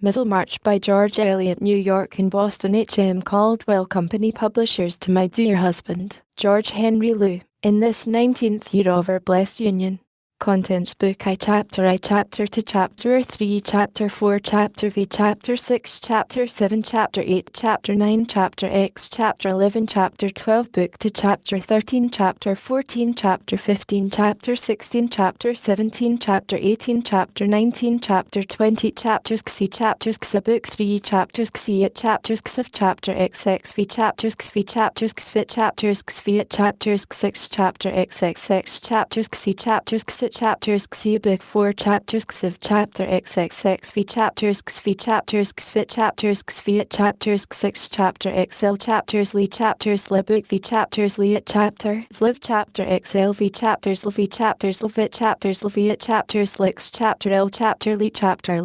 Middlemarch by George Eliot, New York and Boston, H.M. Caldwell Company Publishers. To my dear husband, George Henry Lew, in this 19th year of our blessed union. Contents Book I Chapter 2 Chapter 3 Chapter 4 Chapter V Chapter 6 Chapter 7 Chapter 8 Chapter 9 Chapter X Chapter 11 Chapter 12 Book 2 Chapter 13 Chapter 14 Chapter 15 Chapter 16 Chapter 17 Chapter 18 Chapter 19 Chapter 20 Chapters XC Chapters XA Book 3 Chapters XC Chapters XF Chapter XXV Chapters XV Chapters XV Chapters XV Chapters X6 Chapter XXX Chapters XC Chapters XI Chapters XI Book 4 Chapters XV Chapter XXXV Chapters XV Chapters XV Chapters XV Chapters X6 Chapter XL Chapters Lee Chapters Le Book V Chapters Eliot Chapters Live Chapter XLV Chapters LV Chapters Levit Chapters Leviat Chapters Lix Chapter L Chapter Lee Chapter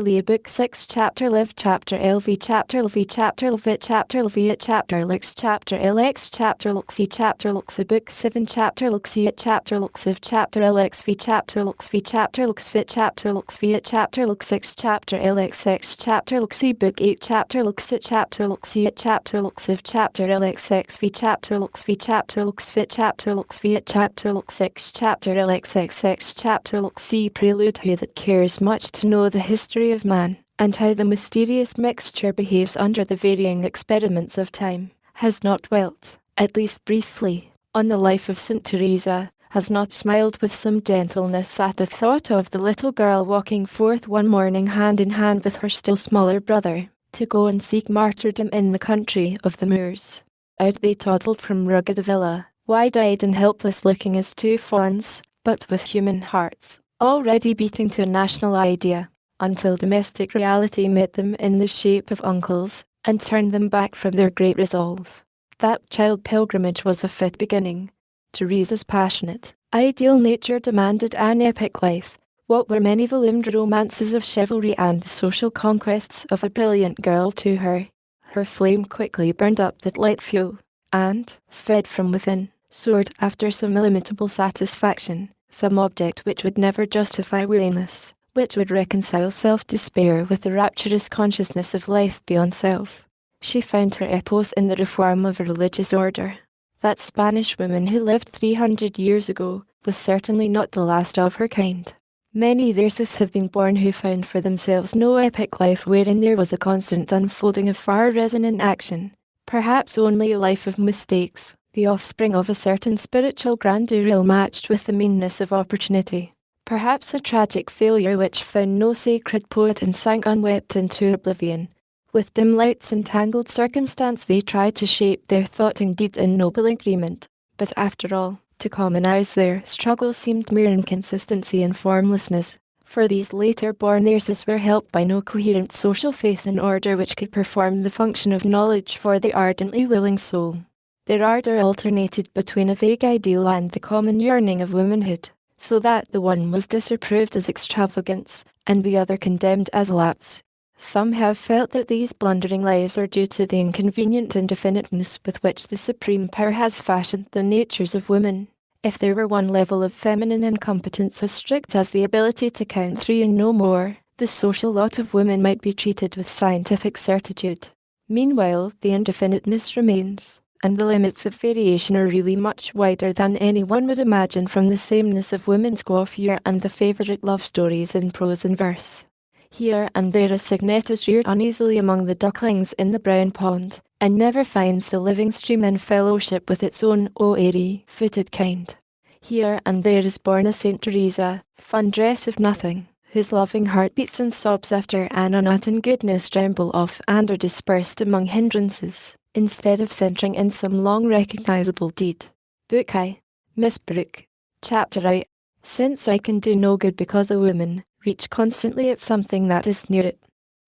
Lee Book 6 Chapter Live Chapter LV Chapter LV Chapter Levit Chapter Leviat Chapter Lix Chapter LX Chapter Luxi Chapter Luxa Book 7 Chapter Luxiat Chapter Luxiv Chapter LXV Chapter LuxV Chapter LuxVit Chapter LuxViat Chapter Lux6 Chapter LXX Chapter Luxi Book 8 Chapter Luxit Chapter Luxiat Chapter Luxiv Chapter LXXV Chapter LuxV Chapter LuxVit Chapter Luxviat Chapter Lux6 Chapter LXXX Chapter Luxi Prelude. Who that cares much to know the history of man, and how the mysterious mixture behaves under the varying experiments of time, has not dwelt, at least briefly, on the life of St. Teresa, has not smiled with some gentleness at the thought of the little girl walking forth one morning hand in hand with her still smaller brother, to go and seek martyrdom in the country of the Moors. Out they toddled from rugged villa, wide-eyed and helpless looking as two fawns, but with human hearts, already beating to a national idea, until domestic reality met them in the shape of uncles, and turned them back from their great resolve. That child pilgrimage was a fit beginning. Teresa's passionate, ideal nature demanded an epic life. What were many volumed romances of chivalry and the social conquests of a brilliant girl to her? Her flame quickly burned up that light fuel, and, fed from within, soared after some illimitable satisfaction, some object which would never justify weariness, which would reconcile self-despair with the rapturous consciousness of life beyond self. She found her epos in the reform of a religious order. That Spanish woman who lived 300 years ago was certainly not the last of her kind. Many theirs have been born who found for themselves no epic life wherein there was a constant unfolding of far resonant action, perhaps only a life of mistakes, the offspring of a certain spiritual grandeur ill-matched with the meanness of opportunity, perhaps a tragic failure which found no sacred poet and sank unwept into oblivion. With dim lights and tangled circumstance they tried to shape their thought and deed in noble agreement, but after all, to common eyes their struggle seemed mere inconsistency and formlessness, for these later-born theirs were helped by no coherent social faith and order which could perform the function of knowledge for the ardently willing soul. Their ardour alternated between a vague ideal and the common yearning of womanhood, so that the one was disapproved as extravagance, and the other condemned as lapse. Some have felt that these blundering lives are due to the inconvenient indefiniteness with which the Supreme Power has fashioned the natures of women. If there were one level of feminine incompetence as strict as the ability to count three and no more, the social lot of women might be treated with scientific certitude. Meanwhile, the indefiniteness remains, and the limits of variation are really much wider than anyone would imagine from the sameness of women's coiffure and the favourite love stories in prose and verse. Here and there a cygnet is reared uneasily among the ducklings in the brown pond, and never finds the living stream in fellowship with its own airy-footed kind. Here and there is born a St. Teresa, fundress of nothing, whose loving heart beats and sobs after an unuttered goodness tremble off and are dispersed among hindrances, instead of centering in some long recognizable deed. Book I, Miss Brooke. Chapter I. Since I can do no good because a woman, reach constantly at something that is near it.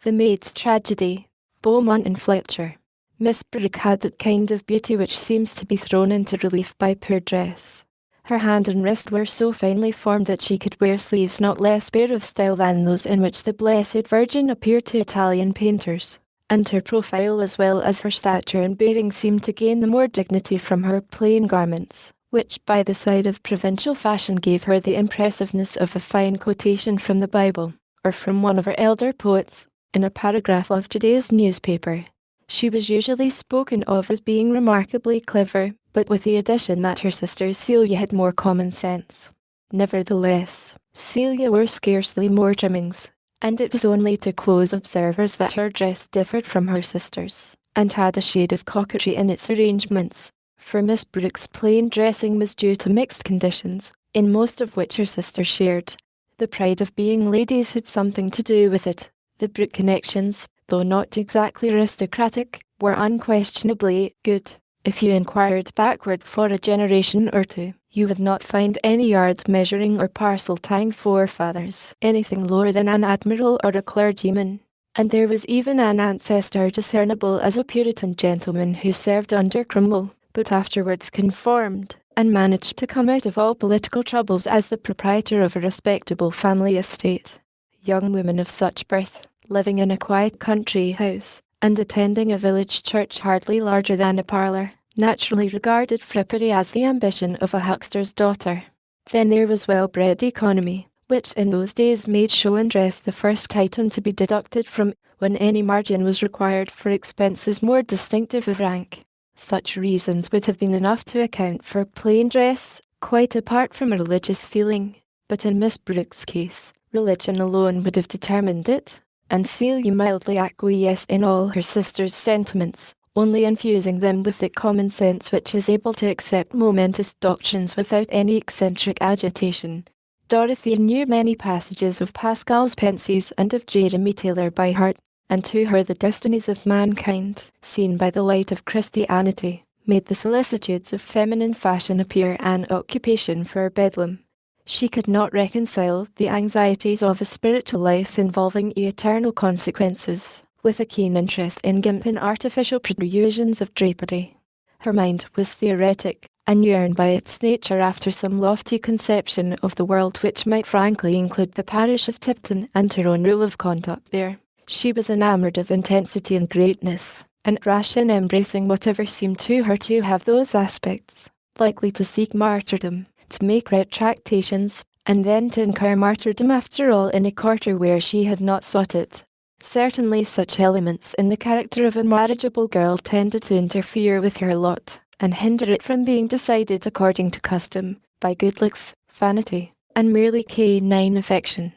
The Maid's Tragedy, Beaumont and Fletcher. Miss Brooke had that kind of beauty which seems to be thrown into relief by poor dress. Her hand and wrist were so finely formed that she could wear sleeves not less bare of style than those in which the Blessed Virgin appeared to Italian painters, and her profile as well as her stature and bearing seemed to gain the more dignity from her plain garments, which by the side of provincial fashion gave her the impressiveness of a fine quotation from the Bible, or from one of her elder poets. in a paragraph of today's newspaper. She was usually spoken of as being remarkably clever, but with the addition that her sister Celia had more common sense. Nevertheless, Celia wore scarcely more trimmings, and it was only to close observers that her dress differed from her sister's, and had a shade of coquetry in its arrangements, for Miss Brooke's plain dressing was due to mixed conditions, in most of which her sister shared. The pride of being ladies had something to do with it. The Brooke connections, though not exactly aristocratic, were unquestionably good. If you inquired backward for a generation or two, you would not find any yard measuring or parcel tying forefathers anything lower than an admiral or a clergyman. And there was even an ancestor discernible as a Puritan gentleman who served under Cromwell, but afterwards conformed, and managed to come out of all political troubles as the proprietor of a respectable family estate. Young women of such birth, living in a quiet country house, and attending a village church hardly larger than a parlour, naturally regarded frippery as the ambition of a huckster's daughter. Then there was well-bred economy, which in those days made show and dress the first item to be deducted from when any margin was required for expenses more distinctive of rank. Such reasons would have been enough to account for plain dress, quite apart from a religious feeling, but in Miss Brooke's case, religion alone would have determined it, and Celia mildly acquiesced in all her sister's sentiments, only infusing them with the common sense which is able to accept momentous doctrines without any eccentric agitation. Dorothy knew many passages of Pascal's Pensies and of Jeremy Taylor by heart, and to her the destinies of mankind, seen by the light of Christianity, made the solicitudes of feminine fashion appear an occupation for Bedlam. She could not reconcile the anxieties of a spiritual life involving eternal consequences, with a keen interest in gimp and artificial protrusions of drapery. Her mind was theoretic, and yearned by its nature after some lofty conception of the world which might frankly include the parish of Tipton and her own rule of conduct there. She was enamoured of intensity and greatness, and rash in embracing whatever seemed to her to have those aspects, likely to seek martyrdom, to make retractations, and then to incur martyrdom after all in a quarter where she had not sought it. Certainly such elements in the character of a marriageable girl tended to interfere with her lot, and hinder it from being decided according to custom, by good looks, vanity, and merely canine affection.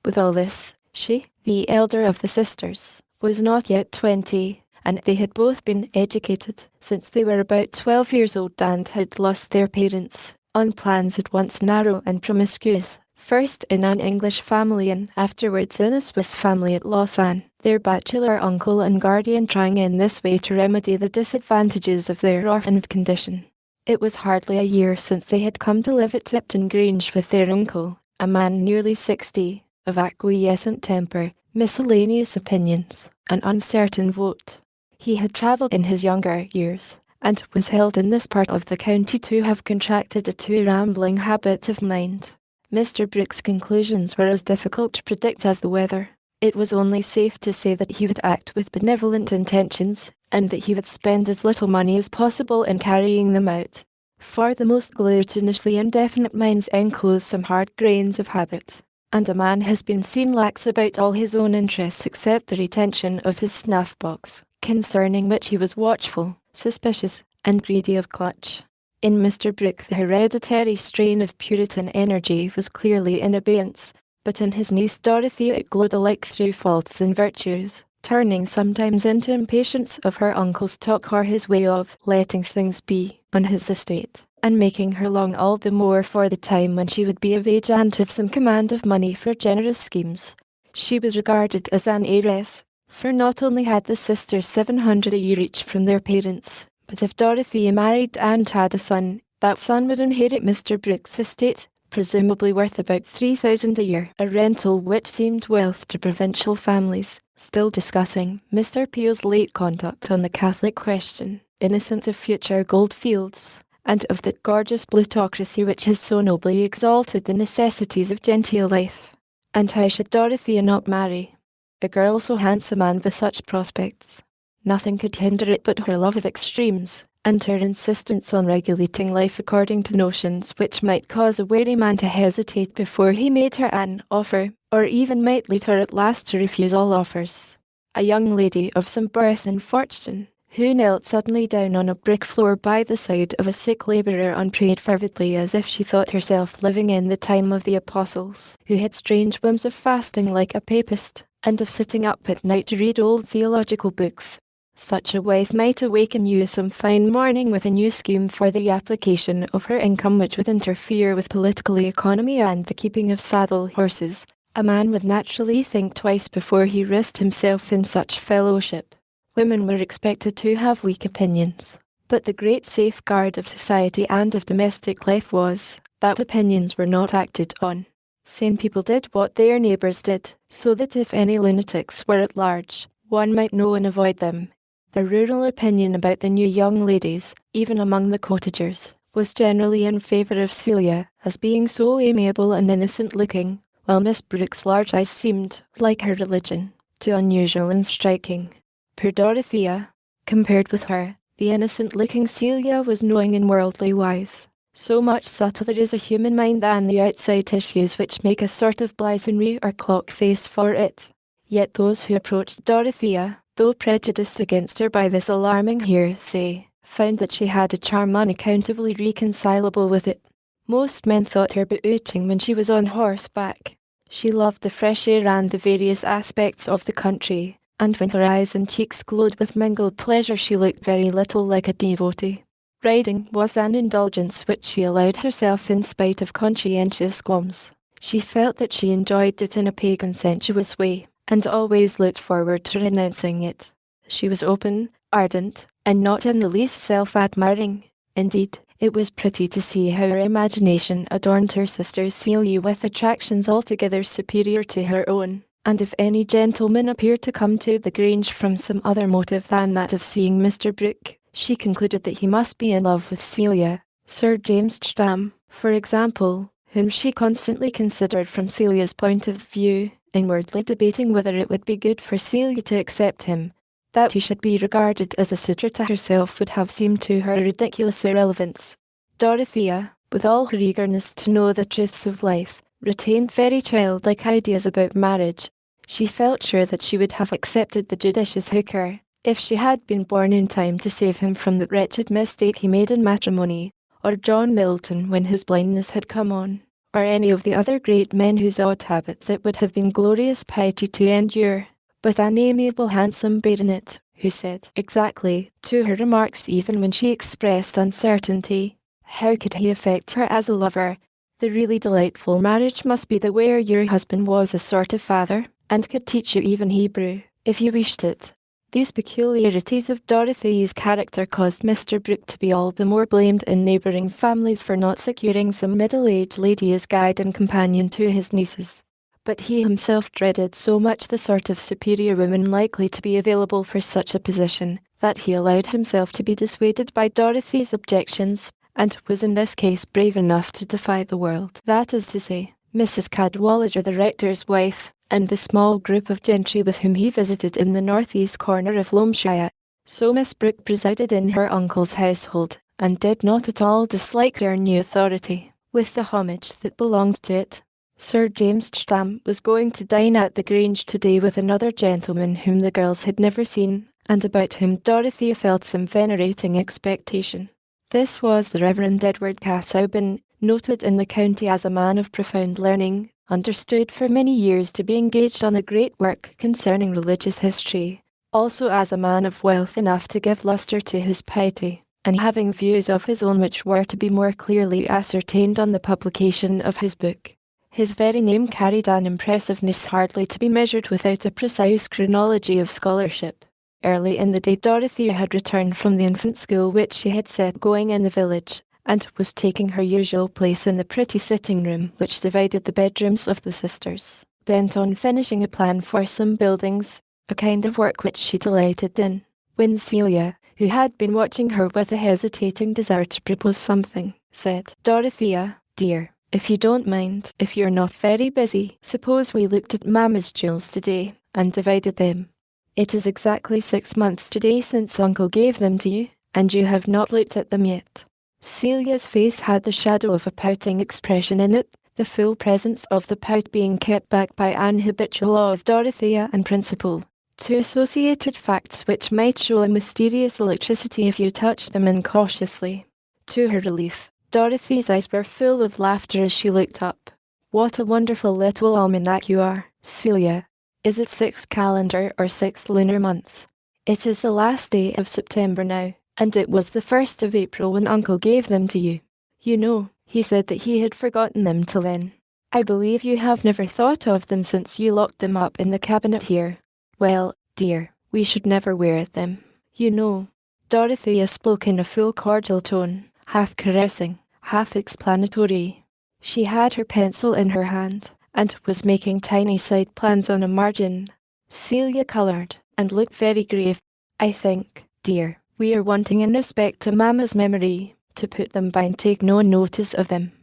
With all this, she, the elder of the sisters, was not yet 20, and they had both been educated since they were about 12 years old and had lost their parents, on plans at once narrow and promiscuous, first in an English family and afterwards in a Swiss family at Lausanne, their bachelor uncle and guardian trying in this way to remedy the disadvantages of their orphaned condition. It was hardly a year since they had come to live at Tipton Grange with their uncle, a man nearly 60, of acquiescent temper, miscellaneous opinions, and uncertain vote. He had travelled in his younger years, and was held in this part of the county to have contracted a too rambling habit of mind. Mr. Brooke's conclusions were as difficult to predict as the weather. It was only safe to say that he would act with benevolent intentions, and that he would spend as little money as possible in carrying them out. For the most gluttonously indefinite minds enclose some hard grains of habit, and a man has been seen lax about all his own interests except the retention of his snuff-box, concerning which he was watchful, suspicious, and greedy of clutch. In Mr. Brooke the hereditary strain of Puritan energy was clearly in abeyance, but in his niece Dorothy it glowed alike through faults and virtues, turning sometimes into impatience of her uncle's talk or his way of letting things be on his estate, and making her long all the more for the time when she would be of age and have some command of money for generous schemes. She was regarded as an heiress, for not only had the sisters 700 a year each from their parents, but if Dorothy married and had a son, that son would inherit Mr. Brooke's estate, presumably worth about 3,000 a year, a rental which seemed wealth to provincial families. Still discussing Mr. Peel's late conduct on the Catholic question, innocent of future goldfields, and of the gorgeous plutocracy which has so nobly exalted the necessities of genteel life. And how should Dorothea not marry? A girl so handsome and with such prospects. Nothing could hinder it but her love of extremes, and her insistence on regulating life according to notions which might cause a wary man to hesitate before he made her an offer, or even might lead her at last to refuse all offers. a young lady of some birth and fortune, who knelt suddenly down on a brick floor by the side of a sick labourer and prayed fervidly as if she thought herself living in the time of the apostles, who had strange whims of fasting like a papist, and of sitting up at night to read old theological books. Such a wife might awaken you some fine morning with a new scheme for the application of her income which would interfere with political economy and the keeping of saddle horses. A man would naturally think twice before he risked himself in such fellowship. Women were expected to have weak opinions, but the great safeguard of society and of domestic life was that opinions were not acted on. Sane people did what their neighbours did, so that if any lunatics were at large, one might know and avoid them. The rural opinion about the new young ladies, even among the cottagers, was generally in favour of Celia as being so amiable and innocent-looking, while Miss Brooke's large eyes seemed, like her religion, too unusual and striking. Poor Dorothea, compared with her, the innocent-looking Celia was knowing and worldly wise, so much subtler is a human mind than the outside issues which make a sort of blazonry or clock face for it. Yet those who approached Dorothea, though prejudiced against her by this alarming hearsay, found that she had a charm unaccountably reconcilable with it. Most men thought her bewitching when she was on horseback. She loved the fresh air and the various aspects of the country, and when her eyes and cheeks glowed with mingled pleasure she looked very little like a devotee. Riding was an indulgence which she allowed herself in spite of conscientious qualms. She felt that she enjoyed it in a pagan sensuous way, and always looked forward to renouncing it. She was open, ardent, and not in the least self-admiring. Indeed, it was pretty to see how her imagination adorned her sister Celia with attractions altogether superior to her own, and if any gentleman appeared to come to the Grange from some other motive than that of seeing Mr. Brooke, she concluded that he must be in love with Celia. Sir James Stam, for example, whom she constantly considered from Celia's point of view, inwardly debating whether it would be good for Celia to accept him. That he should be regarded as a suitor to herself would have seemed to her a ridiculous irrelevance. Dorothea, with all her eagerness to know the truths of life, retained very childlike ideas about marriage. She felt sure that she would have accepted the judicious Hooker, if she had been born in time to save him from the wretched mistake he made in matrimony, or John Milton when his blindness had come on, or any of the other great men whose odd habits it would have been glorious piety to endure. But an amiable handsome baronet, who said exactly to her remarks even when she expressed uncertainty, how could he affect her as a lover? The really delightful marriage must be the where your husband was a sort of father, and could teach you even Hebrew, if you wished it. These peculiarities of Dorothy's character caused Mr. Brooke to be all the more blamed in neighbouring families for not securing some middle-aged lady as guide and companion to his nieces. But he himself dreaded so much the sort of superior woman likely to be available for such a position, that he allowed himself to be dissuaded by Dorothy's objections, and was in this case brave enough to defy the world. That is to say, Mrs. Cadwallader, the rector's wife, and the small group of gentry with whom he visited in the northeast corner of Loamshire. So Miss Brooke presided in her uncle's household, and did not at all dislike her new authority, with the homage that belonged to it. Sir James Stam was going to dine at the Grange today with another gentleman whom the girls had never seen, and about whom Dorothea felt some venerating expectation. This was the Reverend Edward Casaubon, noted in the county as a man of profound learning, understood for many years to be engaged on a great work concerning religious history, also as a man of wealth enough to give lustre to his piety, and having views of his own which were to be more clearly ascertained on the publication of his book. His very name carried an impressiveness hardly to be measured without a precise chronology of scholarship. Early in the day Dorothea had returned from the infant school which she had set going in the village, and was taking her usual place in the pretty sitting-room which divided the bedrooms of the sisters, bent on finishing a plan for some buildings, a kind of work which she delighted in, when Celia, who had been watching her with a hesitating desire to propose something, said, "Dorothea, dear, if you don't mind, if you're not very busy, suppose we looked at Mamma's jewels today, and divided them. It is exactly 6 months today since Uncle gave them to you, and you have not looked at them yet." Celia's face had the shadow of a pouting expression in it, the full presence of the pout being kept back by an habitual law of Dorothea and principle. 2 associated facts which might show a mysterious electricity if you touch them incautiously. To her relief, Dorothy's eyes were full of laughter as she looked up. What a wonderful little almanac you are, Celia. Is it 6 calendar or 6 lunar months? It is the last day of September now, and it was the 1st of April when Uncle gave them to you. You know, he said that he had forgotten them till then. I believe you have never thought of them since you locked them up in the cabinet here. Well, dear, we should never wear them. You know. Dorothea spoke in a full cordial tone, half caressing, half explanatory. She had her pencil in her hand, and was making tiny side plans on a margin. Celia coloured, and looked very grave. I think, dear, we are wanting in respect to Mamma's memory, to put them by and take no notice of them.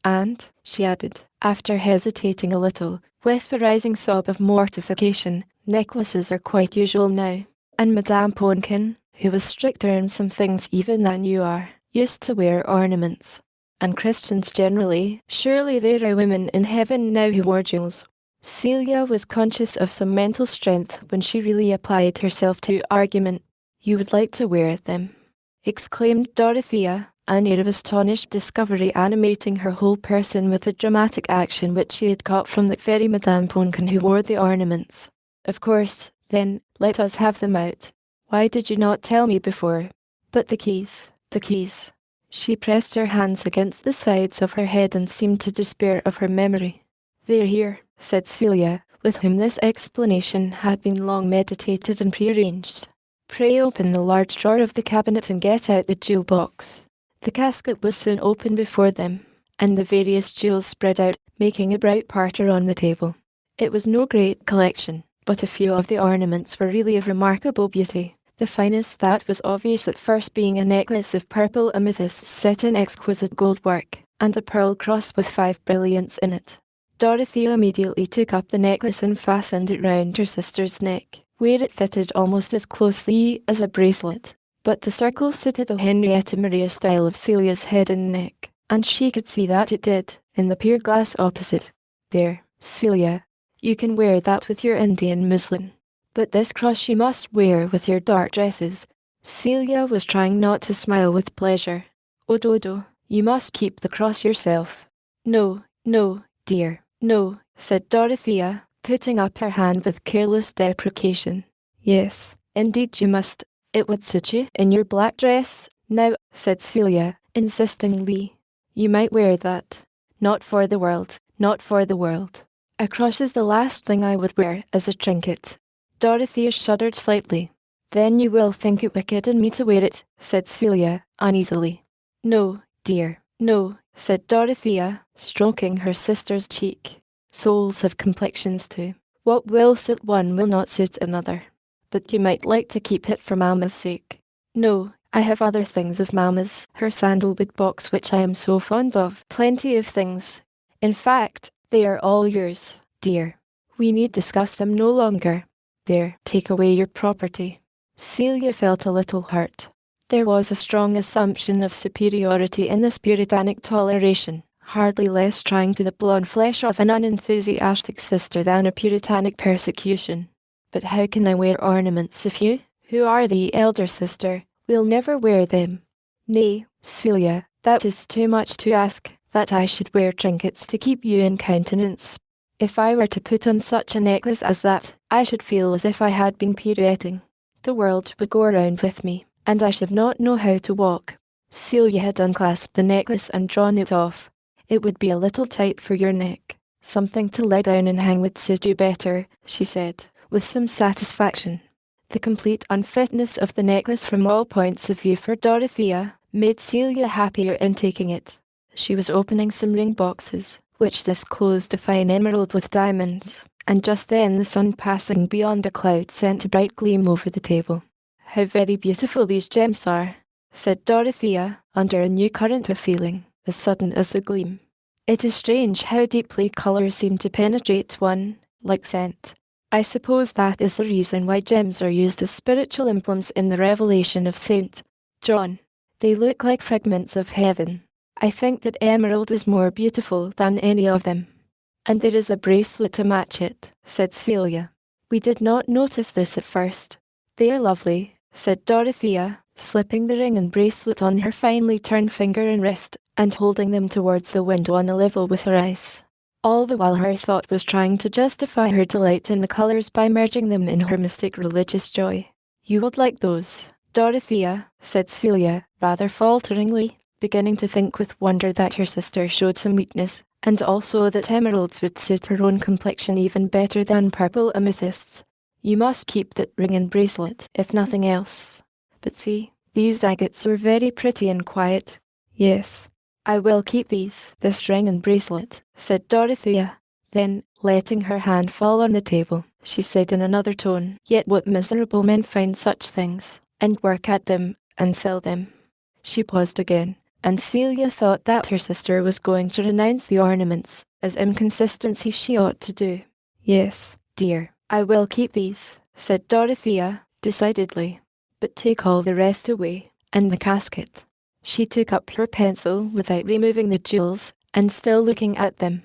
And, she added, after hesitating a little, with a rising sob of mortification, necklaces are quite usual now, and Madame Ponkin, who was stricter in some things even than you are, used to wear ornaments. And Christians generally, surely there are women in heaven now who wore jewels. Celia was conscious of some mental strength when she really applied herself to argument. You would like to wear them, exclaimed Dorothea, an air of astonished discovery animating her whole person with the dramatic action which she had caught from the very Madame Ponkin who wore the ornaments. Of course, then, let us have them out. Why did you not tell me before? But the keys, the keys. She pressed her hands against the sides of her head and seemed to despair of her memory. They're here, said Celia, with whom this explanation had been long meditated and prearranged. Pray open the large drawer of the cabinet and get out the jewel box. The casket was soon open before them, and the various jewels spread out, making a bright parterre on the table. It was no great collection, but a few of the ornaments were really of remarkable beauty. The finest that was obvious at first being a necklace of purple amethysts set in exquisite gold work, and a pearl cross with 5 brilliants in it. Dorothea immediately took up the necklace and fastened it round her sister's neck, where it fitted almost as closely as a bracelet. But the circle suited the Henrietta Maria style of Celia's head and neck, and she could see that it did, in the pier glass opposite. There, Celia, you can wear that with your Indian muslin. But this cross you must wear with your dark dresses. Celia was trying not to smile with pleasure. Oh, Dodo, you must keep the cross yourself. No, no, dear, no, said Dorothea, putting up her hand with careless deprecation. Yes, indeed you must. It would suit you in your black dress. Now, said Celia, insistingly, you might wear that. Not for the world, not for the world. A cross is the last thing I would wear as a trinket. Dorothea shuddered slightly. Then you will think it wicked in me to wear it, said Celia, uneasily. No, dear, no, said Dorothea, stroking her sister's cheek. Souls have complexions too. What will suit one will not suit another. But you might like to keep it for Mamma's sake. No, I have other things of Mamma's, her sandalwood box which I am so fond of, plenty of things. In fact, they are all yours, dear. We need discuss them no longer. There, take away your property. Celia felt a little hurt. There was a strong assumption of superiority in this puritanic toleration, hardly less trying to the blown flesh of an unenthusiastic sister than a puritanic persecution. But how can I wear ornaments if you, who are the elder sister, will never wear them? Nay, Celia, that is too much to ask, that I should wear trinkets to keep you in countenance. If I were to put on such a necklace as that, I should feel as if I had been pirouetting. The world would go around with me, and I should not know how to walk. Celia had unclasped the necklace and drawn it off. It would be a little tight for your neck. Something to lie down and hang would suit you better, she said, with some satisfaction. The complete unfitness of the necklace from all points of view for Dorothea made Celia happier in taking it. She was opening some ring boxes, which disclosed a fine emerald with diamonds, and just then the sun passing beyond a cloud sent a bright gleam over the table. How very beautiful these gems are, said Dorothea, under a new current of feeling, as sudden as the gleam. It is strange how deeply colours seem to penetrate one, like scent. I suppose that is the reason why gems are used as spiritual emblems in the revelation of St. John. They look like fragments of heaven. I think that emerald is more beautiful than any of them. And there is a bracelet to match it, said Celia. We did not notice this at first. They are lovely, said Dorothea, slipping the ring and bracelet on her finely turned finger and wrist, and holding them towards the window on a level with her eyes. All the while her thought was trying to justify her delight in the colours by merging them in her mystic religious joy. You would like those, Dorothea, said Celia, rather falteringly, beginning to think with wonder that her sister showed some weakness, and also that emeralds would suit her own complexion even better than purple amethysts. You must keep that ring and bracelet, if nothing else. But see, these agates were very pretty and quiet. Yes, I will keep this ring and bracelet, said Dorothea. Then, letting her hand fall on the table, she said in another tone, Yet what miserable men find such things, and work at them, and sell them. She paused again, and Celia thought that her sister was going to renounce the ornaments, as inconsistency she ought to do. Yes, dear, I will keep these, said Dorothea, decidedly. But take all the rest away, and the casket. She took up her pencil without removing the jewels, and still looking at them.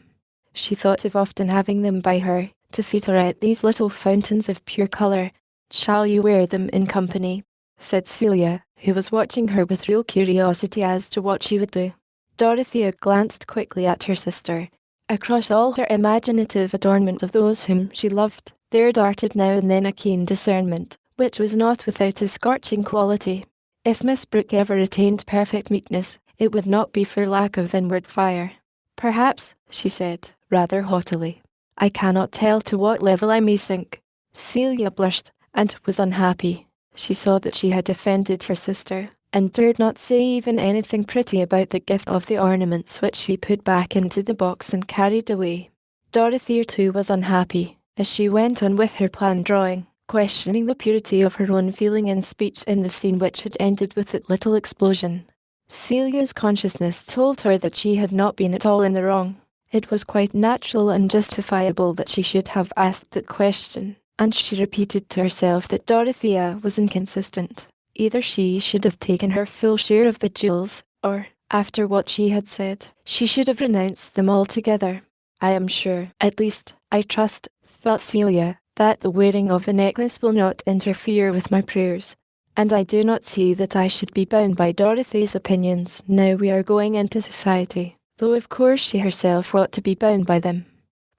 She thought of often having them by her, to filter out these little fountains of pure colour. Shall you wear them in company? Said Celia, who was watching her with real curiosity as to what she would do. Dorothea glanced quickly at her sister. Across all her imaginative adornment of those whom she loved, there darted now and then a keen discernment, which was not without a scorching quality. If Miss Brooke ever attained perfect meekness, it would not be for lack of inward fire. Perhaps, she said, rather haughtily, I cannot tell to what level I may sink. Celia blushed, and was unhappy. She saw that she had offended her sister, and dared not say even anything pretty about the gift of the ornaments which she put back into the box and carried away. Dorothea too was unhappy, as she went on with her plan drawing, questioning the purity of her own feeling and speech in the scene which had ended with that little explosion. Celia's consciousness told her that she had not been at all in the wrong. It was quite natural and justifiable that she should have asked that question, and she repeated to herself that Dorothea was inconsistent. Either she should have taken her full share of the jewels, or, after what she had said, she should have renounced them altogether. I am sure, at least, I trust, thought Celia, that the wearing of a necklace will not interfere with my prayers, and I do not see that I should be bound by Dorothy's opinions now we are going into society, though of course she herself ought to be bound by them.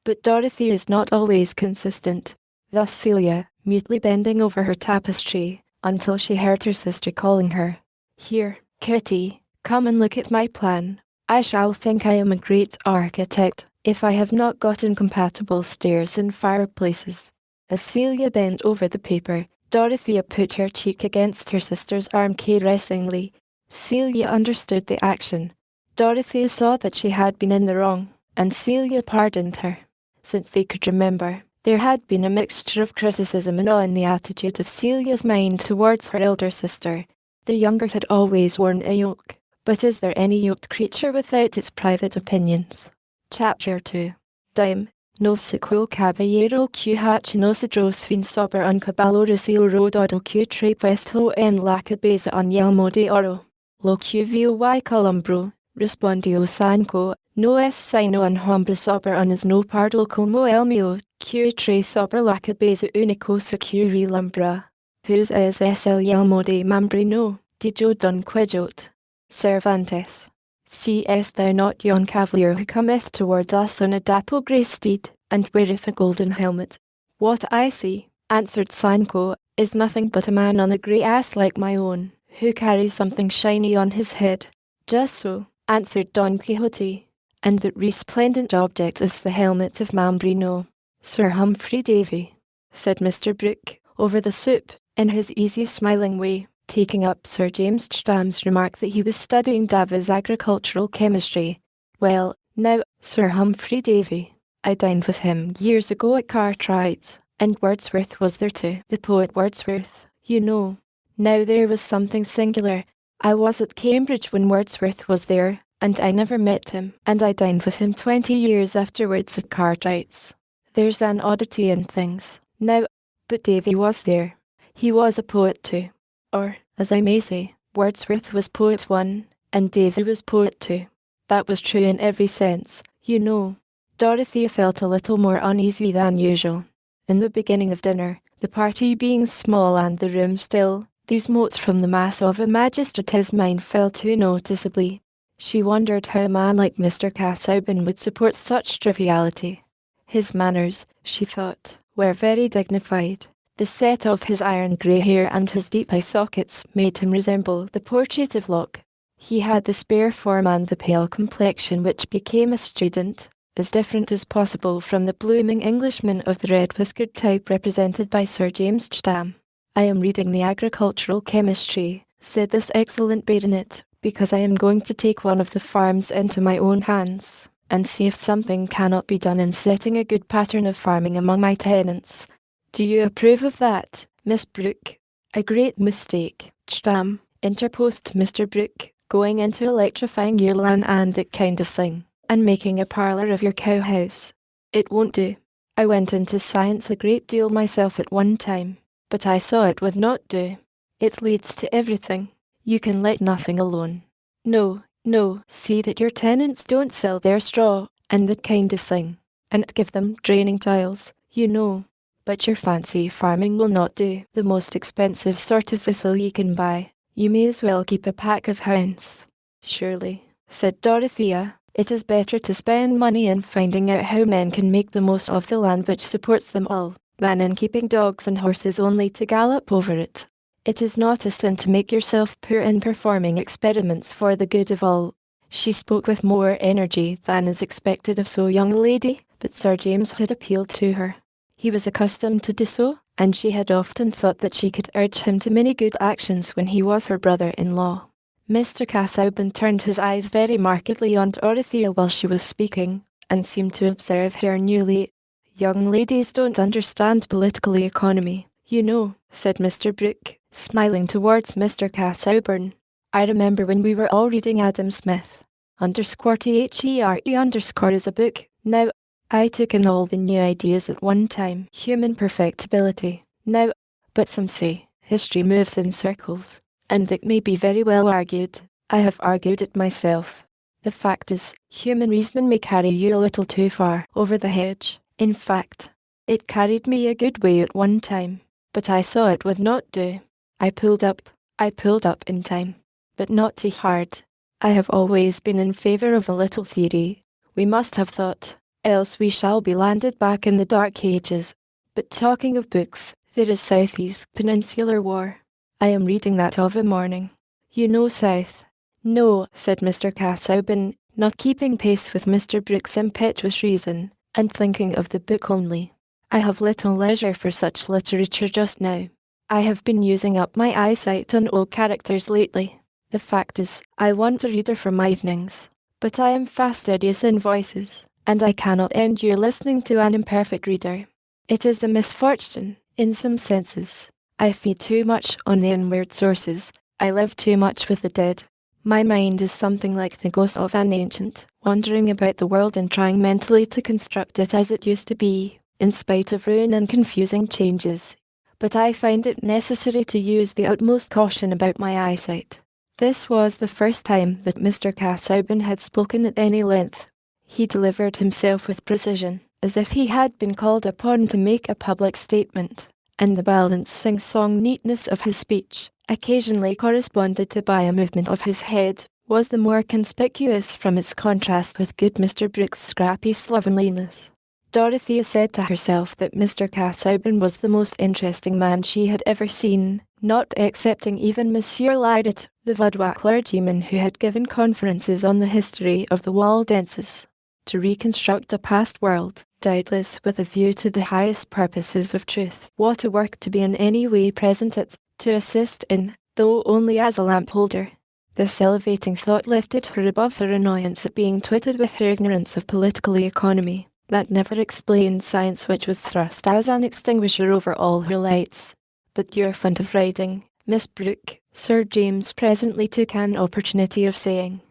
But Dorothy is not always consistent. Thus Celia, mutely bending over her tapestry, until she heard her sister calling her. Here, Kitty, come and look at my plan. I shall think I am a great architect, if I have not got incompatible stairs and fireplaces. As Celia bent over the paper, Dorothea put her cheek against her sister's arm caressingly. Celia understood the action. Dorothea saw that she had been in the wrong, and Celia pardoned her. Since they could remember, there had been a mixture of criticism and awe in the attitude of Celia's mind towards her elder sister. The younger had always worn a yoke, but is there any yoked creature without its private opinions? Chapter 2. Dime. No sequel caballero que hache nosotros fin sobre un caballo rodado que trae puesto en la cabeza un yelmo de oro. Lo que vio y columbro, respondió Sancho, no es sino un hombre sobre un asno pardo como el mío, que trae sobre la cabeza una cosa que relumbra. Pues es el yelmo de Mambrino, dijo Don Quixote. Cervantes. Seest thou not yon cavalier who cometh towards us on a dapple grey steed, and weareth a golden helmet? What I see, answered Sancho, is nothing but a man on a grey ass like my own, who carries something shiny on his head. Just so, answered Don Quixote, and that resplendent object is the helmet of Mambrino. Sir Humphrey Davy, said Mr. Brooke, over the soup, in his easy smiling way, taking up Sir James Stam's remark that he was studying Davy's agricultural chemistry. Well, now, Sir Humphrey Davy. I dined with him years ago at Cartwright's, and Wordsworth was there too, the poet Wordsworth, you know. Now there was something singular. I was at Cambridge when Wordsworth was there, and I never met him, and I dined with him 20 years afterwards at Cartwright's. There's an oddity in things. Now, but Davy was there. He was a poet too. Or, as I may say, Wordsworth was poet 1, and Davy was poet 2. That was true in every sense, you know. Dorothea felt a little more uneasy than usual. In the beginning of dinner, the party being small and the room still, these motes from the mass of a magistrate's mind fell too noticeably. She wondered how a man like Mr. Casaubon would support such triviality. His manners, she thought, were very dignified. The set of his iron grey hair and his deep eye sockets made him resemble the portrait of Locke. He had the spare form and the pale complexion which became a student, as different as possible from the blooming Englishman of the red-whiskered type represented by Sir James Stam. "I am reading the agricultural chemistry," said this excellent baronet, "because I am going to take one of the farms into my own hands, and see if something cannot be done in setting a good pattern of farming among my tenants. Do you approve of that, Miss Brooke?" "A great mistake, Stam," interposed Mr. Brooke, "going into electrifying your land and that kind of thing, and making a parlour of your cow-house. It won't do. I went into science a great deal myself at one time, but I saw it would not do. It leads to everything. You can let nothing alone. No, no, see that your tenants don't sell their straw, and that kind of thing, and give them draining tiles, you know. But your fancy farming will not do. The most expensive sort of vessel you can buy. You may as well keep a pack of hounds." "Surely," said Dorothea, "it is better to spend money in finding out how men can make the most of the land which supports them all, than in keeping dogs and horses only to gallop over it. It is not a sin to make yourself poor in performing experiments for the good of all." She spoke with more energy than is expected of so young a lady, but Sir James had appealed to her. He was accustomed to do so, and she had often thought that she could urge him to many good actions when he was her brother-in-law. Mr. Casaubon turned his eyes very markedly on Dorothea while she was speaking, and seemed to observe her newly. "Young ladies don't understand political economy, you know," said Mr. Brooke, smiling towards Mr. Casaubon. "I remember when we were all reading Adam Smith. _THERE_ is a book. Now, I took in all the new ideas at one time. Human perfectibility. Now, but some say, history moves in circles, and that may be very well argued. I have argued it myself. The fact is, human reasoning may carry you a little too far over the hedge. In fact, it carried me a good way at one time, but I saw it would not do. I pulled up in time, but not too hard. I have always been in favour of a little theory. We must have thought, else we shall be landed back in the Dark Ages. But talking of books, there is Southey's Peninsular War. I am reading that of a morning. You know South?" "No," said Mr. Casaubon, not keeping pace with Mr. Brooke's impetuous reason, and thinking of the book only. "I have little leisure for such literature just now. I have been using up my eyesight on old characters lately. The fact is, I want a reader for my evenings, but I am fastidious in voices, and I cannot endure listening to an imperfect reader. It is a misfortune, in some senses. I feed too much on the inward sources. I live too much with the dead. My mind is something like the ghost of an ancient, wandering about the world and trying mentally to construct it as it used to be, in spite of ruin and confusing changes. But I find it necessary to use the utmost caution about my eyesight." This was the first time that Mr. Casaubon had spoken at any length. He delivered himself with precision, as if he had been called upon to make a public statement, and the balanced sing-song neatness of his speech, occasionally corresponded to by a movement of his head, was the more conspicuous from its contrast with good Mr. Brooke's scrappy slovenliness. Dorothea said to herself that Mr. Casaubon was the most interesting man she had ever seen, not excepting even Monsieur Eliot, the Vaudois clergyman who had given conferences on the history of the Waldenses. To reconstruct a past world, doubtless with a view to the highest purposes of truth. What a work to be in any way present at, to assist in, though only as a lamp holder. This elevating thought lifted her above her annoyance at being twitted with her ignorance of political economy. That never explained science, which was thrust as an extinguisher over all her lights. "But you're fond of riding, Miss Brooke," Sir James presently took an opportunity of saying.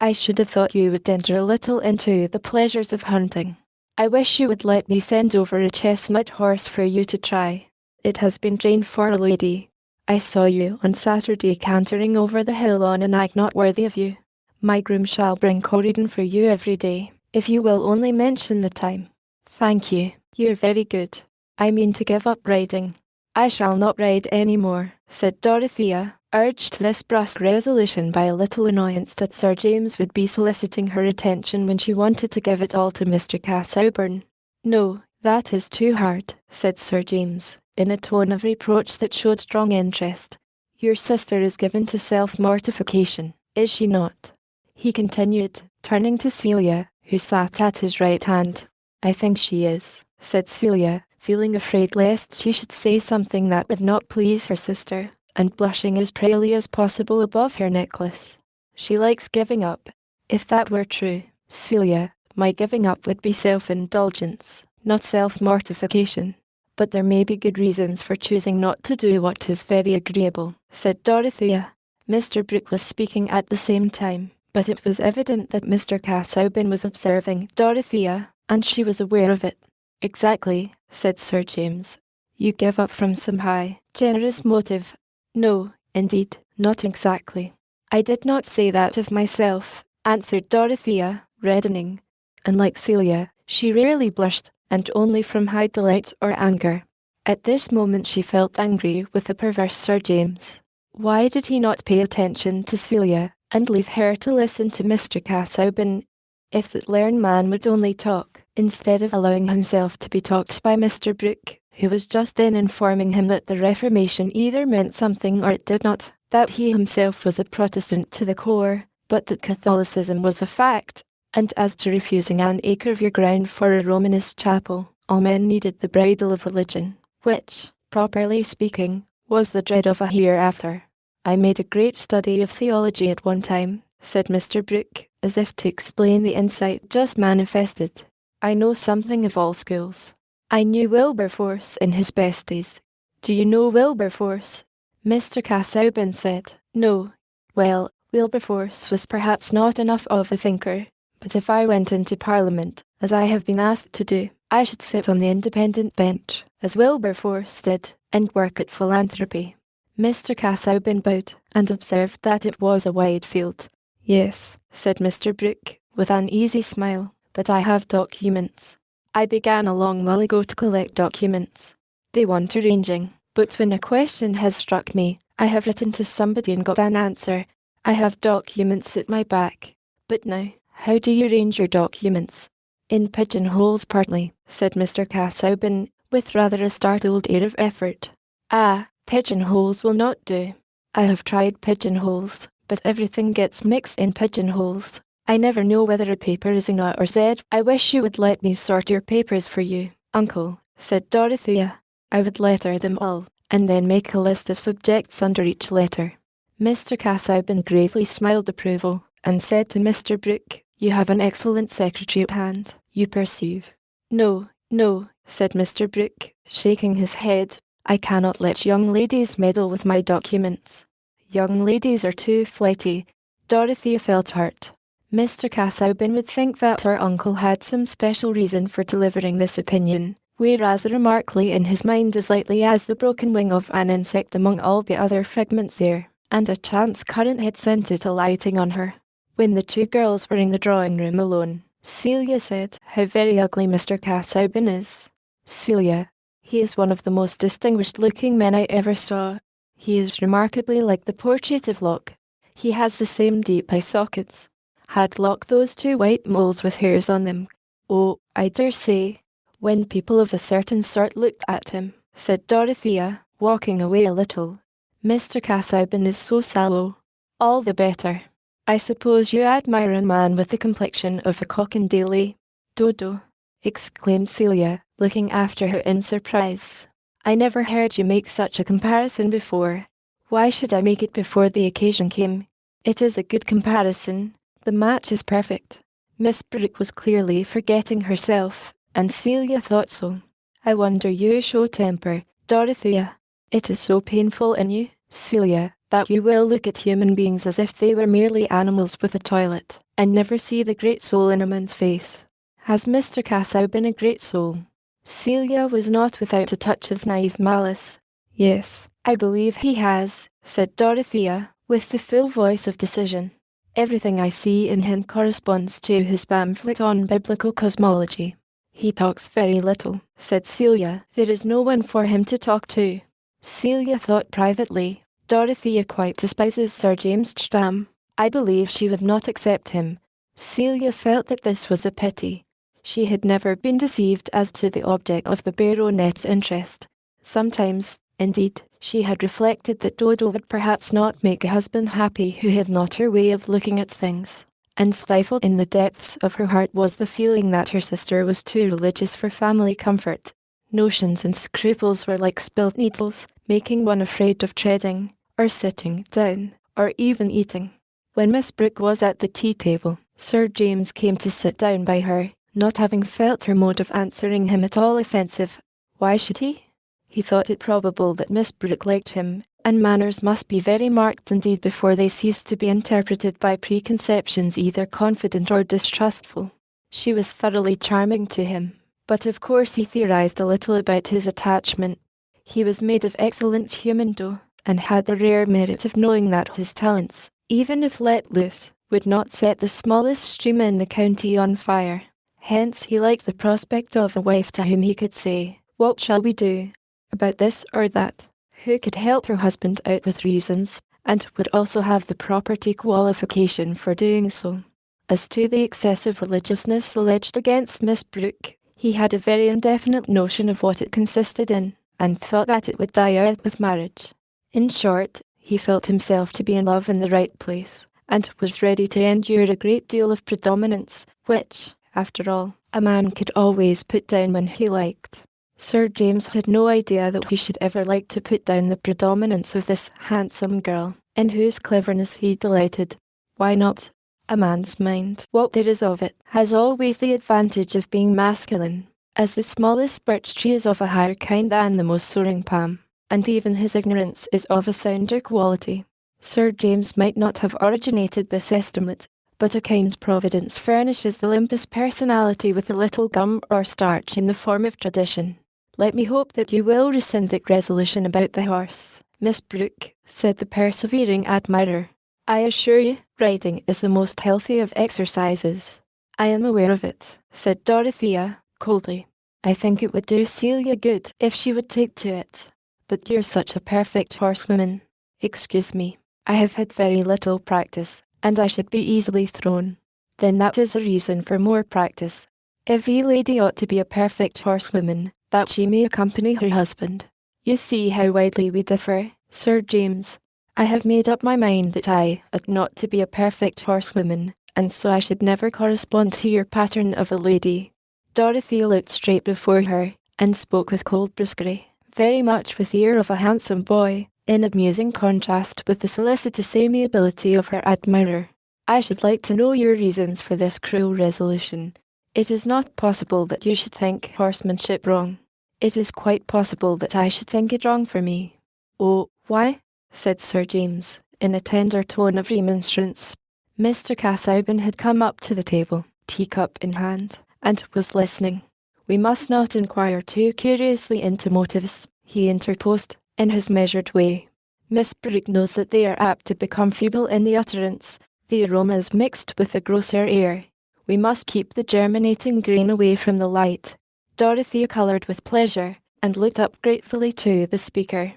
"I should have thought you would enter a little into the pleasures of hunting. I wish you would let me send over a chestnut horse for you to try. It has been trained for a lady. I saw you on Saturday cantering over the hill on a nag not worthy of you. My groom shall bring Corydon for you every day, if you will only mention the time." "Thank you, you're very good. I mean to give up riding. I shall not ride any more, said Dorothea, urged to this brusque resolution by a little annoyance that Sir James would be soliciting her attention when she wanted to give it all to Mr. Casaubon. No, that is too hard, said Sir James, in a tone of reproach that showed strong interest. Your sister is given to self-mortification, is she not? He continued, turning to Celia, who sat at his right hand. I think she is, said Celia, feeling afraid lest she should say something that would not please her sister, and blushing as prettily as possible above her necklace. She likes giving up. If that were true, Celia, my giving up would be self-indulgence, not self-mortification. But there may be good reasons for choosing not to do what is very agreeable, said Dorothea. Mr. Brooke was speaking at the same time, but it was evident that Mr. Casaubon was observing Dorothea, and she was aware of it. Exactly, said Sir James. You give up from some high, generous motive. No, indeed, not exactly. I did not say that of myself, answered Dorothea, reddening. And like Celia, she rarely blushed, and only from high delight or anger. At this moment she felt angry with the perverse Sir James. Why did he not pay attention to Celia, and leave her to listen to Mr. Casaubon? If that learned man would only talk, instead of allowing himself to be talked by Mr. Brooke, who was just then informing him that the Reformation either meant something or it did not, that he himself was a Protestant to the core, but that Catholicism was a fact, and as to refusing an acre of your ground for a Romanist chapel, all men needed the bridle of religion, which, properly speaking, was the dread of a hereafter. I made a great study of theology at one time, said Mr. Brooke, as if to explain the insight just manifested. I know something of all schools. I knew Wilberforce in his best days. Do you know Wilberforce? Mr. Casaubon said, no. Well, Wilberforce was perhaps not enough of a thinker, but if I went into Parliament, as I have been asked to do, I should sit on the independent bench, as Wilberforce did, and work at philanthropy. Mr. Casaubon bowed, and observed that it was a wide field. Yes, said Mr. Brooke, with an easy smile, but I have documents. I began a long while ago to collect documents. They want arranging, but when a question has struck me, I have written to somebody and got an answer. I have documents at my back. But now, how do you arrange your documents? In pigeonholes partly, said Mr. Casaubon, with rather a startled air of effort. Ah, pigeonholes will not do. I have tried pigeonholes, but everything gets mixed in pigeonholes. I never know whether a paper is an A or Z. I wish you would let me sort your papers for you, uncle, said Dorothea. I would letter them all, and then make a list of subjects under each letter. Mr. Casaubon gravely smiled approval, and said to Mr. Brooke, you have an excellent secretary at hand, you perceive. No, no, said Mr. Brooke, shaking his head. I cannot let young ladies meddle with my documents. Young ladies are too flighty. Dorothea felt hurt. Mr. Casaubon would think that her uncle had some special reason for delivering this opinion, whereas the remark lay in his mind as lightly as the broken wing of an insect among all the other fragments there, and a chance current had sent it alighting on her. When the two girls were in the drawing-room alone, Celia said, how very ugly Mr. Casaubon is. Celia, he is one of the most distinguished-looking men I ever saw. He is remarkably like the portrait of Locke. He has the same deep eye sockets. Had Locke those two white moles with hairs on them? Oh, I dare say. When people of a certain sort looked at him, said Dorothea, walking away a little. Mr. Casaubon is so sallow. All the better. I suppose you admire a man with the complexion of a cock-and-daly. Dodo, exclaimed Celia, looking after her in surprise. I never heard you make such a comparison before. Why should I make it before the occasion came? It is a good comparison. The match is perfect. Miss Brooke was clearly forgetting herself, and Celia thought so. I wonder you show temper, Dorothea. It is so painful in you, Celia, that you will look at human beings as if they were merely animals with a toilet, and never see the great soul in a man's face. Has Mr. Casaubon a great soul? Celia was not without a touch of naive malice. Yes, I believe he has, said Dorothea, with the full voice of decision. Everything I see in him corresponds to his pamphlet on biblical cosmology. "He talks very little," said Celia. "There is no one for him to talk to." Celia thought privately, "Dorothea quite despises Sir James Stam. I believe she would not accept him." Celia felt that this was a pity. She had never been deceived as to the object of the baronet's interest. Sometimes, indeed, she had reflected that Dodo would perhaps not make a husband happy who had not her way of looking at things. And stifled in the depths of her heart was the feeling that her sister was too religious for family comfort. Notions and scruples were like spilled needles, making one afraid of treading, or sitting down, or even eating. When Miss Brooke was at the tea table, Sir James came to sit down by her, not having felt her mode of answering him at all offensive. Why should he? He thought it probable that Miss Brooke liked him, and manners must be very marked indeed before they cease to be interpreted by preconceptions either confident or distrustful. She was thoroughly charming to him, but of course he theorized a little about his attachment. He was made of excellent human dough, and had the rare merit of knowing that his talents, even if let loose, would not set the smallest stream in the county on fire. Hence he liked the prospect of a wife to whom he could say, "What shall we do about this or that?" who could help her husband out with reasons, and would also have the property qualification for doing so. As to the excessive religiousness alleged against Miss Brooke, he had a very indefinite notion of what it consisted in, and thought that it would die out with marriage. In short, he felt himself to be in love in the right place, and was ready to endure a great deal of predominance, which, after all, a man could always put down when he liked. Sir James had no idea that he should ever like to put down the predominance of this handsome girl, in whose cleverness he delighted. Why not? A man's mind, what there is of it, has always the advantage of being masculine, as the smallest birch tree is of a higher kind than the most soaring palm, and even his ignorance is of a sounder quality. Sir James might not have originated this estimate, but a kind providence furnishes the limpus personality with a little gum or starch in the form of tradition. "Let me hope that you will rescind the resolution about the horse, Miss Brooke," said the persevering admirer. "I assure you, riding is the most healthy of exercises." "I am aware of it," said Dorothea, coldly. "I think it would do Celia good if she would take to it. But you're such a perfect horsewoman." "Excuse me, I have had very little practice, and I should be easily thrown." "Then that is a reason for more practice. Every lady ought to be a perfect horsewoman, that she may accompany her husband. You see how widely we differ, Sir James. I have made up my mind that I ought not to be a perfect horsewoman, and so I should never correspond to your pattern of a lady." Dorothea looked straight before her, and spoke with cold brusquerie, very much with the air of a handsome boy, in amusing contrast with the solicitous amiability of her admirer. "I should like to know your reasons for this cruel resolution. It is not possible that you should think horsemanship wrong. It is quite possible that I should think it wrong for me." "Oh, why?" said Sir James, in a tender tone of remonstrance. Mr. Casaubon had come up to the table, teacup in hand, and was listening. "We must not inquire too curiously into motives," he interposed, in his measured way. "Miss Brooke knows that they are apt to become feeble in the utterance, the aroma is mixed with the grosser air. We must keep the germinating grain away from the light." Dorothea coloured with pleasure, and looked up gratefully to the speaker.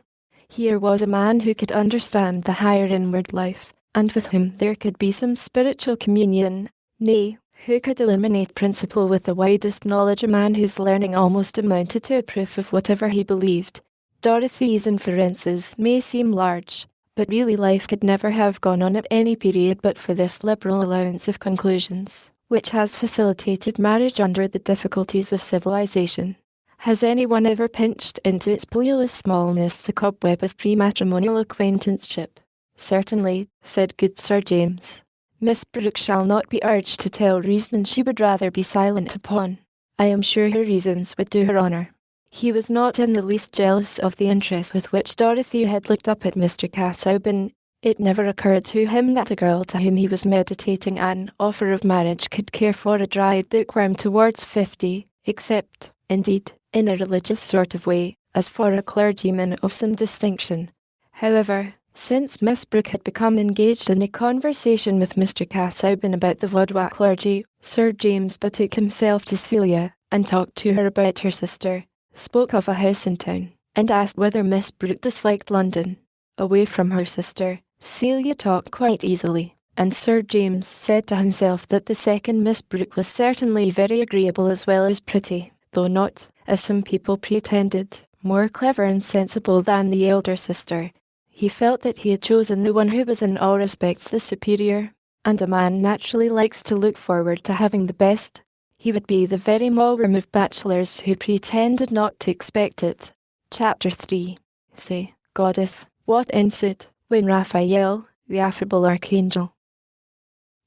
Here was a man who could understand the higher inward life, and with whom there could be some spiritual communion, nay, who could illuminate principle with the widest knowledge, a man whose learning almost amounted to a proof of whatever he believed. Dorothy's inferences may seem large, but really life could never have gone on at any period but for this liberal allowance of conclusions, which has facilitated marriage under the difficulties of civilization. Has anyone ever pinched into its perilous smallness the cobweb of pre-matrimonial acquaintanceship? "Certainly," said good Sir James. "Miss Brooke shall not be urged to tell reasons she would rather be silent upon. I am sure her reasons would do her honour." He was not in the least jealous of the interest with which Dorothy had looked up at Mr. Casaubon. It never occurred to him that a girl to whom he was meditating an offer of marriage could care for a dried bookworm towards 50, except, indeed, in a religious sort of way, as for a clergyman of some distinction. However, since Miss Brooke had become engaged in a conversation with Mr. Casaubon about the Vaudois clergy, Sir James betook himself to Celia, and talked to her about her sister, spoke of a house in town, and asked whether Miss Brooke disliked London. Away from her sister, Celia talked quite easily, and Sir James said to himself that the second Miss Brooke was certainly very agreeable as well as pretty, though not, as some people pretended, more clever and sensible than the elder sister. He felt that he had chosen the one who was in all respects the superior, and a man naturally likes to look forward to having the best. He would be the very maelstrom of bachelors who pretended not to expect it. Chapter 3. Say, Goddess, what ensued, when Raphael, the affable archangel.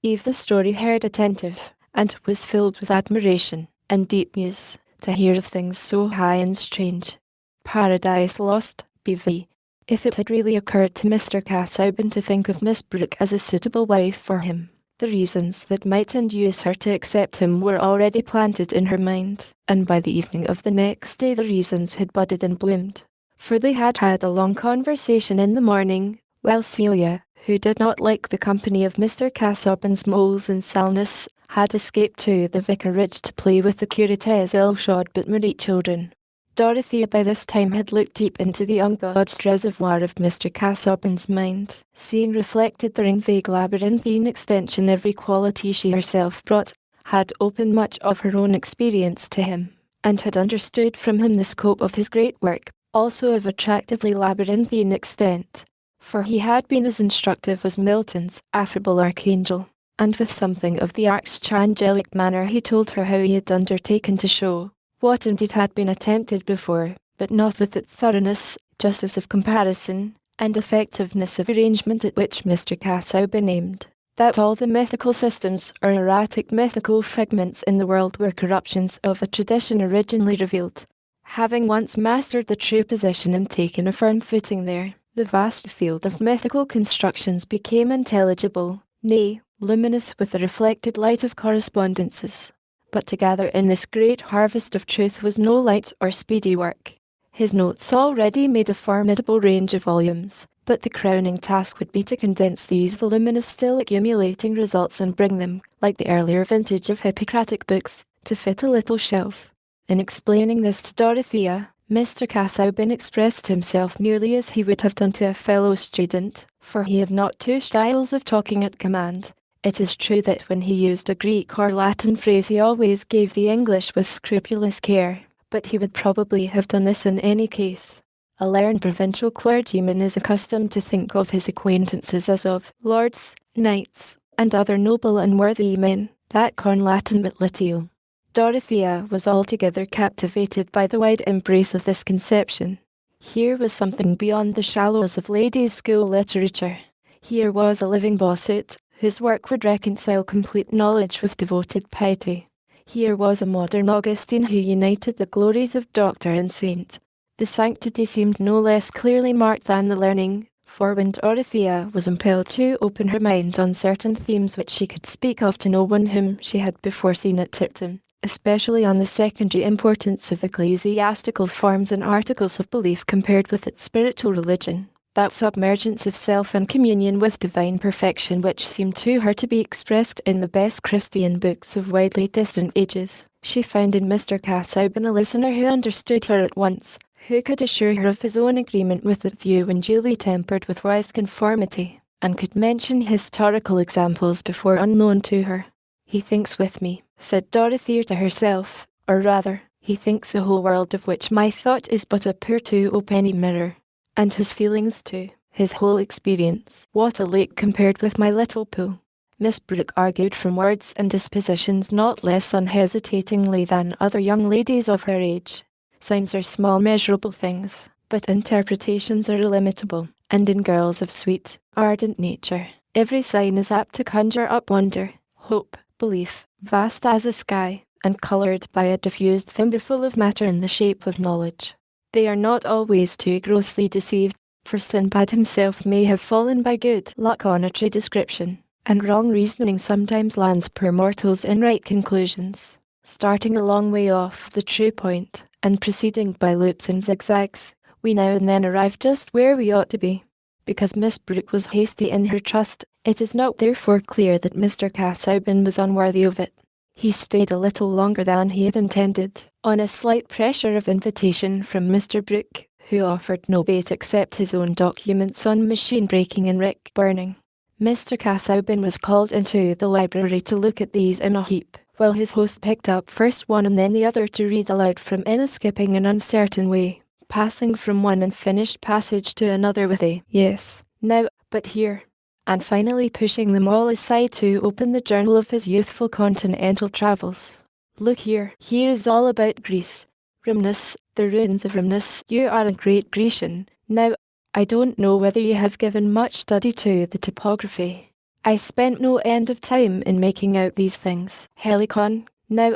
Eve the story heard attentive, and was filled with admiration and deep muse, to hear of things so high and strange. Paradise Lost, B.V. If it had really occurred to Mr. Casaubon to think of Miss Brooke as a suitable wife for him, the reasons that might induce her to accept him were already planted in her mind, and by the evening of the next day the reasons had budded and bloomed. For they had had a long conversation in the morning, while Celia, who did not like the company of Mr. Casaubon's moles and salness, had escaped to the vicarage to play with the curate's ill-shod but merry children. Dorothea by this time had looked deep into the ungauged reservoir of Mr. Casaubon's mind, seeing reflected there in vague labyrinthine extension every quality she herself brought, had opened much of her own experience to him, and had understood from him the scope of his great work, also of attractively labyrinthine extent, for he had been as instructive as Milton's affable archangel, and with something of the arch-angelic manner he told her how he had undertaken to show what indeed had been attempted before, but not with that thoroughness, justice of comparison, and effectiveness of arrangement at which Mr. Casaubon aimed, that all the mythical systems or erratic mythical fragments in the world were corruptions of a tradition originally revealed. Having once mastered the true position and taken a firm footing there, the vast field of mythical constructions became intelligible, nay, luminous with the reflected light of correspondences. But to gather in this great harvest of truth was no light or speedy work. His notes already made a formidable range of volumes, but the crowning task would be to condense these voluminous still accumulating results and bring them, like the earlier vintage of Hippocratic books, to fit a little shelf. In explaining this to Dorothea, Mr. Casaubon expressed himself nearly as he would have done to a fellow student, for he had not two styles of talking at command. It is true that when he used a Greek or Latin phrase he always gave the English with scrupulous care, but he would probably have done this in any case. A learned provincial clergyman is accustomed to think of his acquaintances as of lords, knights, and other noble and worthy men, that con Latin but litio. Dorothea was altogether captivated by the wide embrace of this conception. Here was something beyond the shallows of ladies' school literature. Here was a living Bossuet, whose work would reconcile complete knowledge with devoted piety. Here was a modern Augustine who united the glories of doctor and saint. The sanctity seemed no less clearly marked than the learning, for when Dorothea was impelled to open her mind on certain themes which she could speak of to no one whom she had before seen at Tipton, especially on the secondary importance of ecclesiastical forms and articles of belief compared with its spiritual religion, that submergence of self and communion with divine perfection which seemed to her to be expressed in the best Christian books of widely distant ages, she found in Mr. Casaubon a listener who understood her at once, who could assure her of his own agreement with that view when duly tempered with wise conformity, and could mention historical examples before unknown to her. "He thinks with me," said Dorothea to herself, "or rather, he thinks the whole world of which my thought is but a poor two-o-penny mirror. And his feelings too, his whole experience, what a lake compared with my little pool." Miss Brooke argued from words and dispositions not less unhesitatingly than other young ladies of her age. Signs are small measurable things, but interpretations are illimitable, and in girls of sweet, ardent nature, every sign is apt to conjure up wonder, hope, belief, vast as a sky, and coloured by a diffused thimbleful of matter in the shape of knowledge. They are not always too grossly deceived, for Sinbad himself may have fallen by good luck on a true description, and wrong reasoning sometimes lands poor mortals in right conclusions. Starting a long way off the true point, and proceeding by loops and zigzags, we now and then arrive just where we ought to be. Because Miss Brooke was hasty in her trust, it is not therefore clear that Mr. Casaubon was unworthy of it. He stayed a little longer than he had intended, on a slight pressure of invitation from Mr. Brooke, who offered no bait except his own documents on machine breaking and rick burning. Mr. Casaubon was called into the library to look at these in a heap, while his host picked up first one and then the other to read aloud from in a skipping and uncertain way, passing from one unfinished passage to another with a "yes, now, but here," and finally pushing them all aside to open the journal of his youthful continental travels. "Look here is all about Greece. Rhamnus, the ruins of Rhamnus. You are a great Grecian. Now, I don't know whether you have given much study to the topography. I spent no end of time in making out these things. Helicon, now,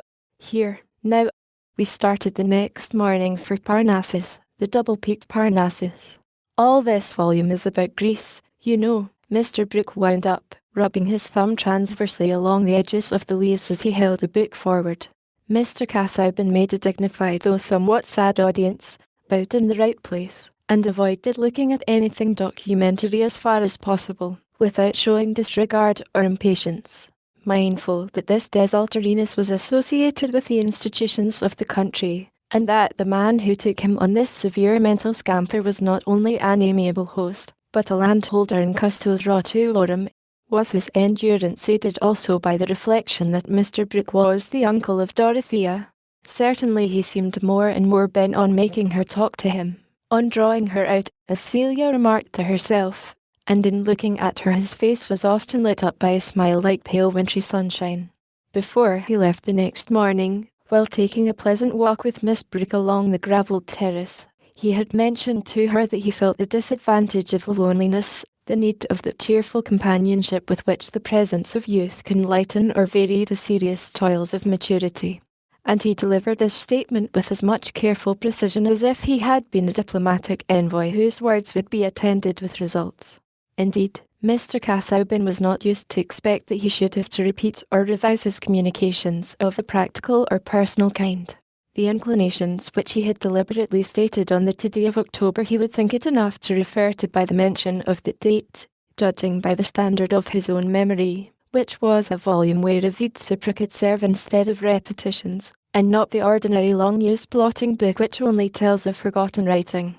now." We started the next morning for Parnassus, the double-peaked Parnassus. "All this volume is about Greece, you know," Mr. Brooke wound up, rubbing his thumb transversely along the edges of the leaves as he held the book forward. Mr. Casaubon made a dignified though somewhat sad audience, bowed in the right place, and avoided looking at anything documentary as far as possible, without showing disregard or impatience, mindful that this desultoriness was associated with the institutions of the country, and that the man who took him on this severe mental scamper was not only an amiable host, but a landholder in custos rotulorum. Was his endurance aided also by the reflection that Mr. Brooke was the uncle of Dorothea? Certainly he seemed more and more bent on making her talk to him, on drawing her out, as Celia remarked to herself, and in looking at her his face was often lit up by a smile like pale wintry sunshine. Before he left the next morning, while taking a pleasant walk with Miss Brooke along the gravelled terrace, he had mentioned to her that he felt the disadvantage of loneliness, the need of the cheerful companionship with which the presence of youth can lighten or vary the serious toils of maturity. And he delivered this statement with as much careful precision as if he had been a diplomatic envoy whose words would be attended with results. Indeed, Mr. Casaubon was not used to expect that he should have to repeat or revise his communications of a practical or personal kind. The inclinations which he had deliberately stated on the today of October he would think it enough to refer to by the mention of the date, judging by the standard of his own memory, which was a volume where a vide supra could serve instead of repetitions, and not the ordinary long-used blotting book which only tells of forgotten writing.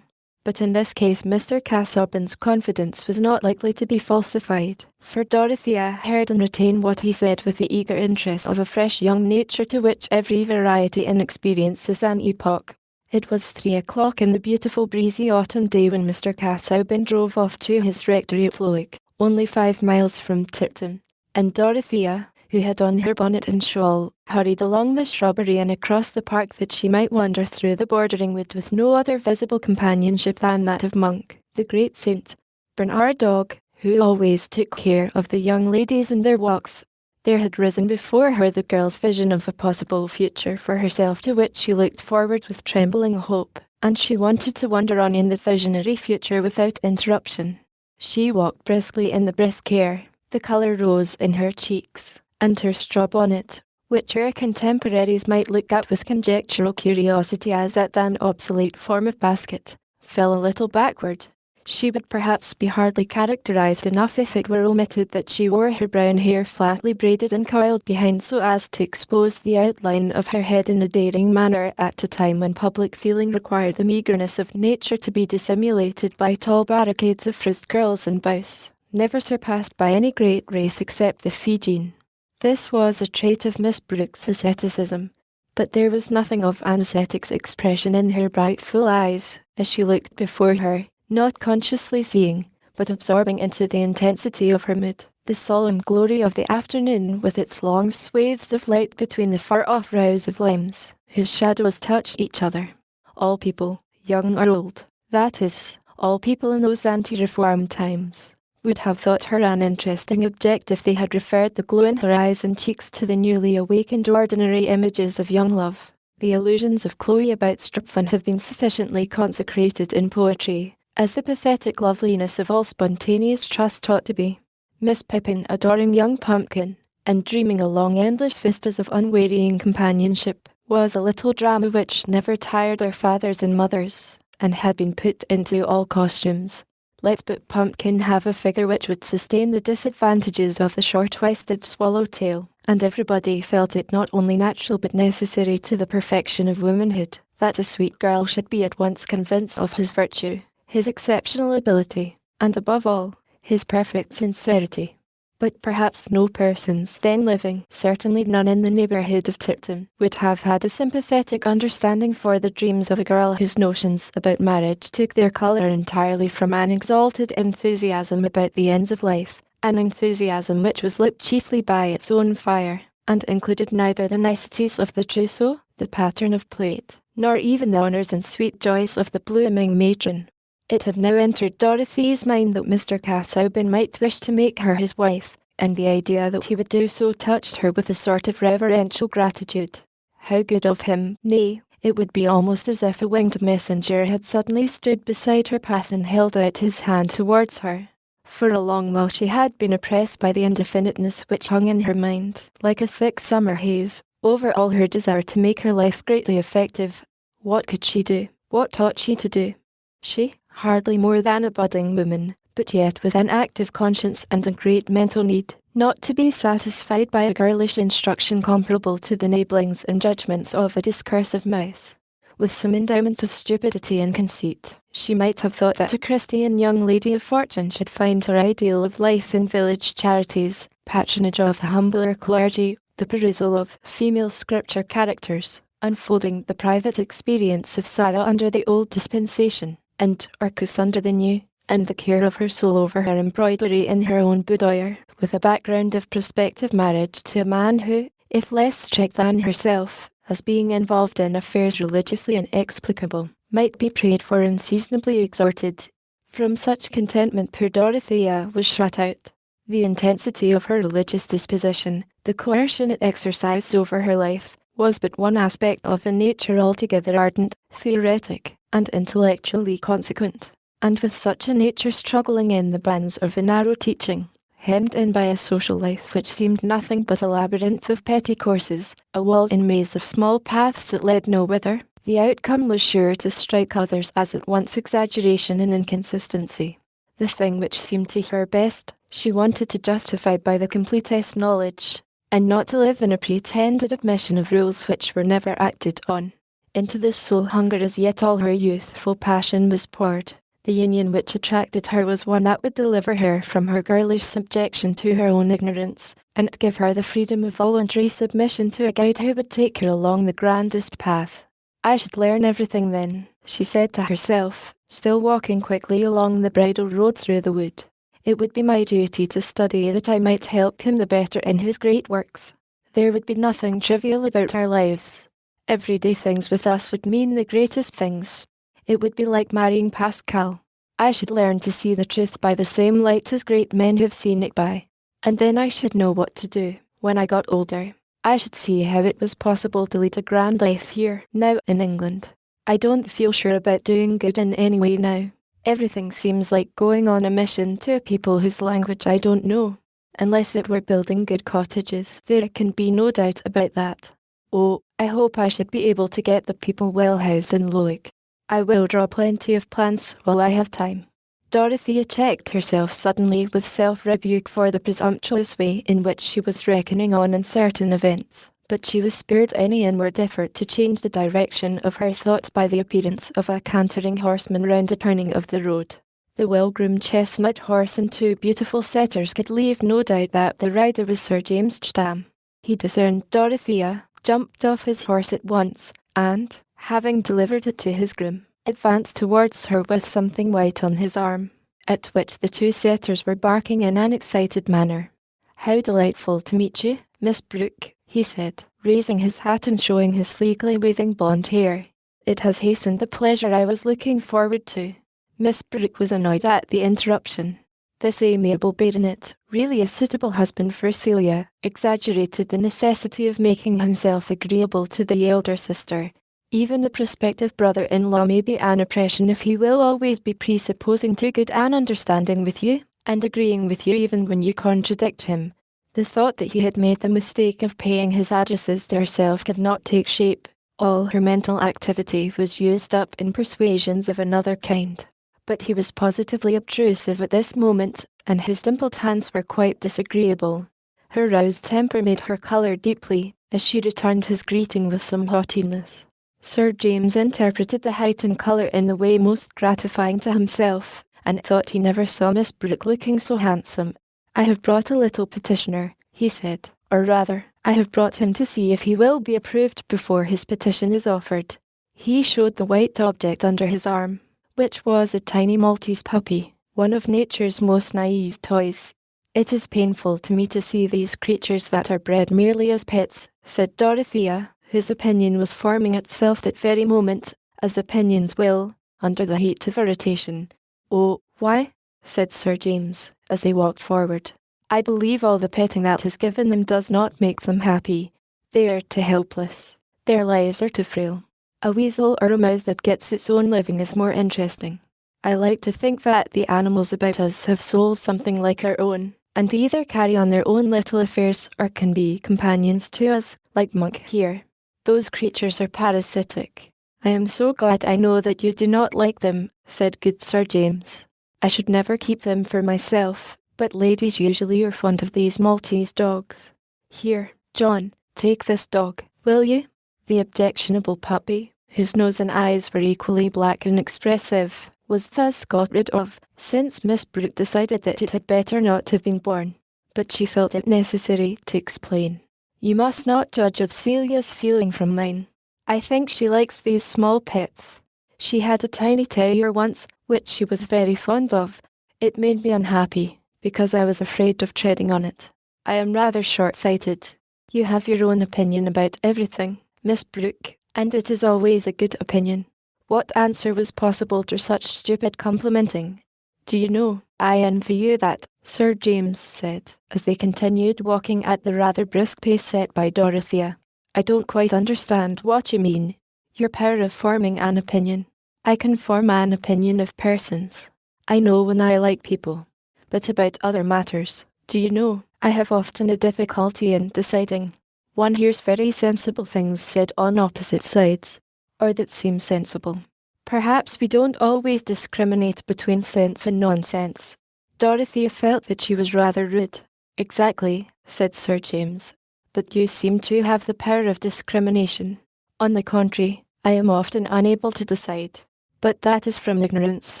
But in this case Mr. Casaubon's confidence was not likely to be falsified, for Dorothea heard and retained what he said with the eager interest of a fresh young nature to which every variety in experience is an epoch. It was 3 o'clock in the beautiful breezy autumn day when Mr. Casaubon drove off to his rectory at Flowick, only 5 miles from Tipton, and Dorothea, who had on her bonnet and shawl, hurried along the shrubbery and across the park that she might wander through the bordering wood with no other visible companionship than that of Monk, the great St. Bernard dog, who always took care of the young ladies in their walks. There had risen before her the girl's vision of a possible future for herself to which she looked forward with trembling hope, and she wanted to wander on in the visionary future without interruption. She walked briskly in the brisk air, the colour rose in her cheeks, and her straw bonnet, which her contemporaries might look at with conjectural curiosity as at an obsolete form of basket, fell a little backward. She would perhaps be hardly characterized enough if it were omitted that she wore her brown hair flatly braided and coiled behind so as to expose the outline of her head in a daring manner at a time when public feeling required the meagreness of nature to be dissimulated by tall barricades of frizzed curls and bouse, never surpassed by any great race except the Fijian. This was a trait of Miss Brooke's asceticism, but there was nothing of an ascetic's expression in her bright full eyes as she looked before her, not consciously seeing, but absorbing into the intensity of her mood, the solemn glory of the afternoon with its long swathes of light between the far-off rows of limes, whose shadows touched each other. All people, young or old, that is, all people in those ante-reform times, would have thought her an interesting object if they had referred the glow in her eyes and cheeks to the newly awakened ordinary images of young love. The illusions of Chloe about Strephon have been sufficiently consecrated in poetry, as the pathetic loveliness of all spontaneous trust ought to be. Miss Pippin adoring young Pumpkin, and dreaming along endless vistas of unwearying companionship, was a little drama which never tired our fathers and mothers, and had been put into all costumes. Let but Pumpkin have a figure which would sustain the disadvantages of the short-waisted swallowtail, and everybody felt it not only natural but necessary to the perfection of womanhood, that a sweet girl should be at once convinced of his virtue, his exceptional ability, and above all, his perfect sincerity. But perhaps no persons then living, certainly none in the neighbourhood of Tipton, would have had a sympathetic understanding for the dreams of a girl whose notions about marriage took their colour entirely from an exalted enthusiasm about the ends of life, an enthusiasm which was lit chiefly by its own fire, and included neither the niceties of the trousseau, the pattern of plate, nor even the honours and sweet joys of the blooming matron. It had now entered Dorothy's mind that Mr. Casaubon might wish to make her his wife, and the idea that he would do so touched her with a sort of reverential gratitude. How good of him! Nay, it would be almost as if a winged messenger had suddenly stood beside her path and held out his hand towards her. For a long while she had been oppressed by the indefiniteness which hung in her mind, like a thick summer haze, over all her desire to make her life greatly effective. What could she do? What ought she to do? She, hardly more than a budding woman, but yet with an active conscience and a great mental need, not to be satisfied by a girlish instruction comparable to the nibblings and judgments of a discursive mouse. With some endowment of stupidity and conceit, she might have thought that a Christian young lady of fortune should find her ideal of life in village charities, patronage of the humbler clergy, the perusal of female scripture characters, unfolding the private experience of Sarah under the old dispensation, and Orcus under the new, and the care of her soul over her embroidery in her own boudoir, with a background of prospective marriage to a man who, if less strict than herself, as being involved in affairs religiously inexplicable, might be prayed for and seasonably exhorted. From such contentment poor Dorothea was shut out. The intensity of her religious disposition, the coercion it exercised over her life, was but one aspect of a nature altogether ardent, theoretic, and intellectually consequent, and with such a nature struggling in the bands of a narrow teaching, hemmed in by a social life which seemed nothing but a labyrinth of petty courses, a walled-in maze of small paths that led nowhither, the outcome was sure to strike others as at once exaggeration and inconsistency. The thing which seemed to her best, she wanted to justify by the completest knowledge, and not to live in a pretended admission of rules which were never acted on. Into this soul hunger as yet all her youthful passion was poured. The union which attracted her was one that would deliver her from her girlish subjection to her own ignorance, and give her the freedom of voluntary submission to a guide who would take her along the grandest path. I should learn everything then, she said to herself, still walking quickly along the bridle road through the wood. It would be my duty to study that I might help him the better in his great works. There would be nothing trivial about our lives. Everyday things with us would mean the greatest things. It would be like marrying Pascal. I should learn to see the truth by the same light as great men have seen it by. And then I should know what to do. When I got older, I should see how it was possible to lead a grand life here, now in England. I don't feel sure about doing good in any way now. Everything seems like going on a mission to a people whose language I don't know. Unless it were building good cottages, there can be no doubt about that. Oh, I hope I should be able to get the people well housed in Lowick. I will draw plenty of plans while I have time. Dorothea checked herself suddenly with self-rebuke for the presumptuous way in which she was reckoning on uncertain events, but she was spared any inward effort to change the direction of her thoughts by the appearance of a cantering horseman round a turning of the road. The well-groomed chestnut horse and two beautiful setters could leave no doubt that the rider was Sir James Stam. He discerned Dorothea, jumped off his horse at once, and, having delivered it to his groom, advanced towards her with something white on his arm, at which the two setters were barking in an excited manner. "How delightful to meet you, Miss Brooke," he said, raising his hat and showing his sleekly waving blonde hair. "It has hastened the pleasure I was looking forward to." Miss Brooke was annoyed at the interruption. This amiable baronet, really a suitable husband for Celia, exaggerated the necessity of making himself agreeable to the elder sister. Even the prospective brother-in-law may be an oppression if he will always be presupposing too good an understanding with you, and agreeing with you even when you contradict him. The thought that he had made the mistake of paying his addresses to herself could not take shape. All her mental activity was used up in persuasions of another kind. But he was positively obtrusive at this moment, and his dimpled hands were quite disagreeable. Her roused temper made her colour deeply, as she returned his greeting with some haughtiness. Sir James interpreted the heightened colour in the way most gratifying to himself, and thought he never saw Miss Brooke looking so handsome. "I have brought a little petitioner," he said, "or rather, I have brought him to see if he will be approved before his petition is offered." He showed the white object under his arm, which was a tiny Maltese puppy, one of nature's most naive toys. "It is painful to me to see these creatures that are bred merely as pets," said Dorothea, whose opinion was forming itself that very moment, as opinions will, under the heat of irritation. "Oh, why?" said Sir James, as they walked forward. "I believe all the petting that is given them does not make them happy. They are too helpless. Their lives are too frail. A weasel or a mouse that gets its own living is more interesting. I like to think that the animals about us have souls something like our own, and either carry on their own little affairs or can be companions to us, like Monk here. Those creatures are parasitic." "I am so glad I know that you do not like them," said good Sir James. "I should never keep them for myself, but ladies usually are fond of these Maltese dogs. Here, John, take this dog, will you?" The objectionable puppy, whose nose and eyes were equally black and expressive, was thus got rid of, since Miss Brooke decided that it had better not have been born. But she felt it necessary to explain. "You must not judge of Celia's feeling from mine. I think she likes these small pets. She had a tiny terrier once, which she was very fond of. It made me unhappy, because I was afraid of treading on it. I am rather short-sighted. You have your own opinion about everything, Miss Brooke, and it is always a good opinion." What answer was possible to such stupid complimenting? "Do you know, I envy you that," Sir James said, as they continued walking at the rather brisk pace set by Dorothea. "I don't quite understand what you mean. Your power of forming an opinion." "I can form an opinion of persons. I know when I like people. But about other matters, do you know, I have often a difficulty in deciding. One hears very sensible things said on opposite sides, or that seem sensible. Perhaps we don't always discriminate between sense and nonsense." Dorothea felt that she was rather rude. "Exactly," said Sir James. "But you seem to have the power of discrimination. On the contrary, I am often unable to decide. But that is from ignorance.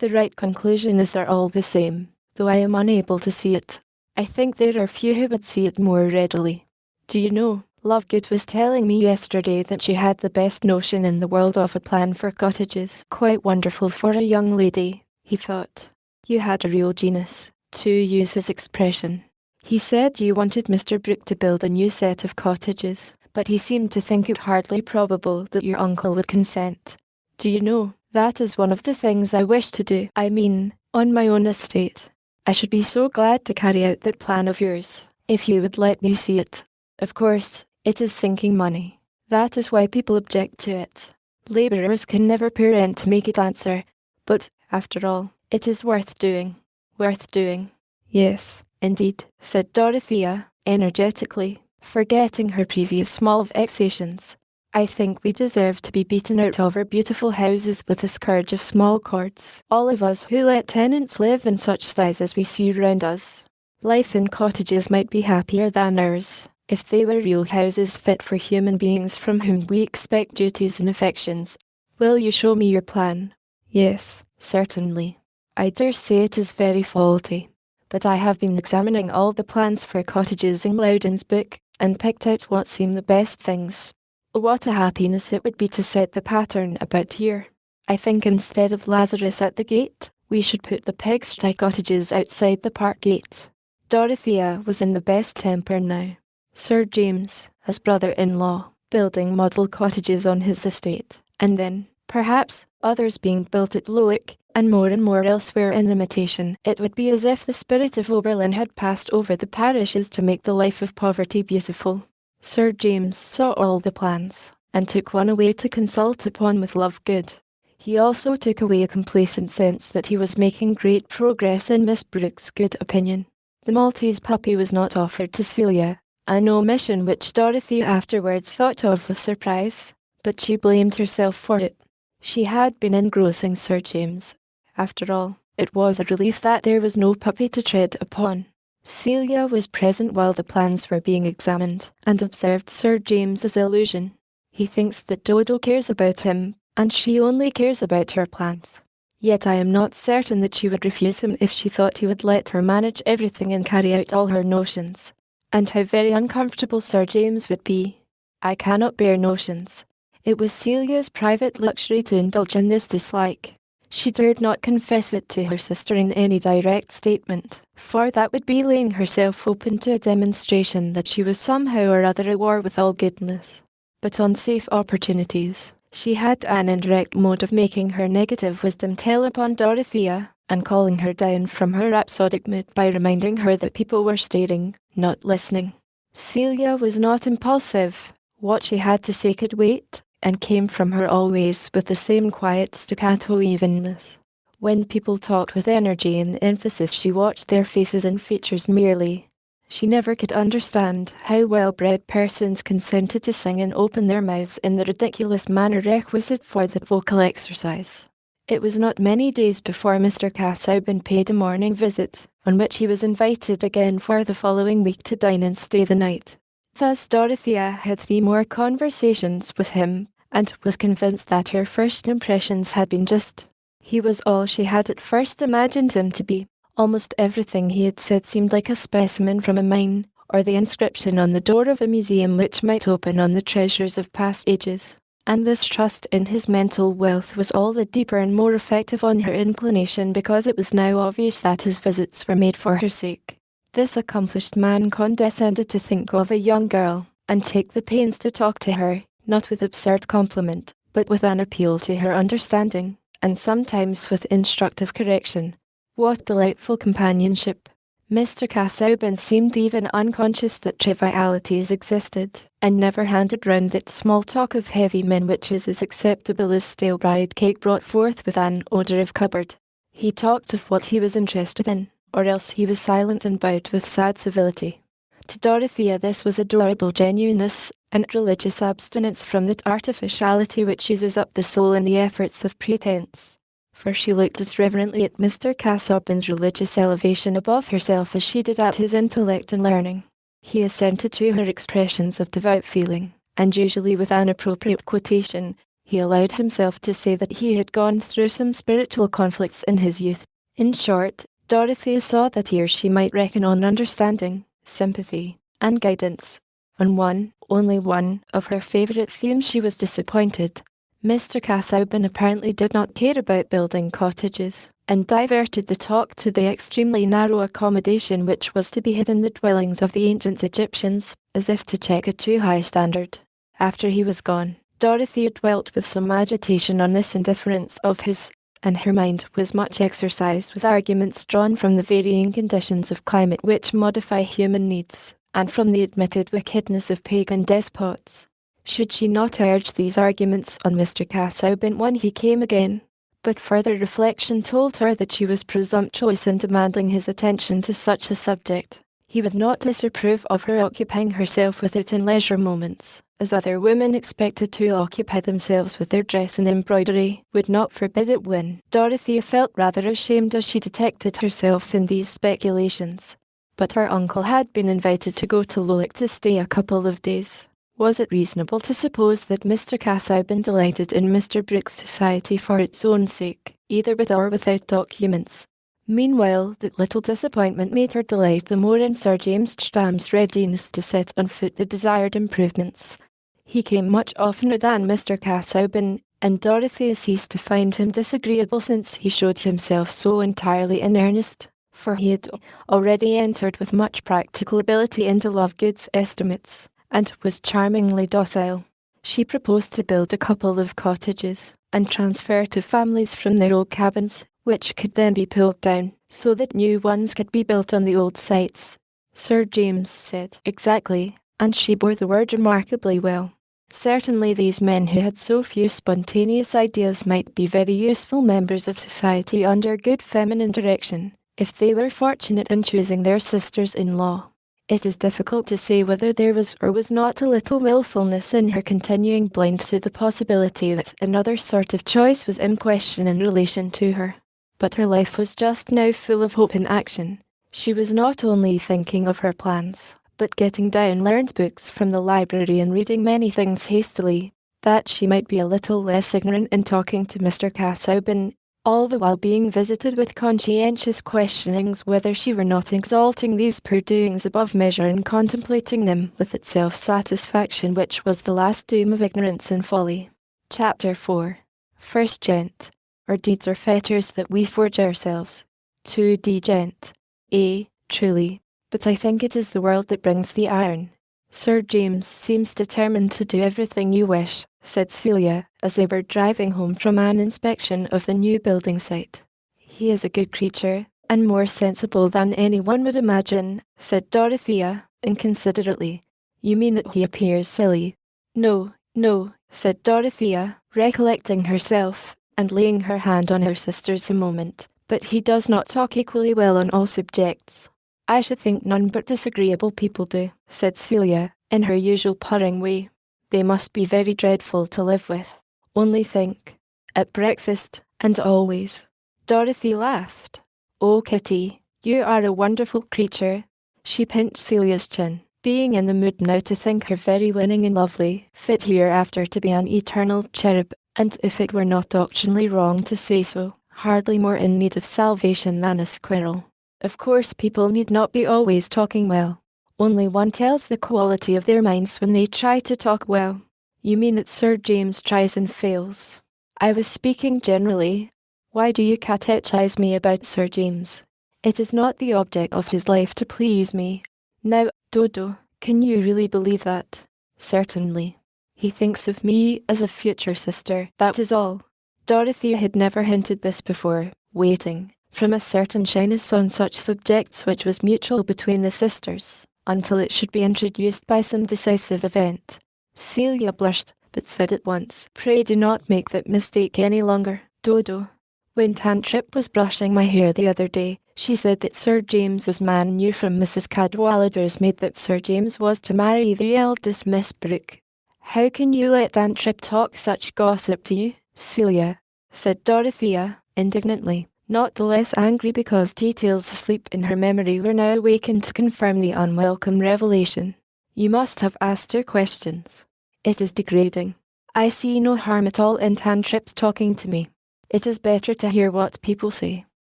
The right conclusion is they're all the same, though I am unable to see it. I think there are few who would see it more readily. Do you know, Lovegood was telling me yesterday that she had the best notion in the world of a plan for cottages. Quite wonderful for a young lady, he thought. You had a real genius, to use his expression. He said you wanted Mr. Brooke to build a new set of cottages, but he seemed to think it hardly probable that your uncle would consent. Do you know, that is one of the things I wish to do. I mean, on my own estate. I should be so glad to carry out that plan of yours, if you would let me see it. Of course, it is sinking money. That is why people object to it. Labourers can never pour in to make it answer. But, after all, it is worth doing. Worth doing. Yes, indeed, said Dorothea, energetically, forgetting her previous small vexations. I think we deserve to be beaten out of our beautiful houses with a scourge of small cords. All of us who let tenants live in such size as we see round us. Life in cottages might be happier than ours, if they were real houses fit for human beings from whom we expect duties and affections. Will you show me your plan? Yes, certainly. I dare say it is very faulty, but I have been examining all the plans for cottages in Loudon's book, and picked out what seem the best things. What a happiness it would be to set the pattern about here. I think instead of Lazarus at the gate, we should put the pigsty cottages outside the park gate. Dorothea was in the best temper now. Sir James, as brother-in-law, building model cottages on his estate, and then, perhaps, others being built at Lowick, and more elsewhere in imitation. It would be as if the spirit of Oberlin had passed over the parishes to make the life of poverty beautiful. Sir James saw all the plans, and took one away to consult upon with Lovegood. He also took away a complacent sense that he was making great progress in Miss Brooke's good opinion. The Maltese puppy was not offered to Celia, an omission which Dorothea afterwards thought of with surprise, but she blamed herself for it. She had been engrossing Sir James. After all, it was a relief that there was no puppy to tread upon. Celia was present while the plans were being examined and observed Sir James's illusion. He thinks that Dodo cares about him, and she only cares about her plans. Yet I am not certain that she would refuse him if she thought he would let her manage everything and carry out all her notions. And how very uncomfortable Sir James would be. I cannot bear notions. It was Celia's private luxury to indulge in this dislike. She dared not confess it to her sister in any direct statement, for that would be laying herself open to a demonstration that she was somehow or other at war with all goodness. But on safe opportunities, she had an indirect mode of making her negative wisdom tell upon Dorothea, and calling her down from her rhapsodic mood by reminding her that people were staring, not listening. Celia was not impulsive. What she had to say could wait, and came from her always with the same quiet staccato evenness. When people talked with energy and emphasis, she watched their faces and features merely. She never could understand how well-bred persons consented to sing and open their mouths in the ridiculous manner requisite for that vocal exercise. It was not many days before Mr. Casaubon paid a morning visit, on which he was invited again for the following week to dine and stay the night. Thus Dorothea had 3 more conversations with him, and was convinced that her first impressions had been just. He was all she had at first imagined him to be. Almost everything he had said seemed like a specimen from a mine, or the inscription on the door of a museum which might open on the treasures of past ages. And this trust in his mental wealth was all the deeper and more effective on her inclination because it was now obvious that his visits were made for her sake. This accomplished man condescended to think of a young girl, and take the pains to talk to her, not with absurd compliment, but with an appeal to her understanding, and sometimes with instructive correction. What delightful companionship! Mr. Casaubon seemed even unconscious that trivialities existed, and never handed round that small talk of heavy men which is as acceptable as stale bride cake brought forth with an odour of cupboard. He talked of what he was interested in, or else he was silent and bowed with sad civility. To Dorothea this was adorable genuineness, and religious abstinence from that artificiality which uses up the soul in the efforts of pretense. For she looked as reverently at Mr. Casaubon's religious elevation above herself as she did at his intellect and learning. He assented to her expressions of devout feeling, and usually with an appropriate quotation, he allowed himself to say that he had gone through some spiritual conflicts in his youth. In short, Dorothea saw that here she might reckon on understanding, sympathy, and guidance. On only one, of her favourite themes she was disappointed. Mr. Casaubon apparently did not care about building cottages, and diverted the talk to the extremely narrow accommodation which was to be hid in the dwellings of the ancient Egyptians, as if to check a too high standard. After he was gone, Dorothea dwelt with some agitation on this indifference of his, and her mind was much exercised with arguments drawn from the varying conditions of climate which modify human needs, and from the admitted wickedness of pagan despots. Should she not urge these arguments on Mr. Casaubon when he came again? But further reflection told her that she was presumptuous in demanding his attention to such a subject. He would not disapprove of her occupying herself with it in leisure moments, as other women expected to occupy themselves with their dress and embroidery, would not forbid it when. Dorothea felt rather ashamed as she detected herself in these speculations. But her uncle had been invited to go to Lowick to stay a couple of days. Was it reasonable to suppose that Mr. Casaubon delighted in Mr. Brooke's society for its own sake, either with or without documents? Meanwhile, that little disappointment made her delight the more in Sir James Stam's readiness to set on foot the desired improvements. He came much oftener than Mr. Casaubon, and Dorothea ceased to find him disagreeable since he showed himself so entirely in earnest, for he had already entered with much practical ability into Lovegood's estimates, and was charmingly docile. She proposed to build a couple of cottages, and transfer to families from their old cabins, which could then be pulled down, so that new ones could be built on the old sites. Sir James said, "Exactly," and she bore the word remarkably well. Certainly these men who had so few spontaneous ideas might be very useful members of society under good feminine direction, if they were fortunate in choosing their sisters-in-law. It is difficult to say whether there was or was not a little wilfulness in her continuing blind to the possibility that another sort of choice was in question in relation to her. But her life was just now full of hope and action. She was not only thinking of her plans, but getting down learned books from the library and reading many things hastily, that she might be a little less ignorant in talking to Mr. Casaubon, all the while being visited with conscientious questionings whether she were not exalting these poor doings above measure and contemplating them with that self-satisfaction which was the last doom of ignorance and folly. Chapter 4. First Gent. Our deeds are fetters that we forge ourselves. 2d Gent. A. Truly. But I think it is the world that brings the iron. Sir James seems determined to do everything you wish, said Celia, as they were driving home from an inspection of the new building site. He is a good creature, and more sensible than anyone would imagine, said Dorothea, inconsiderately. You mean that he appears silly? No, no, said Dorothea, recollecting herself, and laying her hand on her sister's a moment, but he does not talk equally well on all subjects. I should think none but disagreeable people do, said Celia, in her usual purring way. They must be very dreadful to live with. Only think. At breakfast, and always. Dorothy laughed. Oh, Kitty, you are a wonderful creature. She pinched Celia's chin, being in the mood now to think her very winning and lovely, fit hereafter to be an eternal cherub, and if it were not doctrinally wrong to say so, hardly more in need of salvation than a squirrel. Of course people need not be always talking well. Only one tells the quality of their minds when they try to talk well. You mean that Sir James tries and fails? I was speaking generally. Why do you catechize me about Sir James? It is not the object of his life to please me. Now, Dodo, can you really believe that? Certainly. He thinks of me as a future sister, that is all. Dorothy had never hinted this before, waiting, from a certain shyness on such subjects which was mutual between the sisters, until it should be introduced by some decisive event. Celia blushed, but said at once, Pray do not make that mistake any longer, Dodo. When Tantripp was brushing my hair the other day, she said that Sir James's man knew from Mrs. Cadwallader's maid that Sir James was to marry the eldest Miss Brooke. How can you let Tantripp talk such gossip to you, Celia? Said Dorothea, indignantly, not the less angry because details asleep in her memory were now awakened to confirm the unwelcome revelation. You must have asked her questions. It is degrading. I see no harm at all in Tantripp's talking to me. It is better to hear what people say.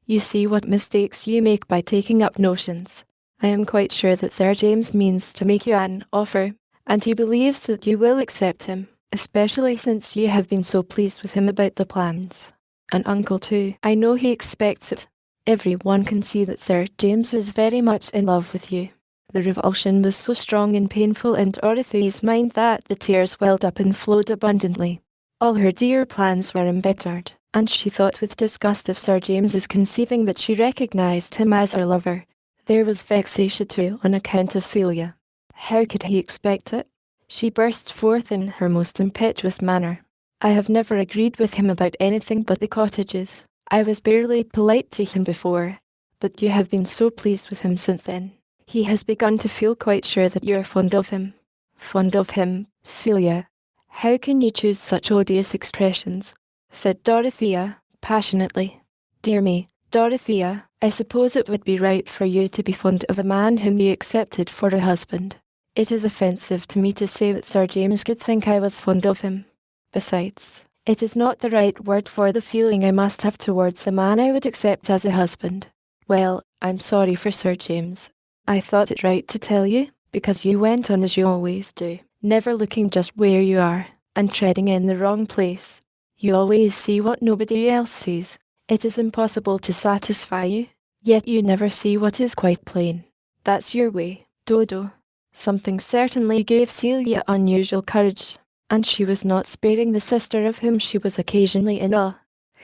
You see what mistakes you make by taking up notions. I am quite sure that Sir James means to make you an offer, and he believes that you will accept him, especially since you have been so pleased with him about the plans. And Uncle too. I know he expects it. Everyone can see that Sir James is very much in love with you. The revulsion was so strong and painful in Dorothy's mind that the tears welled up and flowed abundantly. All her dear plans were embittered, and she thought with disgust of Sir James's conceiving that she recognised him as her lover. There was vexation too on account of Celia. How could he expect it? She burst forth in her most impetuous manner. I have never agreed with him about anything but the cottages. I was barely polite to him before, but you have been so pleased with him since then. He has begun to feel quite sure that you are fond of him. Fond of him, Celia. How can you choose such odious expressions? Said Dorothea, passionately. Dear me, Dorothea, I suppose it would be right for you to be fond of a man whom you accepted for a husband. It is offensive to me to say that Sir James could think I was fond of him. Besides, it is not the right word for the feeling I must have towards a man I would accept as a husband. Well, I'm sorry for Sir James. I thought it right to tell you, because you went on as you always do, never looking just where you are, and treading in the wrong place. You always see what nobody else sees. It is impossible to satisfy you, yet you never see what is quite plain. That's your way, Dodo. Something certainly gave Celia unusual courage, and she was not sparing the sister of whom she was occasionally in awe.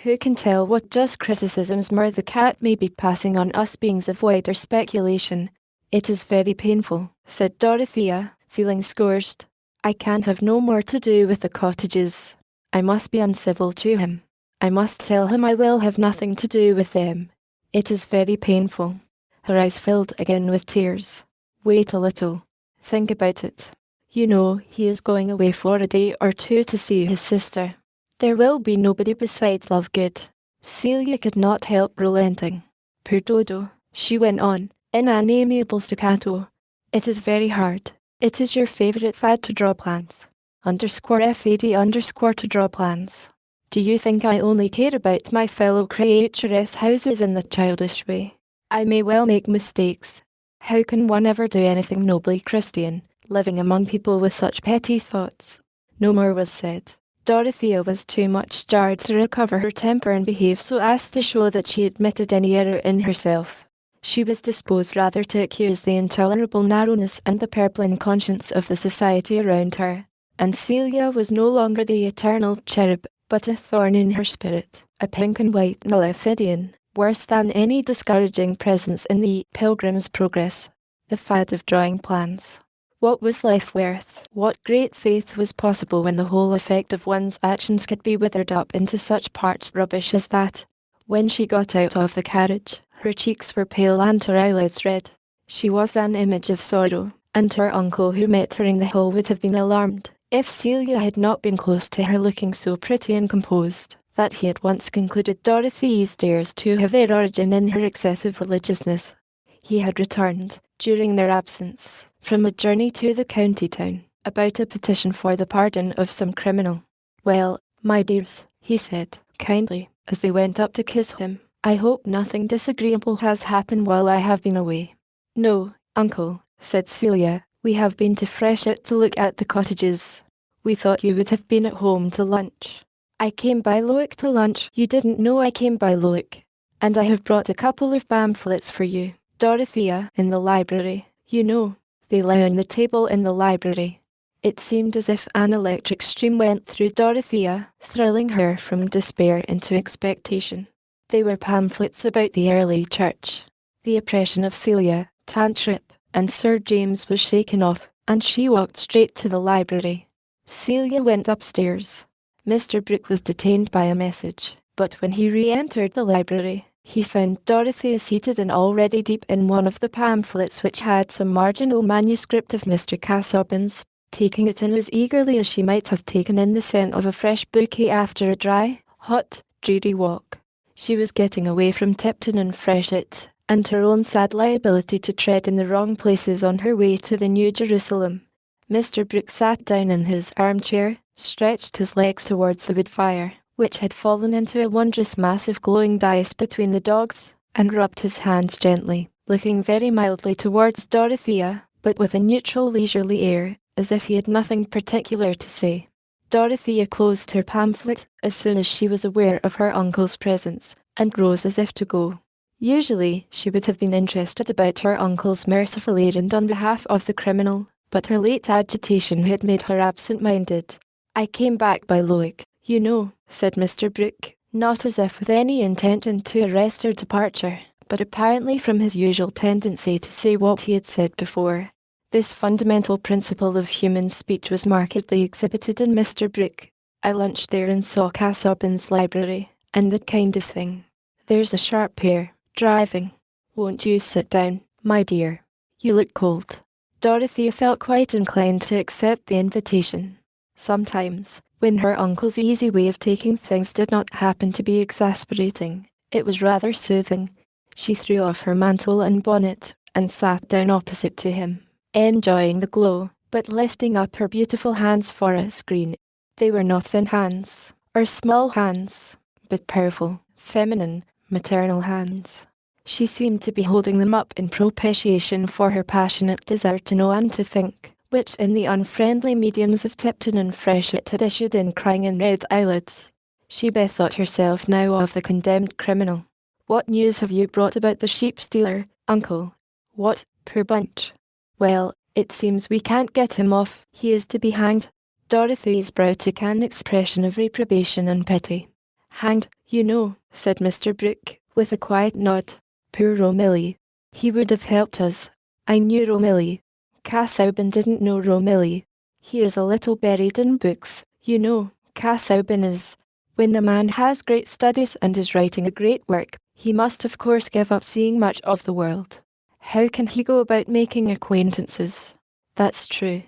Who can tell what just criticisms the cat may be passing on us beings of wider speculation? It is very painful, said Dorothea, feeling scourged. I can have no more to do with the cottages. I must be uncivil to him. I must tell him I will have nothing to do with them. It is very painful. Her eyes filled again with tears. Wait a little. Think about it. You know he is going away for a day or two to see his sister. There will be nobody besides Lovegood. Celia could not help relenting. Poor Dodo, she went on, in an amiable staccato. It is very hard. It is your favourite fad to draw plans. _FAD_ to draw plans. Do you think I only care about my fellow creatures' houses in the childish way? I may well make mistakes. How can one ever do anything nobly Christian, living among people with such petty thoughts? No more was said. Dorothea was too much jarred to recover her temper and behave so as to show that she admitted any error in herself. She was disposed rather to accuse the intolerable narrowness and the purblind conscience of the society around her. And Celia was no longer the eternal cherub, but a thorn in her spirit, a pink and white Niliphidian, worse than any discouraging presence in the Pilgrim's Progress. The fad of drawing plans. What was life worth? What great faith was possible when the whole effect of one's actions could be withered up into such parched rubbish as that? When she got out of the carriage, her cheeks were pale and her eyelids red. She was an image of sorrow, and her uncle who met her in the hall would have been alarmed, if Celia had not been close to her looking so pretty and composed, that he at once concluded Dorothy's dares to have their origin in her excessive religiousness. He had returned, during their absence, from a journey to the county town, about a petition for the pardon of some criminal. "Well, my dears," he said, kindly, as they went up to kiss him, "I hope nothing disagreeable has happened while I have been away." "No, uncle," said Celia, "we have been to Freshitt to look at the cottages. We thought you would have been at home to lunch." "I came by Lowick to lunch." "You didn't know I came by Lowick. And I have brought a couple of pamphlets for you, Dorothea, in the library, you know. They lay on the table in the library." It seemed as if an electric stream went through Dorothea, thrilling her from despair into expectation. They were pamphlets about the early church. The oppression of Celia, Tantrip, and Sir James was shaken off, and she walked straight to the library. Celia went upstairs. Mr. Brooke was detained by a message, but when he re-entered the library, he found Dorothea seated and already deep in one of the pamphlets which had some marginal manuscript of Mr. Casaubon's, taking it in as eagerly as she might have taken in the scent of a fresh bouquet after a dry, hot, dreary walk. She was getting away from Tipton and Freshitt, and her own sad liability to tread in the wrong places on her way to the New Jerusalem. Mr. Brooke sat down in his armchair, stretched his legs towards the wood fire, which had fallen into a wondrous mass of glowing dais between the dogs, and rubbed his hands gently, looking very mildly towards Dorothea, but with a neutral leisurely air, as if he had nothing particular to say. Dorothea closed her pamphlet as soon as she was aware of her uncle's presence, and rose as if to go. Usually, she would have been interested about her uncle's merciful errand on behalf of the criminal, but her late agitation had made her absent-minded. "I came back by Lowick, you know," said Mr. Brooke, not as if with any intention to arrest her departure, but apparently from his usual tendency to say what he had said before. This fundamental principle of human speech was markedly exhibited in Mr. Brooke. "I lunched there and saw Casaubon's library, and that kind of thing. There's a sharp pair, driving. Won't you sit down, my dear? You look cold." Dorothea felt quite inclined to accept the invitation. Sometimes, when her uncle's easy way of taking things did not happen to be exasperating, it was rather soothing. She threw off her mantle and bonnet, and sat down opposite to him, enjoying the glow, but lifting up her beautiful hands for a screen. They were not thin hands, or small hands, but powerful, feminine, maternal hands. She seemed to be holding them up in propitiation for her passionate desire to know and to think, which in the unfriendly mediums of Tipton and Freshitt had issued in crying and red eyelids. She bethought herself now of the condemned criminal. "What news have you brought about the sheep-stealer, uncle?" "What, poor Bunch?" "Well, it seems we can't get him off. He is to be hanged." Dorothy's brow took an expression of reprobation and pity. "Hanged, you know," said Mr. Brooke, with a quiet nod. "Poor Romilly. He would have helped us. I knew Romilly. Casaubon didn't know Romilly. He is a little buried in books, you know. Casaubon is. When a man has great studies and is writing a great work, he must of course give up seeing much of the world. How can he go about making acquaintances?" "That's true.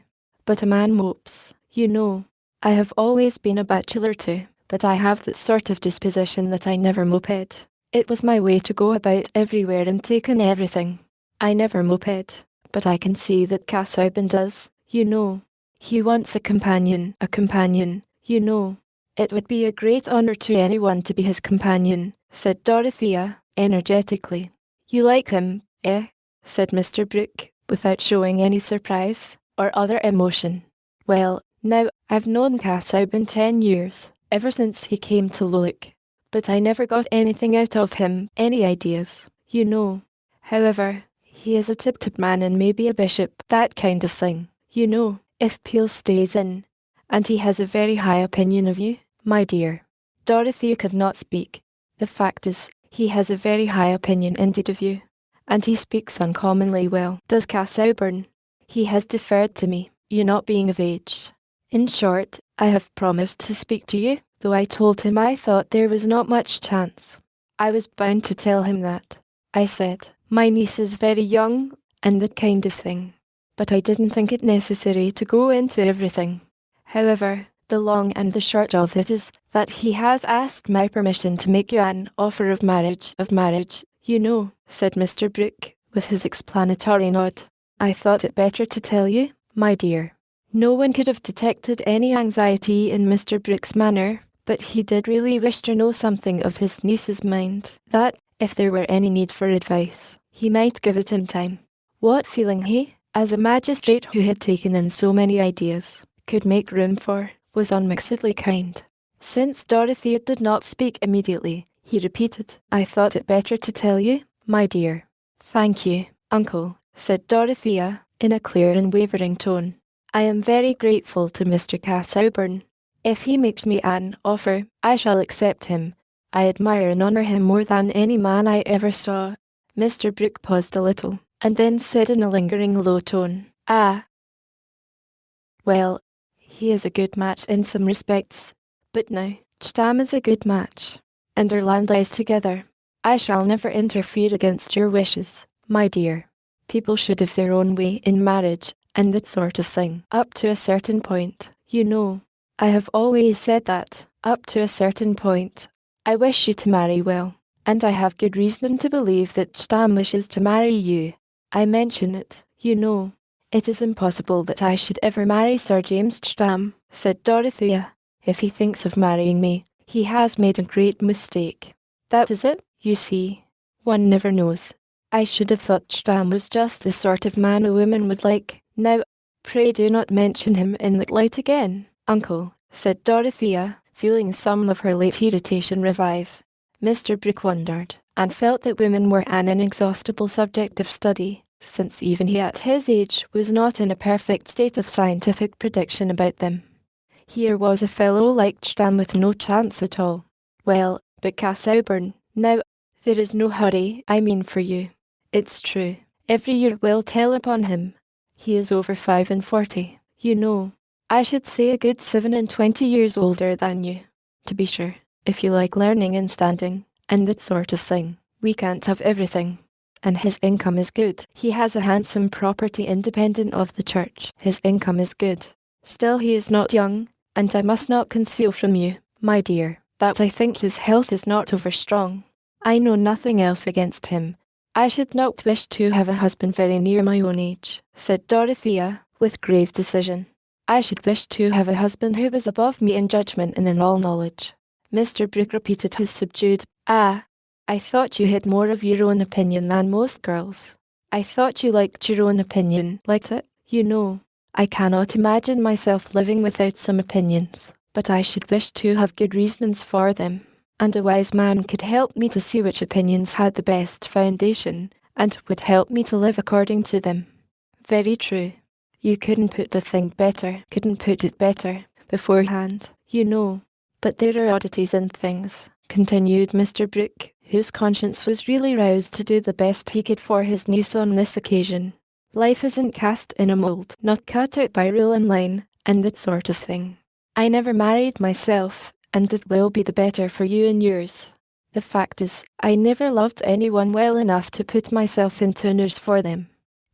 But a man mopes, you know. I have always been a bachelor too, but I have that sort of disposition that I never moped. It was my way to go about everywhere and take in everything. I never moped, but I can see that Casaubon does, you know. He wants a companion, you know. It would be a great honour to anyone to be his companion, said Dorothea, energetically. You like him, eh? Said Mr. Brooke, without showing any surprise or other emotion. Well, now, I've known Casaubon 10 years, ever since he came to Lowick, but I never got anything out of him, any ideas, you know. However, he is a tip-top man and maybe a bishop, that kind of thing, you know, if Peel stays in. And he has a very high opinion of you, my dear. Dorothea could not speak. The fact is, he has a very high opinion indeed of you. And he speaks uncommonly well, does Casaubon. He has deferred to me, you not being of age. In short, I have promised to speak to you, though I told him I thought there was not much chance. I was bound to tell him that. I said, my niece is very young, and that kind of thing. But I didn't think it necessary to go into everything. However, the long and the short of it is that he has asked my permission to make you an offer of marriage, you know, said Mr. Brooke, with his explanatory nod. I thought it better to tell you, my dear. No one could have detected any anxiety in Mr. Brooke's manner, but he did really wish to know something of his niece's mind, that, if there were any need for advice, he might give it in time. What feeling he, as a magistrate who had taken in so many ideas, could make room for, was unmixedly kind. Since Dorothea did not speak immediately, he repeated, I thought it better to tell you, my dear. Thank you, uncle, said Dorothea, in a clear and wavering tone. I am very grateful to Mr. Casaubon. If he makes me an offer, I shall accept him. I admire and honour him more than any man I ever saw. Mr. Brooke paused a little, and then said in a lingering low tone, Ah. Well, he is a good match in some respects. But now, Stam is a good match, and our land lies together. I shall never interfere against your wishes, my dear. People should have their own way in marriage, and that sort of thing. Up to a certain point, you know. I have always said that, up to a certain point. I wish you to marry well, and I have good reason to believe that Stam wishes to marry you. I mention it, you know. It is impossible that I should ever marry Sir James Stam, said Dorothea. If he thinks of marrying me, he has made a great mistake. That is it, you see. One never knows. I should have thought Stam was just the sort of man a woman would like. Now, pray do not mention him in that light again, uncle, said Dorothea, feeling some of her late irritation revive. Mr. Brooke wondered, and felt that women were an inexhaustible subject of study, since even he at his age was not in a perfect state of scientific prediction about them. Here was a fellow like Stam with no chance at all. Well, but Casaubon, now, there is no hurry, I mean for you. It's true, every year will tell upon him. He is over 45, you know. I should say a good 27 years older than you. To be sure, if you like learning and standing, and that sort of thing, we can't have everything. And his income is good. He has a handsome property independent of the church. His income is good. Still he is not young, and I must not conceal from you, my dear, that I think his health is not over strong. I know nothing else against him. I should not wish to have a husband very near my own age, said Dorothea, with grave decision. I should wish to have a husband who was above me in judgment and in all knowledge. Mr. Brooke repeated his subdued, Ah. I thought you had more of your own opinion than most girls. I thought you liked your own opinion, liked it, you know. I cannot imagine myself living without some opinions, but I should wish to have good reasons for them, and a wise man could help me to see which opinions had the best foundation, and would help me to live according to them. Very true. You couldn't put it better, beforehand, you know. But there are oddities in things, continued Mr. Brooke, whose conscience was really roused to do the best he could for his niece on this occasion. Life isn't cast in a mould, not cut out by rule and line, and that sort of thing. I never married myself, and it will be the better for you and yours. The fact is, I never loved anyone well enough to put myself into a noose for them.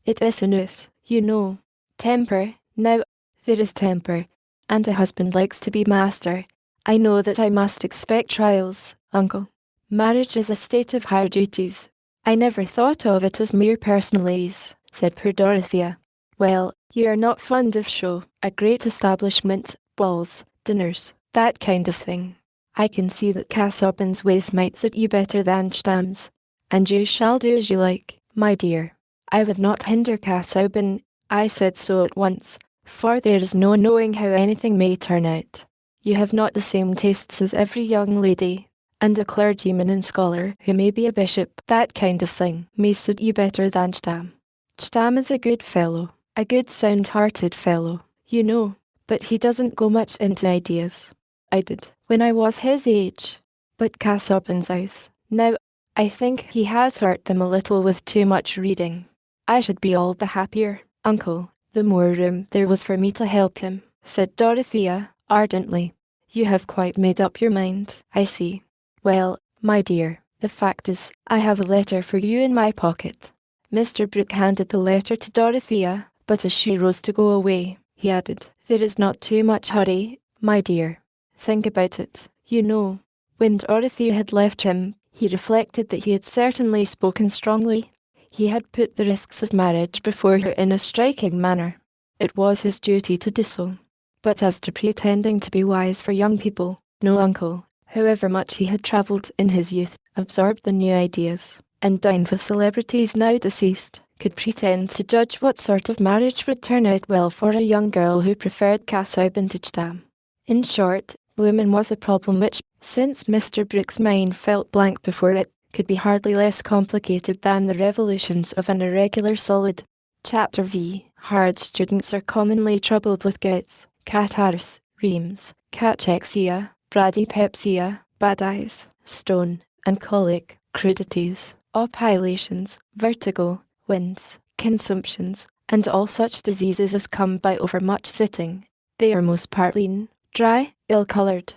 It is a noose, you know. Temper, now, there is temper, and a husband likes to be master. I know that I must expect trials, uncle. Marriage is a state of higher duties. I never thought of it as mere personal ease, said poor Dorothea. Well, you are not fond of show, a great establishment, balls, dinners, that kind of thing. I can see that Casaubon's ways might suit you better than Stam's. And you shall do as you like, my dear. I would not hinder Casaubon, I said so at once, for there is no knowing how anything may turn out. You have not the same tastes as every young lady, and a clergyman and scholar who may be a bishop, that kind of thing, may suit you better than Stam. Stam is a good fellow, a good sound-hearted fellow, you know, but he doesn't go much into ideas. I did, when I was his age. But Casaubon's eyes, now, I think he has hurt them a little with too much reading. I should be all the happier, uncle, the more room there was for me to help him, said Dorothea, ardently. You have quite made up your mind, I see. Well, my dear, the fact is, I have a letter for you in my pocket. Mr. Brooke handed the letter to Dorothea, but as she rose to go away, he added, there is not too much hurry, my dear. Think about it, you know. When Dorothea had left him, he reflected that he had certainly spoken strongly. He had put the risks of marriage before her in a striking manner. It was his duty to do so. But as to pretending to be wise for young people, no uncle, however much he had travelled in his youth, absorbed the new ideas, and dined with celebrities now deceased, could pretend to judge what sort of marriage would turn out well for a young girl who preferred Casaubon to Stam. In short, women was a problem which, since Mr. Brooke's mind felt blank before it, could be hardly less complicated than the revolutions of an irregular solid. Chapter V. Hard students are commonly troubled with gouts, catarrhs, rheums, cachexia, bradypepsia, bad eyes, stone, and colic, crudities, oppilations, vertigo, winds, consumptions, and all such diseases as come by overmuch sitting. They are most part lean, dry, ill-coloured,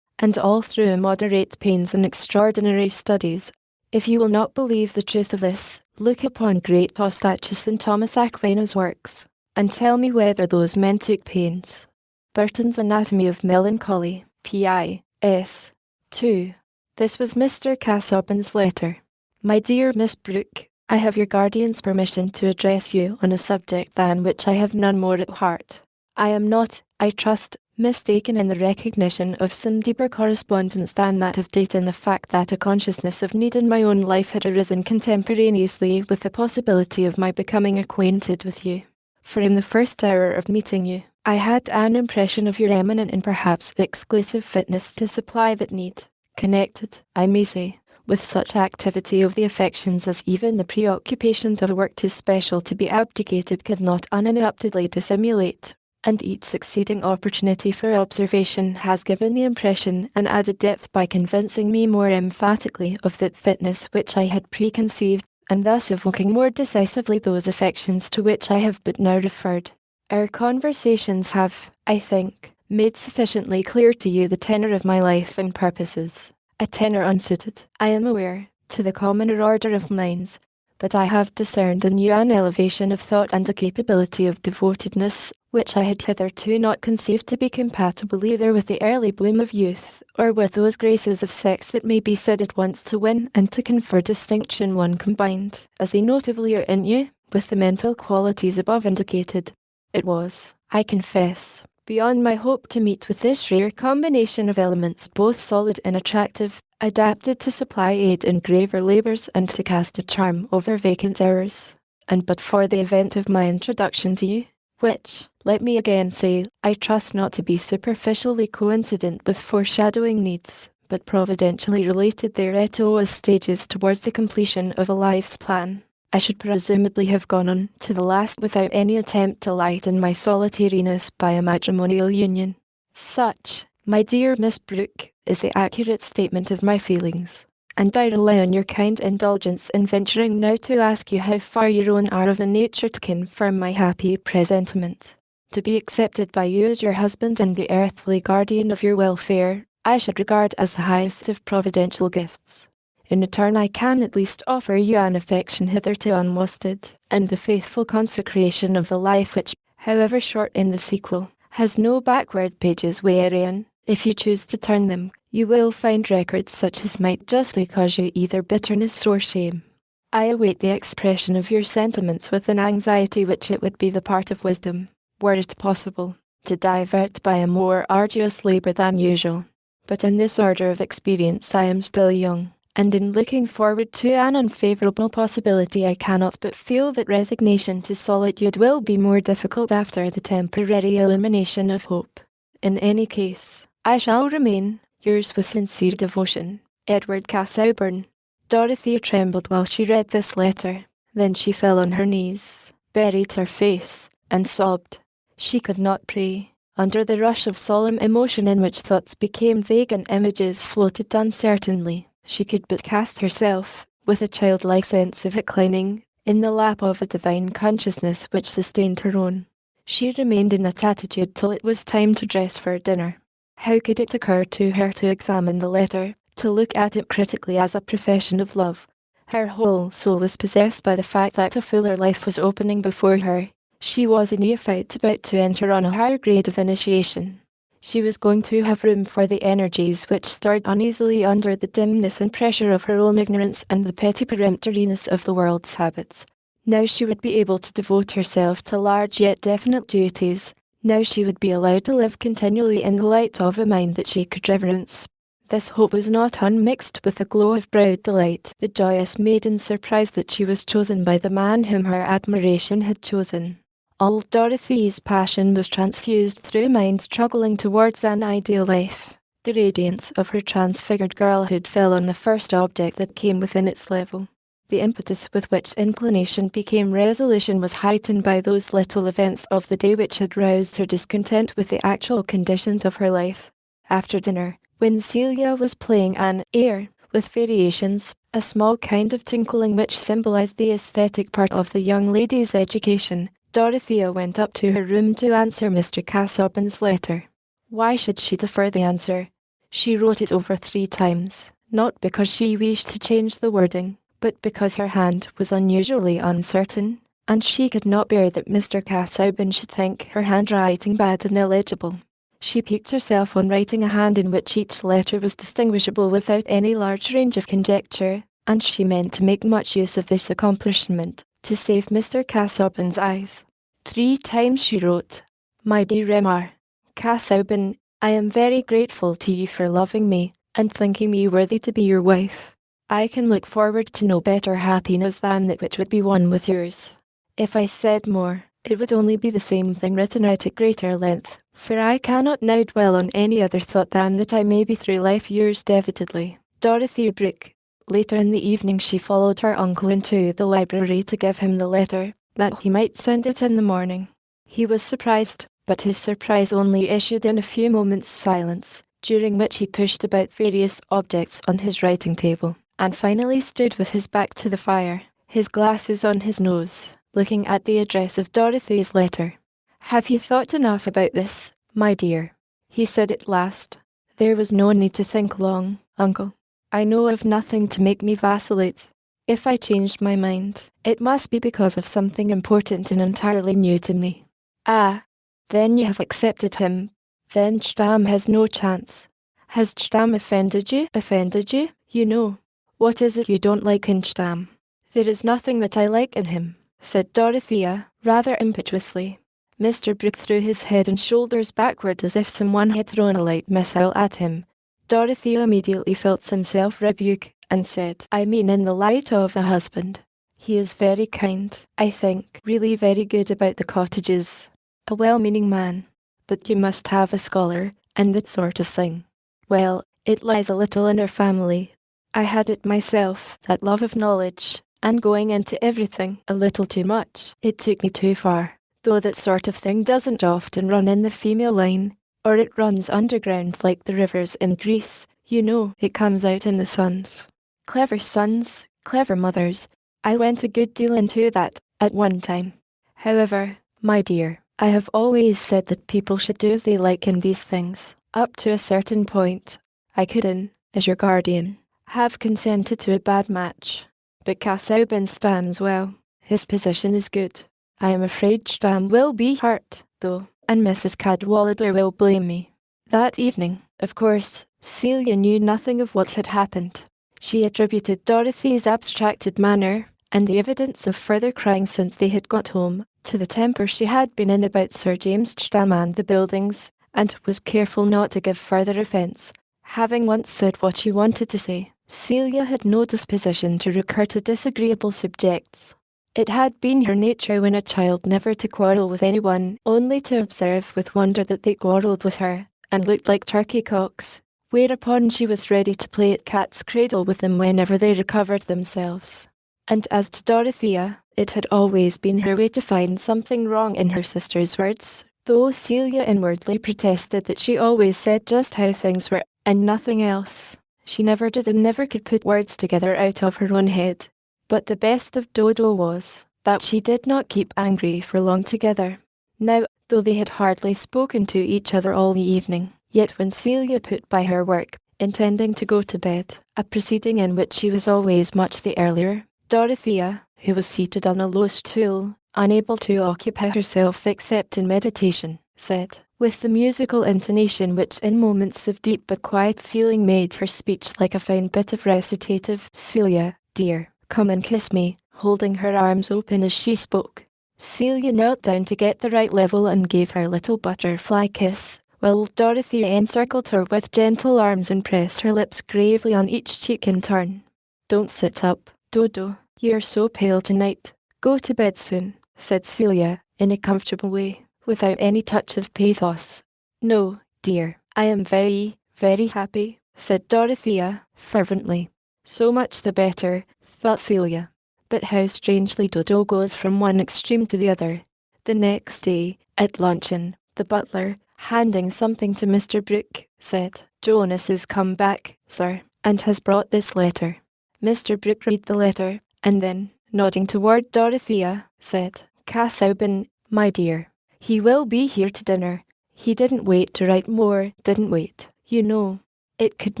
and all through moderate pains and extraordinary studies. If you will not believe the truth of this, look upon great Eustathius and Thomas Aquina's works, and tell me whether those men took pains. Burton's Anatomy of Melancholy, P.I.S. 2. This was Mr. Casaubon's letter. My dear Miss Brooke, I have your guardian's permission to address you on a subject than which I have none more at heart. I am not, I trust, mistaken in the recognition of some deeper correspondence than that of date in the fact that a consciousness of need in my own life had arisen contemporaneously with the possibility of my becoming acquainted with you. For in the first hour of meeting you, I had an impression of your eminent and perhaps exclusive fitness to supply that need, connected, I may say, with such activity of the affections as even the preoccupations of work too special to be abdicated could not uninterruptedly dissimulate. And each succeeding opportunity for observation has given the impression an added depth by convincing me more emphatically of that fitness which I had preconceived, and thus evoking more decisively those affections to which I have but now referred. Our conversations have, I think, made sufficiently clear to you the tenor of my life and purposes, a tenor unsuited, I am aware, to the commoner order of minds, but I have discerned in you an elevation of thought and a capability of devotedness, which I had hitherto not conceived to be compatible either with the early bloom of youth, or with those graces of sex that may be said at once to win and to confer distinction when combined, as they notably are in you, with the mental qualities above indicated. It was, I confess, beyond my hope to meet with this rare combination of elements both solid and attractive, adapted to supply aid in graver labours and to cast a charm over vacant hours. And but for the event of my introduction to you, which, let me again say, I trust not to be superficially coincident with foreshadowing needs, but providentially related thereto as stages towards the completion of a life's plan, I should presumably have gone on to the last without any attempt to lighten my solitariness by a matrimonial union. Such, my dear Miss Brooke, is the accurate statement of my feelings, and I rely on your kind indulgence in venturing now to ask you how far your own are of a nature to confirm my happy presentiment. To be accepted by you as your husband and the earthly guardian of your welfare, I should regard as the highest of providential gifts. In return I can at least offer you an affection hitherto unwasted, and the faithful consecration of a life which, however short in the sequel, has no backward pages wherein, if you choose to turn them, You will find records such as might justly cause you either bitterness or shame. I await the expression of your sentiments with an anxiety which it would be the part of wisdom, were it possible, to divert by a more arduous labour than usual. But in this order of experience I am still young, and in looking forward to an unfavourable possibility I cannot but feel that resignation to solitude will be more difficult after the temporary illumination of hope. In any case, I shall remain, yours with sincere devotion, Edward Casaubon. Dorothea trembled while she read this letter. Then she fell on her knees, buried her face, and sobbed. She could not pray. Under the rush of solemn emotion in which thoughts became vague and images floated uncertainly, she could but cast herself, with a childlike sense of reclining, in the lap of a divine consciousness which sustained her own. She remained in that attitude till it was time to dress for dinner. How could it occur to her to examine the letter, to look at it critically as a profession of love? Her whole soul was possessed by the fact that a fuller life was opening before her. She was a neophyte about to enter on a higher grade of initiation. She was going to have room for the energies which stirred uneasily under the dimness and pressure of her own ignorance and the petty peremptoriness of the world's habits. Now she would be able to devote herself to large yet definite duties. Now she would be allowed to live continually in the light of a mind that she could reverence. This hope was not unmixed with a glow of proud delight, the joyous maiden surprise that she was chosen by the man whom her admiration had chosen. All Dorothy's passion was transfused through a mind struggling towards an ideal life. The radiance of her transfigured girlhood fell on the first object that came within its level. The impetus with which inclination became resolution was heightened by those little events of the day which had roused her discontent with the actual conditions of her life. After dinner, when Celia was playing an air, with variations, a small kind of tinkling which symbolized the aesthetic part of the young lady's education, Dorothea went up to her room to answer Mr. Casaubon's letter. Why should she defer the answer? She wrote it over 3 times, not because she wished to change the wording, but because her hand was unusually uncertain, and she could not bear that Mr. Casaubon should think her handwriting bad and illegible. She piqued herself on writing a hand in which each letter was distinguishable without any large range of conjecture, and she meant to make much use of this accomplishment, to save Mr. Casaubon's eyes. 3 times she wrote, My dear M.R. Casaubon, I am very grateful to you for loving me, and thinking me worthy to be your wife. I can look forward to no better happiness than that which would be won with yours. If I said more, it would only be the same thing written out at greater length, for I cannot now dwell on any other thought than that I may be through life yours devotedly, Dorothea Brooke. Later in the evening she followed her uncle into the library to give him the letter, that he might send it in the morning. He was surprised, but his surprise only issued in a few moments' silence, during which he pushed about various objects on his writing table, and finally stood with his back to the fire, his glasses on his nose, looking at the address of Dorothea's letter. Have you thought enough about this, my dear? He said at last. There was no need to think long, uncle. I know of nothing to make me vacillate. If I changed my mind, it must be because of something important and entirely new to me. Ah, then you have accepted him. Then Stam has no chance. Has Stam offended you? Offended you, you know. What is it you don't like in Stam? There is nothing that I like in him, said Dorothea, rather impetuously. Mr. Brooke threw his head and shoulders backward as if someone had thrown a light missile at him. Dorothea immediately felt some self-rebuke, and said, I mean in the light of a husband. He is very kind, I think, really very good about the cottages. A well-meaning man. But you must have a scholar, and that sort of thing. Well, it lies a little in our family. I had it myself, that love of knowledge, and going into everything a little too much. It took me too far, though that sort of thing doesn't often run in the female line, or it runs underground like the rivers in Greece. You know, it comes out in the sons. Clever sons, clever mothers. I went a good deal into that, at one time. However, my dear, I have always said that people should do as they like in these things, up to a certain point. I couldn't, as your guardian, have consented to a bad match. But Casaubon stands well. His position is good. I am afraid Stam will be hurt, though, and Mrs. Cadwallader will blame me. That evening, of course, Celia knew nothing of what had happened. She attributed Dorothy's abstracted manner, and the evidence of further crying since they had got home, to the temper she had been in about Sir James Stam and the buildings, and was careful not to give further offence. Having once said what she wanted to say, Celia had no disposition to recur to disagreeable subjects. It had been her nature when a child never to quarrel with anyone, only to observe with wonder that they quarrelled with her, and looked like turkey cocks, whereupon she was ready to play at cat's cradle with them whenever they recovered themselves. And as to Dorothea, it had always been her way to find something wrong in her sister's words, though Celia inwardly protested that she always said just how things were, and nothing else. She never did and never could put words together out of her own head. But the best of Dodo was, that she did not keep angry for long together. Now, though they had hardly spoken to each other all the evening, yet when Celia put by her work, intending to go to bed, a proceeding in which she was always much the earlier, Dorothea, who was seated on a low stool, unable to occupy herself except in meditation, said, with the musical intonation which in moments of deep but quiet feeling made her speech like a fine bit of recitative, "Celia, dear, come and kiss me," holding her arms open as she spoke. Celia knelt down to get the right level and gave her a little butterfly kiss, while Dorothea encircled her with gentle arms and pressed her lips gravely on each cheek in turn. "Don't sit up, Dodo, you're so pale tonight. Go to bed soon," said Celia, in a comfortable way, without any touch of pathos. "No, dear, I am very, very happy," said Dorothea, fervently. "So much the better," thought Celia. But how strangely Dodo goes from one extreme to the other. The next day, at luncheon, the butler, handing something to Mr. Brooke, said, "Jonas is come back, sir, and has brought this letter." Mr. Brooke read the letter, and then, nodding toward Dorothea, said, "Casaubon, my dear, he will be here to dinner. He didn't wait to write more, didn't wait, you know." It could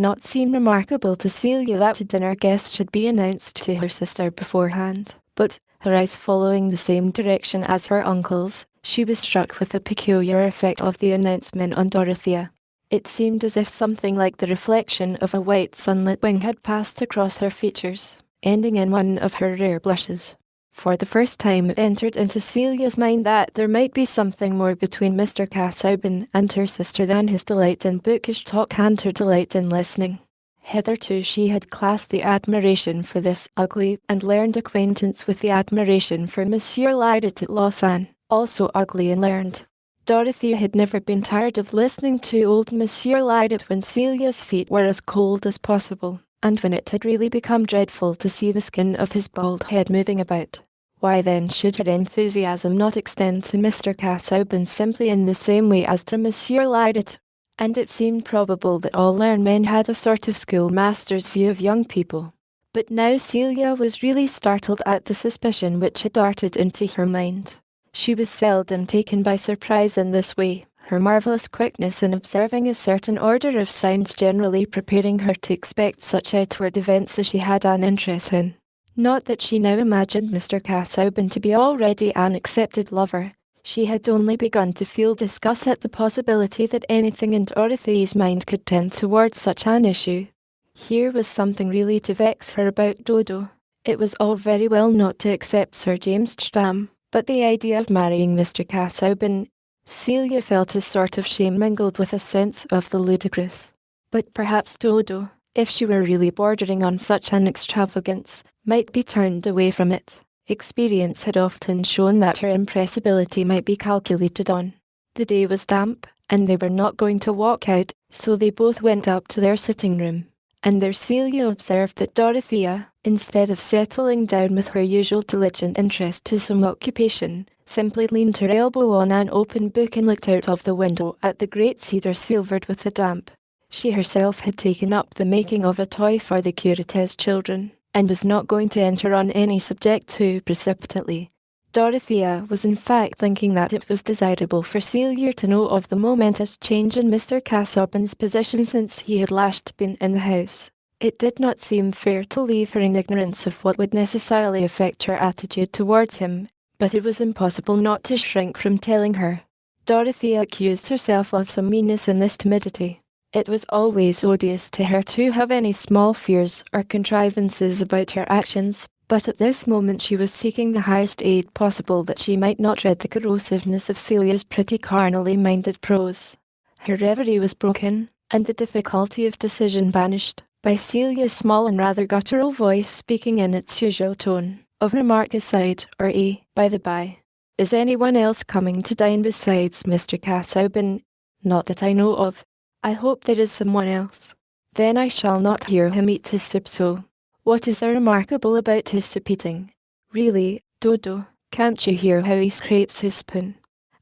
not seem remarkable to Celia that a dinner guest should be announced to her sister beforehand, but, her eyes following the same direction as her uncle's, she was struck with the peculiar effect of the announcement on Dorothea. It seemed as if something like the reflection of a white sunlit wing had passed across her features, ending in one of her rare blushes. For the first time it entered into Celia's mind that there might be something more between Mr. Casaubon and her sister than his delight in bookish talk and her delight in listening. Hitherto she had classed the admiration for this ugly and learned acquaintance with the admiration for Monsieur Eliot at Lausanne, also ugly and learned. Dorothea had never been tired of listening to old Monsieur Eliot when Celia's feet were as cold as possible, and when it had really become dreadful to see the skin of his bald head moving about. Why then should her enthusiasm not extend to Mr. Casaubon simply in the same way as to Monsieur Eliot? And it seemed probable that all learned men had a sort of schoolmaster's view of young people. But now Celia was really startled at the suspicion which had darted into her mind. She was seldom taken by surprise in this way, her marvellous quickness in observing a certain order of signs generally preparing her to expect such outward events as she had an interest in. Not that she now imagined Mr. Casaubon to be already an accepted lover. She had only begun to feel disgust at the possibility that anything in Dorothea's mind could tend towards such an issue. Here was something really to vex her about Dodo. It was all very well not to accept Sir James Stam, but the idea of marrying Mr. Casaubon, Celia felt a sort of shame mingled with a sense of the ludicrous. But perhaps Dodo, if she were really bordering on such an extravagance, might be turned away from it. Experience had often shown that her impressibility might be calculated on. The day was damp, and they were not going to walk out, so they both went up to their sitting room. And there Celia observed that Dorothea, instead of settling down with her usual diligent interest to some occupation, simply leaned her elbow on an open book and looked out of the window at the great cedar silvered with the damp. She herself had taken up the making of a toy for the curate's children, and was not going to enter on any subject too precipitately. Dorothea was in fact thinking that it was desirable for Celia to know of the momentous change in Mr. Casaubon's position since he had last been in the house. It did not seem fair to leave her in ignorance of what would necessarily affect her attitude towards him, but it was impossible not to shrink from telling her. Dorothea accused herself of some meanness in this timidity. It was always odious to her to have any small fears or contrivances about her actions, but at this moment she was seeking the highest aid possible that she might not dread the corrosiveness of Celia's pretty carnally minded prose. Her reverie was broken, and the difficulty of decision banished, by Celia's small and rather guttural voice speaking in its usual tone, of remark aside, or by the by. Is anyone else coming to dine besides Mr. Casaubon? Not that I know of. I hope there is someone else. Then I shall not hear him eat his soup so. What is there remarkable about his soup eating? Really, Dodo, can't you hear how he scrapes his spoon?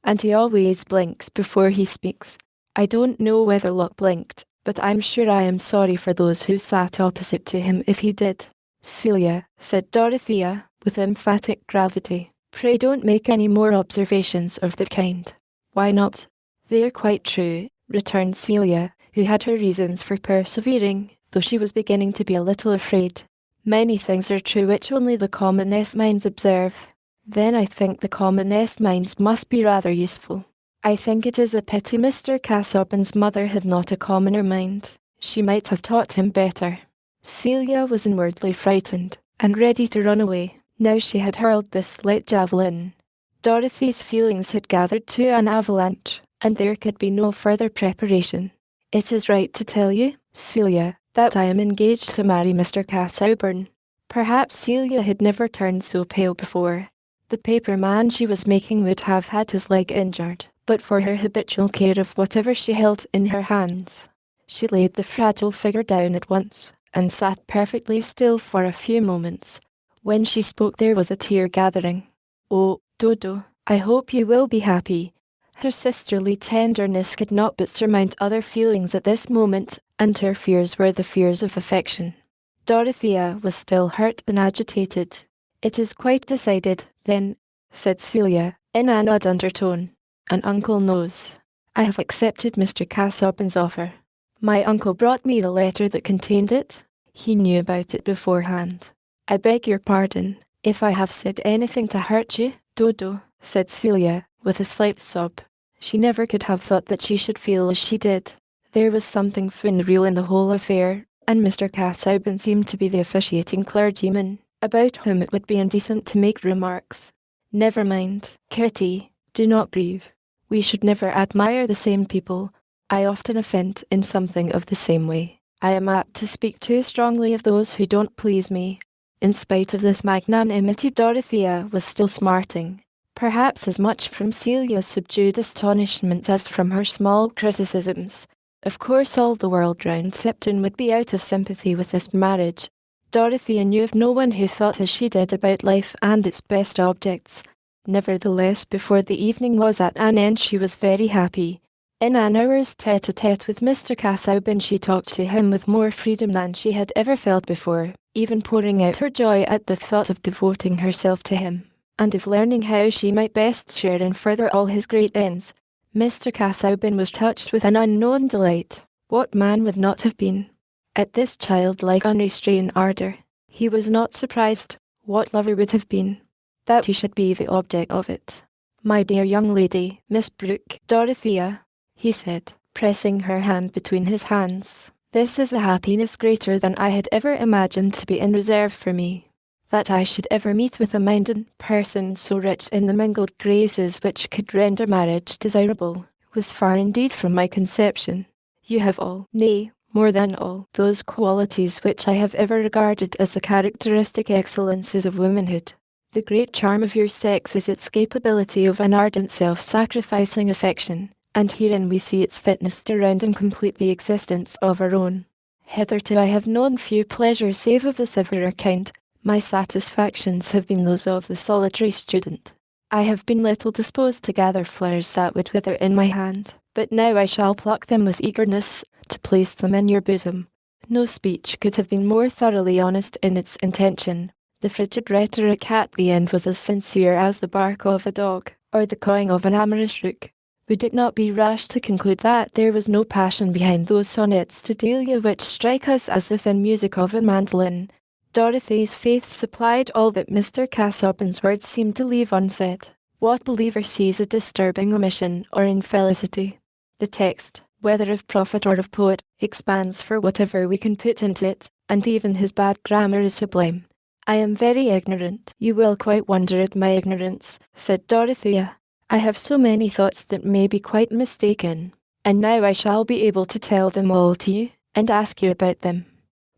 And he always blinks before he speaks. I don't know whether Locke blinked, but I'm sure I am sorry for those who sat opposite to him if he did. Celia, said Dorothea, with emphatic gravity, pray don't make any more observations of the kind. Why not? They're quite true, returned Celia, who had her reasons for persevering, though she was beginning to be a little afraid. Many things are true which only the commonest minds observe. Then I think the commonest minds must be rather useful. I think it is a pity Mr. Casaubon's mother had not a commoner mind. She might have taught him better. Celia was inwardly frightened, and ready to run away, now she had hurled this light javelin. Dorothy's feelings had gathered to an avalanche, and there could be no further preparation. It is right to tell you, Celia, that I am engaged to marry Mr. Casaubon. Perhaps Celia had never turned so pale before. The paper man she was making would have had his leg injured, but for her habitual care of whatever she held in her hands. She laid the fragile figure down at once, and sat perfectly still for a few moments. When she spoke there was a tear gathering. Oh, Dodo, I hope you will be happy. Her sisterly tenderness could not but surmount other feelings at this moment, and her fears were the fears of affection. Dorothea was still hurt and agitated. It is quite decided, then, said Celia, in an odd undertone. And uncle knows. I have accepted Mr. Casaubon's offer. My uncle brought me the letter that contained it. He knew about it beforehand. I beg your pardon, if I have said anything to hurt you, Dodo, said Celia, with a slight sob. She never could have thought that she should feel as she did. There was something funereal in the whole affair, and Mr. Casaubon seemed to be the officiating clergyman, about whom it would be indecent to make remarks. Never mind, Kitty, do not grieve. We should never admire the same people. I often offend in something of the same way. I am apt to speak too strongly of those who don't please me. In spite of this magnanimity, Dorothea was still smarting, perhaps as much from Celia's subdued astonishment as from her small criticisms. Of course all the world round Tipton would be out of sympathy with this marriage. Dorothea knew of no one who thought as she did about life and its best objects. Nevertheless, before the evening was at an end she was very happy. In an hour's tete-a-tete with Mr. Casaubon she talked to him with more freedom than she had ever felt before, even pouring out her joy at the thought of devoting herself to him, and of learning how she might best share and further all his great ends. Mr. Casaubon was touched with an unknown delight. What man would not have been? At this childlike unrestrained ardour, he was not surprised. What lover would have been? That he should be the object of it. My dear young lady, Miss Brooke, Dorothea, he said, pressing her hand between his hands, this is a happiness greater than I had ever imagined to be in reserve for me. That I should ever meet with a mind and person so rich in the mingled graces which could render marriage desirable, was far indeed from my conception. You have all, nay, more than all, those qualities which I have ever regarded as the characteristic excellences of womanhood. The great charm of your sex is its capability of an ardent self-sacrificing affection, and herein we see its fitness to round and complete the existence of our own. Hitherto I have known few pleasures save of the severer kind. My satisfactions have been those of the solitary student. I have been little disposed to gather flowers that would wither in my hand, but now I shall pluck them with eagerness, to place them in your bosom. No speech could have been more thoroughly honest in its intention. The frigid rhetoric at the end was as sincere as the bark of a dog, or the cawing of an amorous rook. Would it not be rash to conclude that there was no passion behind those sonnets to Delia which strike us as the thin music of a mandolin? Dorothy's faith supplied all that Mr. Casaubon's words seemed to leave unsaid. What believer sees a disturbing omission or infelicity? The text, whether of prophet or of poet, expands for whatever we can put into it, and even his bad grammar is sublime. I am very ignorant. You will quite wonder at my ignorance, said Dorothea. I have so many thoughts that may be quite mistaken, and now I shall be able to tell them all to you, and ask you about them.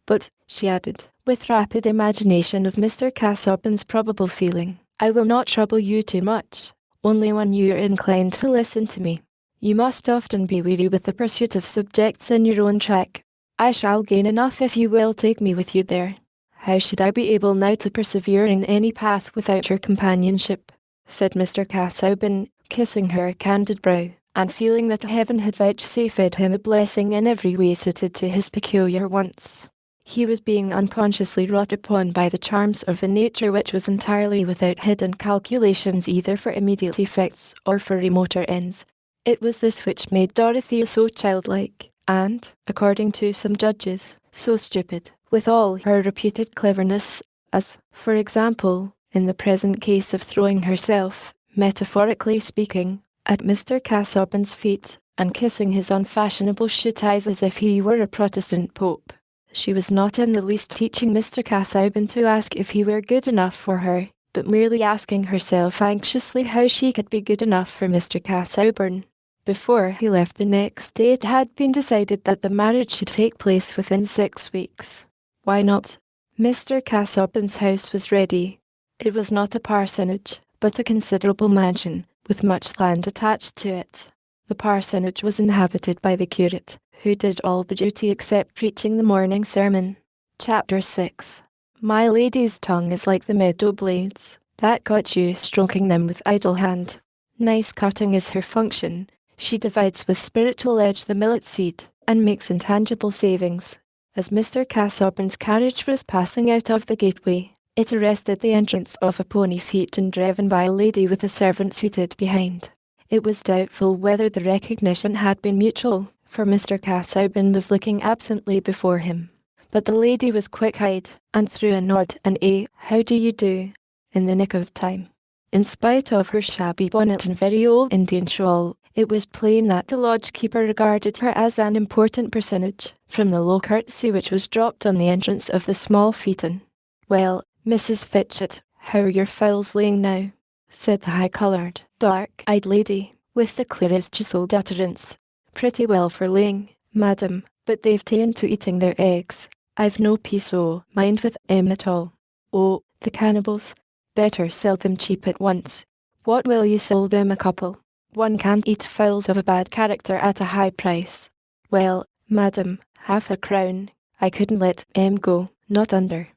But, she added, with rapid imagination of Mr. Casaubon's probable feeling, I will not trouble you too much, only when you are inclined to listen to me. You must often be weary with the pursuit of subjects in your own track. I shall gain enough if you will take me with you there. How should I be able now to persevere in any path without your companionship? Said Mr. Casaubon, kissing her candid brow, and feeling that heaven had vouchsafed him a blessing in every way suited to his peculiar wants. He was being unconsciously wrought upon by the charms of a nature which was entirely without hidden calculations either for immediate effects or for remoter ends. It was this which made Dorothea so childlike, and, according to some judges, so stupid, with all her reputed cleverness, as, for example, in the present case of throwing herself, metaphorically speaking, at Mr. Casaubon's feet, and kissing his unfashionable shoe ties as if he were a Protestant pope. She was not in the least teaching Mr. Casaubon to ask if he were good enough for her, but merely asking herself anxiously how she could be good enough for Mr. Casaubon. Before he left the next day it had been decided that the marriage should take place within 6 weeks. Why not? Mr. Casaubon's house was ready. It was not a parsonage, but a considerable mansion, with much land attached to it. The parsonage was inhabited by the curate, who did all the duty except preaching the morning sermon. Chapter 6. My lady's tongue is like the meadow blades, that got you stroking them with idle hand. Nice cutting is her function. She divides with spiritual edge the millet seed, and makes intangible savings. As Mr. Casaubon's carriage was passing out of the gateway, it arrested the entrance of a pony phaeton driven by a lady with a servant seated behind. It was doubtful whether the recognition had been mutual, for Mr. Casaubon was looking absently before him. But the lady was quick-eyed, and threw a nod and a "How do you do?" in the nick of time. In spite of her shabby bonnet and very old Indian shawl, it was plain that the lodge-keeper regarded her as an important personage, from the low curtsy which was dropped on the entrance of the small phaeton. "Well, Mrs. Fitchett, how are your fowls laying now?" said the high-coloured, dark-eyed lady, with the clearest chiselled utterance. "Pretty well for laying, madam, but they've ta'en to eating their eggs. I've no peace o' mind with 'em at all. Oh, the cannibals! Better sell them cheap at once. What will you sell them a couple? One can't eat fowls of a bad character at a high price." "Well, madam, half a crown. I couldn't let 'em go, not under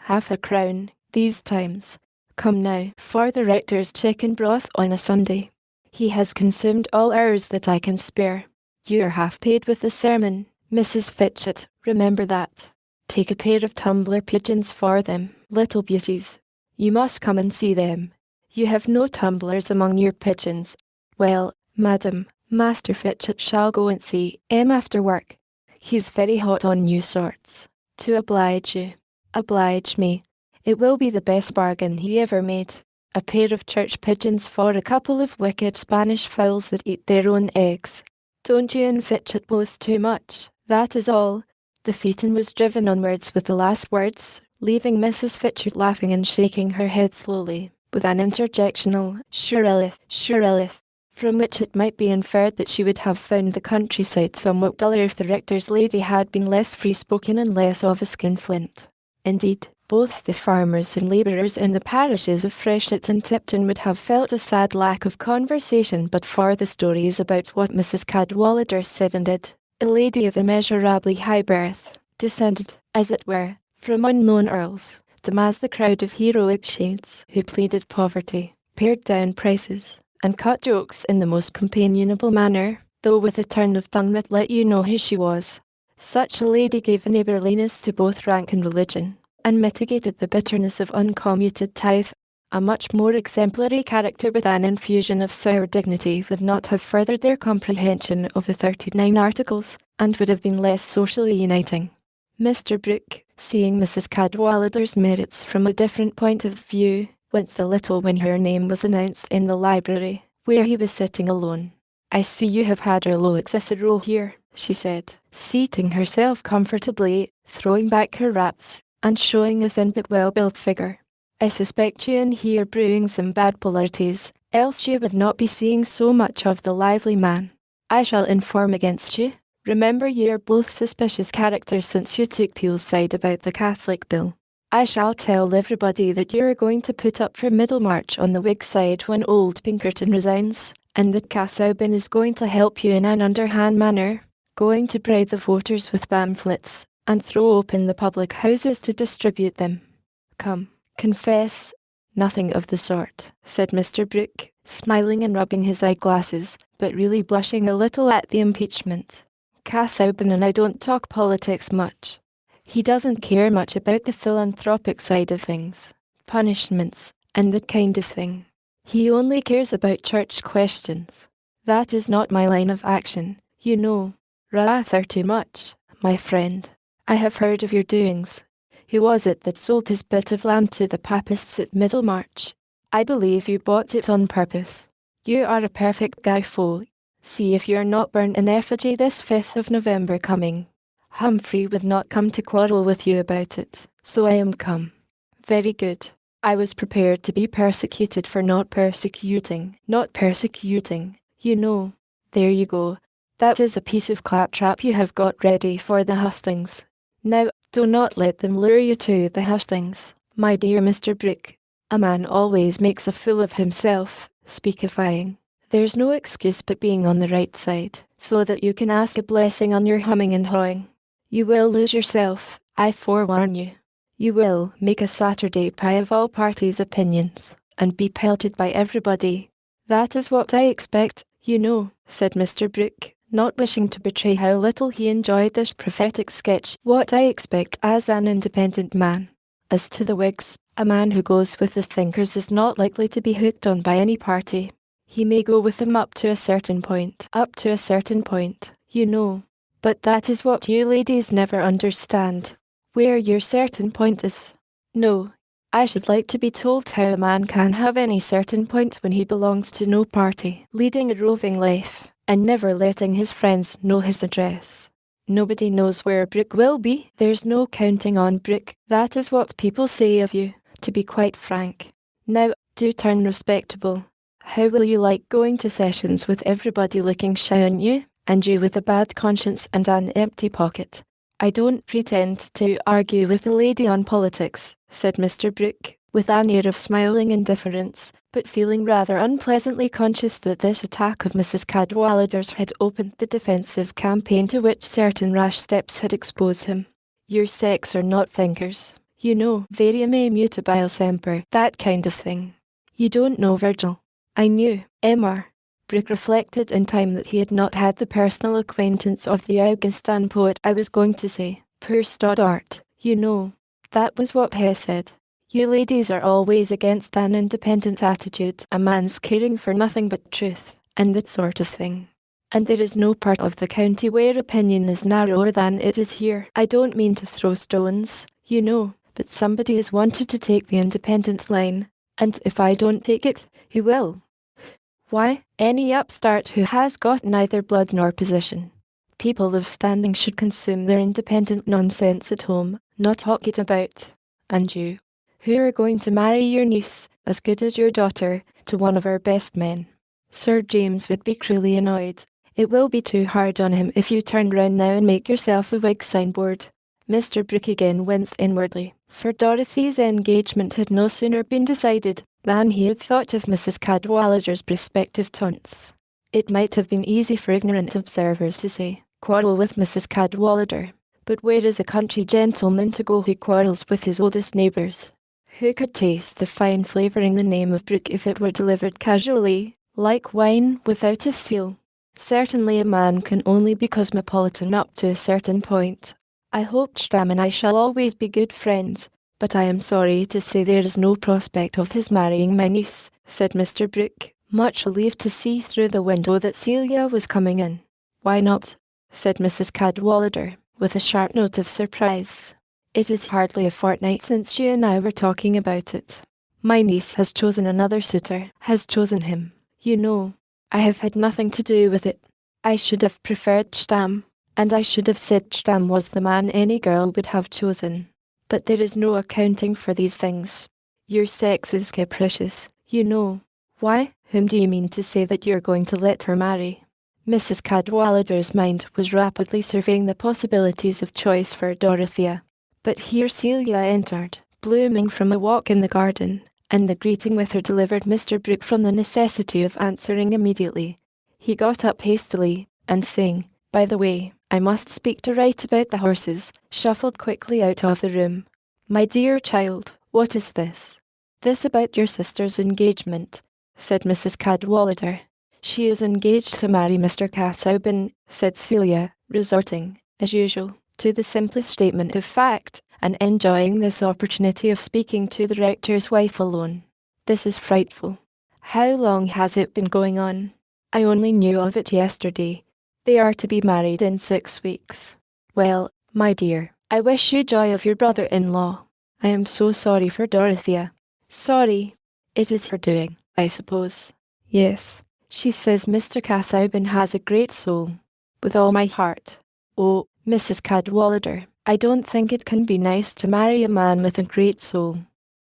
half a crown, these times. Come now, for the rector's chicken broth on a Sunday. He has consumed all ours that I can spare. You're half paid with the sermon, Mrs. Fitchett, remember that. Take a pair of tumbler pigeons for them, little beauties. You must come and see them. You have no tumblers among your pigeons. Well, madam, Master Fitchett shall go and see 'em after work. He's very hot on new sorts. To oblige you. Oblige me. It will be the best bargain he ever made. A pair of church pigeons for a couple of wicked Spanish fowls that eat their own eggs. Don't you and Fitchett boast too much, that is all." The phaeton was driven onwards with the last words, leaving Mrs. Fitchett laughing and shaking her head slowly, with an interjectional "Sure Eliot," from which it might be inferred that she would have found the countryside somewhat duller if the rector's lady had been less free-spoken and less of a skinflint. Indeed, both the farmers and labourers in the parishes of Freshett and Tipton would have felt a sad lack of conversation but for the stories about what Mrs. Cadwallader said and did. A lady of immeasurably high birth, descended, as it were, from unknown earls, as the crowd of heroic shades who pleaded poverty, pared down prices, and cut jokes in the most companionable manner, though with a turn of tongue that let you know who she was. Such a lady gave a neighbourliness to both rank and religion, and mitigated the bitterness of uncommuted tithe. A much more exemplary character with an infusion of sour dignity would not have furthered their comprehension of the 39 Articles, and would have been less socially uniting. Mr. Brooke, seeing Mrs. Cadwallader's merits from a different point of view, winced a little when her name was announced in the library, where he was sitting alone. "I see you have had our low Cicero here," she said, seating herself comfortably, throwing back her wraps, and showing a thin but well-built figure. I suspect you and he are brewing some bad polarities, else you would not be seeing so much of the lively man. I shall inform against you. Remember you are both suspicious characters since you took Peel's side about the Catholic bill. I shall tell everybody that you are going to put up for Middlemarch on the Whig side when old Pinkerton resigns, and that Casaubon is going to help you in an underhand manner, going to bribe the voters with pamphlets, and throw open the public houses to distribute them. Come, confess. Nothing of the sort, said Mr. Brooke, smiling and rubbing his eyeglasses, but really blushing a little at the impeachment. Casaubon and I don't talk politics much. He doesn't care much about the philanthropic side of things, punishments, and that kind of thing. He only cares about church questions. That is not my line of action, you know. Rather too much, my friend. I have heard of your doings. Who was it that sold his bit of land to the Papists at Middlemarch? I believe you bought it on purpose. You are a perfect Guy-Faux. See if you are not burnt in effigy this 5th of November coming. Humphrey would not come to quarrel with you about it, so I am come. Very good. I was prepared to be persecuted for not persecuting, you know. There you go. That is a piece of claptrap you have got ready for the hustings. Now, do not let them lure you to the hustings, my dear Mr. Brooke. A man always makes a fool of himself, speakifying. There's no excuse but being on the right side, so that you can ask a blessing on your humming and hawing. You will lose yourself, I forewarn you. You will make a Saturday pie of all parties' opinions, and be pelted by everybody. That is what I expect, you know, said Mr. Brooke, not wishing to betray how little he enjoyed this prophetic sketch. What I expect as an independent man. As to the Whigs, a man who goes with the thinkers is not likely to be hooked on by any party. He may go with them up to a certain point, you know. But that is what you ladies never understand. Where your certain point is. No, I should like to be told how a man can have any certain point when he belongs to no party, leading a roving life, and never letting his friends know his address. Nobody knows where Brooke will be. There's no counting on Brooke. That is what people say of you, to be quite frank. Now, do turn respectable. How will you like going to sessions with everybody looking shy on you, and you with a bad conscience and an empty pocket? I don't pretend to argue with a lady on politics, said Mr. Brooke, with an air of smiling indifference, but feeling rather unpleasantly conscious that this attack of Mrs. Cadwallader's had opened the defensive campaign to which certain rash steps had exposed him. Your sex are not thinkers, you know, varium e mutabile semper, that kind of thing. You don't know Virgil. I knew, Emma. Brooke reflected in time that he had not had the personal acquaintance of the Augustan poet. I was going to say, poor Stoddart, you know. That was what he said. You ladies are always against an independent attitude, a man's caring for nothing but truth, and that sort of thing. And there is no part of the county where opinion is narrower than it is here. I don't mean to throw stones, you know, but somebody has wanted to take the independent line, and if I don't take it, who will? Why, any upstart who has got neither blood nor position. People of standing should consume their independent nonsense at home, not hawk it about. And you, who are going to marry your niece, as good as your daughter, to one of our best men. Sir James would be cruelly annoyed. It will be too hard on him if you turn round now and make yourself a Whig signboard. Mr. Brooke again winced inwardly, for Dorothy's engagement had no sooner been decided than he had thought of Mrs. Cadwallader's prospective taunts. It might have been easy for ignorant observers to say, quarrel with Mrs. Cadwallader, but where is a country gentleman to go who quarrels with his oldest neighbours? Who could taste the fine flavour in the name of Brooke if it were delivered casually, like wine without a seal? Certainly a man can only be cosmopolitan up to a certain point. I hope Stam and I shall always be good friends, but I am sorry to say there is no prospect of his marrying my niece, said Mr. Brooke, much relieved to see through the window that Celia was coming in. Why not? Said Mrs. Cadwallader, with a sharp note of surprise. It is hardly a fortnight since you and I were talking about it. My niece has chosen another suitor, has chosen him, you know. I have had nothing to do with it. I should have preferred Stam. and I should have said Stam was the man any girl would have chosen. But there is no accounting for these things. Your sex is capricious, you know. Why, whom do you mean to say that you're going to let her marry? Mrs. Cadwallader's mind was rapidly surveying the possibilities of choice for Dorothea. But here Celia entered, blooming from a walk in the garden, and the greeting with her delivered Mr. Brooke from the necessity of answering immediately. He got up hastily, and saying, "By the way, I must speak to Wright about the horses," shuffled quickly out of the room. "My dear child, what is this?" "This about your sister's engagement," said Mrs. Cadwallader. "She is engaged to marry Mr. Casaubon," said Celia, resorting, as usual, to the simplest statement of fact, and enjoying this opportunity of speaking to the rector's wife alone. "This is frightful. How long has it been going on? I only knew of it yesterday. They are to be married in 6 weeks. Well, my dear, I wish you joy of your brother-in-law. I am so sorry for Dorothea." "Sorry? It is her doing, I suppose." "Yes. She says Mr. Casaubon has a great soul." "With all my heart." "Oh, Mrs. Cadwallader, I don't think it can be nice to marry a man with a great soul."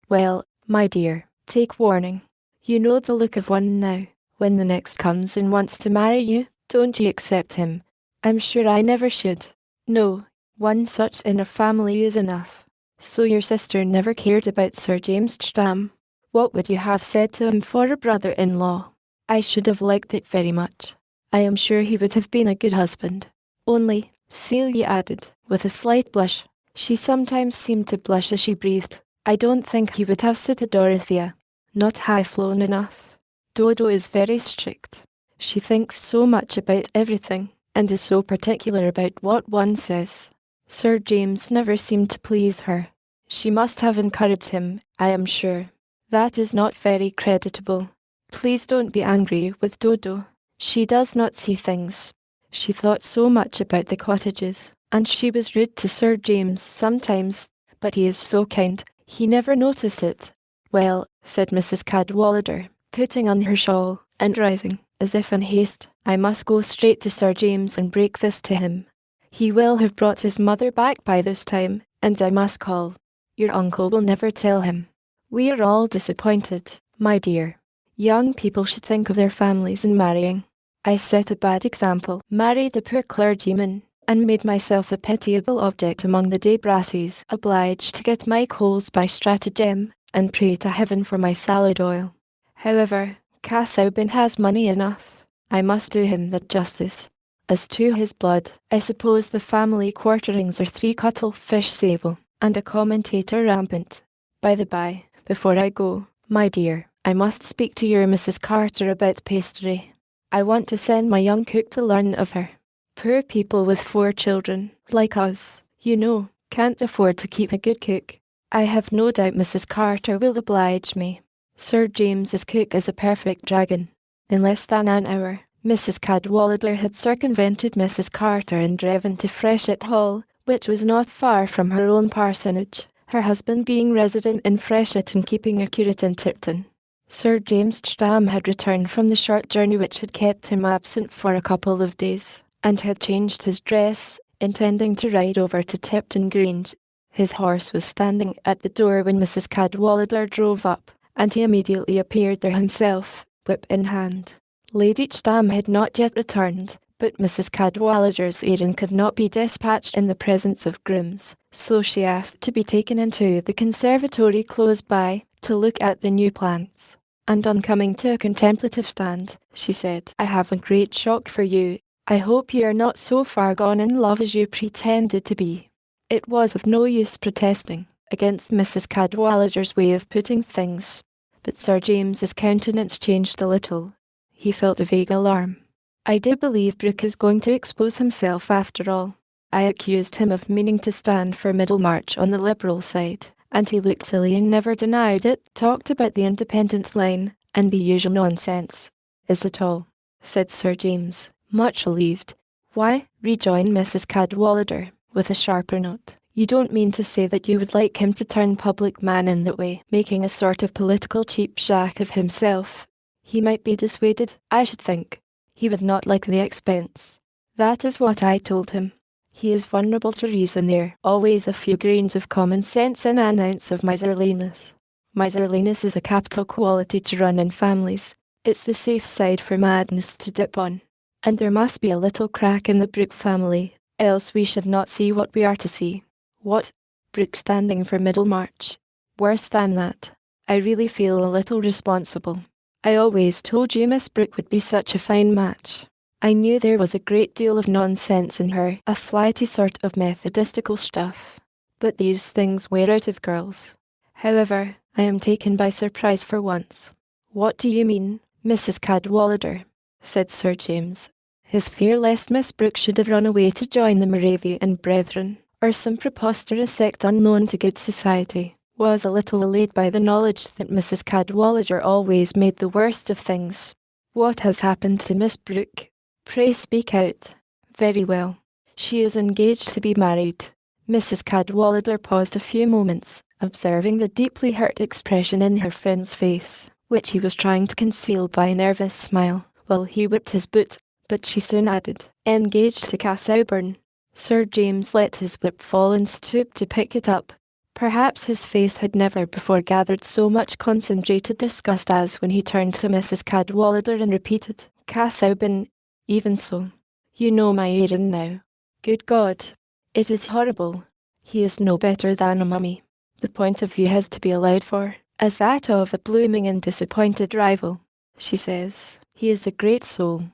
"Well, my dear, take warning. You know the look of one now. When the next comes and wants to marry you, don't you accept him." "I'm sure I never should." "No, one such in a family is enough. So your sister never cared about Sir James Stam? What would you have said to him for a brother-in-law?" "I should have liked it very much. I am sure he would have been a good husband. Only," Celia added, with a slight blush, she sometimes seemed to blush as she breathed, "I don't think he would have suited Dorothea. Not high-flown enough. Dodo is very strict. She thinks so much about everything, and is so particular about what one says. Sir James never seemed to please her. She must have encouraged him, I am sure. That is not very creditable. Please don't be angry with Dodo. She does not see things. She thought so much about the cottages, and she was rude to Sir James sometimes, but he is so kind, he never noticed it." "Well," said Mrs. Cadwallader, putting on her shawl, and rising, as if in haste, "I must go straight to Sir James and break this to him. He will have brought his mother back by this time, and I must call. Your uncle will never tell him. We are all disappointed, my dear. Young people should think of their families in marrying. I set a bad example, married a poor clergyman, and made myself a pitiable object among the De Brassies, obliged to get my coals by stratagem, and pray to heaven for my salad oil. However, Casaubon has money enough. I must do him the justice. As to his blood, I suppose the family quarterings are 3 cuttle-fish sable, and a commentator rampant. By the by, before I go, my dear, I must speak to your Mrs. Carter about pastry. I want to send my young cook to learn of her. Poor people with 4 children, like us, you know, can't afford to keep a good cook. I have no doubt Mrs. Carter will oblige me. Sir James's cook is a perfect dragon." In less than an hour, Mrs. Cadwallader had circumvented Mrs. Carter and driven to Freshitt Hall, which was not far from her own parsonage, her husband being resident in Freshitt and keeping a curate in Tipton. Sir James Stam had returned from the short journey which had kept him absent for a couple of days, and had changed his dress, intending to ride over to Tipton Grange. His horse was standing at the door when Mrs. Cadwallader drove up, and he immediately appeared there himself, whip in hand. Lady Stam had not yet returned, but Mrs. Cadwallader's errand could not be dispatched in the presence of grooms, so she asked to be taken into the conservatory close by, to look at the new plants. And on coming to a contemplative stand, she said, "I have a great shock for you. I hope you are not so far gone in love as you pretended to be." It was of no use protesting against Mrs. Cadwallader's way of putting things, but Sir James's countenance changed a little. He felt a vague alarm. "I do believe Brooke is going to expose himself after all. I accused him of meaning to stand for Middlemarch on the Liberal side, and he looked silly and never denied it, talked about the independent line, and the usual nonsense." "Is that all?" said Sir James, much relieved. "Why," rejoined Mrs. Cadwallader, with a sharper note, "you don't mean to say that you would like him to turn public man in that way, making a sort of political cheap jack of himself? He might be dissuaded, I should think. He would not like the expense." "That is what I told him. He is vulnerable to reason there, always a few grains of common sense and an ounce of miserliness. Miserliness is a capital quality to run in families. It's the safe side for madness to dip on. And there must be a little crack in the Brooke family, else we should not see what we are to see. What? Brooke standing for Middlemarch. Worse than that. I really feel a little responsible. I always told you Miss Brooke would be such a fine match. I knew there was a great deal of nonsense in her, a flighty sort of methodistical stuff. But these things wear out of girls. However, I am taken by surprise for once. What do you mean, Mrs. Cadwallader? Said Sir James. His fear lest Miss Brooke should have run away to join the Moravian Brethren, or some preposterous sect unknown to good society, was a little allayed by the knowledge that Mrs. Cadwallader always made the worst of things. What has happened to Miss Brooke? Pray speak out. Very well. She is engaged to be married. Mrs. Cadwallader paused a few moments, observing the deeply hurt expression in her friend's face, which he was trying to conceal by a nervous smile, while he whipped his boot, but she soon added, engaged to Cassowburn. Sir James let his whip fall and stooped to pick it up. Perhaps his face had never before gathered so much concentrated disgust as when he turned to Mrs. Cadwallader and repeated, Cassowburn. Even so. You know my errand now. Good God. It is horrible. He is no better than a mummy. The point of view has to be allowed for, as that of a blooming and disappointed rival, she says. He is a great soul.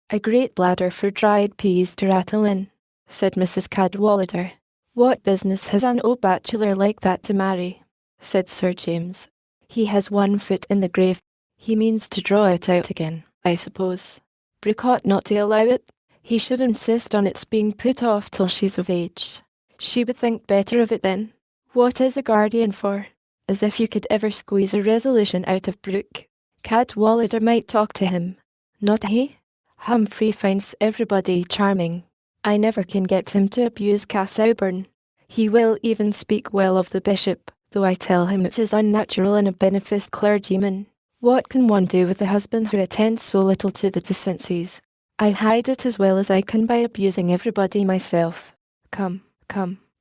A great bladder for dried peas to rattle in, said Mrs. Cadwallader. What business has an old bachelor like that to marry? Said Sir James. He has one foot in the grave. He means to draw it out again, I suppose. Brooke ought not to allow it. He should insist on its being put off till she's of age. She would think better of it then. What is a guardian for? As if you could ever squeeze a resolution out of Brooke. Cadwallader might talk to him. Not he? Humphrey finds everybody charming. I never can get him to abuse Cassowburn. He will even speak well of the bishop, though I tell him it is unnatural in a beneficed clergyman. What can one do with a husband who attends so little to the decencies? I hide it as well as I can by abusing everybody myself. Come,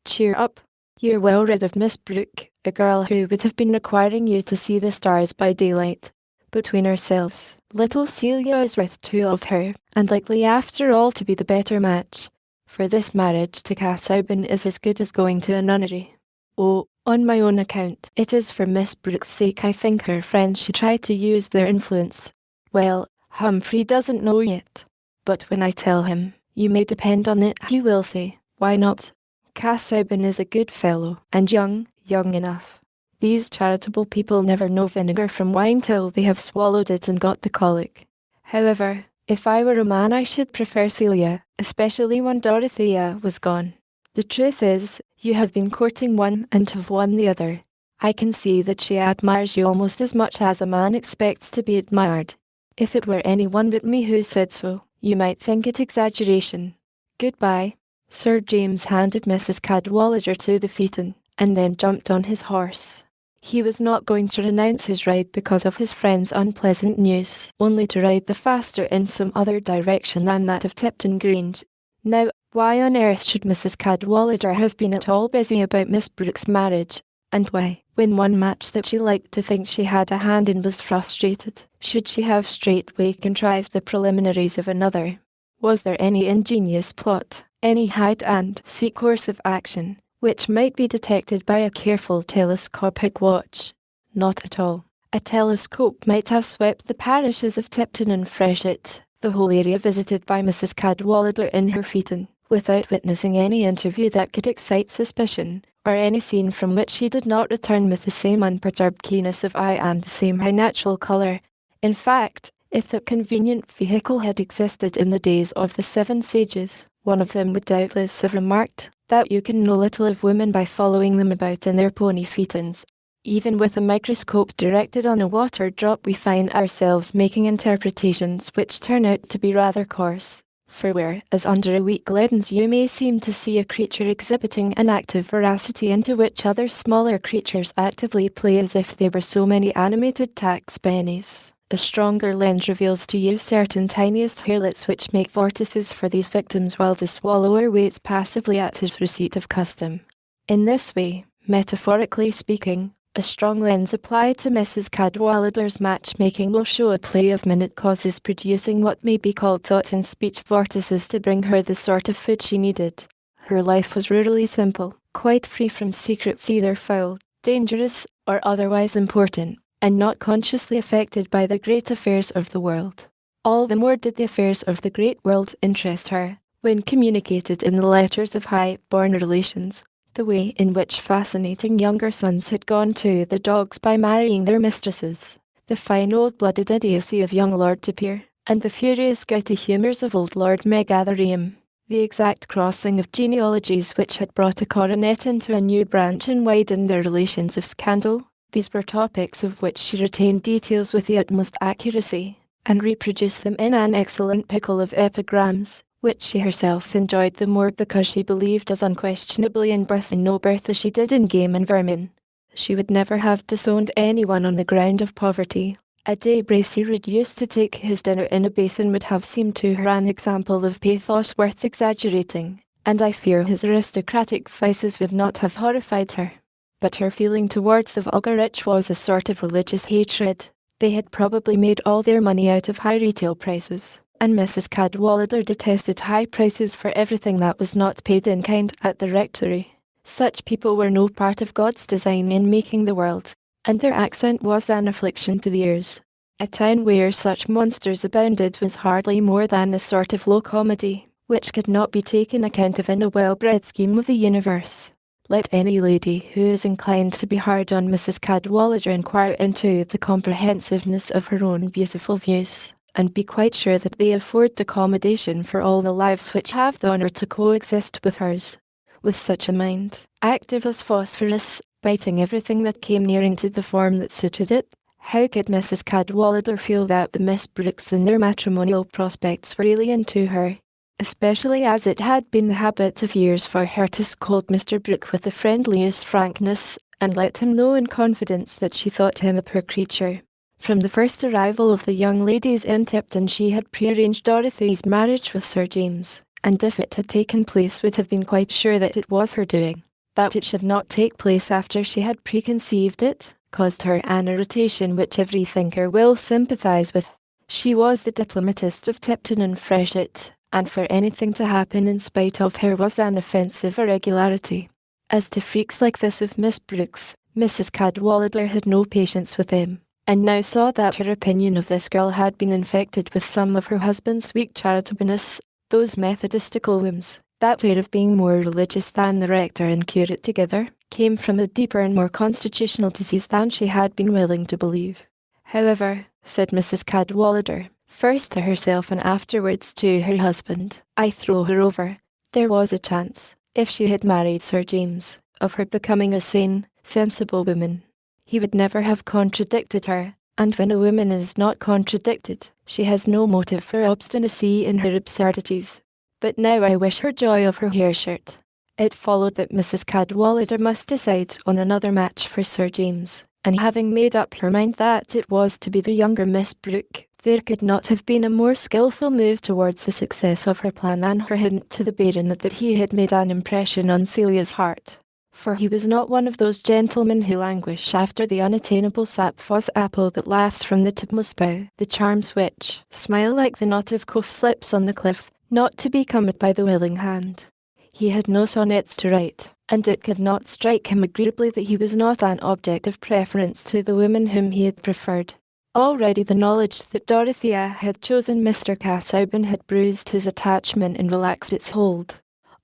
cheer up. You're well rid of Miss Brooke, a girl who would have been requiring you to see the stars by daylight. Between ourselves, little Celia is worth two of her, and likely after all to be the better match. For this marriage to Cassowburn is as good as going to a nunnery. Oh, on my own account, it is for Miss Brooke's sake I think her friends should try to use their influence. Well, Humphrey doesn't know yet. But when I tell him, you may depend on it, he will say, why not? Cassowburn is a good fellow, and young enough. These charitable people never know vinegar from wine till they have swallowed it and got the colic. However, if I were a man I should prefer Celia, especially when Dorothea was gone. The truth is, you have been courting one and have won the other. I can see that she admires you almost as much as a man expects to be admired. If it were anyone but me who said so, you might think it exaggeration. Goodbye. Sir James handed Mrs. Cadwallader to the phaeton, and then jumped on his horse. He was not going to renounce his ride because of his friend's unpleasant news, only to ride the faster in some other direction than that of Tipton Grange. Now, why on earth should Mrs. Cadwallader have been at all busy about Miss Brooke's marriage? And why, when one match that she liked to think she had a hand in was frustrated, should she have straightway contrived the preliminaries of another? Was there any ingenious plot, any hide-and-seek course of action, which might be detected by a careful telescopic watch? Not at all. A telescope might have swept the parishes of Tipton and Freshitt, the whole area visited by Mrs. Cadwallader in her phaeton, without witnessing any interview that could excite suspicion, or any scene from which he did not return with the same unperturbed keenness of eye and the same high natural colour. In fact, if that convenient vehicle had existed in the days of the 7 sages, one of them would doubtless have remarked that you can know little of women by following them about in their pony phaetons. Even with a microscope directed on a water drop we find ourselves making interpretations which turn out to be rather coarse. For whereas under a weak lens you may seem to see a creature exhibiting an active veracity into which other smaller creatures actively play as if they were so many animated tax pennies, A stronger lens reveals to you certain tiniest hairlets which make vortices for these victims while the swallower waits passively at his receipt of custom. In this way, metaphorically speaking, a strong lens applied to Mrs. Cadwallader's matchmaking will show a play of minute causes producing what may be called thought and speech vortices to bring her the sort of food she needed. Her life was rurally simple, quite free from secrets either foul, dangerous, or otherwise important, and not consciously affected by the great affairs of the world. All the more did the affairs of the great world interest her, when communicated in the letters of high-born relations. The way in which fascinating younger sons had gone to the dogs by marrying their mistresses, the fine old-blooded idiocy of young Lord Tapir, and the furious gouty humours of old Lord Megatherium, the exact crossing of genealogies which had brought a coronet into a new branch and widened their relations of scandal, these were topics of which she retained details with the utmost accuracy, and reproduced them in an excellent pickle of epigrams, which she herself enjoyed the more because she believed as unquestionably in birth and no birth as she did in game and vermin. She would never have disowned anyone on the ground of poverty. A day Bracy Rood used to take his dinner in a basin would have seemed to her an example of pathos worth exaggerating, and I fear his aristocratic vices would not have horrified her. But her feeling towards the vulgar rich was a sort of religious hatred. They had probably made all their money out of high retail prices, and Mrs. Cadwallader detested high prices for everything that was not paid in kind at the rectory. Such people were no part of God's design in making the world, and their accent was an affliction to the ears. A town where such monsters abounded was hardly more than a sort of low comedy, which could not be taken account of in a well-bred scheme of the universe. Let any lady who is inclined to be hard on Mrs. Cadwallader inquire into the comprehensiveness of her own beautiful views, and be quite sure that they afford accommodation for all the lives which have the honour to coexist with hers. With such a mind, active as phosphorus, biting everything that came near into the form that suited it, how could Mrs. Cadwallader feel that the Miss Brookes and their matrimonial prospects were alien to her, especially as it had been the habit of years for her to scold Mr. Brooke with the friendliest frankness, and let him know in confidence that she thought him a poor creature. From the first arrival of the young ladies in Tipton she had prearranged Dorothy's marriage with Sir James, and if it had taken place would have been quite sure that it was her doing. That it should not take place after she had preconceived it, caused her an irritation which every thinker will sympathise with. She was the diplomatist of Tipton and Freshitt, and for anything to happen in spite of her was an offensive irregularity. As to freaks like this of Miss Brookes, Mrs. Cadwallader had no patience with them, and now saw that her opinion of this girl had been infected with some of her husband's weak charitableness, those methodistical whims, that air of being more religious than the rector and curate together, came from a deeper and more constitutional disease than she had been willing to believe. However, said Mrs. Cadwallader, first to herself and afterwards to her husband, I throw her over. There was a chance, if she had married Sir James, of her becoming a sane, sensible woman. He would never have contradicted her, and when a woman is not contradicted, she has no motive for obstinacy in her absurdities. But now I wish her joy of her hair shirt. It followed that Mrs. Cadwallader must decide on another match for Sir James, and having made up her mind that it was to be the younger Miss Brooke, there could not have been a more skilful move towards the success of her plan than her hint to the Baron that he had made an impression on Celia's heart. For he was not one of those gentlemen who languish after the unattainable sappho's apple that laughs from the topmost bough, the charms which smile like the knot of cowslips on the cliff, not to be come at by the willing hand. He had no sonnets to write, and it could not strike him agreeably that he was not an object of preference to the women whom he had preferred. Already the knowledge that Dorothea had chosen Mr. Casaubon had bruised his attachment and relaxed its hold.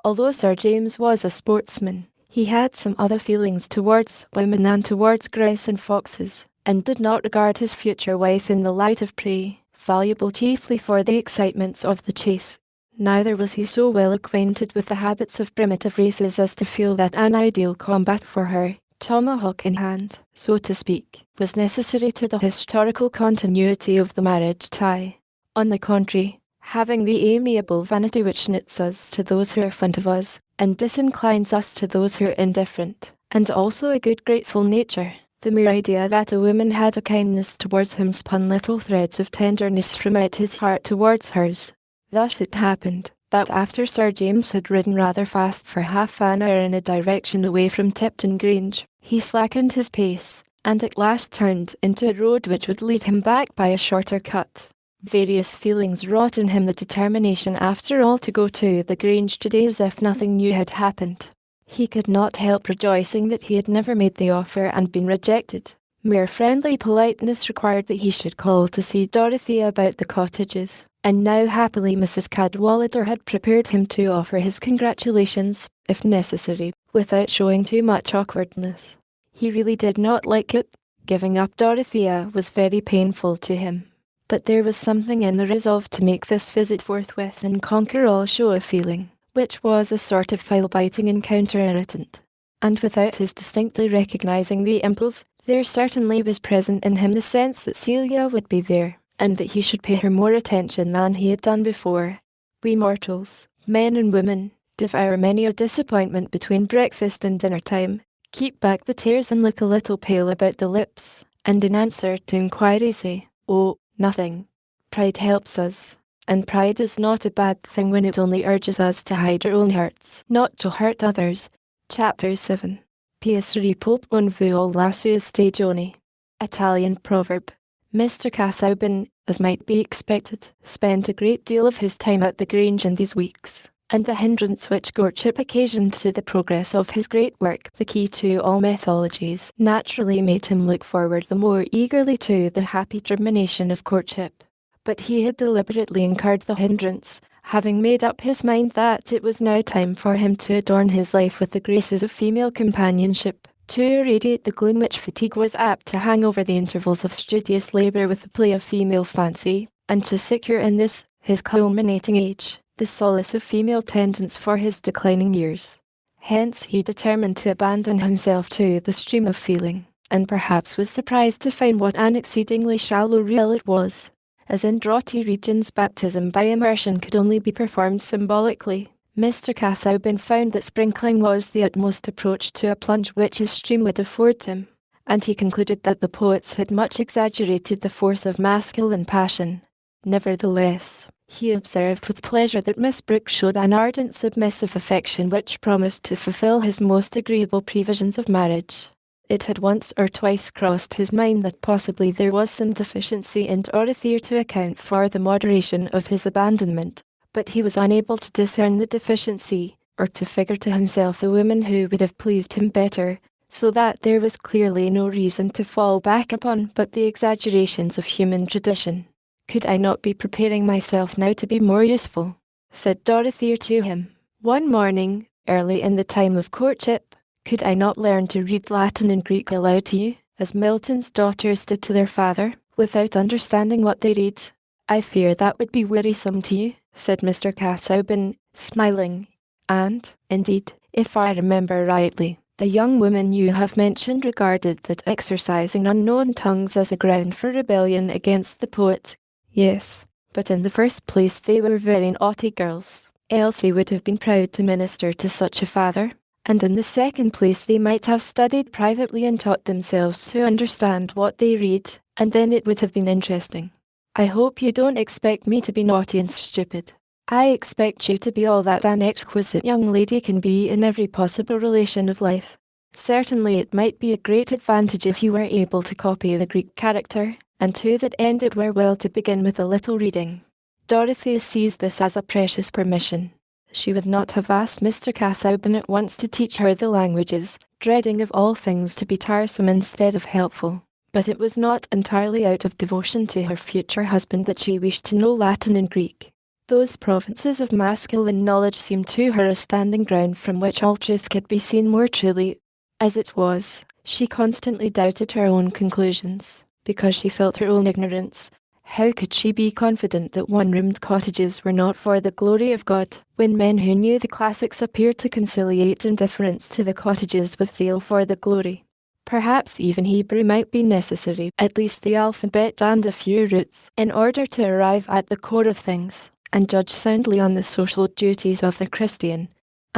Although Sir James was a sportsman, he had some other feelings towards women than towards grouse and foxes, and did not regard his future wife in the light of prey, valuable chiefly for the excitements of the chase. Neither was he so well acquainted with the habits of primitive races as to feel that an ideal combat for her, tomahawk in hand, so to speak, was necessary to the historical continuity of the marriage tie. On the contrary, having the amiable vanity which knits us to those who are fond of us, and disinclines us to those who are indifferent, and also a good grateful nature, The mere idea that a woman had a kindness towards him spun little threads of tenderness from out his heart towards hers. Thus it happened that after Sir James had ridden rather fast for half an hour in a direction away from Tipton Grange, he slackened his pace, and at last turned into a road which would lead him back by a shorter cut. Various feelings wrought in him the determination after all to go to the Grange today as if nothing new had happened. He could not help rejoicing that he had never made the offer and been rejected. Mere friendly politeness required that he should call to see Dorothea about the cottages, and now happily Mrs. Cadwallader had prepared him to offer his congratulations, if necessary, without showing too much awkwardness. He really did not like it. Giving up Dorothea was very painful to him. But there was something in the resolve to make this visit forthwith and conquer all show of feeling, which was a sort of file-biting and counter-irritant. And without his distinctly recognizing the impulse, there certainly was present in him the sense that Celia would be there, and that he should pay her more attention than he had done before. We mortals, men and women, devour many a disappointment between breakfast and dinner time, keep back the tears and look a little pale about the lips, and in answer to inquiry say, "Oh, nothing." Pride helps us, and pride is not a bad thing when it only urges us to hide our own hurts, not to hurt others. Chapter 7. Pius Repopon vuol la sua stagione. Italian proverb. Mr. Casaubon, as might be expected, spent a great deal of his time at the Grange in these weeks, and the hindrance which courtship occasioned to the progress of his great work, the key to all mythologies, naturally made him look forward the more eagerly to the happy termination of courtship. But he had deliberately incurred the hindrance, having made up his mind that it was now time for him to adorn his life with the graces of female companionship, to irradiate the gloom which fatigue was apt to hang over the intervals of studious labour with the play of female fancy, and to secure in this, his culminating age, the solace of female tendance for his declining years. Hence he determined to abandon himself to the stream of feeling, and perhaps was surprised to find what an exceedingly shallow reel it was. As in draughty regions baptism by immersion could only be performed symbolically, Mr. Casaubon found that sprinkling was the utmost approach to a plunge which his stream would afford him, and he concluded that the poets had much exaggerated the force of masculine passion. Nevertheless, he observed with pleasure that Miss Brooke showed an ardent submissive affection which promised to fulfil his most agreeable previsions of marriage. It had once or twice crossed his mind that possibly there was some deficiency in Dorothea to account for the moderation of his abandonment, but he was unable to discern the deficiency, or to figure to himself a woman who would have pleased him better, so that there was clearly no reason to fall back upon but the exaggerations of human tradition. "Could I not be preparing myself now to be more useful?" said Dorothea to him, one morning, early in the time of courtship. "Could I not learn to read Latin and Greek aloud to you, as Milton's daughters did to their father, without understanding what they read?" "I fear that would be wearisome to you," said Mr. Casaubon, smiling. "And, indeed, if I remember rightly, the young woman you have mentioned regarded that exercising unknown tongues as a ground for rebellion against the poet." "Yes, but in the first place they were very naughty girls, else they would have been proud to minister to such a father. And in the second place they might have studied privately and taught themselves to understand what they read, and then it would have been interesting. I hope you don't expect me to be naughty and stupid. I expect you to be all that an exquisite young lady can be in every possible relation of life. Certainly it might be a great advantage if you were able to copy the Greek character, and to that end it were well to begin with a little reading." Dorothea seized this as a precious permission. She would not have asked Mr. Casaubon at once to teach her the languages, dreading of all things to be tiresome instead of helpful. But it was not entirely out of devotion to her future husband that she wished to know Latin and Greek. Those provinces of masculine knowledge seemed to her a standing ground from which all truth could be seen more truly. As it was, she constantly doubted her own conclusions, because she felt her own ignorance. How could she be confident that one-roomed cottages were not for the glory of God, when men who knew the classics appeared to conciliate indifference to the cottages with zeal for the glory? Perhaps even Hebrew might be necessary, at least the alphabet and a few roots, in order to arrive at the core of things, and judge soundly on the social duties of the Christian.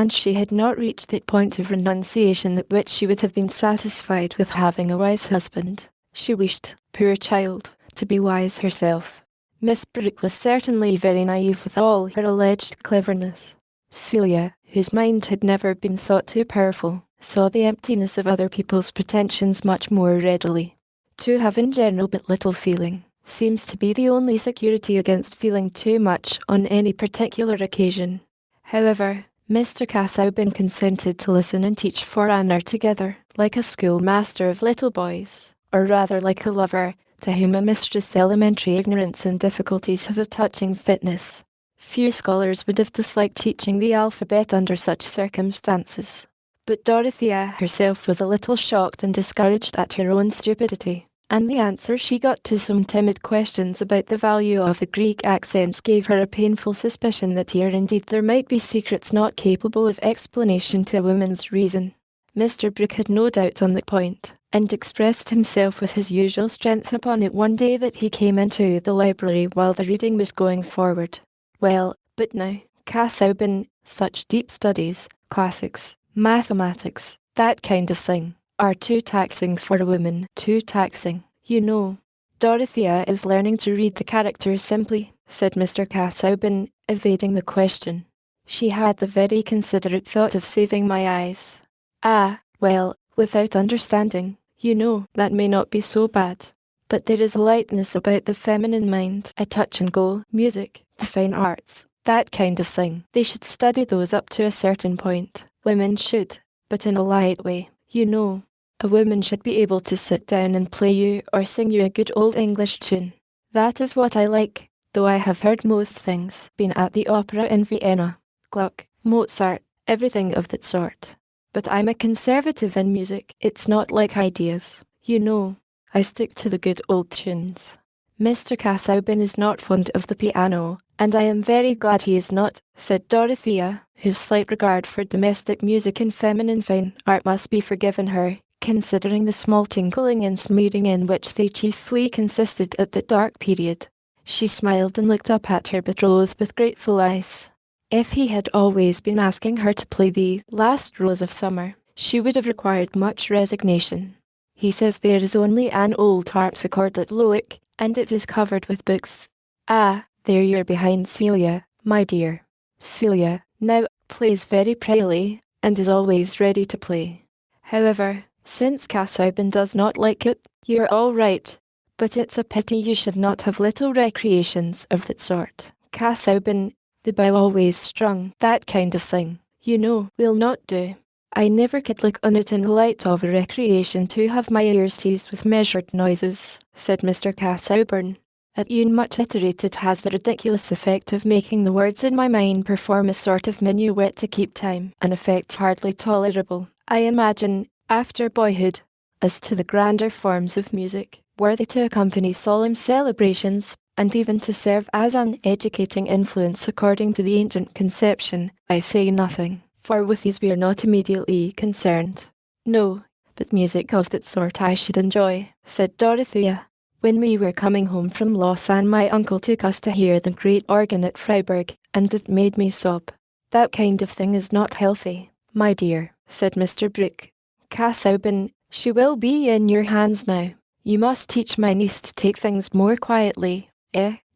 and she had not reached that point of renunciation at which she would have been satisfied with having a wise husband. She wished, poor child, to be wise herself. Miss Brooke was certainly very naive with all her alleged cleverness. Celia, whose mind had never been thought too powerful, saw the emptiness of other people's pretensions much more readily. To have in general but little feeling seems to be the only security against feeling too much on any particular occasion. However, Mr. Casaubon consented to listen and teach for an hour together, like a schoolmaster of little boys, or rather like a lover, to whom a mistress' elementary ignorance and difficulties have a touching fitness. Few scholars would have disliked teaching the alphabet under such circumstances. But Dorothea herself was a little shocked and discouraged at her own stupidity, and the answer she got to some timid questions about the value of the Greek accents gave her a painful suspicion that here indeed there might be secrets not capable of explanation to a woman's reason. Mr. Brooke had no doubt on the point, and expressed himself with his usual strength upon it one day that he came into the library while the reading was going forward. Well, but now, Casaubon, such deep studies, classics, mathematics, that kind of thing, are too taxing for a woman, too taxing, you know. Dorothea is learning to read the characters simply, said Mr. Casaubon, evading the question. She had the very considerate thought of saving my eyes. Ah, well, without understanding, you know, that may not be so bad. But there is a lightness about the feminine mind, a touch and go, music, the fine arts, that kind of thing. They should study those up to a certain point. Women should, but in a light way, you know. A woman should be able to sit down and play you or sing you a good old English tune. That is what I like, though I have heard most things, been at the opera in Vienna, Gluck, Mozart, everything of that sort. But I'm a conservative in music. It's not like ideas, you know. I stick to the good old tunes. Mr. Casaubon is not fond of the piano, and I am very glad he is not, said Dorothea, whose slight regard for domestic music and feminine fine art must be forgiven her, considering the small tinkling and smearing in which they chiefly consisted at that dark period. She smiled and looked up at her betrothed with grateful eyes. If he had always been asking her to play the Last Rose of Summer, she would have required much resignation. He says there is only an old harpsichord at Lowick, and it is covered with books. Ah, there you're behind Celia, my dear. Celia, now, plays very prettily, and is always ready to play. However, since Casaubon does not like it, you're all right. But it's a pity you should not have little recreations of that sort. Casaubon, the bow always strung, that kind of thing, you know, will not do. I never could look on it in the light of a recreation to have my ears teased with measured noises, said Mr. Casaubon. At Une much iterated has the ridiculous effect of making the words in my mind perform a sort of minuet to keep time, an effect hardly tolerable, I imagine, after boyhood. As to the grander forms of music, worthy to accompany solemn celebrations, and even to serve as an educating influence according to the ancient conception, I say nothing, for with these we are not immediately concerned. No, but music of that sort I should enjoy, said Dorothea. When we were coming home from Lausanne, my uncle took us to hear the great organ at Freiburg, and it made me sob. That kind of thing is not healthy, my dear, said Mr. Brooke. Casaubon, she will be in your hands now. You must teach my niece to take things more quietly,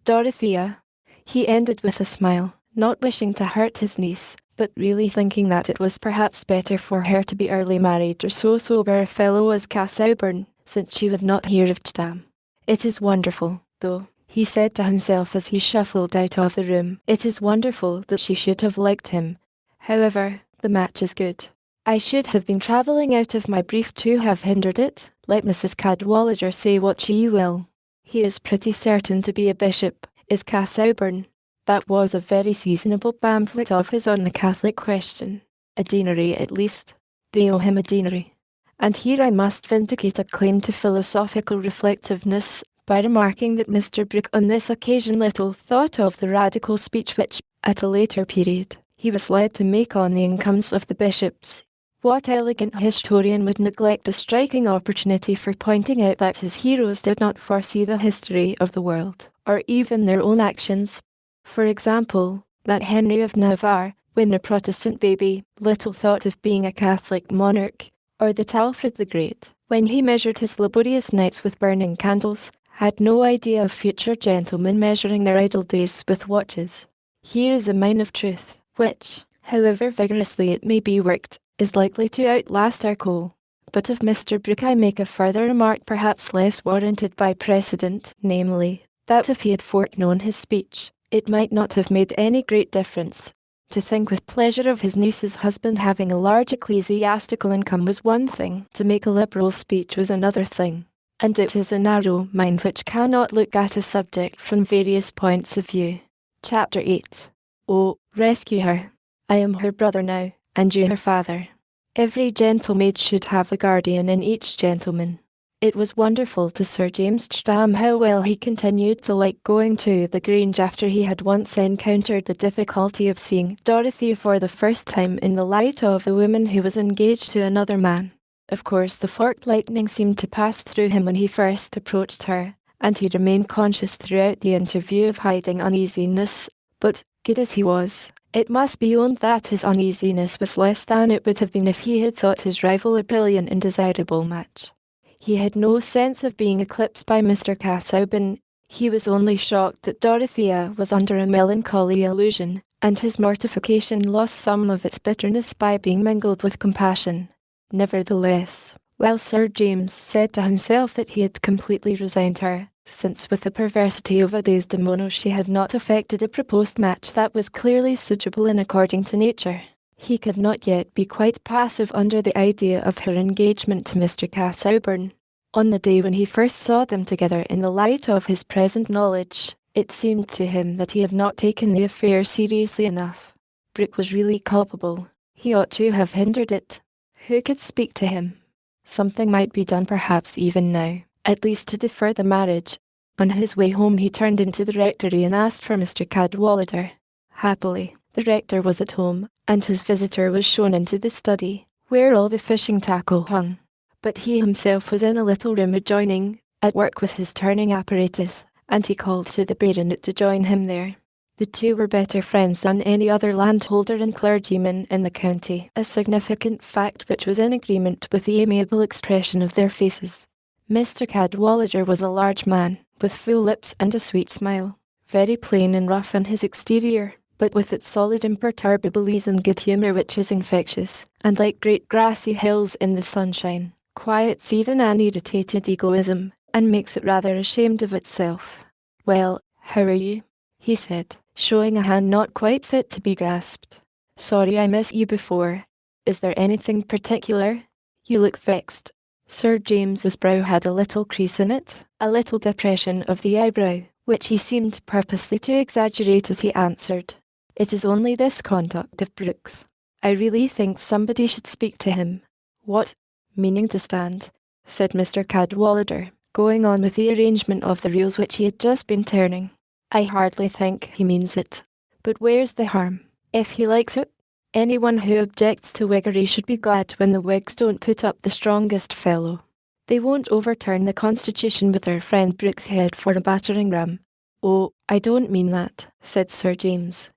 Dorothea? He ended with a smile, not wishing to hurt his niece, but really thinking that it was perhaps better for her to be early married or so sober a fellow as Casaubon, since she would not hear of Chtam. It is wonderful, though, he said to himself as he shuffled out of the room. It is wonderful that she should have liked him. However, the match is good. I should have been travelling out of my brief to have hindered it. Let Mrs. Cadwallader say what she will. He is pretty certain to be a bishop, is Casaubon. That was a very seasonable pamphlet of his on the Catholic question. A deanery at least. They owe him a deanery. And here I must vindicate a claim to philosophical reflectiveness by remarking that Mr. Brooke on this occasion little thought of the radical speech which, at a later period, he was led to make on the incomes of the bishops. What elegant historian would neglect a striking opportunity for pointing out that his heroes did not foresee the history of the world, or even their own actions? For example, that Henry of Navarre, When a Protestant baby, little thought of being a Catholic monarch, or that Alfred the Great, when he measured his laborious nights with burning candles, had no idea of future gentlemen measuring their idle days with watches. Here is a mine of truth, which, however vigorously it may be worked, is likely to outlast our coal. But of Mr. Brooke I make a further remark perhaps less warranted by precedent, namely, that if he had foreknown his speech, it might not have made any great difference. To think with pleasure of his niece's husband having a large ecclesiastical income was one thing, to make a liberal speech was another thing. And it is a narrow mind which cannot look at a subject from various points of view. Chapter 8. Oh, rescue her. I am her brother now, and you her father. Every gentlemaid should have a guardian in each gentleman. It was wonderful to Sir James Stam how well he continued to like going to the Grange after he had once encountered the difficulty of seeing Dorothy for the first time in the light of a woman who was engaged to another man. Of course the forked lightning seemed to pass through him when he first approached her, and he remained conscious throughout the interview of hiding uneasiness, but, good as he was, it must be owned that his uneasiness was less than it would have been if he had thought his rival a brilliant and desirable match. He had no sense of being eclipsed by Mr. Casaubon. He was only shocked that Dorothea was under a melancholy illusion, and his mortification lost some of its bitterness by being mingled with compassion. Nevertheless, while Sir James said to himself that he had completely resigned her, since with the perversity of a Desdemona she had not effected a proposed match that was clearly suitable and according to nature, he could not yet be quite passive under the idea of her engagement to Mr. Casaubon. On the day when he first saw them together in the light of his present knowledge, it seemed to him that he had not taken the affair seriously enough. Brooke was really culpable. He ought to have hindered it. Who could speak to him? Something might be done perhaps even now, at least to defer the marriage. On his way home he turned into the rectory and asked for Mr. Cadwallader. Happily, the rector was at home, and his visitor was shown into the study, where all the fishing tackle hung. But he himself was in a little room adjoining, at work with his turning apparatus, and he called to the baronet to join him there. The two were better friends than any other landholder and clergyman in the county, a significant fact which was in agreement with the amiable expression of their faces. Mr. Cadwallader was a large man, with full lips and a sweet smile, very plain and rough in his exterior, but with its solid imperturbable ease and good humour which is infectious, and like great grassy hills in the sunshine, quiets even an irritated egoism, and makes it rather ashamed of itself. "Well, how are you?" he said, showing a hand not quite fit to be grasped. "Sorry I missed you before. Is there anything particular? You look vexed." Sir James's brow had a little crease in it, a little depression of the eyebrow, which he seemed purposely to exaggerate as he answered, "It is only this conduct of Brooke's. I really think somebody should speak to him." "What? Meaning to stand?" said Mr. Cadwallader, going on with the arrangement of the reels which he had just been turning. "I hardly think he means it. But where's the harm? If he likes it, anyone who objects to Whiggery should be glad when the Whigs don't put up the strongest fellow. They won't overturn the Constitution with their friend Brooke's head for a battering ram." "Oh, I don't mean that," said Sir James,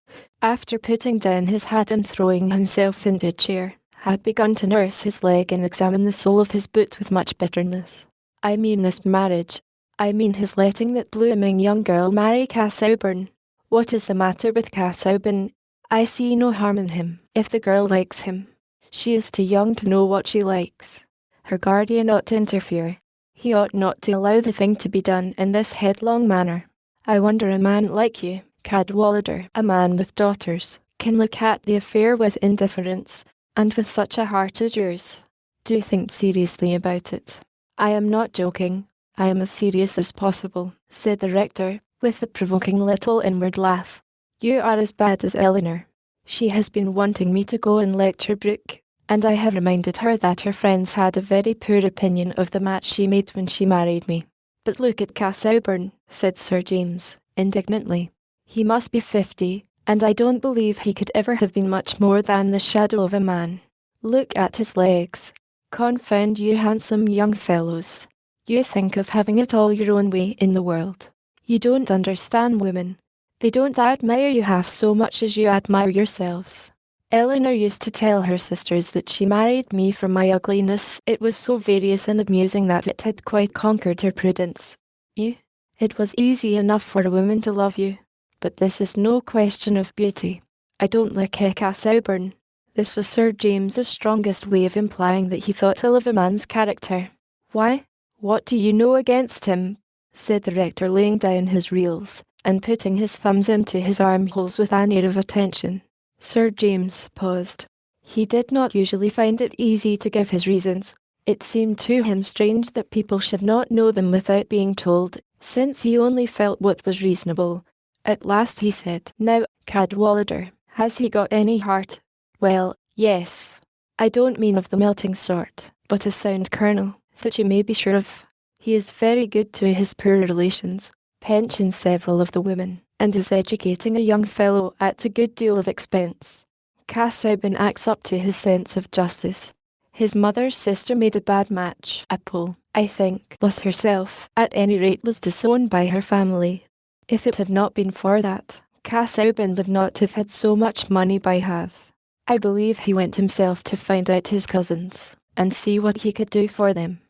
after putting down his hat and throwing himself into a chair, had begun to nurse his leg and examine the sole of his boot with much bitterness. "I mean this marriage. I mean his letting that blooming young girl marry Casaubon. What is the matter with Casaubon? I see no harm in him, if the girl likes him. She is too young to know what she likes. Her guardian ought to interfere. He ought not to allow the thing to be done in this headlong manner. I wonder a man like you, Cadwallader, a man with daughters, can look at the affair with indifference, and with such a heart as yours. Do think seriously about it." "I am not joking. I am as serious as possible," said the rector, with a provoking little inward laugh. "You are as bad as Eleanor. She has been wanting me to go and lecture Brooke, and I have reminded her that her friends had a very poor opinion of the match she made when she married me." "But look at Casaubon," said Sir James, indignantly. "He must be 50, and I don't believe he could ever have been much more than the shadow of a man. Look at his legs. Confound you handsome young fellows. You think of having it all your own way in the world. You don't understand women. They don't admire you half so much as you admire yourselves. Eleanor used to tell her sisters that she married me for my ugliness. It was so various and amusing that it had quite conquered her prudence. You? It was easy enough for a woman to love you. But this is no question of beauty. I don't like Cass Auburn. This was Sir James's strongest way of implying that he thought ill of a man's character. Why? What do you know against him? Said the rector, laying down his reels, and putting his thumbs into his armholes with an air of attention. Sir James paused. He did not usually find it easy to give his reasons. It seemed to him strange that people should not know them without being told, since he only felt what was reasonable. At last he said, "Now, Cadwallader, has he got any heart?" "Well, yes. I don't mean of the melting sort, but a sound kernel, that you may be sure of. He is very good to his poor relations, pensions several of the women, and is educating a young fellow at a good deal of expense. Cass Auburn acts up to his sense of justice. His mother's sister made a bad match. Apple, I think, was herself, at any rate was disowned by her family. If it had not been for that, Cass Auburn would not have had so much money by half. I believe he went himself to find out his cousins, and see what he could do for them.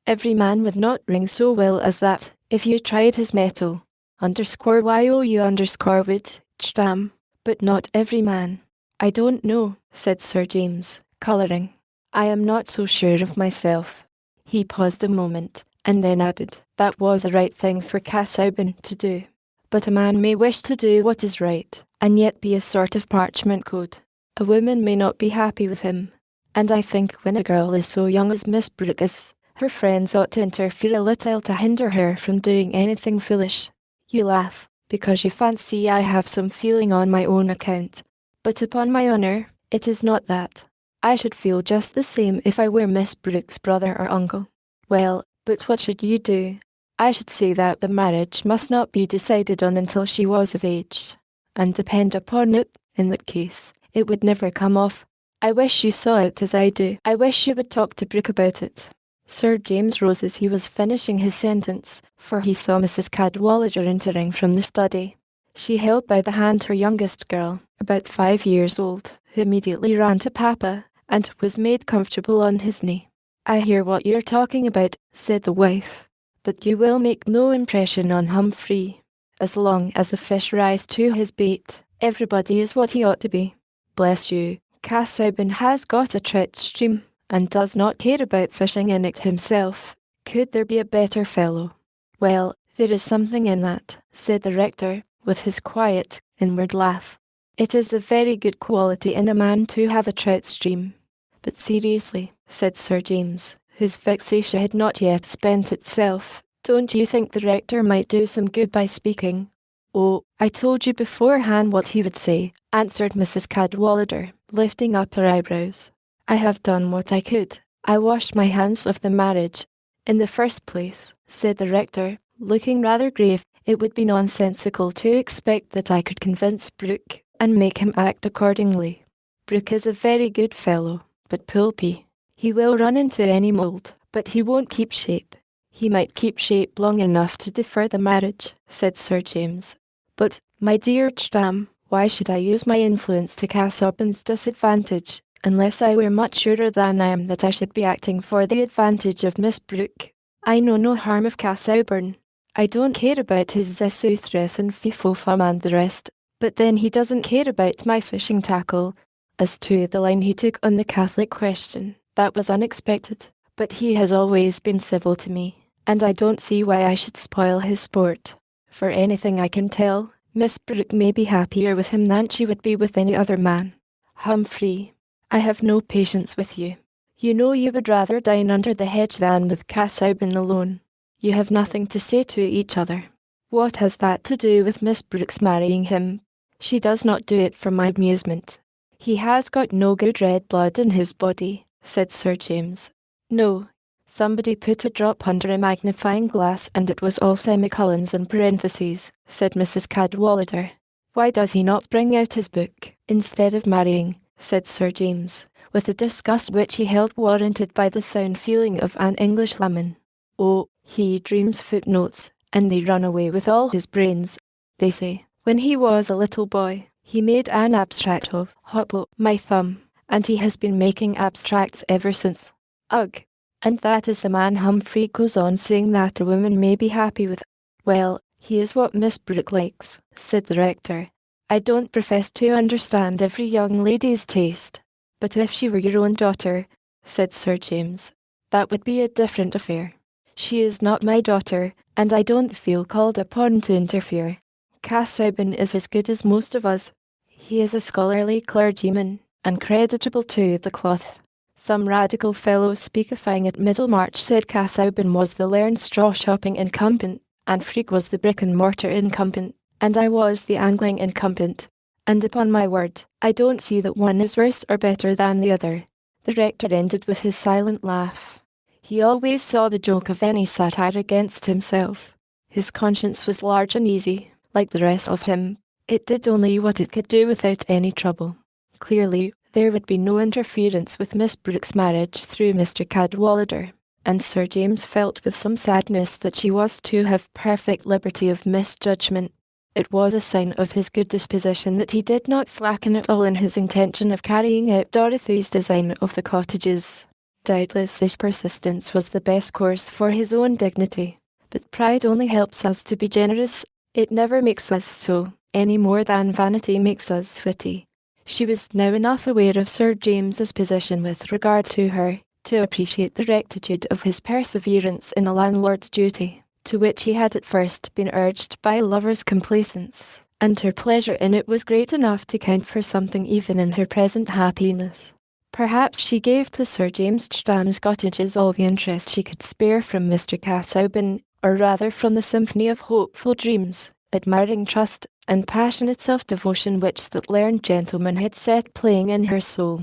Every man would not ring so well as that, if you tried his metal. _YOU_ would, stam, but not every man. I don't know, said Sir James, colouring. I am not so sure of myself. He paused a moment, and then added, that was the right thing for Cass Auburn to do. But a man may wish to do what is right, and yet be a sort of parchment code. A woman may not be happy with him. And I think when a girl is so young as Miss Brooke is, her friends ought to interfere a little to hinder her from doing anything foolish. You laugh, because you fancy I have some feeling on my own account. But upon my honour, it is not that. I should feel just the same if I were Miss Brooke's brother or uncle. Well, but what should you do? I should say that the marriage must not be decided on until she was of age. And depend upon it, in that case, it would never come off. I wish you saw it as I do. I wish you would talk to Brooke about it. Sir James rose as he was finishing his sentence, for he saw Mrs. Cadwallader entering from the study. She held by the hand her youngest girl, about 5 years old, who immediately ran to Papa, and was made comfortable on his knee. I hear what you're talking about, said the wife, but you will make no impression on Humphrey. As long as the fish rise to his bait, everybody is what he ought to be. Bless you, Cass Auburn has got a trout stream, and does not care about fishing in it himself. Could there be a better fellow? Well, there is something in that, said the rector, with his quiet, inward laugh. It is a very good quality in a man to have a trout stream. But seriously, said Sir James, whose vexation had not yet spent itself, don't you think the rector might do some good by speaking? Oh, I told you beforehand what he would say, answered Mrs. Cadwallader, lifting up her eyebrows. I have done what I could. I washed my hands of the marriage. In the first place, said the rector, looking rather grave, it would be nonsensical to expect that I could convince Brooke, and make him act accordingly. Brooke is a very good fellow, but pulpy. He will run into any mould, but he won't keep shape. He might keep shape long enough to defer the marriage, said Sir James. But, my dear Stam, why should I use my influence to Cass Auburn's disadvantage, unless I were much surer than I am that I should be acting for the advantage of Miss Brooke? I know no harm of Cass Auburn. I don't care about his Zesuthress and Fifofum and the rest, but then he doesn't care about my fishing tackle. As to the line he took on the Catholic question, that was unexpected, but he has always been civil to me, and I don't see why I should spoil his sport. For anything I can tell, Miss Brooke may be happier with him than she would be with any other man. Humphrey, I have no patience with you. You know you would rather dine under the hedge than with Cass Auburn alone. You have nothing to say to each other. What has that to do with Miss Brooke's marrying him? She does not do it for my amusement. He has got no good red blood in his body, said Sir James. No. Somebody put a drop under a magnifying glass and it was all semicolons and parentheses, said Mrs. Cadwallader. Why does he not bring out his book, instead of marrying, said Sir James, with a disgust which he held warranted by the sound feeling of an English lemon. Oh, he dreams footnotes, and they run away with all his brains, they say. When he was a little boy, He made an abstract of Hoppo, my thumb, and he has been making abstracts ever since. Ugh. And that is the man Humphrey goes on saying that a woman may be happy with. Well, he is what Miss Brooke likes, said the rector. I don't profess to understand every young lady's taste, but if she were your own daughter, said Sir James, that would be a different affair. She is not my daughter, and I don't feel called upon to interfere. Casaubon is as good as most of us. He is a scholarly clergyman, and creditable to the cloth. Some radical fellow speakifying at Middlemarch said Casaubon was the learned straw-shopping incumbent, and Freke was the brick-and-mortar incumbent, and I was the angling incumbent. And upon my word, I don't see that one is worse or better than the other. The rector ended with his silent laugh. He always saw the joke of any satire against himself. His conscience was large and easy, like the rest of him. It did only what it could do without any trouble. Clearly, there would be no interference with Miss Brooke's marriage through Mr. Cadwallader, and Sir James felt with some sadness that she was to have perfect liberty of misjudgment. It was a sign of his good disposition that he did not slacken at all in his intention of carrying out Dorothy's design of the cottages. Doubtless this persistence was the best course for his own dignity, but pride only helps us to be generous. It never makes us so, any more than vanity makes us witty. She was now enough aware of Sir James's position with regard to her, to appreciate the rectitude of his perseverance in a landlord's duty, to which he had at first been urged by a lover's complaisance, and her pleasure in it was great enough to count for something even in her present happiness. Perhaps she gave to Sir James Stam's cottages all the interest she could spare from Mr. Casaubon, or rather from the symphony of hopeful dreams, admiring trust, and passionate self-devotion which that learned gentleman had set playing in her soul.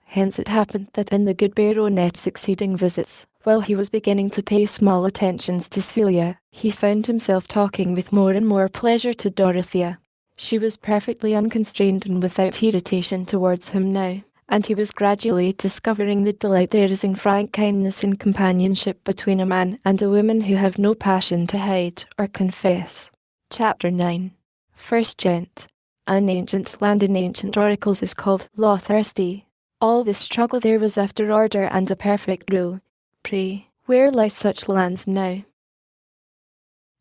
Hence it happened that in the good baronet's succeeding visits, while he was beginning to pay small attentions to Celia, he found himself talking with more and more pleasure to Dorothea. She was perfectly unconstrained and without irritation towards him now, and he was gradually discovering the delight there is in frank kindness in companionship between a man and a woman who have no passion to hide or confess. Chapter 9. First Gent. An ancient land in ancient oracles is called law thirsty. All the struggle there was after order and a perfect rule. Pray, where lie such lands now?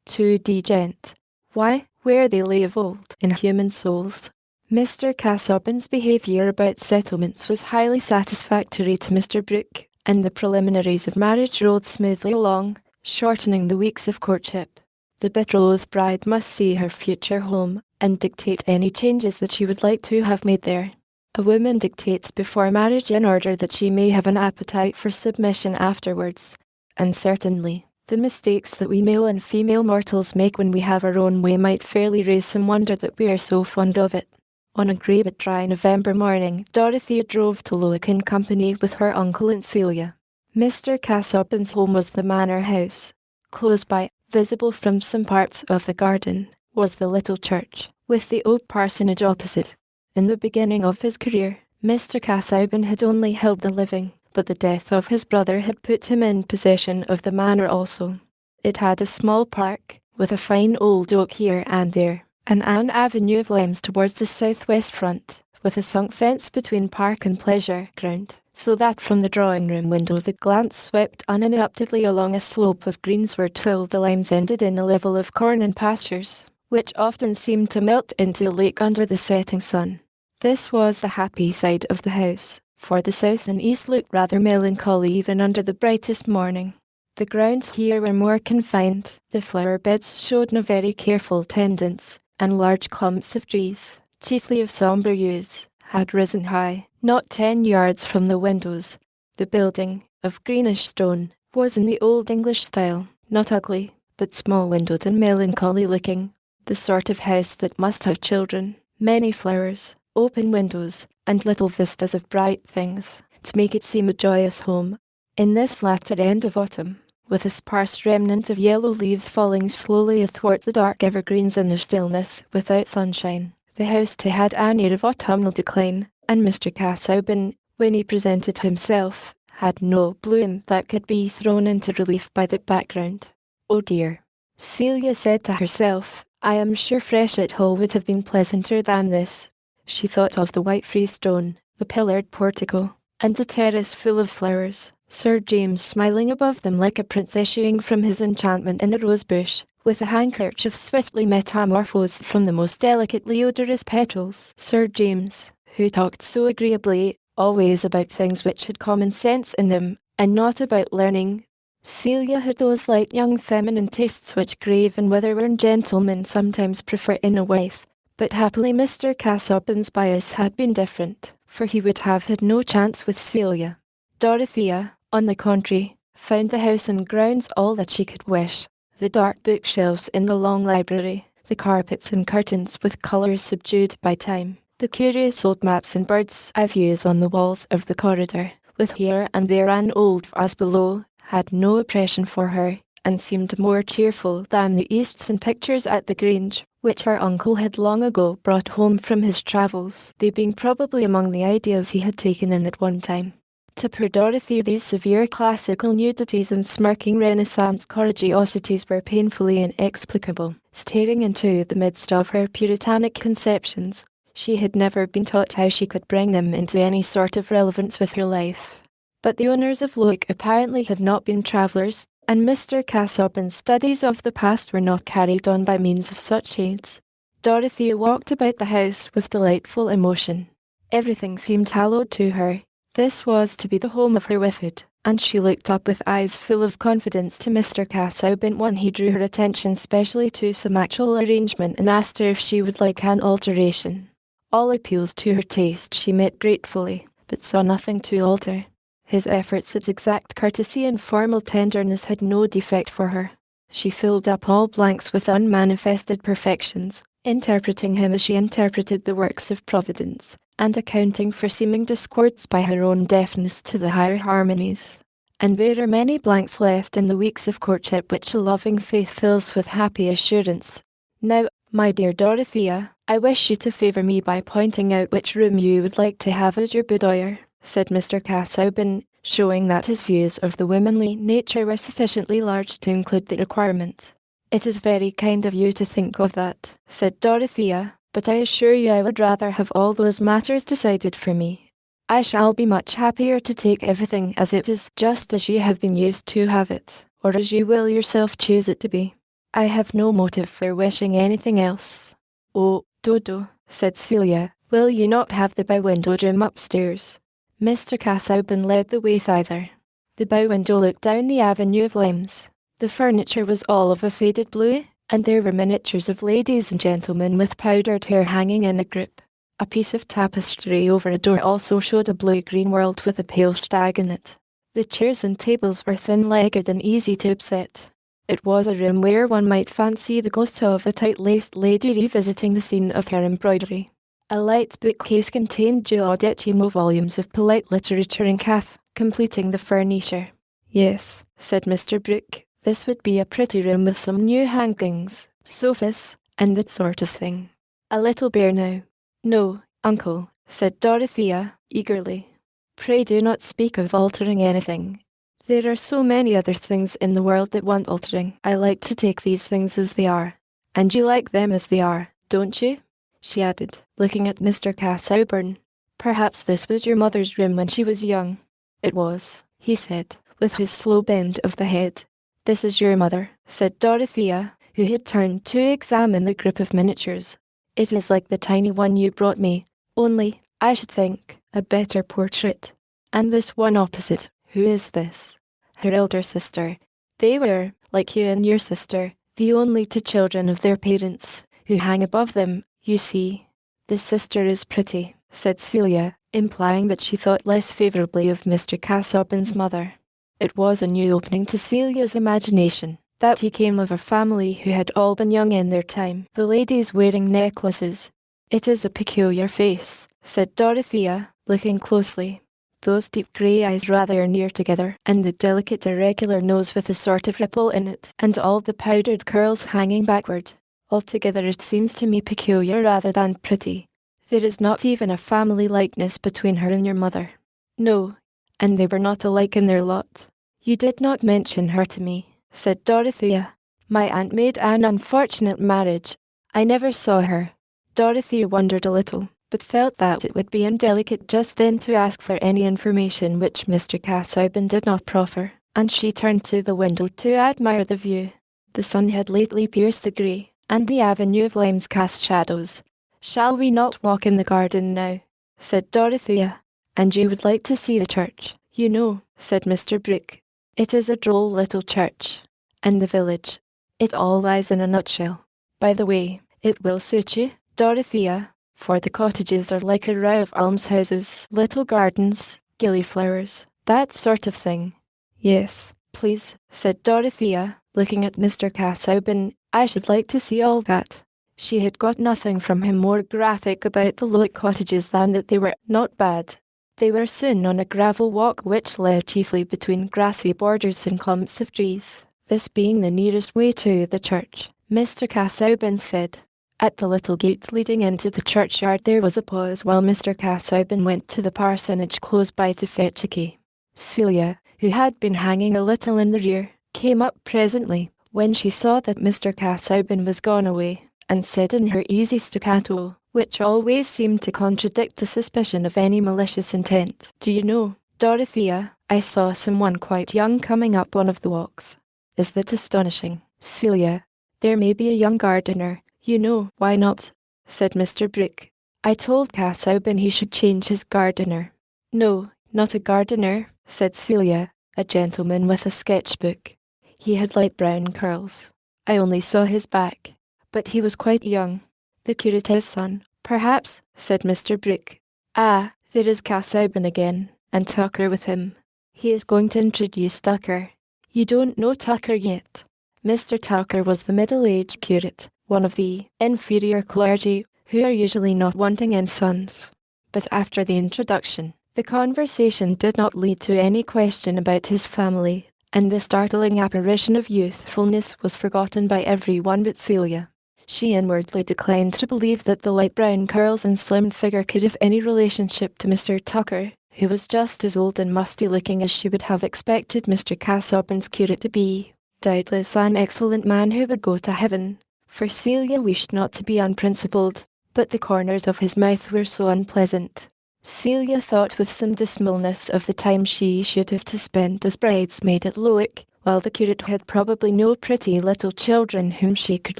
2d Gent. Why, where they lay of old, in human souls. Mr. Casaubon's behaviour about settlements was highly satisfactory to Mr. Brooke, and the preliminaries of marriage rolled smoothly along, shortening the weeks of courtship. The betrothed bride must see her future home, and dictate any changes that she would like to have made there. A woman dictates before marriage in order that she may have an appetite for submission afterwards. And certainly, the mistakes that we male and female mortals make when we have our own way might fairly raise some wonder that we are so fond of it. On a grey but dry November morning, Dorothea drove to Lowick in company with her uncle and Celia. Mr. Casaubon's home was the manor house. Close by, visible from some parts of the garden, was the little church, with the old parsonage opposite. In the beginning of his career, Mr. Casaubon had only held the living, but the death of his brother had put him in possession of the manor also. It had a small park, with a fine old oak here and there, and an avenue of limes towards the south-west front, with a sunk fence between park and pleasure ground, so that from the drawing-room windows the glance swept uninterruptedly along a slope of greensward till the limes ended in a level of corn and pastures, which often seemed to melt into a lake under the setting sun. This was the happy side of the house, for the south and east looked rather melancholy even under the brightest morning. The grounds here were more confined, the flower beds showed no very careful tendance, and large clumps of trees, chiefly of sombre yews, had risen high, not 10 yards from the windows. The building, of greenish stone, was in the old English style, not ugly, but small-windowed and melancholy-looking, the sort of house that must have children, many flowers, open windows, and little vistas of bright things, to make it seem a joyous home. In this latter end of autumn, with a sparse remnant of yellow leaves falling slowly athwart the dark evergreens in their stillness, without sunshine, the house too had an air of autumnal decline, and Mr. Casaubon, when he presented himself, had no bloom that could be thrown into relief by the background. Oh dear, Celia said to herself, I am sure fresh at Hull would have been pleasanter than this. She thought of the white freestone, the pillared portico, and the terrace full of flowers, Sir James smiling above them like a prince issuing from his enchantment in a rosebush, with a handkerchief swiftly metamorphosed from the most delicately odorous petals. Sir James, who talked so agreeably, always about things which had common sense in them, and not about learning. Celia had those light young feminine tastes which grave and weather-worn gentlemen sometimes prefer in a wife, but happily Mr. Casaubon's bias had been different, for he would have had no chance with Celia. Dorothea, on the contrary, found the house and grounds all that she could wish. The dark bookshelves in the long library, the carpets and curtains with colours subdued by time, the curious old maps and bird's eye views on the walls of the corridor, with here and there an old vase below, had no oppression for her, and seemed more cheerful than the Easts and pictures at the Grange, which her uncle had long ago brought home from his travels, they being probably among the ideas he had taken in at one time. To poor Dorothy these severe classical nudities and smirking Renaissance gorgeosities were painfully inexplicable. Staring into the midst of her puritanic conceptions, she had never been taught how she could bring them into any sort of relevance with her life. But the owners of Lowick apparently had not been travellers, and Mr. Casaubon's studies of the past were not carried on by means of such aids. Dorothy walked about the house with delightful emotion. Everything seemed hallowed to her. This was to be the home of her Whiffid, and she looked up with eyes full of confidence to Mr. Casaubon when he drew her attention specially to some actual arrangement and asked her if she would like an alteration. All appeals to her taste she met gratefully, but saw nothing to alter. His efforts at exact courtesy and formal tenderness had no defect for her. She filled up all blanks with unmanifested perfections, interpreting him as she interpreted the works of Providence, and accounting for seeming discords by her own deafness to the higher harmonies. And there are many blanks left in the weeks of courtship which a loving faith fills with happy assurance. Now, my dear Dorothea, I wish you to favour me by pointing out which room you would like to have as your boudoir, said Mr. Casaubon, showing that his views of the womanly nature were sufficiently large to include the requirement. It is very kind of you to think of that, said Dorothea, but I assure you I would rather have all those matters decided for me. I shall be much happier to take everything as it is, just as you have been used to have it, or as you will yourself choose it to be. I have no motive for wishing anything else. Oh, Dodo, said Celia, will you not have the bow-windowed room upstairs? Mr. Casaubon led the way thither. The bow window looked down the avenue of limes. The furniture was all of a faded blue, and there were miniatures of ladies and gentlemen with powdered hair hanging in a group. A piece of tapestry over a door also showed a blue-green world with a pale stag in it. The chairs and tables were thin-legged and easy to upset. It was a room where one might fancy the ghost of a tight-laced lady revisiting the scene of her embroidery. A light bookcase contained duodecimo volumes of polite literature in calf, completing the furniture. Yes, said Mr. Brooke, this would be a pretty room with some new hangings, sofas, and that sort of thing. A little bare now. No, uncle, said Dorothea, eagerly. Pray do not speak of altering anything. There are so many other things in the world that want altering. I like to take these things as they are. And you like them as they are, don't you? She added, looking at Mr. Casaubon. Perhaps this was your mother's room when she was young. It was, he said, with his slow bend of the head. This is your mother, said Dorothea, who had turned to examine the group of miniatures. It is like the tiny one you brought me, only, I should think, a better portrait. And this one opposite, who is this? Her elder sister. They were, like you and your sister, the only two children of their parents, who hang above them, you see. This sister is pretty, said Celia, implying that she thought less favourably of Mr. Casaubon's mother. It was a new opening to Celia's imagination, that he came of a family who had all been young in their time, the ladies wearing necklaces. It is a peculiar face, said Dorothea, looking closely. Those deep grey eyes rather near together, and the delicate irregular nose with a sort of ripple in it, and all the powdered curls hanging backward. Altogether it seems to me peculiar rather than pretty. There is not even a family likeness between her and your mother. No, and they were not alike in their lot. You did not mention her to me, said Dorothea. My aunt made an unfortunate marriage. I never saw her. Dorothea wondered a little, but felt that it would be indelicate just then to ask for any information which Mr. Casaubon did not proffer, and she turned to the window to admire the view. The sun had lately pierced the grey, and the avenue of limes cast shadows. "Shall we not walk in the garden now?" said Dorothea. "And you would like to see the church, you know," said Mr. Brooke. "It is a droll little church. And the village. It all lies in a nutshell. By the way, it will suit you, Dorothea, for the cottages are like a row of almshouses, little gardens, gillyflowers, that sort of thing." "Yes, please," said Dorothea, looking at Mr. Casaubon. "I should like to see all that." She had got nothing from him more graphic about the Lowick cottages than that they were not bad. They were soon on a gravel walk which led chiefly between grassy borders and clumps of trees, this being the nearest way to the church. Mr. Casaubon said. At the little gate leading into the churchyard there was a pause while Mr. Casaubon went to the parsonage close by to fetch a key. Celia, who had been hanging a little in the rear, came up presently, when she saw that Mr. Casaubon was gone away, and said in her easy staccato, which always seemed to contradict the suspicion of any malicious intent, "Do you know, Dorothea, I saw someone quite young coming up one of the walks." "Is that astonishing, Celia? There may be a young gardener, you know." "Why not?" said Mr. Brooke. "I told Casaubon he should change his gardener." "No, not a gardener," said Celia, "a gentleman with a sketchbook. He had light brown curls. I only saw his back, but he was quite young." "The curate's son, perhaps," said Mr. Brooke. "Ah, there is Casaubon again, and Tucker with him. He is going to introduce Tucker. You don't know Tucker yet." Mr. Tucker was the middle-aged curate, one of the inferior clergy, who are usually not wanting in sons. But after the introduction, the conversation did not lead to any question about his family, and the startling apparition of youthfulness was forgotten by everyone but Celia. She inwardly declined to believe that the light brown curls and slim figure could have any relationship to Mr. Tucker, who was just as old and musty-looking as she would have expected Mr. Casaubon's curate to be. Doubtless an excellent man who would go to heaven, for Celia wished not to be unprincipled, but the corners of his mouth were so unpleasant. Celia thought with some dismalness of the time she should have to spend as bridesmaid at Lowick, while the curate had probably no pretty little children whom she could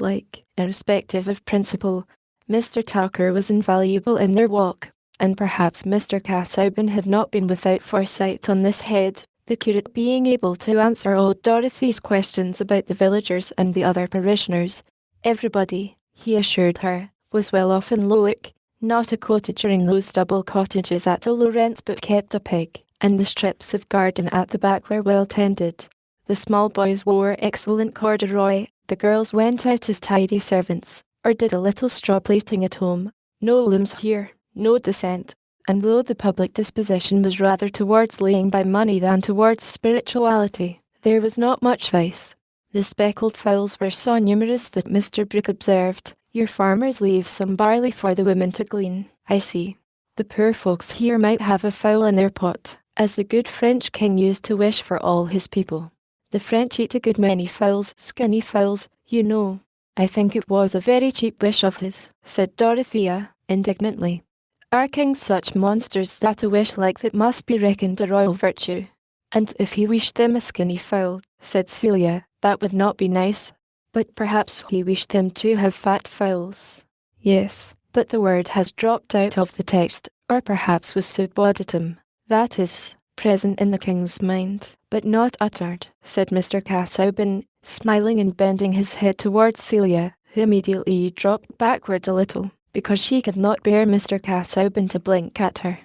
like, irrespective of principle. Mr. Tucker was invaluable in their walk, and perhaps Mr. Casaubon had not been without foresight on this head, the curate being able to answer all Dorothy's questions about the villagers and the other parishioners. Everybody, he assured her, was well off in Lowick. Not a cottager in those double cottages at a low rent but kept a pig, and the strips of garden at the back were well tended. The small boys wore excellent corduroy, the girls went out as tidy servants, or did a little straw plaiting at home. No looms here, no dissent, and though the public disposition was rather towards laying by money than towards spirituality, there was not much vice. The speckled fowls were so numerous that Mr. Brooke observed, "Your farmers leave some barley for the women to glean, I see. The poor folks here might have a fowl in their pot, as the good French king used to wish for all his people. The French eat a good many fowls, skinny fowls, you know." "I think it was a very cheap wish of his," said Dorothea, indignantly. "Our king's such monsters that a wish like that must be reckoned a royal virtue." "And if he wished them a skinny fowl," said Celia, "that would not be nice." "But perhaps he wished them to have fat fowls." "Yes, but the word has dropped out of the text, or perhaps was subauditum, that is, present in the king's mind, but not uttered," said Mr. Casaubon, smiling and bending his head towards Celia, who immediately dropped backward a little, because she could not bear Mr. Casaubon to blink at her.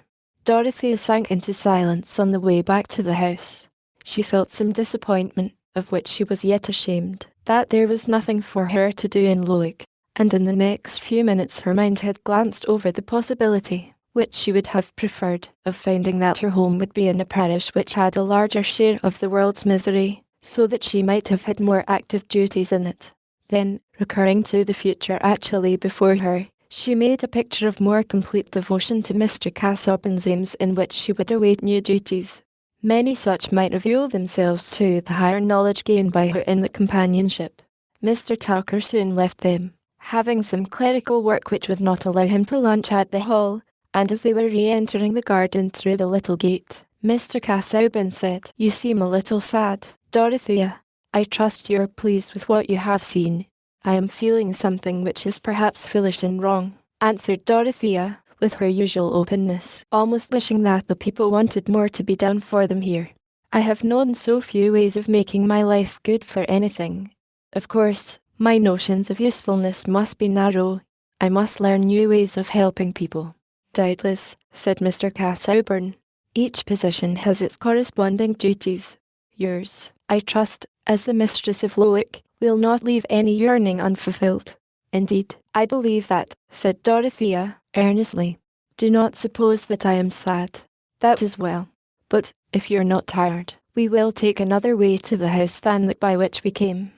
Dorothea sank into silence on the way back to the house. She felt some disappointment, of which she was yet ashamed, that there was nothing for her to do in Lowick, and in the next few minutes her mind had glanced over the possibility, which she would have preferred, of finding that her home would be in a parish which had a larger share of the world's misery, so that she might have had more active duties in it. Then, recurring to the future actually before her, she made a picture of more complete devotion to Mr. Casaubon's aims in which she would await new duties. Many such might reveal themselves to the higher knowledge gained by her in the companionship. Mr. Tucker soon left them, having some clerical work which would not allow him to lunch at the hall, and as they were re-entering the garden through the little gate, Mr. Casaubon said, "You seem a little sad, Dorothea. I trust you are pleased with what you have seen." "I am feeling something which is perhaps foolish and wrong," answered Dorothea, with her usual openness, almost wishing that the people wanted more to be done for them here. "I have known so few ways of making my life good for anything. Of course, my notions of usefulness must be narrow. I must learn new ways of helping people." "Doubtless," said Mr. Casaubon. "Each position has its corresponding duties. Yours, I trust, as the mistress of Lowick, will not leave any yearning unfulfilled." "Indeed, I believe that," said Dorothea, earnestly. "Do not suppose that I am sad. That is well. But, if you're not tired, we will take another way to the house than that by which we came."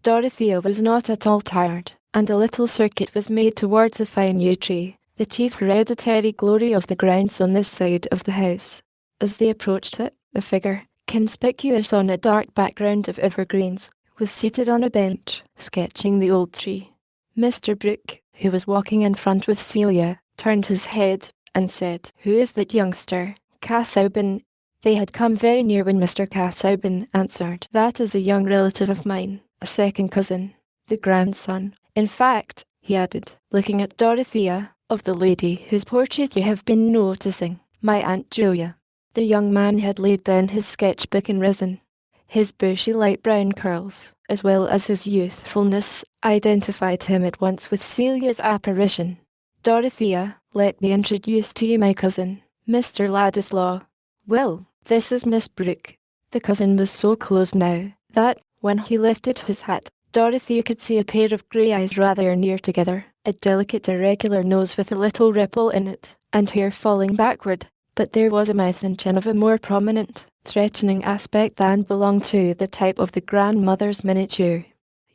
Dorothea was not at all tired, and a little circuit was made towards a fine yew tree, the chief hereditary glory of the grounds on this side of the house. As they approached it, a figure, conspicuous on a dark background of evergreens, was seated on a bench, sketching the old tree. Mr. Brooke, who was walking in front with Celia, turned his head, and said, "Who is that youngster, Casaubon?" They had come very near when Mr. Casaubon answered, "That is a young relative of mine, a second cousin, the grandson. In fact," he added, looking at Dorothea, "of the lady whose portrait you have been noticing, my Aunt Julia." The young man had laid down his sketchbook and risen. His bushy light brown curls, as well as his youthfulness, identified him at once with Celia's apparition. "Dorothea, let me introduce to you my cousin, Mr. Ladislaw. Well, this is Miss Brooke." The cousin was so close now, that, when he lifted his hat, Dorothea could see a pair of grey eyes rather near together, a delicate irregular nose with a little ripple in it, and hair falling backward, but there was a mouth and chin of a more prominent, threatening aspect than belonged to the type of the grandmother's miniature.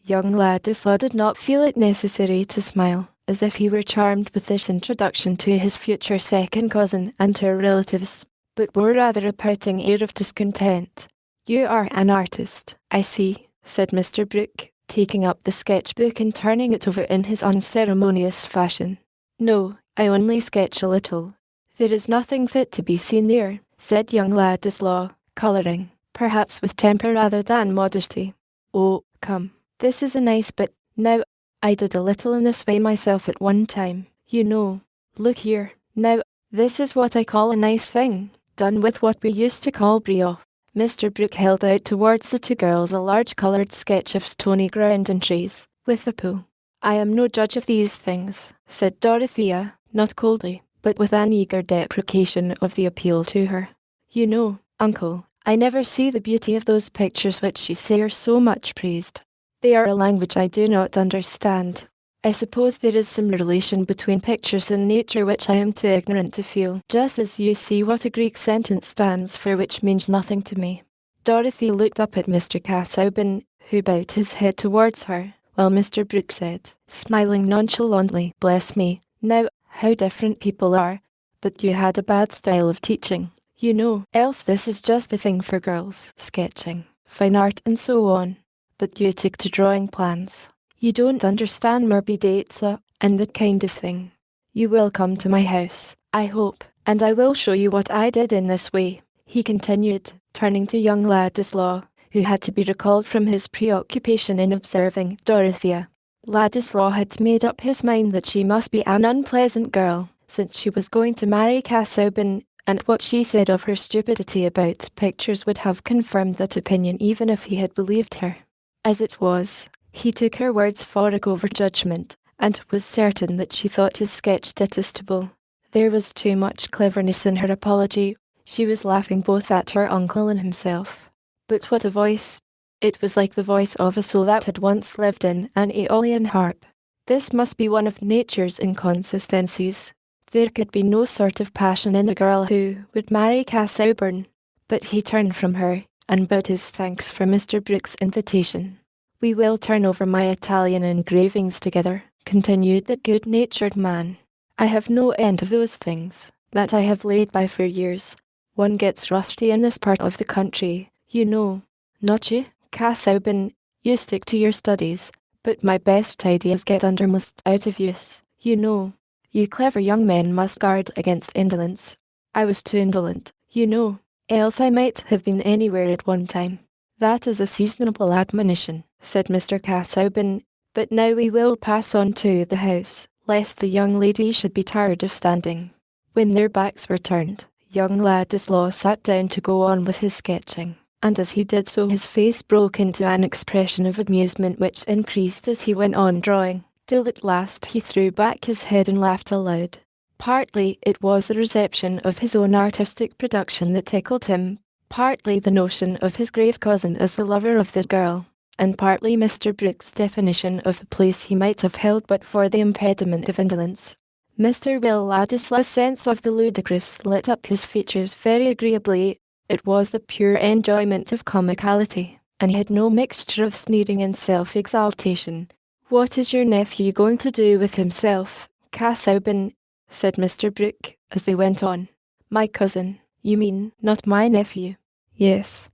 Young Ladislaw did not feel it necessary to smile, as if he were charmed with this introduction to his future second cousin and her relatives, but wore rather a pouting air of discontent. "You are an artist, I see," said Mr. Brooke, taking up the sketchbook and turning it over in his unceremonious fashion. "No, I only sketch a little." "There is nothing fit to be seen there," said young Ladislaw, colouring, perhaps with temper rather than modesty. "Oh, come, this is a nice bit. Now, I did a little in this way myself at one time, you know. Look here, now, this is what I call a nice thing, done with what we used to call brio." Mr. Brooke held out towards the two girls a large coloured sketch of stony ground and trees, with a pool. "I am no judge of these things," said Dorothea, not coldly, but with an eager deprecation of the appeal to her. "You know, uncle, I never see the beauty of those pictures which you say are so much praised. They are a language I do not understand. I suppose there is some relation between pictures and nature which I am too ignorant to feel, just as you see what a Greek sentence stands for which means nothing to me." Dorothy looked up at Mr. Casaubon, who bowed his head towards her, while Mr. Brooke said, smiling nonchalantly, "Bless me, now, how different people are. But you had a bad style of teaching, you know, else this is just the thing for girls, sketching, fine art and so on. But you took to drawing plans. You don't understand morbid data and that kind of thing. You will come to my house, I hope, and I will show you what I did in this way," he continued, turning to young Ladislaw, who had to be recalled from his preoccupation in observing Dorothea. Ladislaw had made up his mind that she must be an unpleasant girl, since she was going to marry Casaubon, and what she said of her stupidity about pictures would have confirmed that opinion even if he had believed her. As it was, he took her words for a over judgment, and was certain that she thought his sketch detestable. There was too much cleverness in her apology. She was laughing both at her uncle and himself. But what a voice! It was like the voice of a soul that had once lived in an Aeolian harp. This must be one of nature's inconsistencies. There could be no sort of passion in a girl who would marry Casaubon. But he turned from her, and bowed his thanks for Mr. Brooke's invitation. "We will turn over my Italian engravings together," continued the good-natured man. "I have no end of those things, that I have laid by for years. One gets rusty in this part of the country, you know. Not you, Casaubon, you stick to your studies, But my best ideas get undermost out of use, you know. You clever young men must guard against indolence. I was too indolent, you know, else I might have been anywhere at one time. That is a seasonable admonition, said Mr. Casaubon, but now we will pass on to the house, lest the young lady should be tired of standing. When their backs were turned, young Ladislaw sat down to go on with his sketching, and as he did so his face broke into an expression of amusement which increased as he went on drawing, till at last he threw back his head and laughed aloud. Partly it was the reception of his own artistic production that tickled him, partly the notion of his grave cousin as the lover of the girl, and partly Mr. Brooke's definition of the place he might have held but for the impediment of indolence. Mr. Will Ladislaw's sense of the ludicrous lit up his features very agreeably. It was the pure enjoyment of comicality, and he had no mixture of sneering and self-exaltation. "What is your nephew going to do with himself, Casaubon?" said Mr. Brooke, as they went on. "My cousin, you mean, not my nephew?" Yes,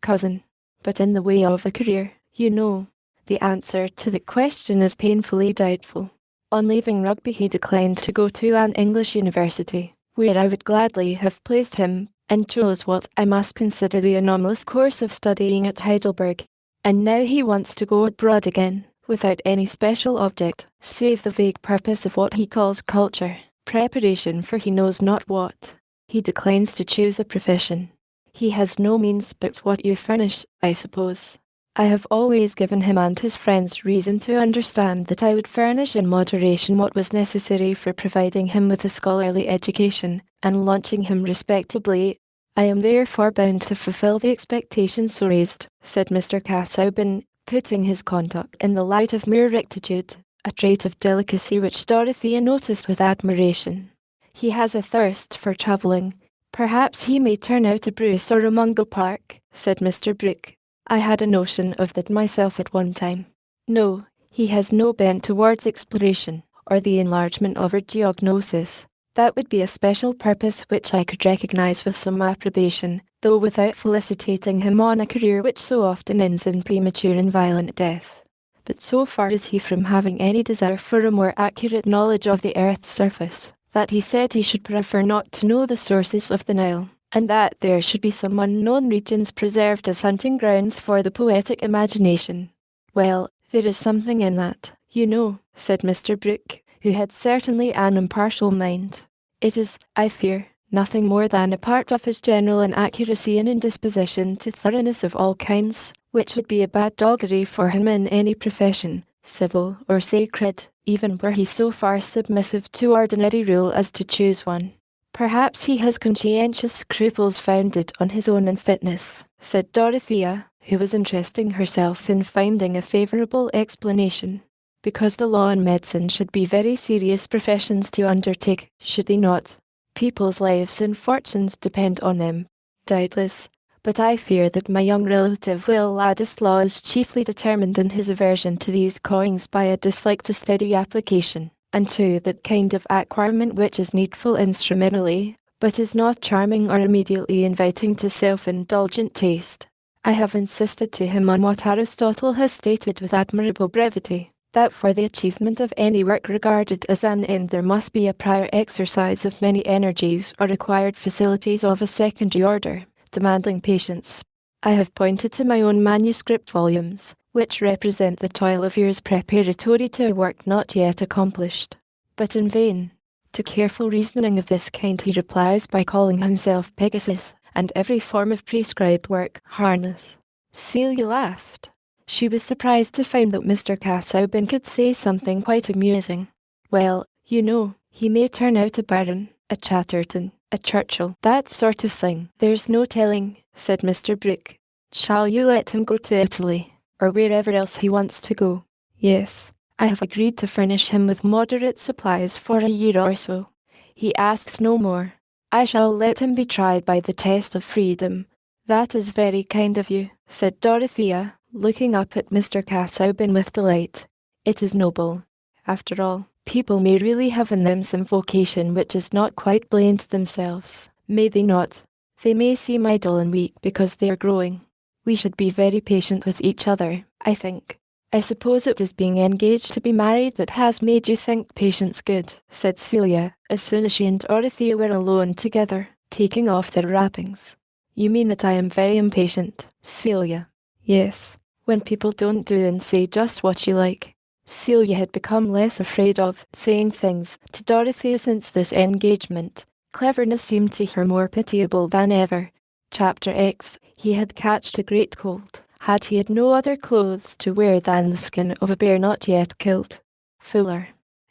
cousin. But in the way of a career, you know. The answer to the question is painfully doubtful. On leaving Rugby he declined to go to an English university, where I would gladly have placed him, and chose what I must consider the anomalous course of studying at Heidelberg. And now he wants to go abroad again, without any special object, save the vague purpose of what he calls culture, preparation for he knows not what. He declines to choose a profession. He has no means but what you furnish, I suppose. I have always given him and his friends reason to understand that I would furnish in moderation what was necessary for providing him with a scholarly education, and launching him respectably. I am therefore bound to fulfil the expectations so raised, said Mr. Casaubon, putting his conduct in the light of mere rectitude, a trait of delicacy which Dorothea noticed with admiration. He has a thirst for travelling. Perhaps he may turn out a Bruce or a Mungo Park, said Mr. Brooke. I had a notion of that myself at one time. No, he has no bent towards exploration, or the enlargement of our geognosis. That would be a special purpose which I could recognise with some approbation, though without felicitating him on a career which so often ends in premature and violent death. But so far is he from having any desire for a more accurate knowledge of the earth's surface, that he said he should prefer not to know the sources of the Nile, and that there should be some unknown regions preserved as hunting grounds for the poetic imagination. Well, there is something in that, you know, said Mr. Brooke, who had certainly an impartial mind. It is, I fear, nothing more than a part of his general inaccuracy and indisposition to thoroughness of all kinds, which would be a bad doggery for him in any profession, civil or sacred, even were he so far submissive to ordinary rule as to choose one. Perhaps he has conscientious scruples founded on his own unfitness, said Dorothea, who was interesting herself in finding a favourable explanation. Because the law and medicine should be very serious professions to undertake, should they not? People's lives and fortunes depend on them, doubtless, but I fear that my young relative Will Ladislaw is chiefly determined in his aversion to these callings by a dislike to steady application, and to that kind of acquirement which is needful instrumentally, but is not charming or immediately inviting to self-indulgent taste. I have insisted to him on what Aristotle has stated with admirable brevity, that for the achievement of any work regarded as an end there must be a prior exercise of many energies or acquired facilities of a secondary order, demanding patience. I have pointed to my own manuscript volumes, which represent the toil of years preparatory to a work not yet accomplished. But in vain. To careful reasoning of this kind he replies by calling himself Pegasus, and every form of prescribed work harness. Celia laughed. She was surprised to find that Mr. Casaubon could say something quite amusing. Well, you know, he may turn out a Baron, a Chatterton, a Churchill, that sort of thing. There's no telling, said Mr. Brooke. Shall you let him go to Italy, or wherever else he wants to go? Yes, I have agreed to furnish him with moderate supplies for a year or so. He asks no more. I shall let him be tried by the test of freedom. That is very kind of you, said Dorothea, looking up at Mr. Casaubon with delight. It is noble. After all, people may really have in them some vocation which is not quite blamed themselves, may they not? They may seem idle and weak because they are growing. We should be very patient with each other, I think. "I suppose it is being engaged to be married that has made you think patience good," said Celia, as soon as she and Dorothea were alone together, taking off their wrappings. "You mean that I am very impatient, Celia?" "Yes, when people don't do and say just what you like." Celia had become less afraid of saying things to Dorothea since this engagement. Cleverness seemed to her more pitiable than ever. Chapter X. He had catched a great cold. He had no other clothes to wear than the skin of a bear not yet killed. Fuller.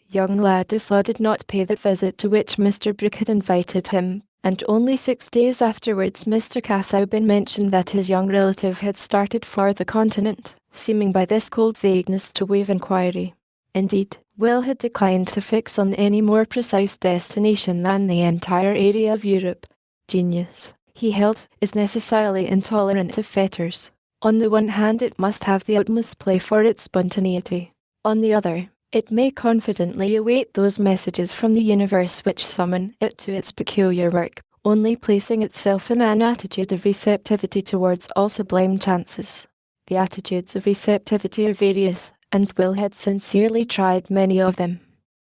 Young Ladislaw did not pay the visit to which Mr. Brooke had invited him, and only 6 days afterwards Mr. Casaubon mentioned that his young relative had started for the continent, seeming by this cold vagueness to waive inquiry. Indeed, Will had declined to fix on any more precise destination than the entire area of Europe. Genius, he held, is necessarily intolerant of fetters. On the one hand, it must have the utmost play for its spontaneity. On the other, it may confidently await those messages from the universe which summon it to its peculiar work, only placing itself in an attitude of receptivity towards all sublime chances. The attitudes of receptivity are various, and Will had sincerely tried many of them.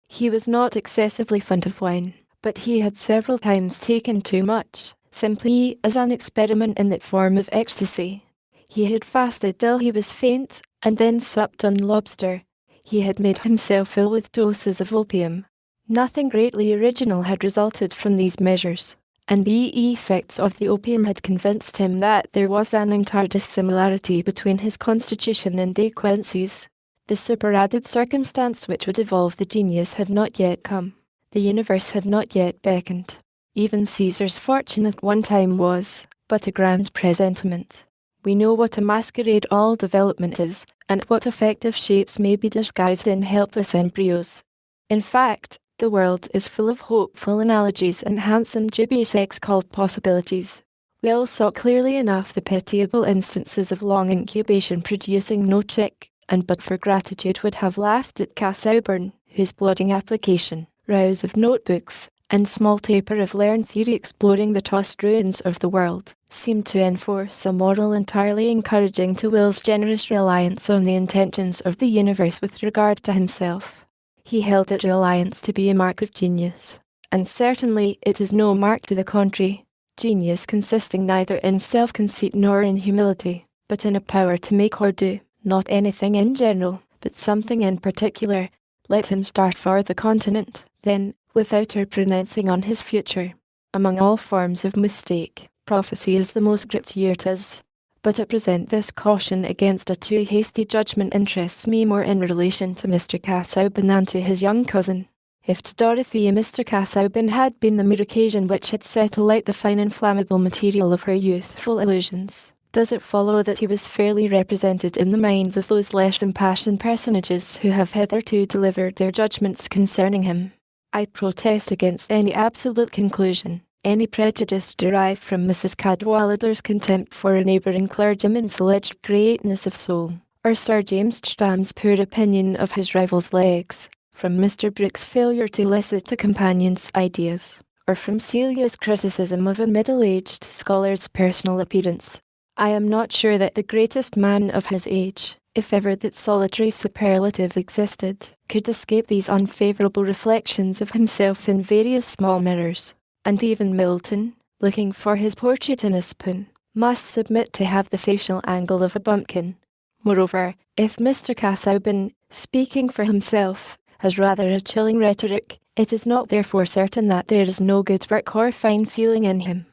He was not excessively fond of wine, but he had several times taken too much, simply as an experiment in that form of ecstasy. He had fasted till he was faint, and then supped on lobster. He had made himself ill with doses of opium. Nothing greatly original had resulted from these measures, and the effects of the opium had convinced him that there was an entire dissimilarity between his constitution and De Quincey's. The superadded circumstance which would evolve the genius had not yet come. The universe had not yet beckoned. Even Caesar's fortune at one time was but a grand presentiment. We know what a masquerade all development is, and what effective shapes may be disguised in helpless embryos. In fact, the world is full of hopeful analogies and handsome dubious sex-called possibilities. Will saw clearly enough the pitiable instances of long incubation producing no chick, and but for gratitude would have laughed at Casaubon, whose plodding application, rows of notebooks, and small taper of learned theory exploring the tossed ruins of the world, seemed to enforce a moral entirely encouraging to Will's generous reliance on the intentions of the universe with regard to himself. He held that reliance to be a mark of genius, and certainly it is no mark to the contrary, genius consisting neither in self-conceit nor in humility, but in a power to make or do, not anything in general, but something in particular. Let him start for the continent, then, without her pronouncing on his future. Among all forms of mistake, prophecy is the most gratuitous. But at present this caution against a too hasty judgment interests me more in relation to Mr. Casaubon than to his young cousin. If to Dorothea Mr. Casaubon had been the mere occasion which had set alight the fine inflammable material of her youthful illusions, does it follow that he was fairly represented in the minds of those less impassioned personages who have hitherto delivered their judgments concerning him? I protest against any absolute conclusion, any prejudice derived from Mrs. Cadwallader's contempt for a neighbouring clergyman's alleged greatness of soul, or Sir James Stam's poor opinion of his rival's legs, from Mr. Brooke's failure to elicit a companion's ideas, or from Celia's criticism of a middle-aged scholar's personal appearance. I am not sure that the greatest man of his age, if ever that solitary superlative existed, could escape these unfavourable reflections of himself in various small mirrors, and even Milton, looking for his portrait in a spoon, must submit to have the facial angle of a bumpkin. Moreover, if Mr. Casaubon, speaking for himself, has rather a chilling rhetoric, it is not therefore certain that there is no good work or fine feeling in him.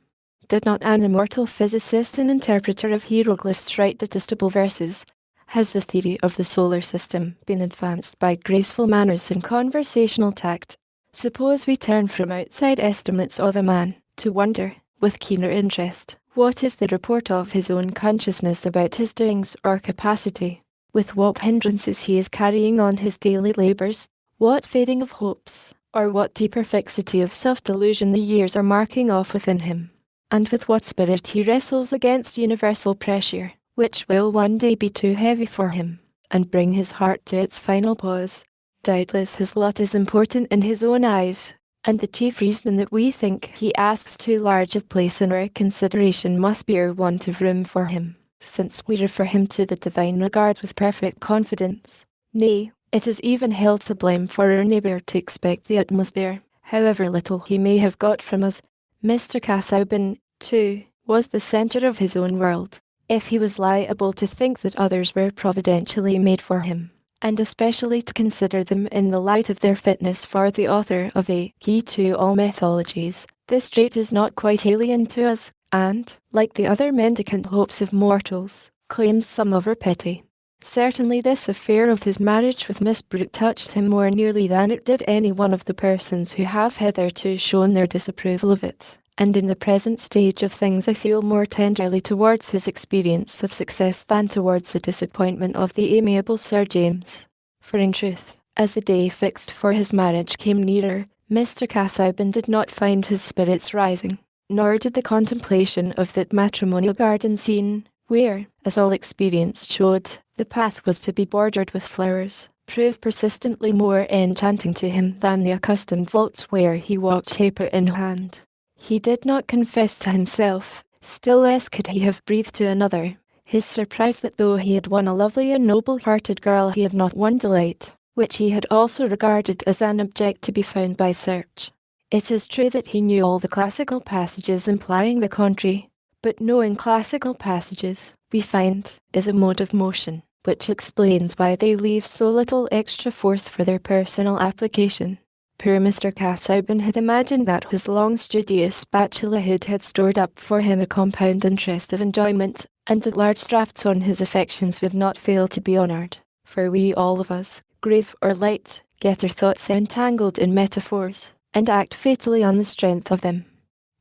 Did not an immortal physicist and interpreter of hieroglyphs write detestable verses? Has the theory of the solar system been advanced by graceful manners and conversational tact? Suppose we turn from outside estimates of a man, to wonder, with keener interest, what is the report of his own consciousness about his doings or capacity? With what hindrances he is carrying on his daily labours? What fading of hopes, or what deeper fixity of self-delusion the years are marking off within him? And with what spirit he wrestles against universal pressure, which will one day be too heavy for him, and bring his heart to its final pause. Doubtless his lot is important in his own eyes, and the chief reason that we think he asks too large a place in our consideration must be our want of room for him. since we refer him to the divine regard with perfect confidence. Nay, it is even held sublime for our neighbour to expect the utmost there, however little he may have got from us. Mr. Casaubon, too, was the centre of his own world, if he was liable to think that others were providentially made for him, and especially to consider them in the light of their fitness for the author of a key to all mythologies. This trait is not quite alien to us, and, like the other mendicant hopes of mortals, claims some of our pity. Certainly this affair of his marriage with Miss Brooke touched him more nearly than it did any one of the persons who have hitherto shown their disapproval of it, and in the present stage of things I feel more tenderly towards his experience of success than towards the disappointment of the amiable Sir James. For in truth, as the day fixed for his marriage came nearer, Mr. Casaubon did not find his spirits rising, nor did the contemplation of that matrimonial garden scene, where, as all experience showed, the path was to be bordered with flowers, prove persistently more enchanting to him than the accustomed vaults where he walked taper in hand. He did not confess to himself, still less could he have breathed to another, his surprise that though he had won a lovely and noble-hearted girl he had not won delight, which he had also regarded as an object to be found by search. It is true that he knew all the classical passages implying the contrary, but knowing classical passages, we find, is a mode of motion, which explains why they leave so little extra force for their personal application. Poor Mr. Casaubon had imagined that his long studious bachelorhood had stored up for him a compound interest of enjoyment, and that large drafts on his affections would not fail to be honoured, for we all of us, grave or light, get our thoughts entangled in metaphors, and act fatally on the strength of them.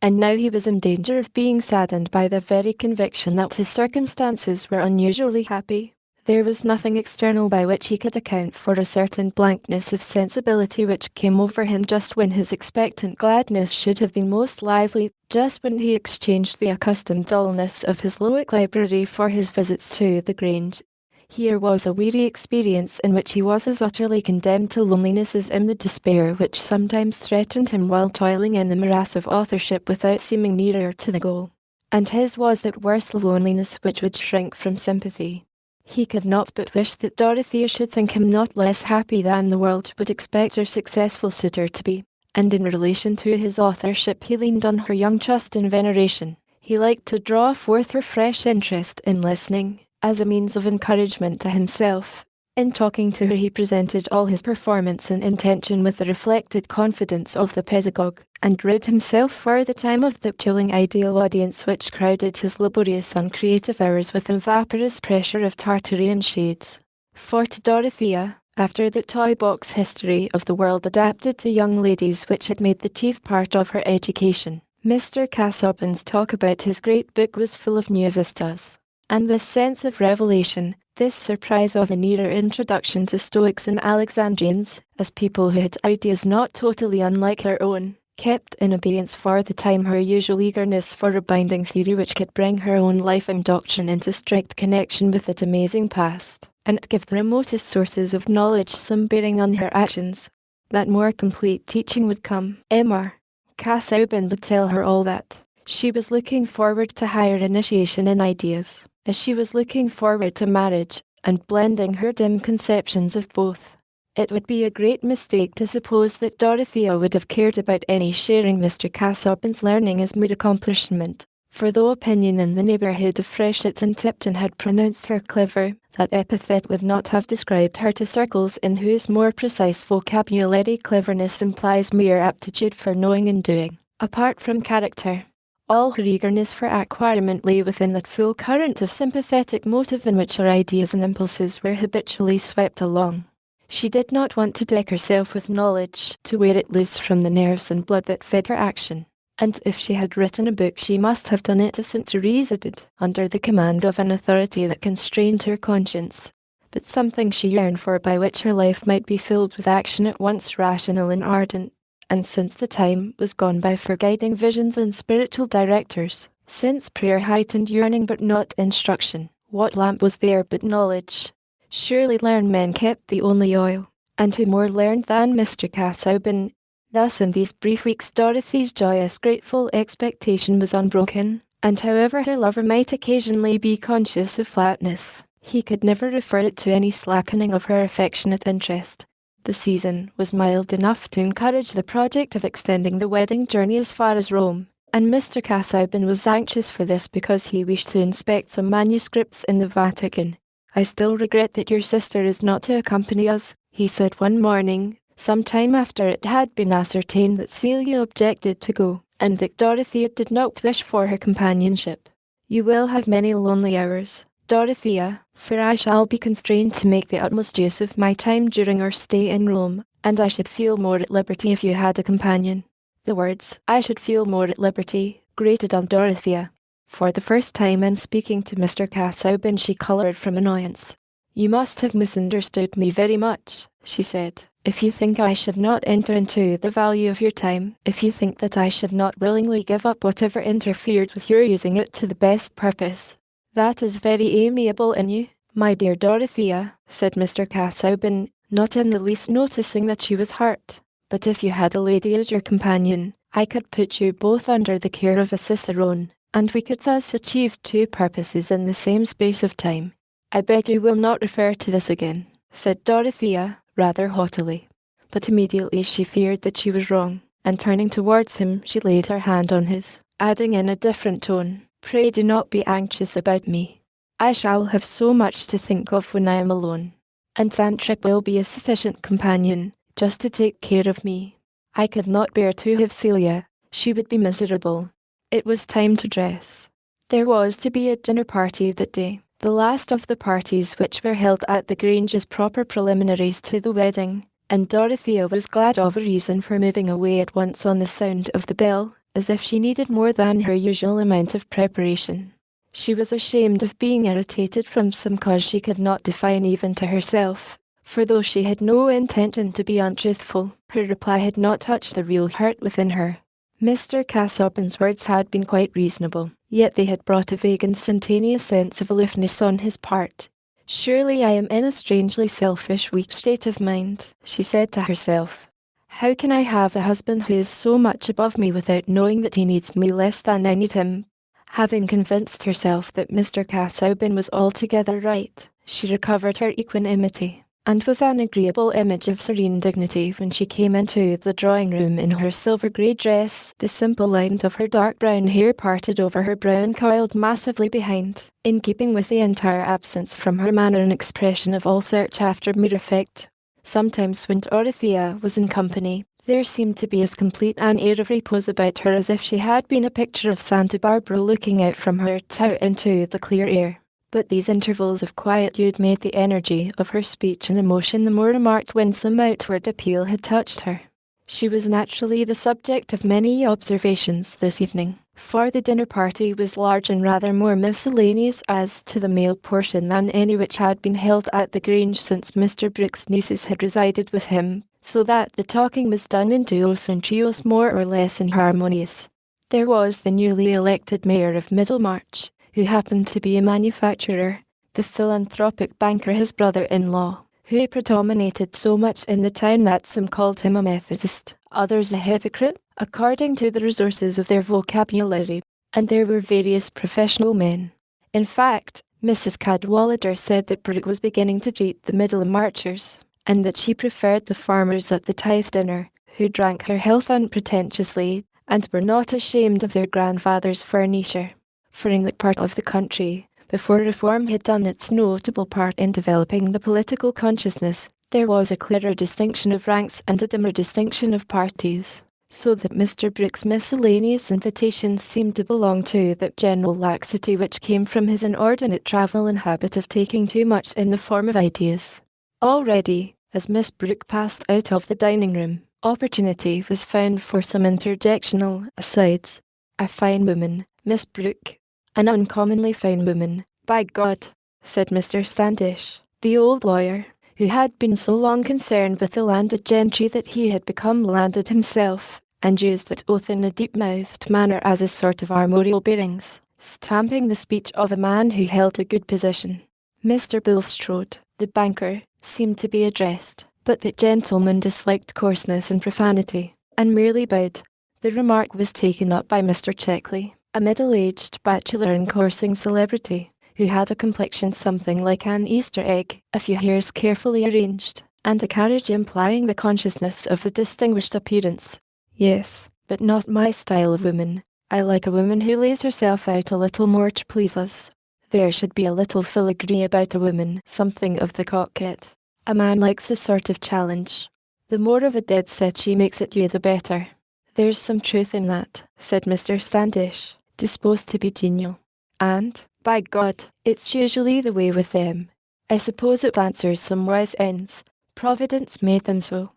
And now he was in danger of being saddened by the very conviction that his circumstances were unusually happy. There was nothing external by which he could account for a certain blankness of sensibility which came over him just when his expectant gladness should have been most lively, just when he exchanged the accustomed dullness of his Lowick library for his visits to the Grange. Here was a weary experience in which he was as utterly condemned to loneliness as in the despair which sometimes threatened him while toiling in the morass of authorship without seeming nearer to the goal. And his was that worse loneliness which would shrink from sympathy. He could not but wish that Dorothea should think him not less happy than the world would expect her successful suitor to be, and in relation to his authorship he leaned on her young trust and veneration. He liked to draw forth her fresh interest in listening, as a means of encouragement to himself. In talking to her he presented all his performance and intention with the reflected confidence of the pedagogue, and rid himself for the time of the chilling ideal audience which crowded his laborious uncreative hours with the vaporous pressure of Tartarian shades. For to Dorothea, after the toy-box history of the world adapted to young ladies which had made the chief part of her education, Mr. Casaubon's talk about his great book was full of new vistas. And this sense of revelation, this surprise of a nearer introduction to Stoics and Alexandrians, as people who had ideas not totally unlike her own, kept in abeyance for the time her usual eagerness for a binding theory which could bring her own life and doctrine into strict connection with that amazing past, and give the remotest sources of knowledge some bearing on her actions. That more complete teaching would come. Emma Casaubon would tell her all that. She was looking forward to higher initiation in ideas, as she was looking forward to marriage, and blending her dim conceptions of both. It would be a great mistake to suppose that Dorothea would have cared about any sharing Mr. Casaubon's learning as mere accomplishment, for though opinion in the neighbourhood of Freshitt and Tipton had pronounced her clever, that epithet would not have described her to circles in whose more precise vocabulary cleverness implies mere aptitude for knowing and doing. Apart from character, all her eagerness for acquirement lay within that full current of sympathetic motive in which her ideas and impulses were habitually swept along. She did not want to deck herself with knowledge, to wear it loose from the nerves and blood that fed her action, and if she had written a book she must have done it as St. Teresa did, under the command of an authority that constrained her conscience, but something she yearned for by which her life might be filled with action at once rational and ardent. And since the time was gone by for guiding visions and spiritual directors, since prayer heightened yearning but not instruction, what lamp was there but knowledge? Surely learned men kept the only oil, and who more learned than Mr. Casaubon? Thus in these brief weeks Dorothy's joyous grateful expectation was unbroken, and however her lover might occasionally be conscious of flatness, he could never refer it to any slackening of her affectionate interest. The season was mild enough to encourage the project of extending the wedding journey as far as Rome, and Mr. Casaubon was anxious for this because he wished to inspect some manuscripts in the Vatican. "I still regret that your sister is not to accompany us," he said one morning, some time after it had been ascertained that Celia objected to go, and that Dorothea did not wish for her companionship. "You will have many lonely hours, Dorothea, for I shall be constrained to make the utmost use of my time during our stay in Rome, and I should feel more at liberty if you had a companion." The words, "I should feel more at liberty," grated on Dorothea. For the first time in speaking to Mr. Casaubon she coloured from annoyance. "You must have misunderstood me very much," she said, "if you think I should not enter into the value of your time, if you think that I should not willingly give up whatever interfered with your using it to the best purpose. That is very amiable in you, my dear Dorothea," said Mr. Casaubon, not in the least noticing that she was hurt. "But if you had a lady as your companion, I could put you both under the care of a cicerone, and we could thus achieve two purposes in the same space of time." "I beg you will not refer to this again," said Dorothea, rather haughtily. But immediately she feared that she was wrong, and turning towards him she laid her hand on his, adding in a different tone, "Pray do not be anxious about me. I shall have so much to think of when I am alone, and Tantripp will be a sufficient companion, just to take care of me. I could not bear to have Celia, she would be miserable." It was time to dress. There was to be a dinner party that day, the last of the parties which were held at the Grange as proper preliminaries to the wedding, and Dorothea was glad of a reason for moving away at once on the sound of the bell, as if she needed more than her usual amount of preparation. She was ashamed of being irritated from some cause she could not define even to herself, for though she had no intention to be untruthful, her reply had not touched the real hurt within her. Mr. Casaubon's words had been quite reasonable, yet they had brought a vague instantaneous sense of aloofness on his part. "Surely I am in a strangely selfish, weak state of mind," she said to herself. "How can I have a husband who is so much above me without knowing that he needs me less than I need him?" Having convinced herself that Mr. Casaubon was altogether right, she recovered her equanimity, and was an agreeable image of serene dignity when she came into the drawing-room in her silver-grey dress, the simple lines of her dark brown hair parted over her brow and coiled massively behind, in keeping with the entire absence from her manner and expression of all search after mere effect. Sometimes when Dorothea was in company, there seemed to be as complete an air of repose about her as if she had been a picture of Santa Barbara looking out from her tower into the clear air. But these intervals of quietude made the energy of her speech and emotion the more remarked when some outward appeal had touched her. She was naturally the subject of many observations this evening, for the dinner party was large and rather more miscellaneous as to the male portion than any which had been held at the Grange since Mr. Brooke's nieces had resided with him, so that the talking was done in duos and trios more or less inharmonious. There was the newly elected mayor of Middlemarch, who happened to be a manufacturer, the philanthropic banker his brother-in-law, who predominated so much in the town that some called him a Methodist, others a hypocrite, according to the resources of their vocabulary, and there were various professional men. In fact, Mrs. Cadwallader said that Brooke was beginning to treat the Middlemarchers, and that she preferred the farmers at the tithe dinner, who drank her health unpretentiously, and were not ashamed of their grandfather's furniture. For in that part of the country, before reform had done its notable part in developing the political consciousness, there was a clearer distinction of ranks and a dimmer distinction of parties, so that Mr. Brooke's miscellaneous invitations seemed to belong to that general laxity which came from his inordinate travel and habit of taking too much in the form of ideas. Already, as Miss Brooke passed out of the dining-room, opportunity was found for some interjectional asides. "A fine woman, Miss Brooke. An uncommonly fine woman, by God," said Mr. Standish, the old lawyer, who had been so long concerned with the landed gentry that he had become landed himself, and used that oath in a deep-mouthed manner as a sort of armorial bearings, stamping the speech of a man who held a good position. Mr. Bulstrode, the banker, seemed to be addressed, but that gentleman disliked coarseness and profanity, and merely bowed. The remark was taken up by Mr. Checkley, a middle-aged bachelor and coursing celebrity, who had a complexion something like an Easter egg, a few hairs carefully arranged, and a carriage implying the consciousness of a distinguished appearance. Yes, but not my style of woman. I like a woman who lays herself out a little more to please us. There should be a little filigree about a woman, something of the coquette. A man likes a sort of challenge. The more of a dead set she makes at you, the better. There's some truth in that, said Mr. Standish, disposed to be genial. And, by God, it's usually the way with them. I suppose it answers some wise ends. Providence made them so,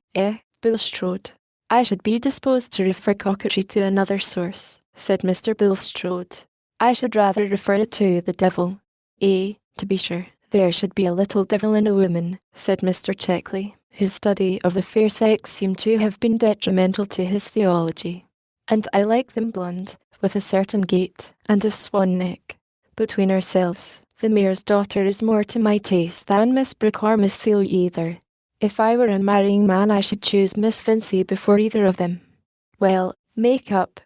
Bulstrode? I should be disposed to refer coquetry to another source, said Mr. Bulstrode. I should rather refer it to the devil. To be sure, there should be a little devil in a woman, said Mr. Checkley, whose study of the fair sex seemed to have been detrimental to his theology. And I like them blonde, with a certain gait, and of swan neck. Between ourselves, the mayor's daughter is more to my taste than Miss Brooke or Miss Celia either. If I were a marrying man, I should choose Miss Vincey before either of them. Well, make up,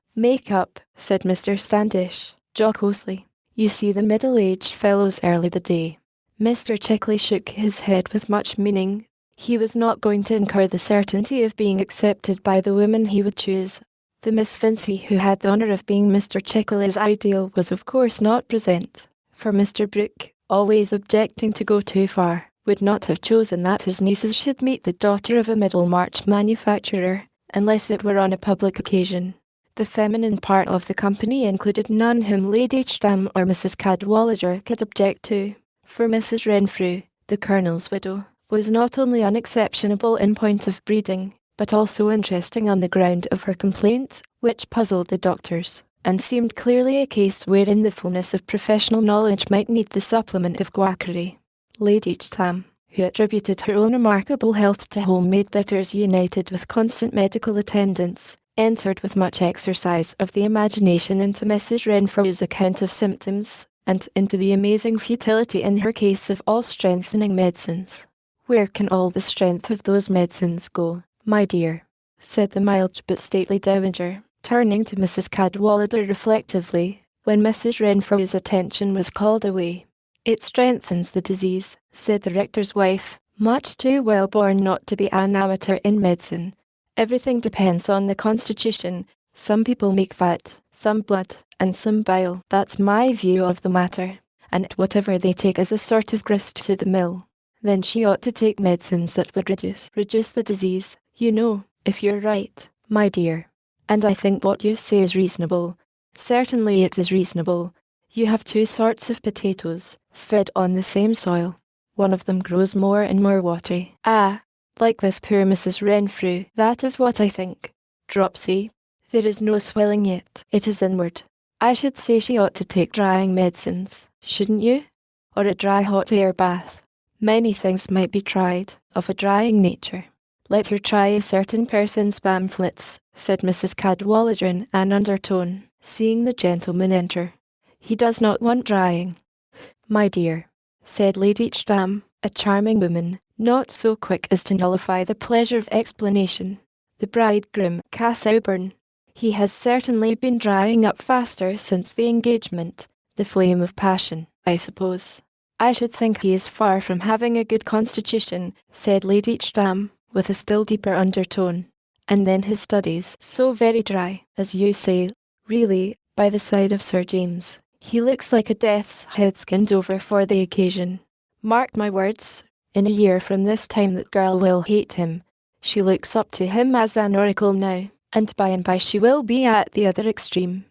said Mr. Standish, jocosely. You see the middle-aged fellows early the day. Mr. Chickley shook his head with much meaning. He was not going to incur the certainty of being accepted by the woman he would choose. The Miss Vincey who had the honour of being Mr. Chickley's ideal was of course not present, for Mr. Brooke, always objecting to go too far, would not have chosen that his nieces should meet the daughter of a Middlemarch manufacturer, unless it were on a public occasion. The feminine part of the company included none whom Lady Stam or Mrs. Cadwallader could object to, for Mrs. Renfrew, the Colonel's widow, was not only unexceptionable in point of breeding, but also interesting on the ground of her complaint, which puzzled the doctors, and seemed clearly a case wherein the fullness of professional knowledge might need the supplement of quackery. Lady Stam, who attributed her own remarkable health to homemade bitters united with constant medical attendance, entered with much exercise of the imagination into Mrs. Renfrew's account of symptoms, and into the amazing futility in her case of all strengthening medicines. Where can all the strength of those medicines go, my dear? Said the mild but stately dowager, turning to Mrs. Cadwallader reflectively, when Mrs. Renfrew's attention was called away. It strengthens the disease, said the rector's wife, much too well born not to be an amateur in medicine. Everything depends on the constitution. Some people make fat, some blood, and some bile. That's my view of the matter. And whatever they take is a sort of grist to the mill. Then she ought to take medicines that would reduce the disease, you know, if you're right, my dear. And I think what you say is reasonable. Certainly it is reasonable. You have two sorts of potatoes, fed on the same soil. One of them grows more and more watery. Like this poor Mrs. Renfrew, that is what I think. Dropsy. There is no swelling yet. It is inward. I should say she ought to take drying medicines, shouldn't you? Or a dry hot air bath. Many things might be tried, of a drying nature. Let her try a certain person's pamphlets, said Mrs. Cadwallader in an undertone, seeing the gentleman enter. He does not want drying. My dear, said Lady Stam, a charming woman, not so quick as to nullify the pleasure of explanation. The bridegroom, Casaubon. He has certainly been drying up faster since the engagement, the flame of passion, I suppose. I should think he is far from having a good constitution, said Lady Stam, with a still deeper undertone. And then his studies, so very dry, as you say, really, by the side of Sir James. He looks like a death's head skinned over for the occasion. Mark my words, in a year from this time that girl will hate him. She looks up to him as an oracle now, and by she will be at the other extreme.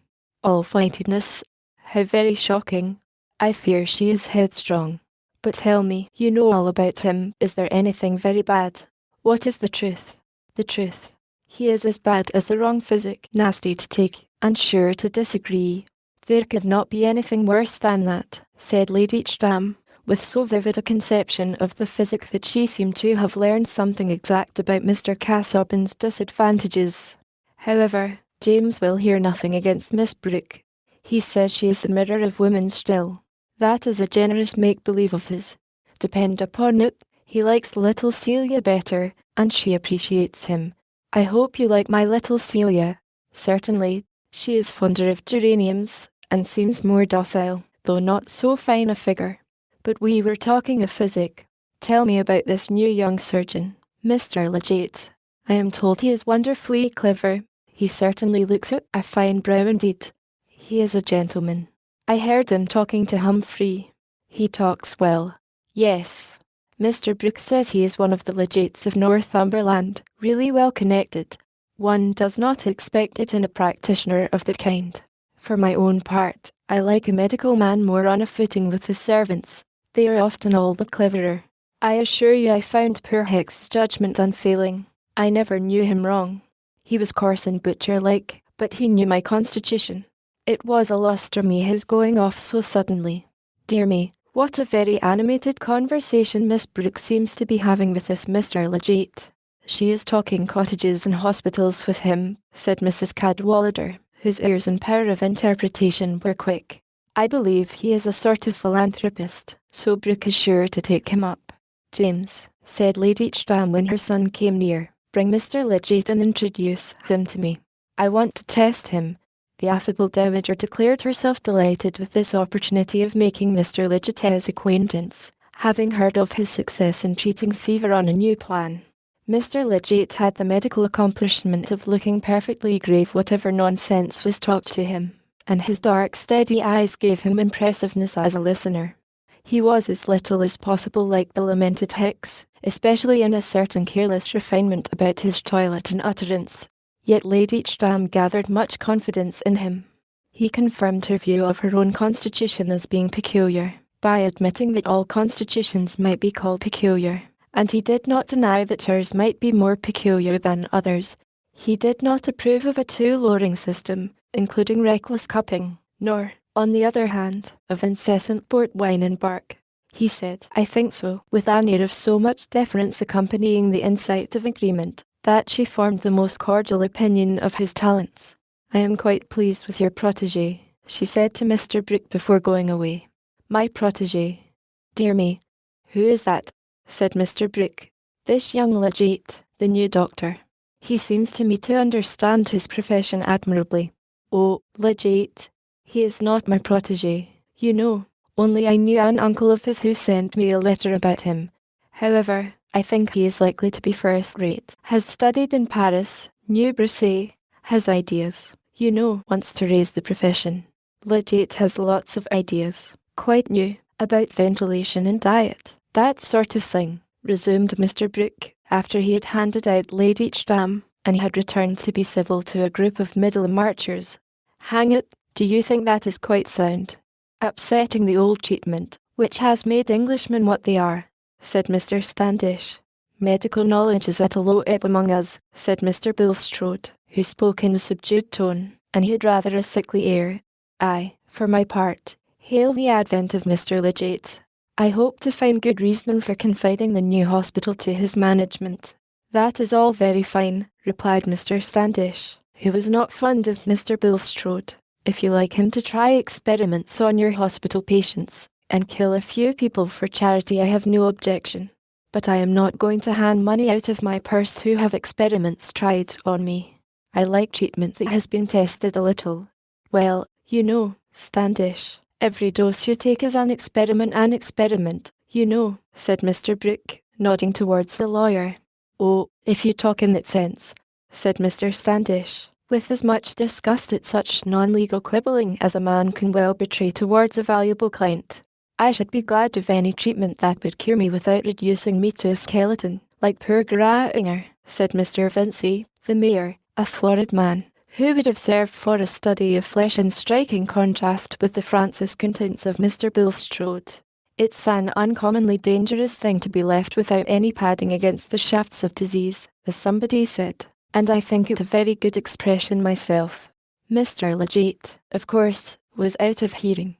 All flightedness. How very shocking. I fear she is headstrong. But tell me, you know all about him. Is there anything very bad? What is the truth? The truth. He is as bad as the wrong physic, nasty to take, and sure to disagree. There could not be anything worse than that, said Lady Stam, with so vivid a conception of the physic that she seemed to have learned something exact about Mr. Casaubon's disadvantages. However, James will hear nothing against Miss Brooke. He says she is the mirror of women still. That is a generous make-believe of his. Depend upon it, he likes little Celia better, and she appreciates him. I hope you like my little Celia. Certainly, She is fonder of geraniums, and seems more docile, though not so fine a figure. But we were talking of physic. Tell me about this new young surgeon, Mr. Legate. I am told he is wonderfully clever. He certainly looks it, a fine brow indeed. He is a gentleman. I heard him talking to Humphrey. He talks well. Yes. Mr. Brooke says he is one of the Legates of Northumberland, really well connected. One does not expect it in a practitioner of the kind. For my own part, I like a medical man more on a footing with his servants. They are often all the cleverer. I assure you I found poor Hicks's judgment unfailing. I never knew him wrong. He was coarse and butcher-like, but he knew my constitution. It was a loss to me his going off so suddenly. Dear me, what a very animated conversation Miss Brooke seems to be having with this Mr. Legate. She is talking cottages and hospitals with him, said Mrs. Cadwallader, whose ears and power of interpretation were quick. I believe he is a sort of philanthropist, so Brooke is sure to take him up. James, said Lady Chtram when her son came near, bring Mr. Legate and introduce him to me. I want to test him. The affable dowager declared herself delighted with this opportunity of making Mr. Legate's acquaintance, having heard of his success in treating fever on a new plan. Mr. Legate had the medical accomplishment of looking perfectly grave whatever nonsense was talked to him, and his dark steady eyes gave him impressiveness as a listener. He was as little as possible like the lamented Hicks, especially in a certain careless refinement about his toilet and utterance. Yet Lady Chtram gathered much confidence in him. He confirmed her view of her own constitution as being peculiar, by admitting that all constitutions might be called peculiar, and he did not deny that hers might be more peculiar than others. He did not approve of a too-lowering system, including reckless cupping, nor, on the other hand, of incessant port wine and bark. He said, I think so, with an air of so much deference accompanying the insight of agreement, that she formed the most cordial opinion of his talents. I am quite pleased with your protégé, she said to Mr. Brooke before going away. My protégé. Dear me. Who is that? Said Mr. Brooke. This young Legate, the new doctor. He seems to me to understand his profession admirably. Oh, Legate. He is not my protégé, you know, only I knew an uncle of his who sent me a letter about him. However, I think he is likely to be first-rate. Has studied in Paris, knew Broussais, has ideas, you know, wants to raise the profession. Legate has lots of ideas, quite new, about ventilation and diet, that sort of thing, resumed Mr. Brooke, after he had handed out Lady Chtram, and had returned to be civil to a group of Middlemarchers. Hang it, do you think that is quite sound? Upsetting the old treatment, which has made Englishmen what they are, said Mr. Standish. Medical knowledge is at a low ebb among us, said Mr. Bulstrode, who spoke in a subdued tone, and he had rather a sickly air. I, for my part, hail the advent of Mr. Legate. I hope to find good reason for confiding the new hospital to his management. That is all very fine, replied Mr. Standish, who was not fond of Mr. Bulstrode. If you like him to try experiments on your hospital patients, and kill a few people for charity, I have no objection. But I am not going to hand money out of my purse to have experiments tried on me. I like treatment that has been tested a little. Well, you know, Standish, every dose you take is an experiment, you know, said Mr. Brooke, nodding towards the lawyer. Oh, if you talk in that sense, said Mr. Standish, with as much disgust at such non-legal quibbling as a man can well betray towards a valuable client. I should be glad of any treatment that would cure me without reducing me to a skeleton, like poor Grainger, said Mr. Vincey, the mayor, a florid man, who would have served for a study of flesh in striking contrast with the Franciscan tints of Mr. Bulstrode. It's an uncommonly dangerous thing to be left without any padding against the shafts of disease, as somebody said, and I think it a very good expression myself. Mr. Legate, of course, was out of hearing.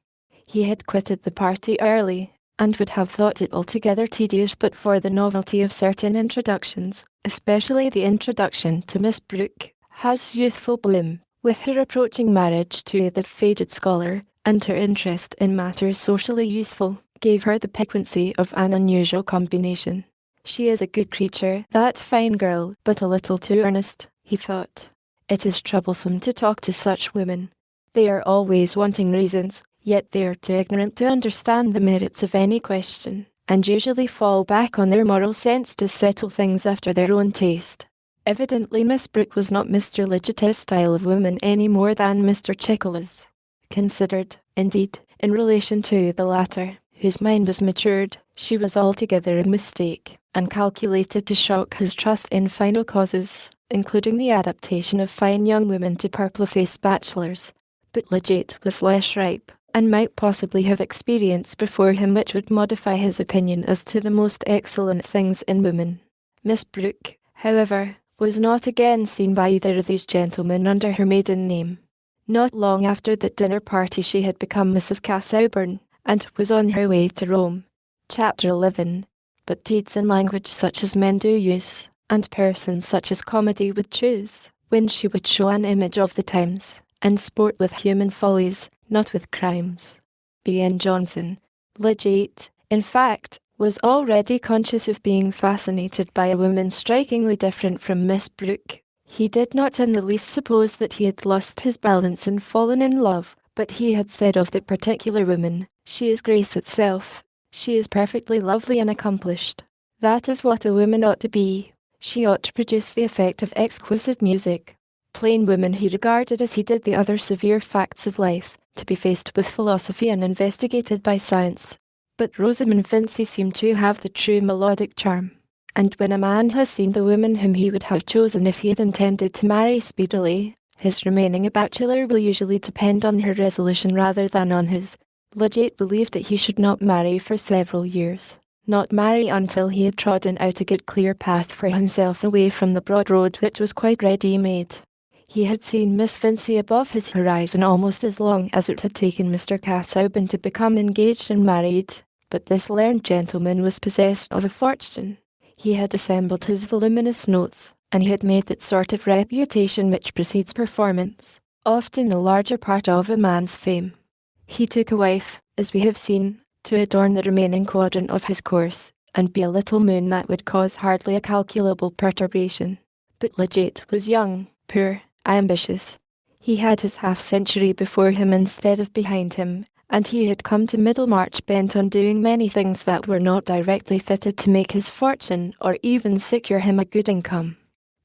He had quitted the party early, and would have thought it altogether tedious but for the novelty of certain introductions, especially the introduction to Miss Brooke, his youthful bloom, with her approaching marriage to that faded scholar, and her interest in matters socially useful, gave her the piquancy of an unusual combination. She is a good creature, that fine girl, but a little too earnest, he thought. It is troublesome to talk to such women. They are always wanting reasons, yet they are too ignorant to understand the merits of any question, and usually fall back on their moral sense to settle things after their own taste. Evidently Miss Brooke was not Mr. Lidgett's style of woman any more than Mr. Chickle's. Considered, indeed, in relation to the latter, whose mind was matured, she was altogether a mistake, and calculated to shock his trust in final causes, including the adaptation of fine young women to purple-faced bachelors. But Lidgett was less ripe, and might possibly have experience before him which would modify his opinion as to the most excellent things in women. Miss Brooke, however, was not again seen by either of these gentlemen under her maiden name. Not long after that dinner party she had become Mrs. Casaubon, and was on her way to Rome. Chapter 11. But deeds and language such as men do use, and persons such as comedy would choose, when she would show an image of the times, and sport with human follies, not with crimes. B.N. Jonson. Lidgett, in fact, was already conscious of being fascinated by a woman strikingly different from Miss Brooke. He did not in the least suppose that he had lost his balance and fallen in love, but he had said of that particular woman, "She is grace itself. She is perfectly lovely and accomplished. That is what a woman ought to be. She ought to produce the effect of exquisite music." Plain women he regarded as he did the other severe facts of life, to be faced with philosophy and investigated by science. But Rosamond Vincy seemed to have the true melodic charm. And when a man has seen the woman whom he would have chosen if he had intended to marry speedily, his remaining a bachelor will usually depend on her resolution rather than on his. Lidgett believed that he should not marry for several years. Not marry until he had trodden out a good clear path for himself away from the broad road which was quite ready-made. He had seen Miss Vincy above his horizon almost as long as it had taken Mr. Casaubon to become engaged and married, but this learned gentleman was possessed of a fortune. He had assembled his voluminous notes, and he had made that sort of reputation which precedes performance, often the larger part of a man's fame. He took a wife, as we have seen, to adorn the remaining quadrant of his course, and be a little moon that would cause hardly a calculable perturbation. But Lidgett was young, poor, ambitious. He had his half-century before him instead of behind him, and he had come to Middlemarch bent on doing many things that were not directly fitted to make his fortune or even secure him a good income.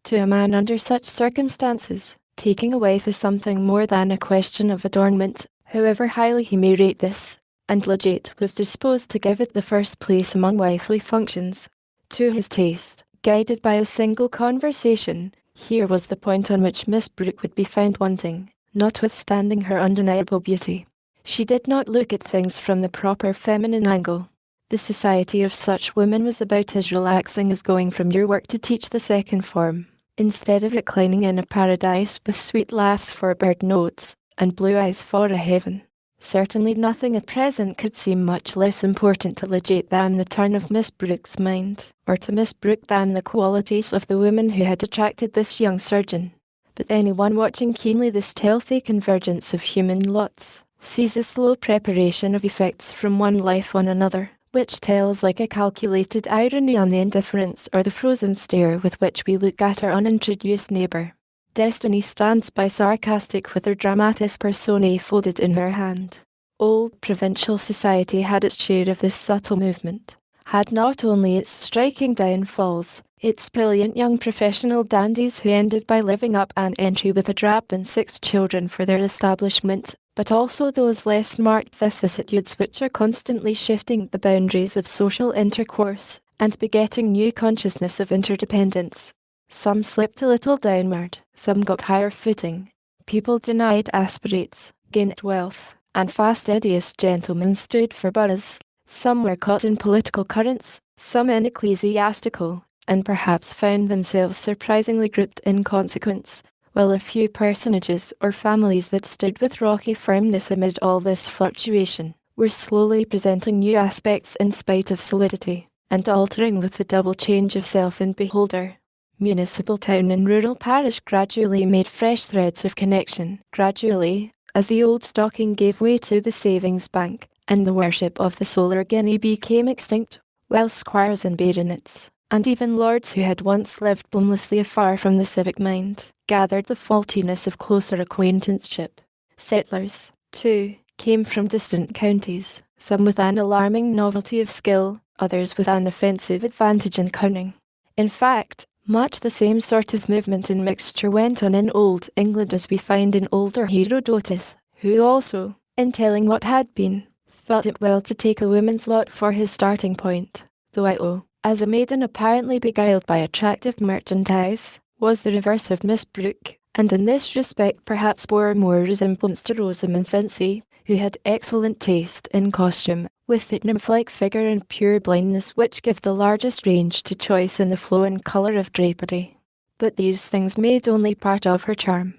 To a man under such circumstances, taking a wife is something more than a question of adornment, however highly he may rate this, and Lidgett was disposed to give it the first place among wifely functions. To his taste, guided by a single conversation, here was the point on which Miss Brooke would be found wanting, notwithstanding her undeniable beauty. She did not look at things from the proper feminine angle. The society of such women was about as relaxing as going from your work to teach the second form. Instead of reclining in a paradise with sweet laughs for bird notes, and blue eyes for a heaven, certainly nothing at present could seem much less important to Lidgett than the turn of Miss Brooke's mind, or to Miss Brooke than the qualities of the woman who had attracted this young surgeon. But anyone watching keenly this stealthy convergence of human lots sees a slow preparation of effects from one life on another, which tells like a calculated irony on the indifference or the frozen stare with which we look at our unintroduced neighbour. Destiny stands by sarcastic with her dramatis personae folded in her hand. Old provincial society had its share of this subtle movement, had not only its striking downfalls, its brilliant young professional dandies who ended by living up an entry with a drab and 6 children for their establishment, but also those less marked vicissitudes which are constantly shifting the boundaries of social intercourse, and begetting new consciousness of interdependence. Some slipped a little downward, some got higher footing. People denied aspirates, gained wealth, and fastidious gentlemen stood for boroughs. Some were caught in political currents, some in ecclesiastical, and perhaps found themselves surprisingly grouped in consequence, while a few personages or families that stood with rocky firmness amid all this fluctuation were slowly presenting new aspects in spite of solidity, and altering with the double change of self and beholder. Municipal town and rural parish gradually made fresh threads of connection, gradually, as the old stocking gave way to the savings bank, and the worship of the solar guinea became extinct, while squires and baronets, and even lords who had once lived blamelessly afar from the civic mind, gathered the faultiness of closer acquaintanceship. Settlers, too, came from distant counties, some with an alarming novelty of skill, others with an offensive advantage in cunning. In fact, much the same sort of movement and mixture went on in Old England as we find in older Herodotus, who also, in telling what had been, thought it well to take a woman's lot for his starting point, though Io, as a maiden apparently beguiled by attractive merchandise, was the reverse of Miss Brooke, and in this respect perhaps bore more resemblance to Rosamund Vincy, who had excellent taste in costume, with the nymph-like figure and pure blindness which give the largest range to choice in the flow and colour of drapery. But these things made only part of her charm.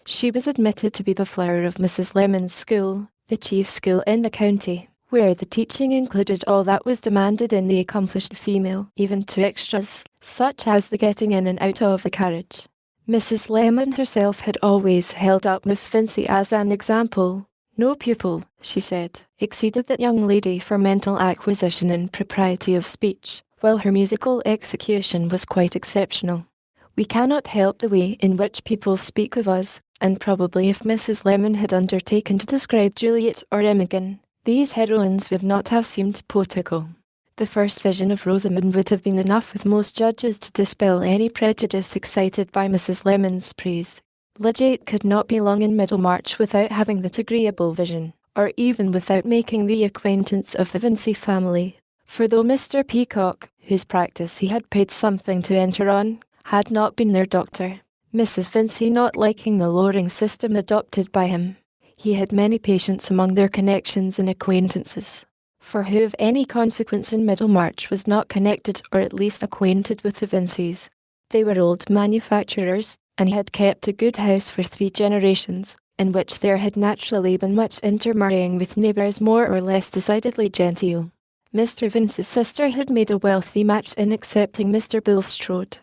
She was admitted to be the flower of Mrs. Lemon's school, the chief school in the county, where the teaching included all that was demanded in the accomplished female, even to extras, such as the getting in and out of the carriage. Mrs. Lemon herself had always held up Miss Vincy as an example. No pupil, she said, exceeded that young lady for mental acquisition and propriety of speech, while her musical execution was quite exceptional. We cannot help the way in which people speak of us, and probably if Mrs. Lemon had undertaken to describe Juliet or Imogen, these heroines would not have seemed poetical. The first vision of Rosamund would have been enough with most judges to dispel any prejudice excited by Mrs. Lemon's praise. Lydiate could not be long in Middlemarch without having that agreeable vision, or even without making the acquaintance of the Vincy family, for though Mr. Peacock, whose practice he had paid something to enter on, had not been their doctor, Mrs. Vincy not liking the lowering system adopted by him, he had many patients among their connections and acquaintances. For who of any consequence in Middlemarch was not connected or at least acquainted with the Vincys? They were old manufacturers, and had kept a good house for 3 generations, in which there had naturally been much intermarrying with neighbours more or less decidedly genteel. Mr. Vince's sister had made a wealthy match in accepting Mr. Bulstrode.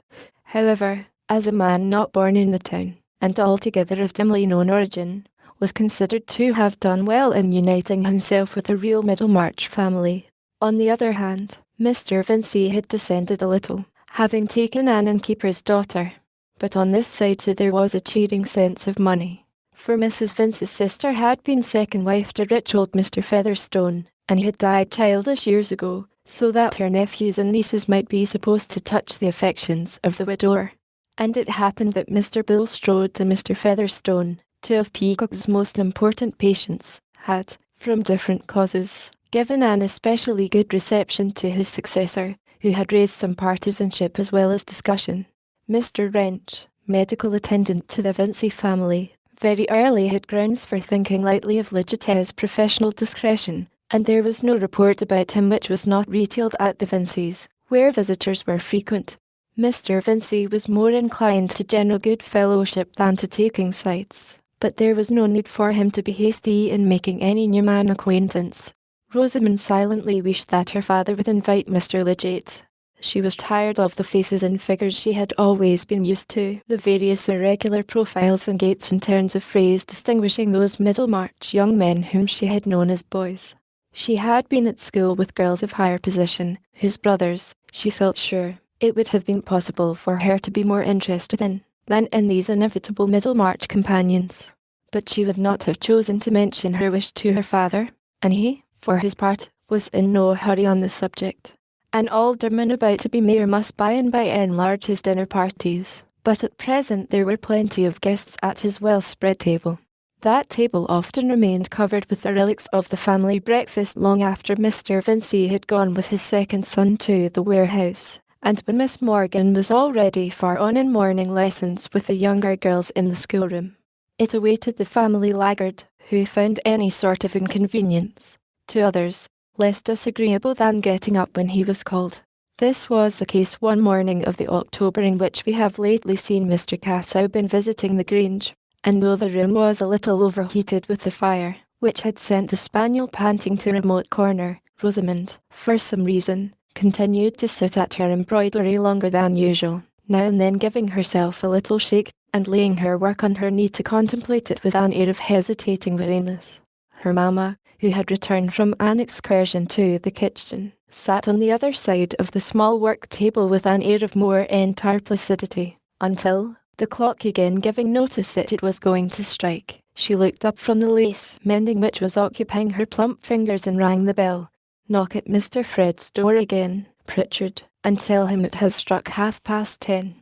However, as a man not born in the town, and altogether of dimly known origin, was considered to have done well in uniting himself with a real Middlemarch family. On the other hand, Mr. Vincy had descended a little, having taken an innkeeper's daughter. But on this side too there was a cheating sense of money, for Mrs. Vince's sister had been second wife to rich old Mr. Featherstone, and he had died childless years ago, so that her nephews and nieces might be supposed to touch the affections of the widower. And it happened that Mr. Bulstrode and Mr. Featherstone, 2 of Peacock's most important patients, had, from different causes, given an especially good reception to his successor, who had raised some partisanship as well as discussion. Mr. Wrench, medical attendant to the Vincy family, very early had grounds for thinking lightly of Lydiate's professional discretion, and there was no report about him which was not retailed at the Vincys, where visitors were frequent. Mr. Vincy was more inclined to general good fellowship than to taking sides, but there was no need for him to be hasty in making any new man acquaintance. Rosamund silently wished that her father would invite Mr. Lydiate. She was tired of the faces and figures she had always been used to, the various irregular profiles and gaits and turns of phrase distinguishing those Middlemarch young men whom she had known as boys. She had been at school with girls of higher position, whose brothers, she felt sure, it would have been possible for her to be more interested in, than in these inevitable Middlemarch companions. But she would not have chosen to mention her wish to her father, and he, for his part, was in no hurry on the subject. An alderman about to be mayor must by and by enlarge his dinner parties, but at present there were plenty of guests at his well-spread table. That table often remained covered with the relics of the family breakfast long after Mr. Vincy had gone with his second son to the warehouse, and when Miss Morgan was all ready for on in morning lessons with the younger girls in the schoolroom. It awaited the family laggard, who found any sort of inconvenience, to others, less disagreeable than getting up when he was called. This was the case one morning of the October in which we have lately seen Mr. Casaubon visiting the Grange, and though the room was a little overheated with the fire, which had sent the spaniel panting to a remote corner, Rosamund, for some reason, continued to sit at her embroidery longer than usual, now and then giving herself a little shake, and laying her work on her knee to contemplate it with an air of hesitating weariness. Her mamma, who had returned from an excursion to the kitchen, sat on the other side of the small work table with an air of more entire placidity, until, the clock again giving notice that it was going to strike, she looked up from the lace mending which was occupying her plump fingers and rang the bell. "Knock at Mr. Fred's door again, Pritchard, and tell him it has struck 10:30.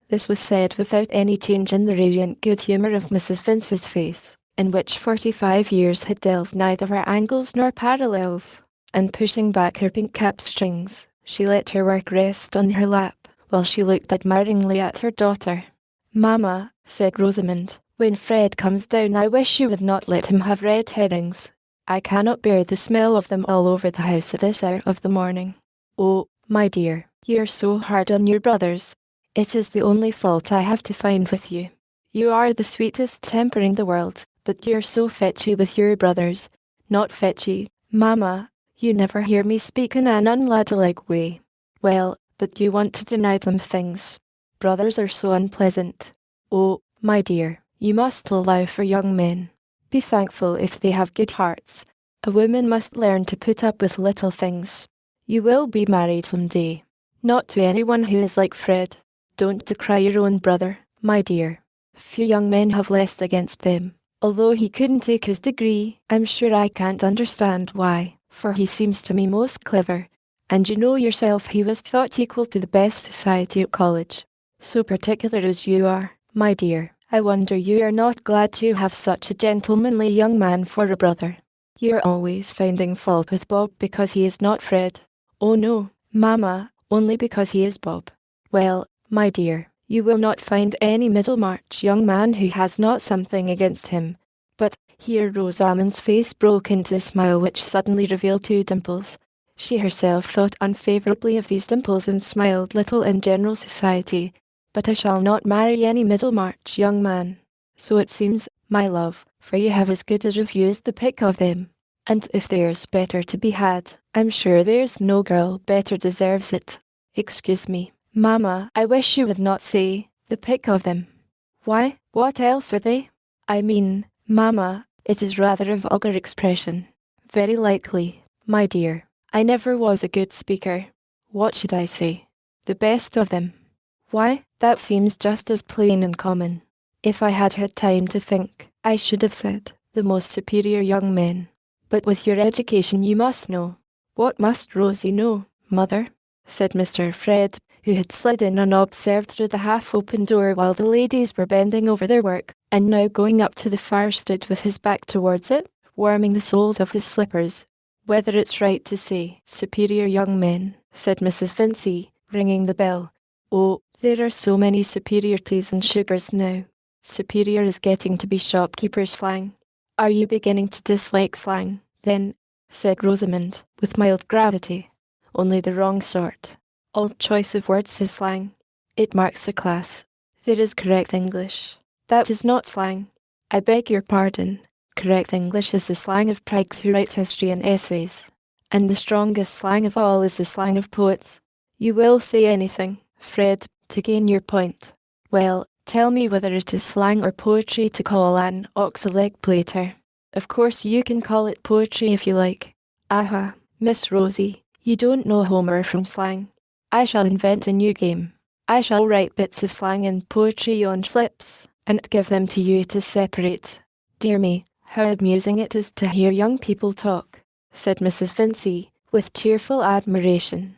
This was said without any change in the radiant good humour of Mrs. Vince's face, in which 45 years had delved neither her angles nor parallels, and pushing back her pink cap strings, she let her work rest on her lap, while she looked admiringly at her daughter. "Mamma," said Rosamond, "when Fred comes down I wish you would not let him have red herrings. I cannot bear the smell of them all over the house at this hour of the morning." "Oh, my dear, you are so hard on your brothers. It is the only fault I have to find with you. You are the sweetest temper in the world, but you're so fetchy with your brothers." "Not fetchy, Mamma. You never hear me speak in an unladylike way." "Well, but you want to deny them things. Brothers are so unpleasant." "Oh, my dear, you must allow for young men. Be thankful if they have good hearts. A woman must learn to put up with little things. You will be married some day. Not to anyone who is like Fred. Don't decry your own brother, my dear. Few young men have less against them. Although he couldn't take his degree, I'm sure I can't understand why, for he seems to me most clever, and you know yourself he was thought equal to the best society at college. So particular as you are, my dear, I wonder you are not glad to have such a gentlemanly young man for a brother. You're always finding fault with Bob because he is not Fred." "Oh no, Mamma, only because he is Bob." "Well, my dear, you will not find any Middlemarch young man who has not something against him. But," here Rosamond's face broke into a smile which suddenly revealed two dimples. She herself thought unfavourably of these dimples and smiled little in general society. "But I shall not marry any Middlemarch young man. So it seems, my love, for you have as good as refused the pick of them. And if there's better to be had, I'm sure there's no girl better deserves it." "Excuse me, Mamma, I wish you would not say, the pick of them." "Why, what else are they?" "I mean, Mamma, it is rather a vulgar expression." "Very likely, my dear. I never was a good speaker. What should I say? The best of them." "Why, that seems just as plain and common. If I had had time to think, I should have said, the most superior young men. But with your education you must know." "What must Rosie know, mother?" said Mr. Fred, who had slid in unobserved through the half-open door while the ladies were bending over their work, and now going up to the fire stood with his back towards it, warming the soles of his slippers. "Whether it's right to say, superior young men," said Mrs. Vincey, ringing the bell. "Oh, there are so many superiorities and sugars now. Superior is getting to be shopkeeper's slang." "Are you beginning to dislike slang, then?" said Rosamond, with mild gravity. "Only the wrong sort. All choice of words is slang. It marks a class. There is correct English. That is not slang. I beg your pardon. Correct English is the slang of prigs who write history and essays. And the strongest slang of all is the slang of poets. You will say anything, Fred, to gain your point. Well, tell me whether it is slang or poetry to call an ox a leg plater. Of course you can call it poetry if you like." "Aha, Miss Rosie, you don't know Homer from slang. I shall invent a new game. I shall write bits of slang and poetry on slips, and give them to you to separate. Dear me, how amusing it is to hear young people talk," said Mrs. Vincey, with cheerful admiration.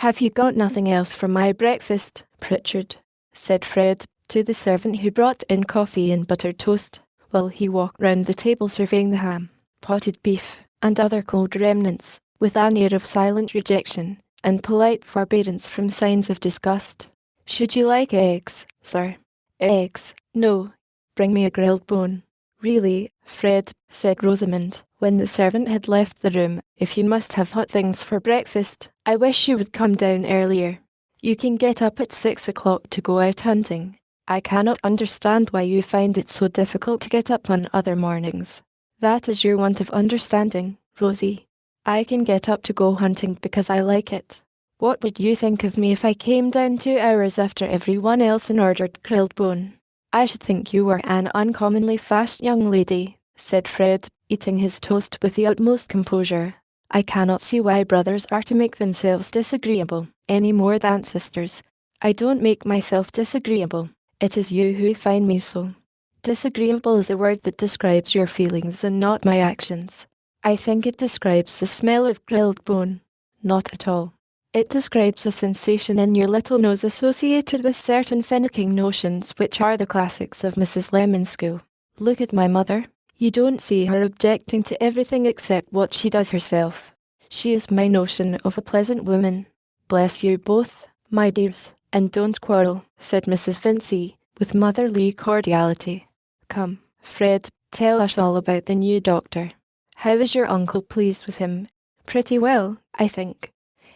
"Have you got nothing else for my breakfast, Pritchard?" said Fred, to the servant who brought in coffee and buttered toast, while he walked round the table surveying the ham, potted beef, and other cold remnants, with an air of silent rejection, and polite forbearance from signs of disgust. "Should you like eggs, sir?" "Eggs? No. Bring me a grilled bone." "Really, Fred," said Rosamond, when the servant had left the room, "if you must have hot things for breakfast, I wish you would come down earlier. You can get up at 6 o'clock to go out hunting. I cannot understand why you find it so difficult to get up on other mornings. That is your want of understanding, Rosie. I can get up to go hunting because I like it. What would you think of me if I came down 2 hours after everyone else and ordered grilled bone?" "I should think you were an uncommonly fast young lady," said Fred, eating his toast with the utmost composure. I cannot see why brothers are to make themselves disagreeable, any more than sisters. I don't make myself disagreeable. It is you who find me so. Disagreeable is a word that describes your feelings and not my actions. I think it describes the smell of grilled bone. Not at all. It describes a sensation in your little nose associated with certain finicking notions which are the classics of Mrs. Lemon's school. Look at my mother. You don't see her objecting to everything except what she does herself. She is my notion of a pleasant woman. Bless you both, my dears, and don't quarrel, said Mrs. Vincey, with motherly cordiality. Come, Fred, tell us all about the new doctor. How is your uncle pleased with him? Pretty well, I think.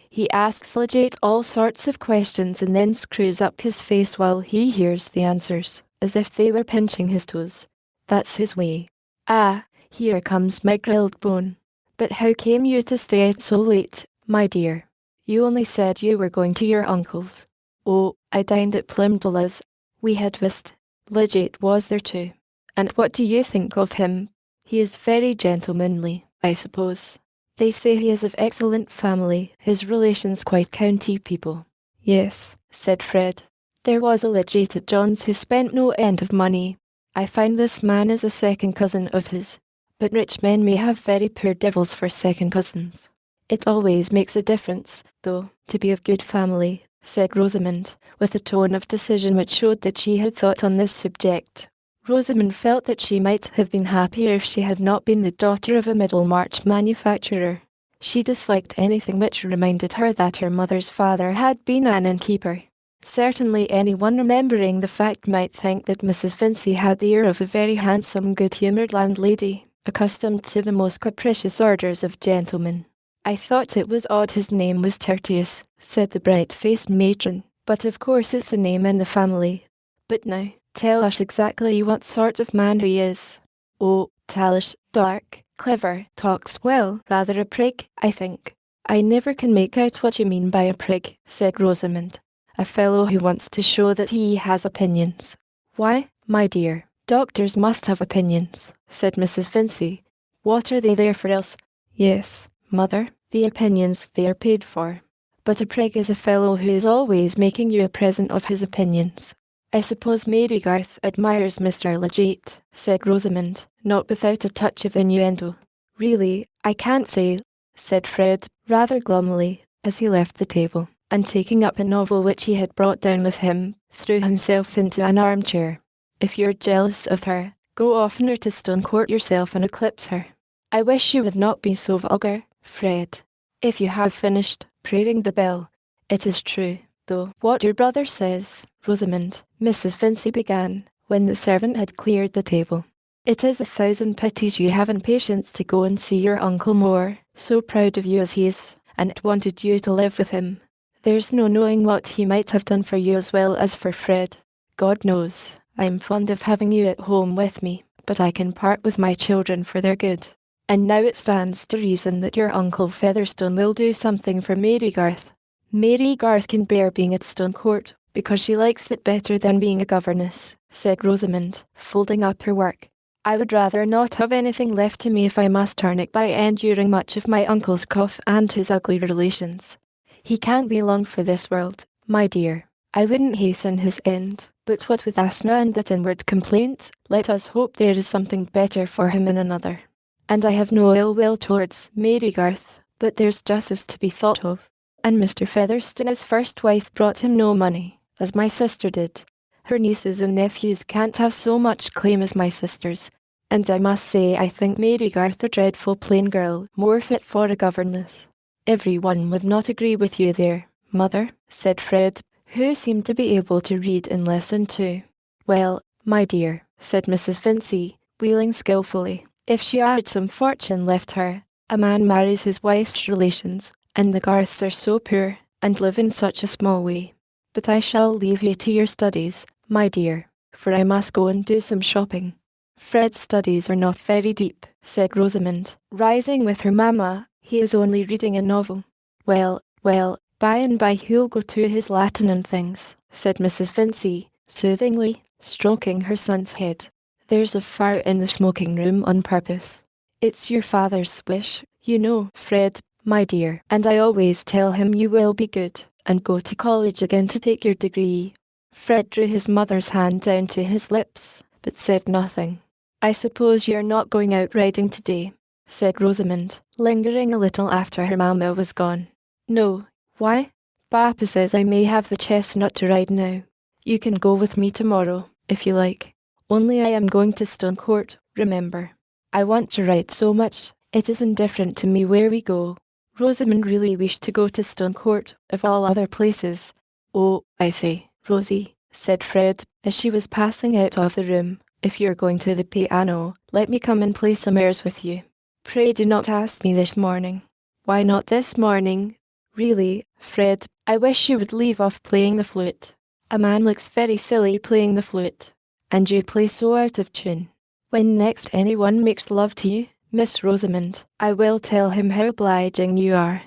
He asks Legate all sorts of questions and then screws up his face while he hears the answers, as if they were pinching his toes. That's his way. Ah, here comes my grilled bone. But how came you to stay out so late, my dear? You only said you were going to your uncle's. Oh, I dined at Plimdolla's. We had whist. Legate was there too. And what do you think of him? He is very gentlemanly, I suppose. They say he is of excellent family, his relations quite county people. Yes, said Fred. There was a Legate at John's who spent no end of money. I find this man is a second cousin of his. But rich men may have very poor devils for second cousins. It always makes a difference, though, to be of good family, said Rosamond, with a tone of decision which showed that she had thought on this subject. Rosamond felt that she might have been happier if she had not been the daughter of a Middlemarch manufacturer. She disliked anything which reminded her that her mother's father had been an innkeeper. Certainly anyone remembering the fact might think that Mrs. Vincey had the air of a very handsome, good-humoured landlady, accustomed to the most capricious orders of gentlemen. I thought it was odd his name was Tertius, said the bright-faced matron, but of course it's a name in the family. But now, tell us exactly what sort of man he is. Oh, tallish, dark, clever, talks well, rather a prig, I think. I never can make out what you mean by a prig, said Rosamond. A fellow who wants to show that he has opinions. Why, my dear, doctors must have opinions, said Mrs. Vincey. What are they there for else? Yes, mother, the opinions they are paid for. But a prig is a fellow who is always making you a present of his opinions. I suppose Mary Garth admires Mr. Legate, said Rosamond, not without a touch of innuendo. Really, I can't say, said Fred, rather glumly, as he left the table, and taking up a novel which he had brought down with him, threw himself into an armchair. If you're jealous of her, go oftener to Stonecourt yourself and eclipse her. I wish you would not be so vulgar, Fred. If you have finished, pray ring the bell. It is true, though, what your brother says, Rosamond, Mrs. Vincey began, when the servant had cleared the table. It is 1,000 pities you haven't patience to go and see your Uncle More, so proud of you as he is, and wanted you to live with him. There's no knowing what he might have done for you as well as for Fred. God knows, I'm fond of having you at home with me, but I can part with my children for their good. And now it stands to reason that your Uncle Featherstone will do something for Mary Garth. Mary Garth can bear being at Stonecourt, because she likes it better than being a governess, said Rosamond, folding up her work. I would rather not have anything left to me if I must turn it by enduring much of my uncle's cough and his ugly relations. He can't be long for this world, my dear. I wouldn't hasten his end, but what with asthma and that inward complaint, let us hope there is something better for him in another. And I have no ill will towards Mary Garth, but there's justice to be thought of. And Mr. Featherstone, his first wife, brought him no money, as my sister did. Her nieces and nephews can't have so much claim as my sisters, and I must say I think Mary Garth a dreadful plain girl, more fit for a governess. Every one would not agree with you there, mother, said Fred, who seemed to be able to read in lesson 2. Well, my dear, said Mrs. Vincey, wheeling skilfully, if she had some fortune left her, a man marries his wife's relations, and the Garths are so poor, and live in such a small way. But I shall leave you to your studies, my dear, for I must go and do some shopping. Fred's studies are not very deep, said Rosamond, rising with her mamma. He is only reading a novel. Well, by and by he'll go to his Latin and things, said Mrs. Vincey, soothingly, stroking her son's head. There's a fire in the smoking room on purpose. It's your father's wish, you know, Fred, my dear, and I always tell him you will be good, and go to college again to take your degree." Fred drew his mother's hand down to his lips, but said nothing. "I suppose you're not going out riding today," said Rosamond, lingering a little after her mamma was gone. "No. Why?" "Papa says I may have the chestnut to ride now. You can go with me tomorrow, if you like. Only I am going to Stone Court, remember. I want to ride so much, it is indifferent to me where we go." Rosamond really wished to go to Stone Court, of all other places. "Oh, I say, Rosie," said Fred, as she was passing out of the room, "if you're going to the piano, let me come and play some airs with you. Pray do not ask me this morning." "Why not this morning?" "Really, Fred, I wish you would leave off playing the flute. A man looks very silly playing the flute. And you play so out of tune. When next anyone makes love to you, Miss Rosamond, I will tell him how obliging you are."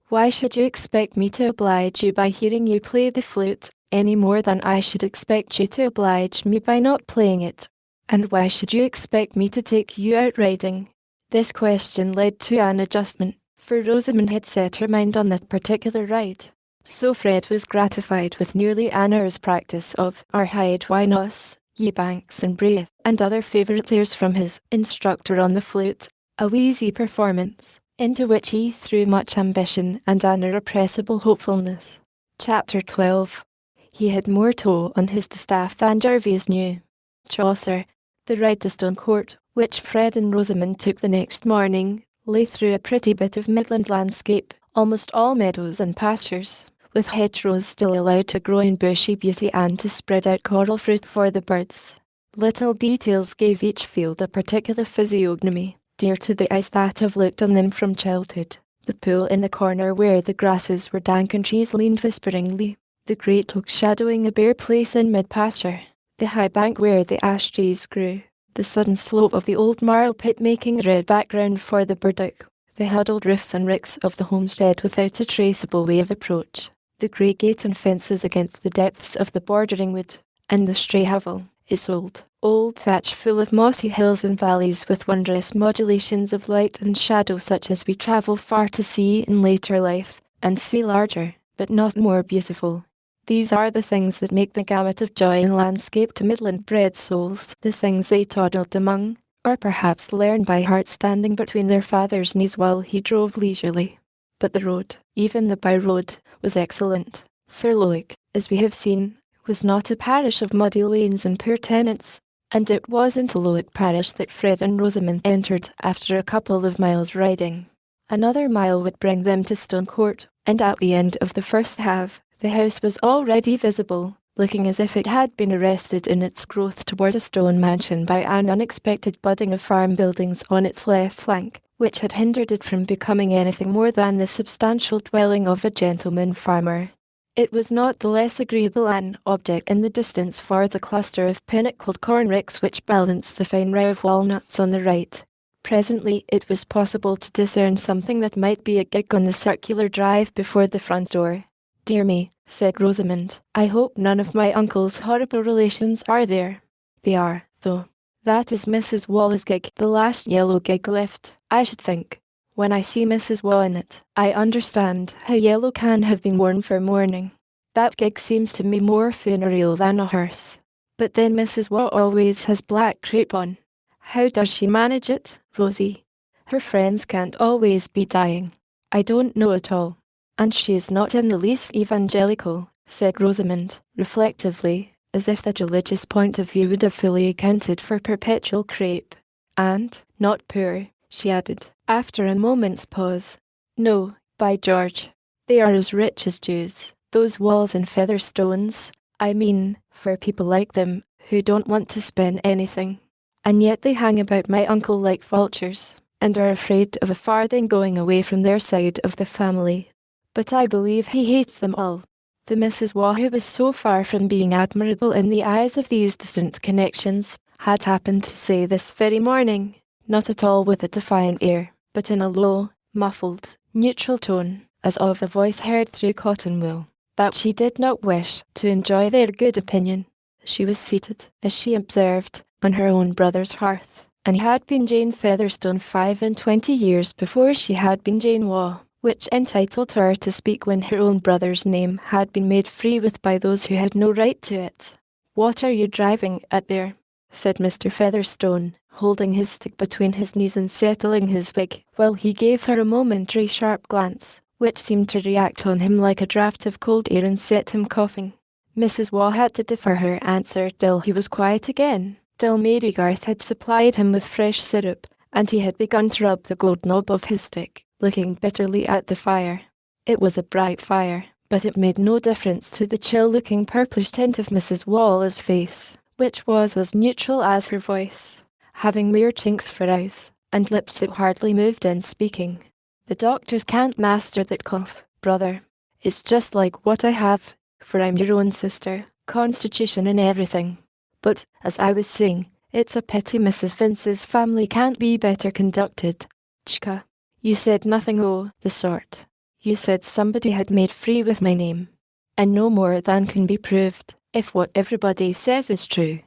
"Why should you expect me to oblige you by hearing you play the flute, any more than I should expect you to oblige me by not playing it? And why should you expect me to take you out riding?" This question led to an adjustment, for Rosamond had set her mind on that particular ride. So Fred was gratified with nearly an hour's practice of "Our Hyde Why Nos," "Ye Banks and Bray," and other favourite airs from his instructor on the flute, a wheezy performance, into which he threw much ambition and an irrepressible hopefulness. Chapter 12. He had more tow on his distaff than Gervase knew. Chaucer. The ride to Stone Court, which Fred and Rosamond took the next morning, lay through a pretty bit of midland landscape, almost all meadows and pastures, with hedgerows still allowed to grow in bushy beauty and to spread out coral fruit for the birds. Little details gave each field a particular physiognomy, dear to the eyes that have looked on them from childhood. The pool in the corner where the grasses were dank and trees leaned whisperingly, the great oak shadowing a bare place in mid-pasture, the high bank where the ash trees grew, the sudden slope of the old marl pit making a red background for the burdock, the huddled roofs and ricks of the homestead without a traceable way of approach, the grey gate and fences against the depths of the bordering wood, and the stray hovel, its old thatch full of mossy hills and valleys with wondrous modulations of light and shadow such as we travel far to see in later life, and see larger, but not more beautiful. These are the things that make the gamut of joy in landscape to Midland-bred souls, the things they toddled among, or perhaps learned by heart standing between their father's knees while he drove leisurely. But the road, even the by-road, was excellent, for Lowick, as we have seen, was not a parish of muddy lanes and poor tenants, and it was into Lowick parish that Fred and Rosamond entered after a couple of miles riding. Another mile would bring them to Stone Court, and at the end of the first half, the house was already visible, looking as if it had been arrested in its growth toward a stone mansion by an unexpected budding of farm buildings on its left flank, which had hindered it from becoming anything more than the substantial dwelling of a gentleman farmer. It was not the less agreeable an object in the distance for the cluster of pinnacled corn ricks which balanced the fine row of walnuts on the right. Presently it was possible to discern something that might be a gig on the circular drive before the front door. "Dear me," said Rosamond, "I hope none of my uncle's horrible relations are there." "They are, though. That is Mrs. Wall's gig, the last yellow gig left, I should think. When I see Mrs. Wall in it, I understand how yellow can have been worn for mourning. That gig seems to me more funereal than a hearse. But then Mrs. Wall always has black crape on. How does she manage it, Rosie? Her friends can't always be dying." "I don't know at all. And she is not in the least evangelical," said Rosamond, reflectively, as if that religious point of view would have fully accounted for perpetual crape. "And not poor," she added, after a moment's pause. "No, by George. They are as rich as Jews, those Walls and Featherstones, I mean, for people like them, who don't want to spend anything. And yet they hang about my uncle like vultures, and are afraid of a farthing going away from their side of the family. But I believe he hates them all." The Mrs. Waugh, who was so far from being admirable in the eyes of these distant connections, had happened to say this very morning, not at all with a defiant air, but in a low, muffled, neutral tone, as of a voice heard through cotton wool, that she did not wish to enjoy their good opinion. She was seated, as she observed, on her own brother's hearth, and had been Jane Featherstone 25 years before she had been Jane Waugh. which entitled her to speak when her own brother's name had been made free with by those who had no right to it. "What are you driving at there?" said Mr. Featherstone, holding his stick between his knees and settling his wig, while he gave her a momentary sharp glance, which seemed to react on him like a draught of cold air and set him coughing. Mrs. Waugh had to defer her answer till he was quiet again, till Mary Garth had supplied him with fresh syrup, and he had begun to rub the gold knob of his stick, looking bitterly at the fire. It was a bright fire, but it made no difference to the chill-looking purplish tint of Mrs. Waugh's face, which was as neutral as her voice, having mere chinks for eyes, and lips that hardly moved in speaking. "The doctors can't master that cough, brother. It's just like what I have, for I'm your own sister, constitution and everything. But, as I was saying, it's a pity Mrs. Vince's family can't be better conducted. Chka, you said nothing o' the sort. You said somebody had made free with my name, and no more than can be proved, if what everybody says is true.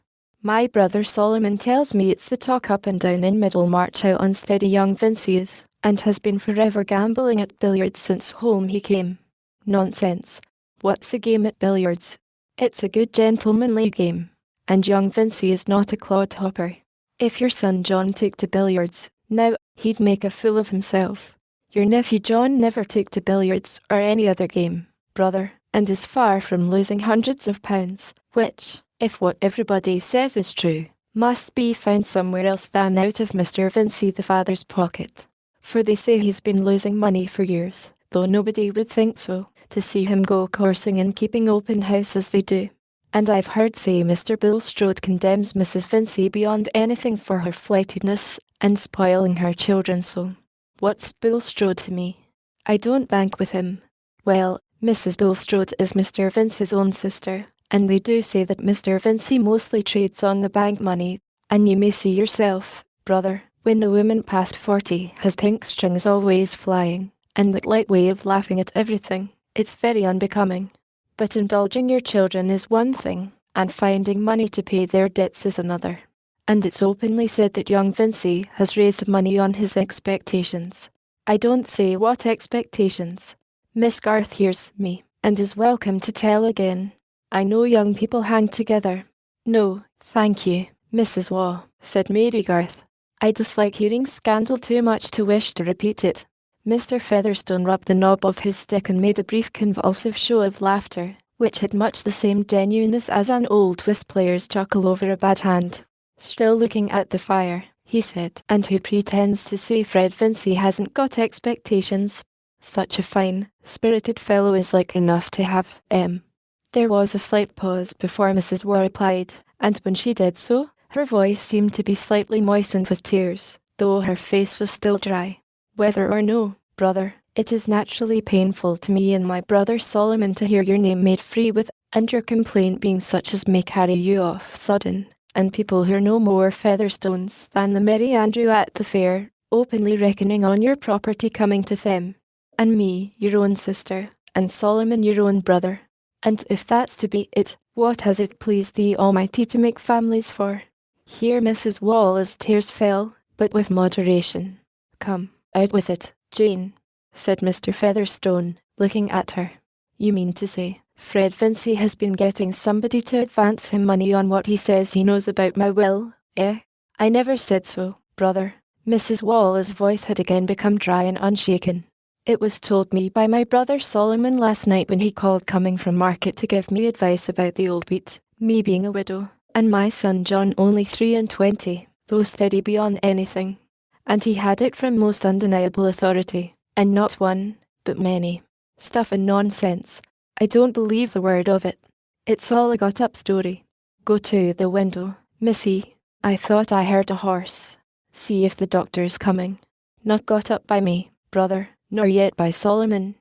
My brother Solomon tells me it's the talk up and down in Middlemarch how unsteady young Vincey is, and has been forever gambling at billiards since home he came. Nonsense. What's a game at billiards? It's a good gentlemanly game, and young Vincey is not a clodhopper. If your son John took to billiards, now, he'd make a fool of himself. Your nephew John never took to billiards or any other game, brother, and is far from losing hundreds of pounds, which, if what everybody says is true, must be found somewhere else than out of Mr. Vincey the father's pocket. For they say he's been losing money for years, though nobody would think so, to see him go coursing and keeping open house as they do. And I've heard say Mr. Bulstrode condemns Mrs. Vincey beyond anything for her flightiness and spoiling her children so. What's Bulstrode to me? I don't bank with him. Well, Mrs. Bulstrode is Mr. Vincey's own sister, and they do say that Mr. Vincey mostly trades on the bank money, and you may see yourself, brother, when a woman past 40 has pink strings always flying, and that light way of laughing at everything, it's very unbecoming. But indulging your children is one thing, and finding money to pay their debts is another. And it's openly said that young Vincey has raised money on his expectations. I don't say what expectations. Miss Garth hears me, and is welcome to tell again. I know young people hang together. No, thank you, Mrs. Waugh, said Mary Garth. I dislike hearing scandal too much to wish to repeat it. Mr. Featherstone rubbed the knob of his stick and made a brief convulsive show of laughter, which had much the same genuineness as an old whist player's chuckle over a bad hand. Still looking at the fire, he said, and who pretends to say Fred Vincey hasn't got expectations? Such a fine, spirited fellow is like enough to have, There was a slight pause before Mrs. Waugh replied, and when she did so, her voice seemed to be slightly moistened with tears, though her face was still dry. Whether or no, brother, it is naturally painful to me and my brother Solomon to hear your name made free with, and your complaint being such as may carry you off sudden, and people who are no more Featherstones than the Merry Andrew at the fair, openly reckoning on your property coming to them, and me, your own sister, and Solomon your own brother. And if that's to be it, what has it pleased the Almighty to make families for? Here Mrs. Waugh's tears fell, but with moderation. Come, out with it, Jane, said Mr. Featherstone, looking at her. You mean to say, Fred Vincey has been getting somebody to advance him money on what he says he knows about my will, eh? I never said so, brother. Mrs. Waugh's voice had again become dry and unshaken. It was told me by my brother Solomon last night when he called coming from market to give me advice about the old wheat, me being a widow, and my son John only 23, though steady beyond anything. And he had it from most undeniable authority, and not one, but many. Stuff and nonsense. I don't believe a word of it. It's all a got-up story. Go to the window, missy. I thought I heard a horse. See if the doctor's coming. Not got up by me, brother, nor yet by Solomon.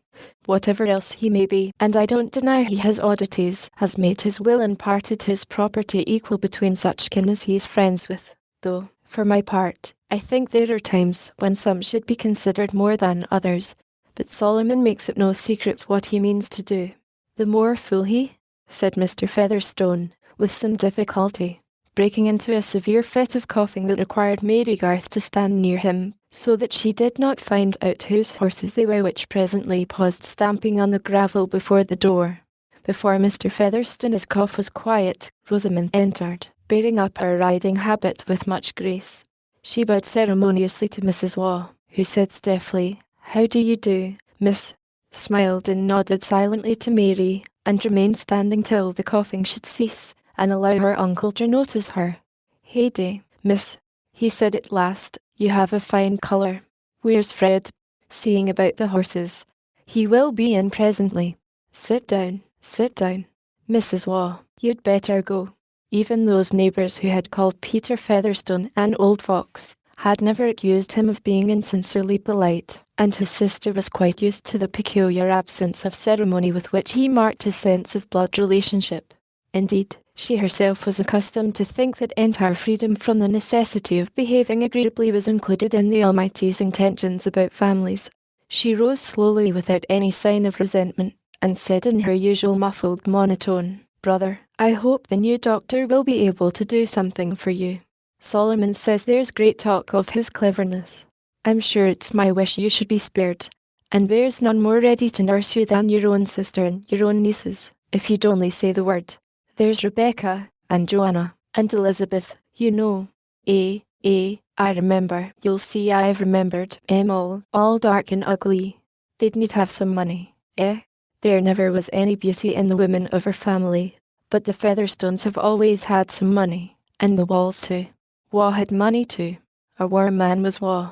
Whatever else he may be, and I don't deny he has oddities, has made his will and parted his property equal between such kin as he's friends with, though, for my part, I think there are times when some should be considered more than others, but Solomon makes it no secret what he means to do. The more fool he, said Mr. Featherstone, with some difficulty. breaking into a severe fit of coughing that required Mary Garth to stand near him, so that she did not find out whose horses they were, which presently paused stamping on the gravel before the door. Before Mr. Featherstone's cough was quiet, Rosamond entered, bearing up her riding habit with much grace. She bowed ceremoniously to Mrs. Waugh, who said stiffly, "How do you do, miss?" smiled and nodded silently to Mary, and remained standing till the coughing should cease, and allow her uncle to notice her. "Heyday, miss," he said at last, "you have a fine colour. Where's Fred?" seeing about the horses. "He will be in presently. Sit down, sit down. Mrs. Waugh, you'd better go." Even those neighbours who had called Peter Featherstone an old fox had never accused him of being insincerely polite, and his sister was quite used to the peculiar absence of ceremony with which he marked his sense of blood relationship. Indeed, she herself was accustomed to think that entire freedom from the necessity of behaving agreeably was included in the Almighty's intentions about families. She rose slowly without any sign of resentment, and said in her usual muffled monotone, "Brother, I hope the new doctor will be able to do something for you. Solomon says there's great talk of his cleverness. I'm sure it's my wish you should be spared, and there's none more ready to nurse you than your own sister and your own nieces, if you'd only say the word. There's Rebecca, and Joanna, and Elizabeth, you know. I remember. You'll see I've remembered 'em all dark and ugly. They'd need have some money, eh? There never was any beauty in the women of her family, but the Featherstones have always had some money, and the Walls too. Waugh had money too. A warm man was Waugh.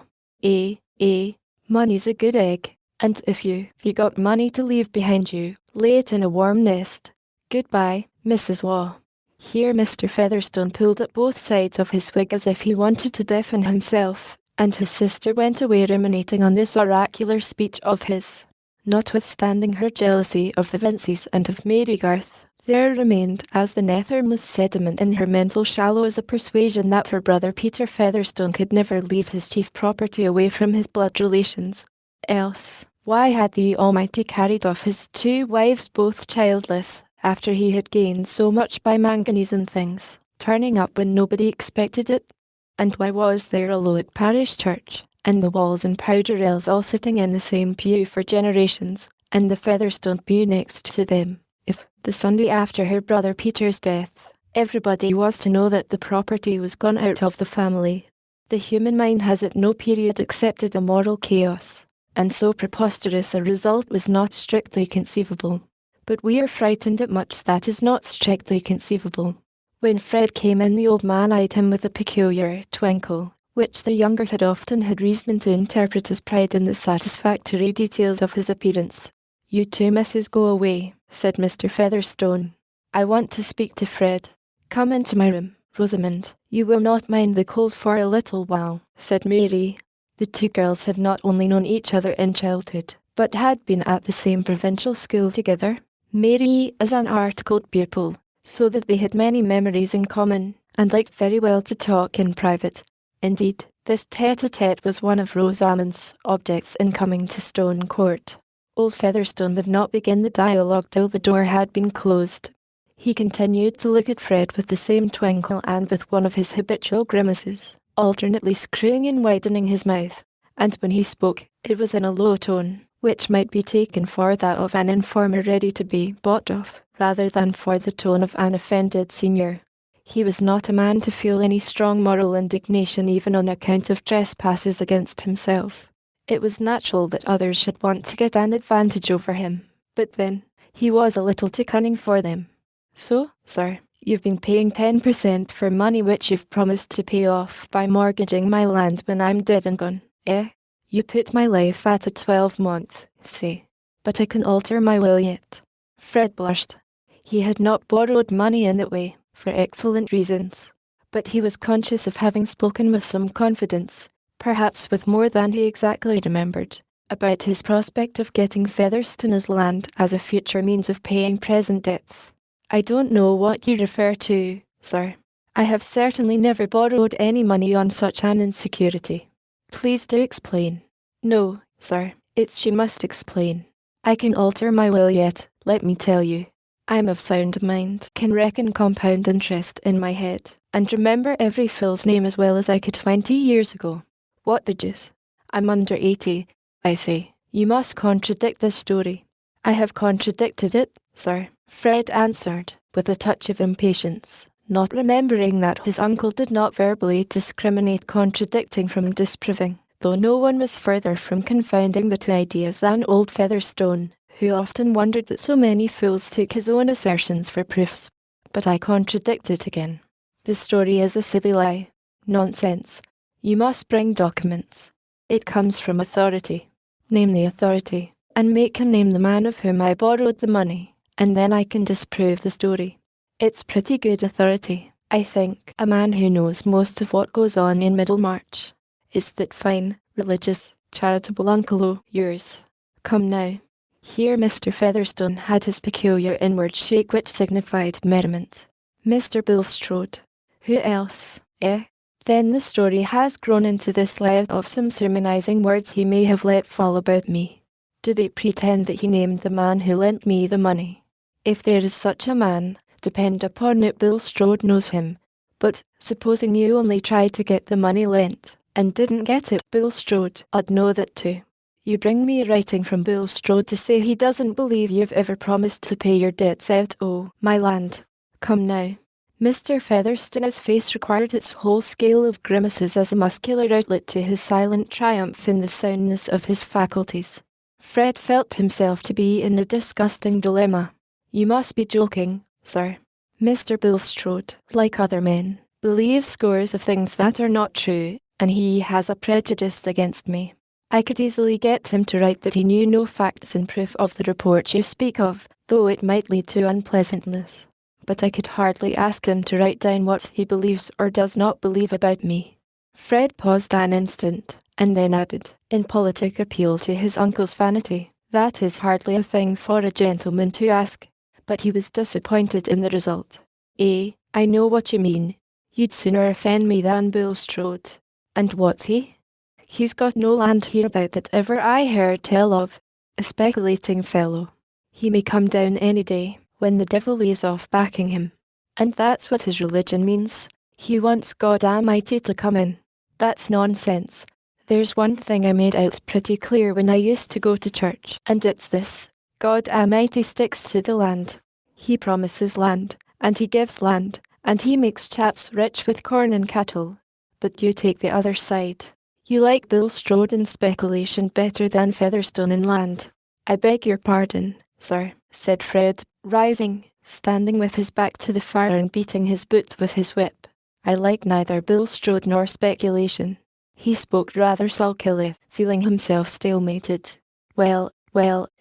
Money's a good egg, and if you got money to leave behind you, lay it in a warm nest. Goodbye, Mrs. Waugh." Here Mr. Featherstone pulled at both sides of his wig as if he wanted to deafen himself, and his sister went away ruminating on this oracular speech of his. Notwithstanding her jealousy of the Vinceys and of Mary Garth, there remained as the nethermost sediment in her mental shallows a persuasion that her brother Peter Featherstone could never leave his chief property away from his blood relations. Else, why had the Almighty carried off his 2 wives both childless, after he had gained so much by manganese and things, turning up when nobody expected it? And why was there a Eliot parish church, and the Walls and Powderells all sitting in the same pew for generations, and the Featherstone pew next to them, if, the Sunday after her brother Peter's death, everybody was to know that the property was gone out of the family? The human mind has at no period accepted a moral chaos, and so preposterous a result was not strictly conceivable. But we are frightened at much that is not strictly conceivable. When Fred came in, the old man eyed him with a peculiar twinkle, which the younger had reason to interpret as pride in the satisfactory details of his appearance. "You two misses go away," said Mr. Featherstone. "I want to speak to Fred. Come into my room, Rosamond. You will not mind the cold for a little while," said Mary. The two girls had not only known each other in childhood, but had been at the same provincial school together, Mary as an articled pupil, so that they had many memories in common, and liked very well to talk in private. Indeed, this tete-a-tete was one of Rosamond's objects in coming to Stone Court. Old Featherstone would not begin the dialogue till the door had been closed. He continued to look at Fred with the same twinkle and with one of his habitual grimaces, alternately screwing and widening his mouth, and when he spoke, it was in a low tone, which might be taken for that of an informer ready to be bought off, rather than for the tone of an offended senior. He was not a man to feel any strong moral indignation even on account of trespasses against himself. It was natural that others should want to get an advantage over him, but then, he was a little too cunning for them. "So, sir, you've been paying 10% for money which you've promised to pay off by mortgaging my land when I'm dead and gone, eh? You put my life at a 12-month, say, but I can alter my will yet." Fred blushed. He had not borrowed money in that way, for excellent reasons, but he was conscious of having spoken with some confidence, perhaps with more than he exactly remembered, about his prospect of getting Featherstone's land as a future means of paying present debts. "I don't know what you refer to, sir. I have certainly never borrowed any money on such an insecurity. Please do explain." "No, sir, it's you must explain. I can alter my will yet, let me tell you. I'm of sound mind, can reckon compound interest in my head, and remember every fool's name as well as I could 20 years ago. What the deuce? I'm under 80, I say. You must contradict this story. I have contradicted it, sir, Fred answered, with a touch of impatience, not remembering that his uncle did not verbally discriminate contradicting from disproving, though no one was further from confounding the two ideas than old Featherstone, who often wondered that so many fools took his own assertions for proofs. But I contradict it again. The story is a silly lie. Nonsense. You must bring documents. It comes from authority. Name the authority, and make him name the man of whom I borrowed the money, and then I can disprove the story. It's pretty good authority, I think. A man who knows most of what goes on in Middlemarch. Is that fine, religious, charitable uncle yours? Come now. Here Mr. Featherstone had his peculiar inward shake which signified merriment. Mr. Bulstrode. Who else, eh? Then the story has grown into this lie of some sermonizing words he may have let fall about me. Do they pretend that he named the man who lent me the money? If there is such a man, depend upon it Bulstrode knows him. But, supposing you only tried to get the money lent, and didn't get it, Bulstrode, I'd know that too. You bring me writing from Bulstrode to say he doesn't believe you've ever promised to pay your debts out my land. Come now. Mr. Featherstone's face required its whole scale of grimaces as a muscular outlet to his silent triumph in the soundness of his faculties. Fred felt himself to be in a disgusting dilemma. You must be joking, sir. Mr. Bulstrode, like other men, believes scores of things that are not true, and he has a prejudice against me. I could easily get him to write that he knew no facts in proof of the report you speak of, though it might lead to unpleasantness. But I could hardly ask him to write down what he believes or does not believe about me. Fred paused an instant, and then added, in politic appeal to his uncle's vanity, that is hardly a thing for a gentleman to ask. But he was disappointed in the result. I know what you mean. You'd sooner offend me than Bulstrode. And what's he? He's got no land hereabout that ever I heard tell of. A speculating fellow. He may come down any day, when the devil leaves off backing him. And that's what his religion means. He wants God Almighty to come in. That's nonsense. There's one thing I made out pretty clear when I used to go to church, and it's this. God Almighty sticks to the land. He promises land, and he gives land, and he makes chaps rich with corn and cattle. But you take the other side. You like Bulstrode in speculation better than Featherstone in land. I beg your pardon, sir, said Fred, rising, standing with his back to the fire and beating his boot with his whip. I like neither Bulstrode nor speculation. He spoke rather sulkily, feeling himself stalemated. Well,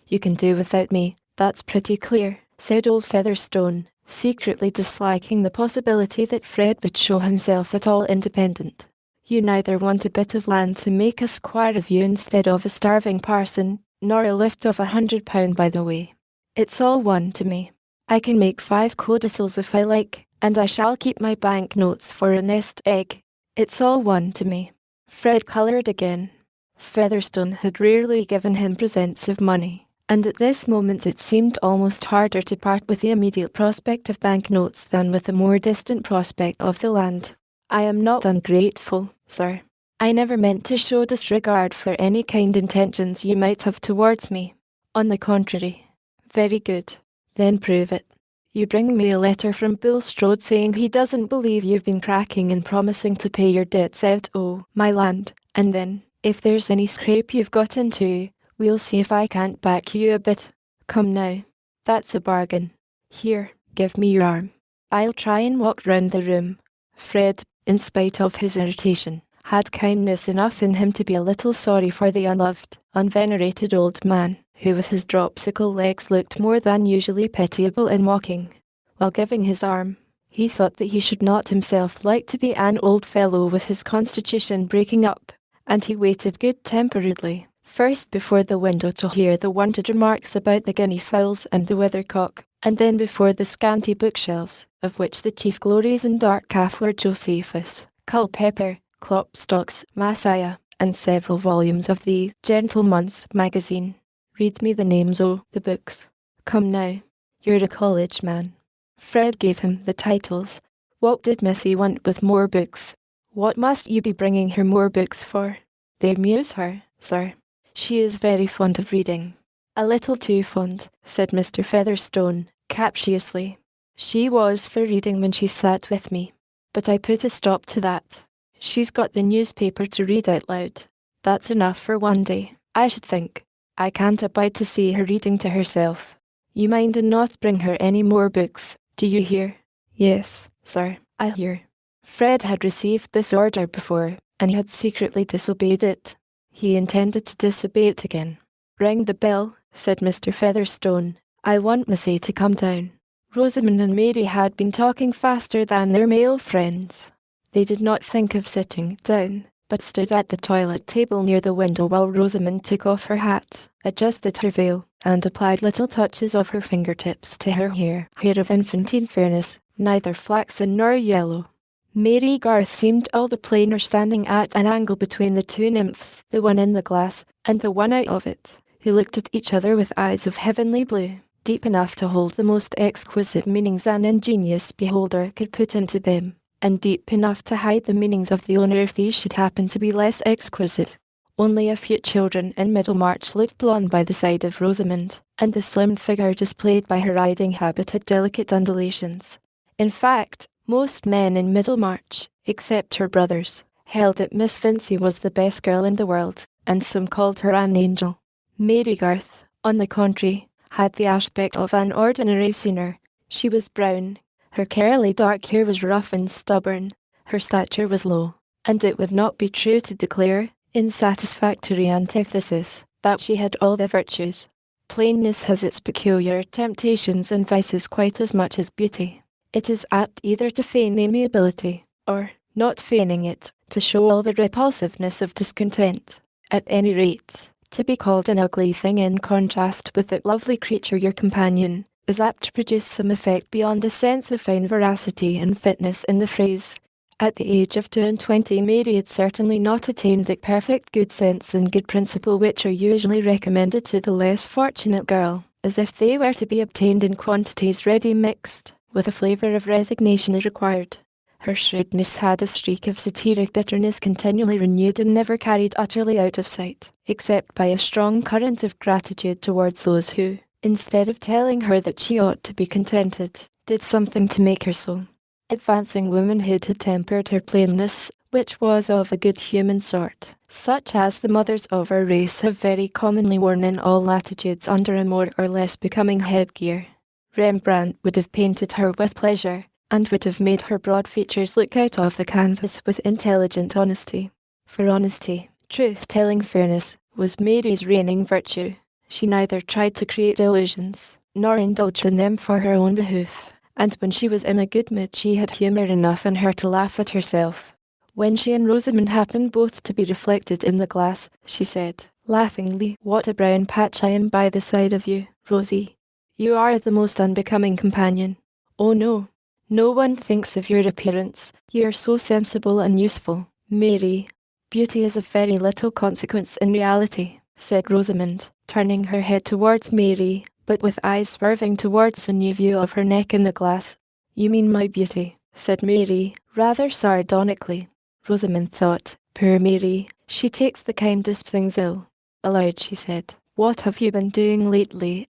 you can do without me, that's pretty clear, said old Featherstone, secretly disliking the possibility that Fred would show himself at all independent. You neither want a bit of land to make a squire of you instead of a starving parson, nor a lift of £100 by the way. It's all one to me. I can make 5 codicils if I like, and I shall keep my bank notes for a nest egg. It's all one to me. Fred coloured again. Featherstone had rarely given him presents of money, and at this moment it seemed almost harder to part with the immediate prospect of bank notes than with the more distant prospect of the land. I am not ungrateful, sir. I never meant to show disregard for any kind intentions you might have towards me. On the contrary. Very good. Then prove it. You bring me a letter from Bulstrode saying he doesn't believe you've been cracking and promising to pay your debts out my land, and then, if there's any scrape you've got into, we'll see if I can't back you a bit. Come now. That's a bargain. Here, give me your arm. I'll try and walk round the room. Fred, in spite of his irritation, had kindness enough in him to be a little sorry for the unloved, unvenerated old man, who with his dropsical legs looked more than usually pitiable in walking. While giving his arm, he thought that he should not himself like to be an old fellow with his constitution breaking up, and he waited good-temperedly, first before the window to hear the wonted remarks about the guinea fowls and the weathercock, and then before the scanty bookshelves, of which the chief glories in dark calf were Josephus, Culpeper, Klopstocks, Messiah, and several volumes of the Gentleman's Magazine. Read me the names o' the books. Come now. You're a college man. Fred gave him the titles. What did Missy want with more books? What must you be bringing her more books for? They amuse her, sir. She is very fond of reading. A little too fond, said Mr. Featherstone, captiously. She was for reading when she sat with me. But I put a stop to that. She's got the newspaper to read out loud. That's enough for one day, I should think. I can't abide to see her reading to herself. You mind and not bring her any more books, do you hear? Yes, sir, I hear. Fred had received this order before, and he had secretly disobeyed it. He intended to disobey it again. Ring the bell, said Mr. Featherstone. I want Missy to come down. Rosamond and Mary had been talking faster than their male friends. They did not think of sitting down, but stood at the toilet table near the window while Rosamond took off her hat, adjusted her veil, and applied little touches of her fingertips to her hair of infantine fairness, neither flaxen nor yellow. Mary Garth seemed all the plainer standing at an angle between the two nymphs, the one in the glass, and the one out of it, who looked at each other with eyes of heavenly blue, deep enough to hold the most exquisite meanings an ingenious beholder could put into them, and deep enough to hide the meanings of the owner if these should happen to be less exquisite. Only a few children in Middlemarch looked blonde by the side of Rosamond, and the slim figure displayed by her riding habit had delicate undulations. In fact, most men in Middlemarch, except her brothers, held that Miss Vincey was the best girl in the world, and some called her an angel. Mary Garth, on the contrary, had the aspect of an ordinary sinner. She was brown, her curly dark hair was rough and stubborn, her stature was low, and it would not be true to declare, in satisfactory antithesis, that she had all the virtues. Plainness has its peculiar temptations and vices quite as much as beauty. It is apt either to feign amiability, or, not feigning it, to show all the repulsiveness of discontent. At any rate, to be called an ugly thing in contrast with that lovely creature your companion, is apt to produce some effect beyond a sense of fine veracity and fitness in the phrase. At the age of 22 Mary had certainly not attained that perfect good sense and good principle which are usually recommended to the less fortunate girl, as if they were to be obtained in quantities ready mixed, with a flavour of resignation as required. Her shrewdness had a streak of satiric bitterness continually renewed and never carried utterly out of sight, except by a strong current of gratitude towards those who, instead of telling her that she ought to be contented, did something to make her so. Advancing womanhood had tempered her plainness, which was of a good human sort, such as the mothers of our race have very commonly worn in all latitudes under a more or less becoming headgear. Rembrandt would have painted her with pleasure, and would have made her broad features look out of the canvas with intelligent honesty. For honesty, truth-telling fairness, was Mary's reigning virtue. She neither tried to create illusions, nor indulged in them for her own behoof, and when she was in a good mood she had humour enough in her to laugh at herself. When she and Rosamond happened both to be reflected in the glass, she said, laughingly, "What a brown patch I am by the side of you, Rosie. You are the most unbecoming companion." "Oh no. No one thinks of your appearance. You are so sensible and useful, Mary." "Beauty is of very little consequence in reality," said Rosamond, turning her head towards Mary, but with eyes swerving towards the new view of her neck in the glass. "You mean my beauty," said Mary, rather sardonically. Rosamond thought, "Poor Mary, she takes the kindest things ill." Aloud she said, "What have you been doing lately?"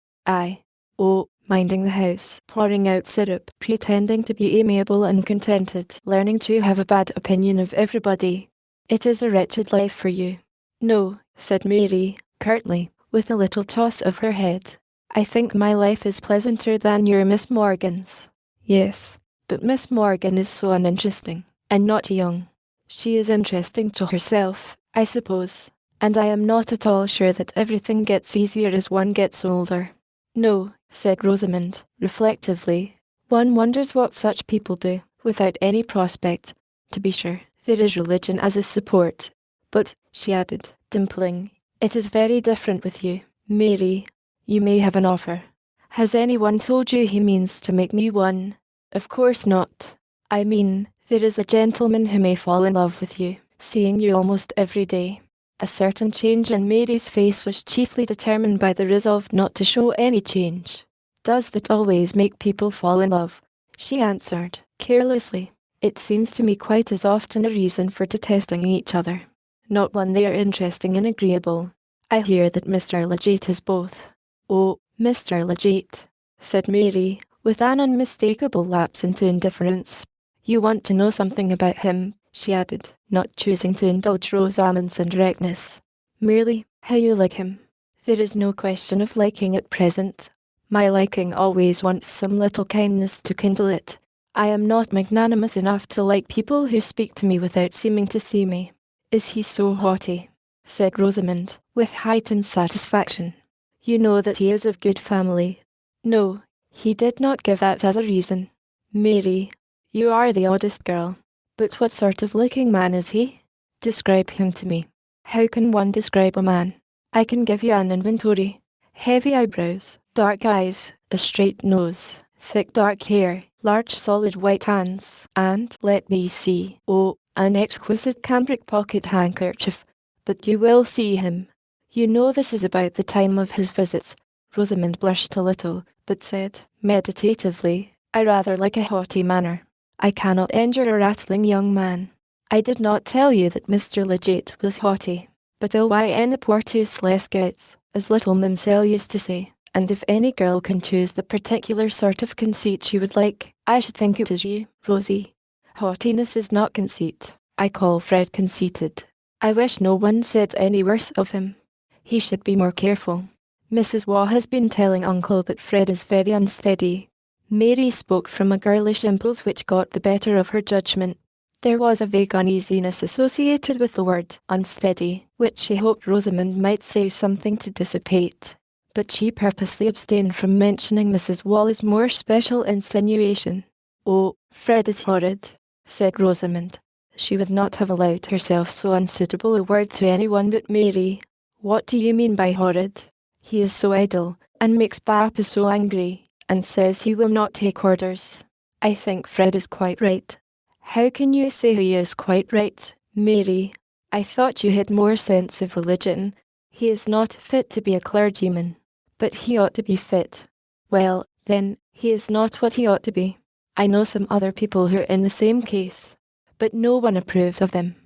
"Oh, minding the house, pouring out syrup, pretending to be amiable and contented, learning to have a bad opinion of everybody. It is a wretched life for you." "No," said Mary, curtly, with a little toss of her head. "I think my life is pleasanter than your Miss Morgan's." "Yes, but Miss Morgan is so uninteresting, and not young." "She is interesting to herself, I suppose, and I am not at all sure that everything gets easier as one gets older." "No," said Rosamond, reflectively. "One wonders what such people do, without any prospect. To be sure, there is religion as a support. But," she added, dimpling, "it is very different with you, Mary. You may have an offer. Has anyone told you he means to make me one?" "Of course not. I mean, there is a gentleman who may fall in love with you, seeing you almost every day." A certain change in Mary's face was chiefly determined by the resolve not to show any change. Does that always make people fall in love? She answered, carelessly. It seems to me quite as often a reason for detesting each other. Not when they are interesting and agreeable. I hear that Mr. Legate is both. Oh, Mr. Legate, said Mary, with an unmistakable lapse into indifference. You want to know something about him, she added, not choosing to indulge Rosamond's indirectness. Merely, how you like him. There is no question of liking at present. My liking always wants some little kindness to kindle it. I am not magnanimous enough to like people who speak to me without seeming to see me. Is he so haughty? Said Rosamond, with heightened satisfaction. You know that he is of good family. No, he did not give that as a reason. Mary, you are the oddest girl. But what sort of looking man is he? Describe him to me. How can one describe a man? I can give you an inventory. Heavy eyebrows, dark eyes, a straight nose, thick dark hair, large solid white hands, and, let me see, oh, an exquisite cambric pocket handkerchief. But you will see him. You know this is about the time of his visits. Rosamond blushed a little, but said, meditatively, I rather like a haughty manner. I cannot endure a rattling young man. I did not tell you that Mr. Legate was haughty, but il y en a pour tous les goûts, as little Mamselle used to say, and if any girl can choose the particular sort of conceit she would like, I should think it is you, Rosie. Haughtiness is not conceit. I call Fred conceited. I wish no one said any worse of him. He should be more careful. Mrs. Waugh has been telling Uncle that Fred is very unsteady. Mary spoke from a girlish impulse which got the better of her judgment. There was a vague uneasiness associated with the word unsteady, which she hoped Rosamond might say something to dissipate. But she purposely abstained from mentioning Mrs. Waugh's more special insinuation. Oh, Fred is horrid, said Rosamond. She would not have allowed herself so unsuitable a word to anyone but Mary. What do you mean by horrid? He is so idle, and makes Papa so angry, and says he will not take orders. I think Fred is quite right. How can you say he is quite right, Mary? I thought you had more sense of religion. He is not fit to be a clergyman, but he ought to be fit. Well, then, he is not what he ought to be. I know some other people who are in the same case, but no one approves of them.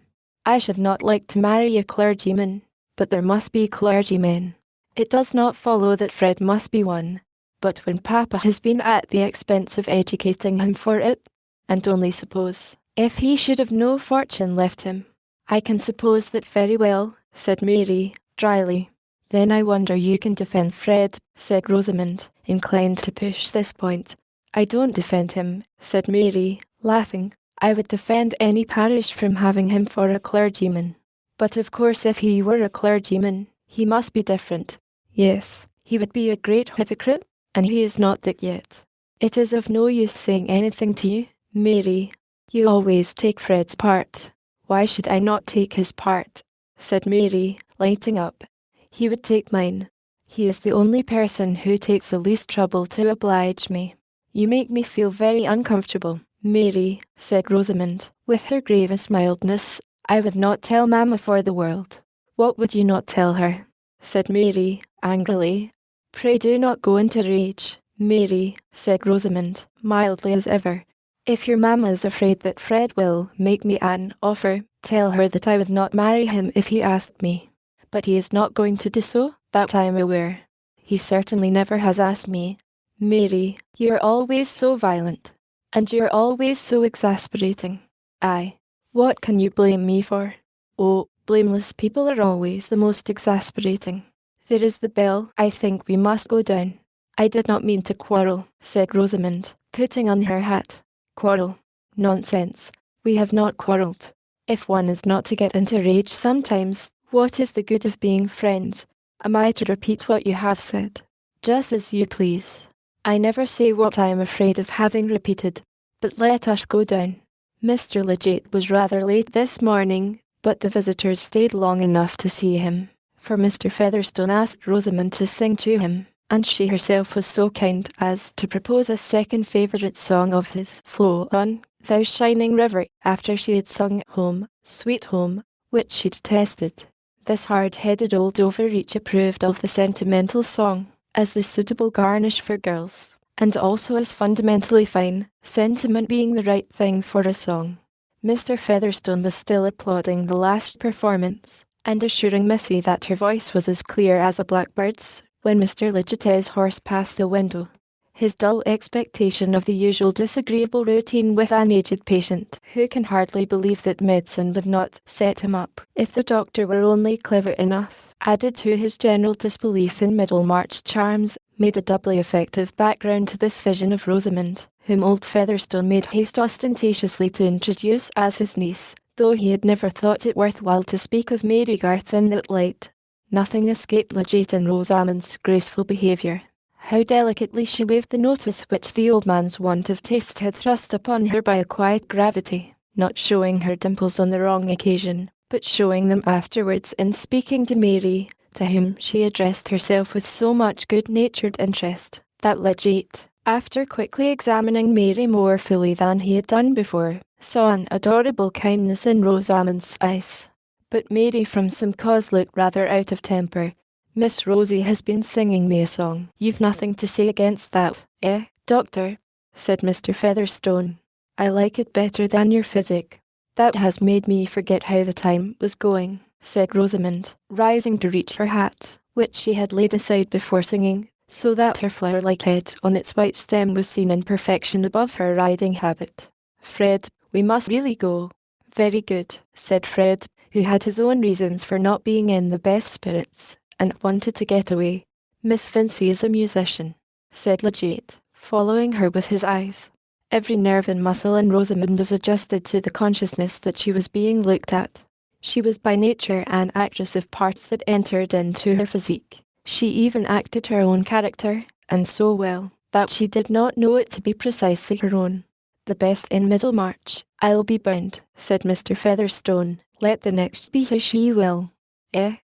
I should not like to marry a clergyman, but there must be clergymen. It does not follow that Fred must be one, but when Papa has been at the expense of educating him for it, and only suppose, if he should have no fortune left him. I can suppose that very well, said Mary, dryly. Then I wonder you can defend Fred, said Rosamond, inclined to push this point. I don't defend him, said Mary, laughing. I would defend any parish from having him for a clergyman. But of course if he were a clergyman, he must be different. Yes, he would be a great hypocrite, and he is not that yet. It is of no use saying anything to you, Mary. You always take Fred's part. Why should I not take his part? Said Mary, lighting up. He would take mine. He is the only person who takes the least trouble to oblige me. You make me feel very uncomfortable, Mary, said Rosamond, with her gravest mildness. I would not tell Mamma for the world. What would you not tell her? Said Mary, angrily. Pray do not go into rage, Mary, said Rosamond, mildly as ever. If your mamma is afraid that Fred will make me an offer, tell her that I would not marry him if he asked me. But he is not going to do so, that I am aware. He certainly never has asked me. Mary, you are always so violent, and you are always so exasperating. Aye, what can you blame me for? Oh, blameless people are always the most exasperating. There is the bell. I think we must go down. I did not mean to quarrel, said Rosamond, putting on her hat. Quarrel? Nonsense. We have not quarrelled. If one is not to get into rage sometimes, what is the good of being friends? Am I to repeat what you have said? Just as you please. I never say what I am afraid of having repeated. But let us go down. Mr. Legate was rather late this morning, but the visitors stayed long enough to see him, for Mr. Featherstone asked Rosamond to sing to him, and she herself was so kind as to propose a second favourite song of his, Flow on, Thou Shining River, after she had sung Home, Sweet Home, which she detested. This hard-headed old overreach approved of the sentimental song, as the suitable garnish for girls, and also as fundamentally fine, sentiment being the right thing for a song. Mr. Featherstone was still applauding the last performance, and assuring Missy that her voice was as clear as a blackbird's, when Mr. Leggett's horse passed the window. His dull expectation of the usual disagreeable routine with an aged patient who can hardly believe that medicine would not set him up if the doctor were only clever enough, added to his general disbelief in Middlemarch charms, made a doubly effective background to this vision of Rosamond, whom old Featherstone made haste ostentatiously to introduce as his niece, though he had never thought it worthwhile to speak of Mary Garth in that light. Nothing escaped Legate in Rosamond's graceful behaviour. How delicately she waived the notice which the old man's want of taste had thrust upon her by a quiet gravity, not showing her dimples on the wrong occasion, but showing them afterwards in speaking to Mary, to whom she addressed herself with so much good-natured interest, that Legate, after quickly examining Mary more fully than he had done before, saw an adorable kindness in Rosamond's eyes. But Mary from some cause looked rather out of temper. "Miss Rosie has been singing me a song. You've nothing to say against that, eh, Doctor?" said Mr. Featherstone. "I like it better than your physic." "That has made me forget how the time was going," said Rosamond, rising to reach her hat, which she had laid aside before singing, so that her flower-like head on its white stem was seen in perfection above her riding habit. "Fred, we must really go." "Very good," said Fred, who had his own reasons for not being in the best spirits, and wanted to get away. "Miss Vincey is a musician," said Legate, following her with his eyes. Every nerve and muscle in Rosamond was adjusted to the consciousness that she was being looked at. She was by nature an actress of parts that entered into her physique. She even acted her own character, and so well, that she did not know it to be precisely her own. "The best in Middlemarch, I'll be bound," said Mr. Featherstone, "let the next be who she will."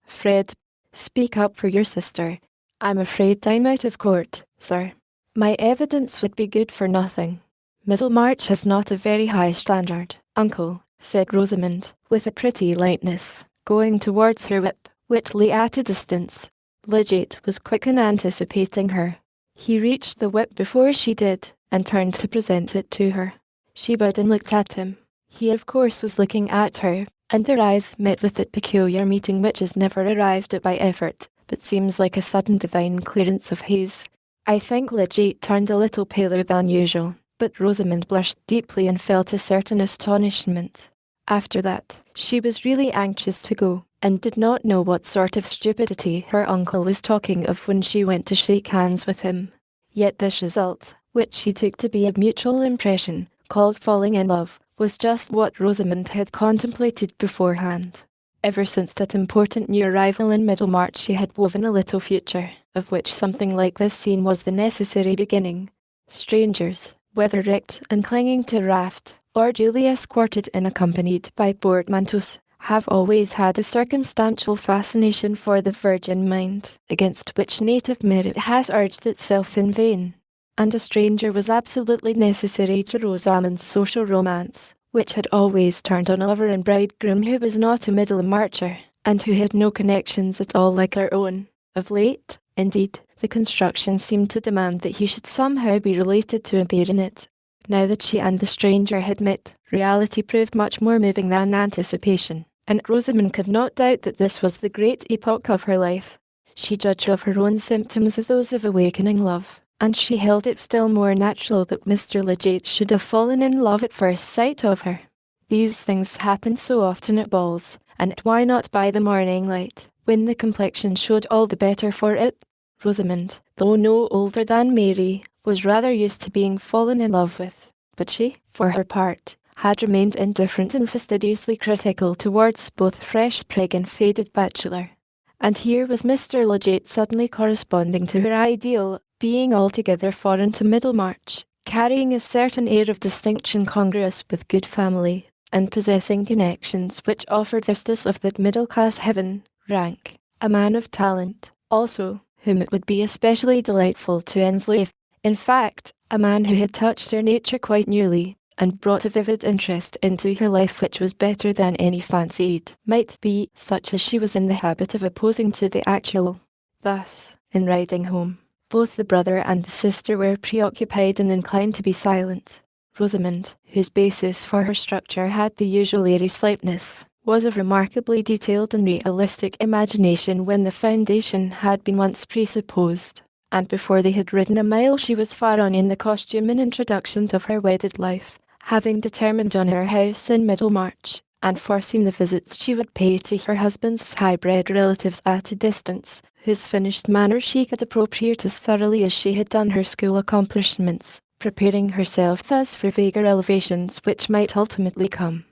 Fred, speak up for your sister." "I'm afraid I'm out of court, sir. My evidence would be good for nothing." "Middlemarch has not a very high standard, uncle," said Rosamond, with a pretty lightness, going towards her whip, which lay at a distance. Legate was quick in anticipating her. He reached the whip before she did, and turned to present it to her. She bowed and looked at him. He of course was looking at her, and their eyes met with that peculiar meeting which is never arrived at by effort, but seems like a sudden divine clearance of haze. I think Legate turned a little paler than usual, but Rosamond blushed deeply and felt a certain astonishment. After that, she was really anxious to go, and did not know what sort of stupidity her uncle was talking of when she went to shake hands with him. Yet this result, which she took to be a mutual impression, called falling in love, was just what Rosamond had contemplated beforehand. Ever since that important new arrival in Middlemarch she had woven a little future, of which something like this scene was the necessary beginning. Strangers, whether wrecked and clinging to a raft, or duly escorted and accompanied by portmanteaus, have always had a circumstantial fascination for the virgin mind, against which native merit has urged itself in vain. And a stranger was absolutely necessary to Rosamond's social romance, which had always turned on a lover and bridegroom who was not a Middlemarcher, and who had no connections at all like her own. Of late, indeed, the construction seemed to demand that he should somehow be related to a baronet. Now that she and the stranger had met, reality proved much more moving than anticipation, and Rosamond could not doubt that this was the great epoch of her life. She judged of her own symptoms as those of awakening love, and she held it still more natural that Mr. Legate should have fallen in love at first sight of her. These things happened so often at balls, and why not by the morning light, when the complexion showed all the better for it? Rosamond, though no older than Mary, was rather used to being fallen in love with, but she, for her part, had remained indifferent and fastidiously critical towards both fresh prig and faded bachelor. And here was Mr. Legate suddenly corresponding to her ideal, being altogether foreign to Middlemarch, carrying a certain air of distinction congruous with good family, and possessing connections which offered vistas of that middle-class heaven, rank, a man of talent, also, whom it would be especially delightful to enslave. In fact, a man who had touched her nature quite newly, and brought a vivid interest into her life which was better than any fancied might be, such as she was in the habit of opposing to the actual. Thus, in riding home, Both the brother and the sister were preoccupied and inclined to be silent. Rosamond, whose basis for her structure had the usual airy slightness, was of remarkably detailed and realistic imagination when the foundation had been once presupposed, and before they had ridden a mile she was far on in the costume and introductions of her wedded life, having determined on her house in Middlemarch, and foreseen the visits she would pay to her husband's high-bred relatives at a distance, whose finished manners she could appropriate as thoroughly as she had done her school accomplishments, preparing herself thus for vaguer elevations which might ultimately come.